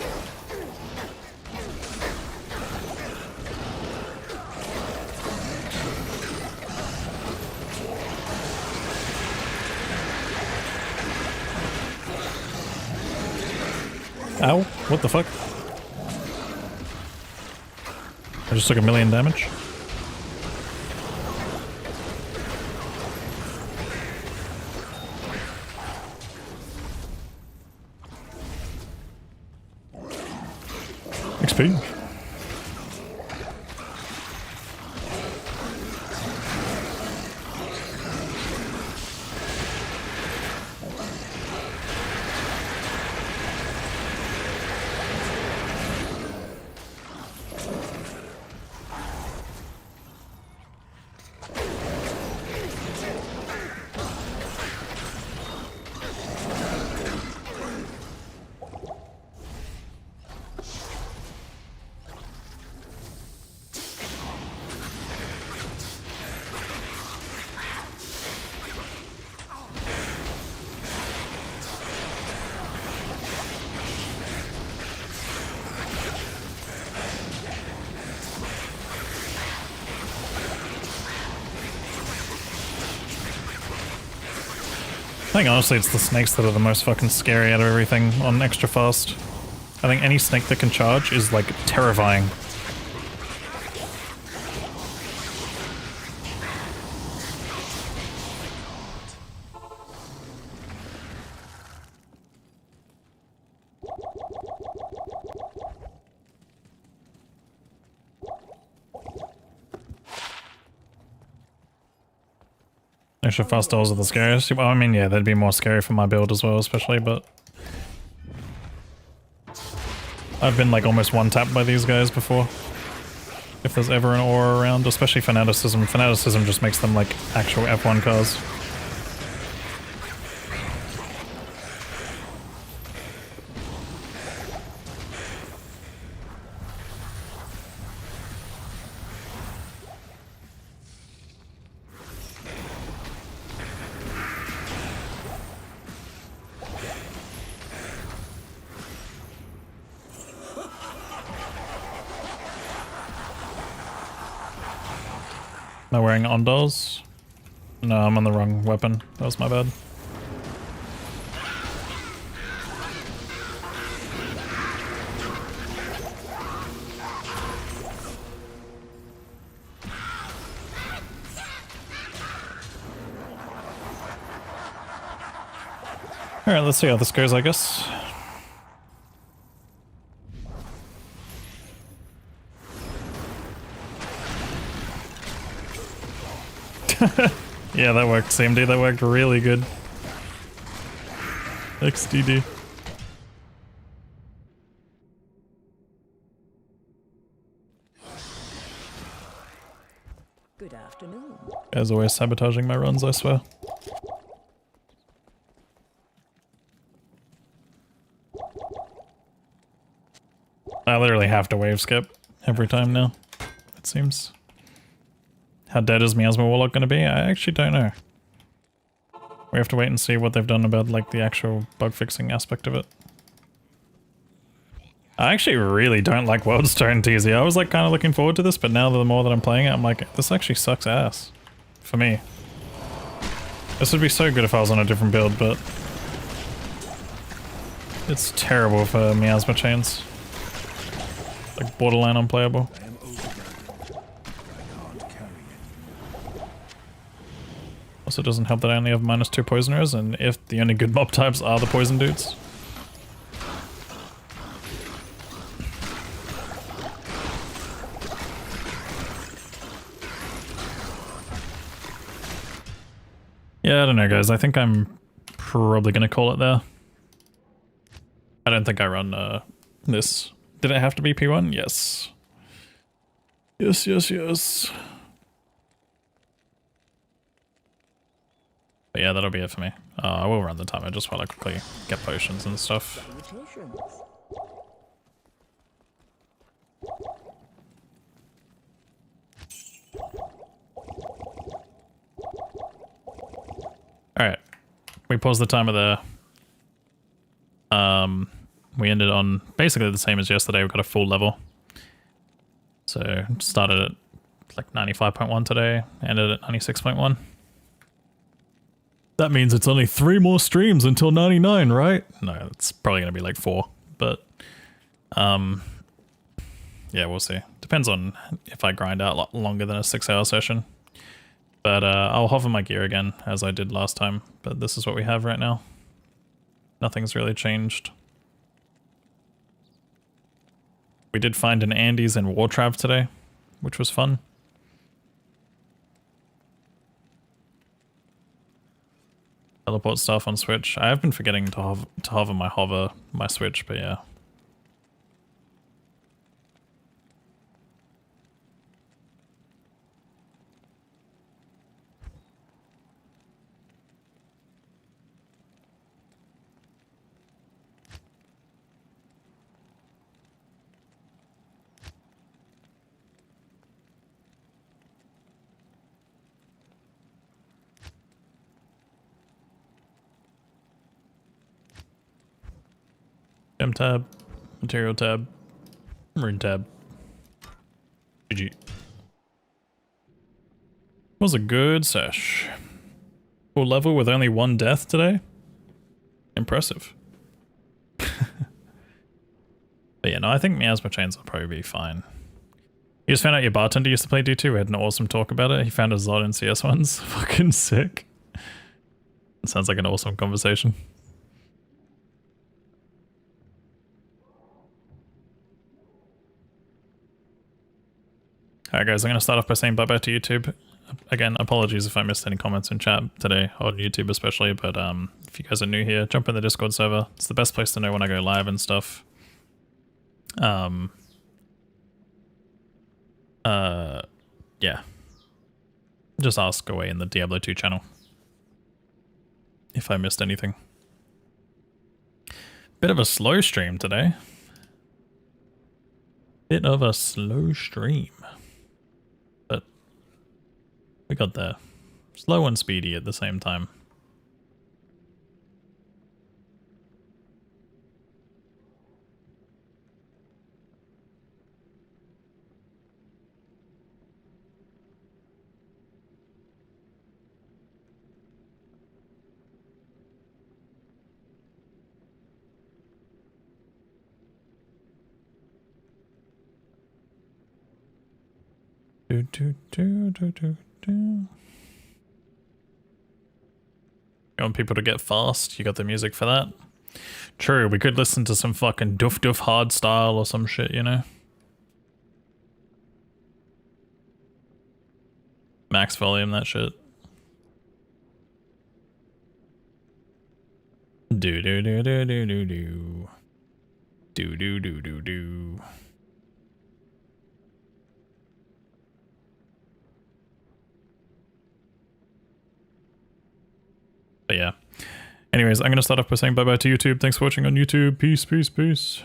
Ow, what the fuck? I just took 1,000,000 damage. XP. think honestly it's the snakes that are the most fucking scary out of everything on extra fast. I think any snake that can charge is like terrifying. Extra fast dolls are the scariest. Well, I mean, yeah, they'd be more scary for my build as well, especially, but I've been like almost one-tapped by these guys before. If there's ever an aura around, especially Fanaticism. Fanaticism just makes them like actual F1 cars. Am I wearing Ondals? No, I'm on the wrong weapon. That was my bad. Alright, let's see how this goes, I guess. Yeah, that worked, CMD. That worked really good. XDD. Good afternoon. Guys always sabotaging my runs, I swear. I literally have to wave skip every time now, it seems. How dead is Miasma Warlock going to be? I actually don't know. We have to wait and see what they've done about like the actual bug fixing aspect of it. I actually really don't like Worldstone TZ. I was like kind of looking forward to this, but now the more that I'm playing it, I'm like, this actually sucks ass. For me. This would be so good if I was on a different build, but it's terrible for Miasma chains. Like borderline unplayable. I am overburdened. I can't carry anymore. Also doesn't help that I only have -2 poisoners, and if the only good mob types are the poison dudes. Yeah, I don't know guys, I think I'm probably gonna call it there. I don't think I run this. Did it have to be P1? Yes. Yes, yes, yes. But yeah, that'll be it for me. I will run the timer just while I quickly get potions and stuff. Salutations. Alright. We paused the timer there. We ended on basically the same as yesterday. We got a full level. So started at like 95.1 today, ended at 96.1. That means it's only 3 more streams until 99, right? No, it's probably going to be like 4, but yeah, we'll see. Depends on if I grind out a lot longer than a 6-hour session. But I'll hover my gear again, as I did last time, but this is what we have right now. Nothing's really changed. We did find an Andes and Wartrav today, which was fun. Teleport stuff on Switch. I have been forgetting to hover my Switch, but yeah. Gem tab, material tab, rune tab. GG. Was a good sesh. Full level with only 1 death today. Impressive. But yeah, no, I think Miasma Chains will probably be fine. You just found out your bartender used to play D2. We had an awesome talk about it. He found a Zod in CS ones. Fucking sick. It sounds like an awesome conversation. Alright guys, I'm going to start off by saying bye-bye to YouTube. Again, apologies if I missed any comments in chat today, on YouTube especially, but if you guys are new here, jump in the Discord server. It's the best place to know when I go live and stuff. Yeah. Just ask away in the Diablo 2 channel if I missed anything. Bit of a slow stream today. Bit of a slow stream. But we got there. Slow and speedy at the same time. You want people to get fast? You got the music for that? True, we could listen to some fucking doof doof hard style or some shit, you know? Max volume, that shit. Do do do do do do do. Do do do do do. But yeah. Anyways, I'm going to start off by saying bye-bye to YouTube. Thanks for watching on YouTube. Peace, peace, peace.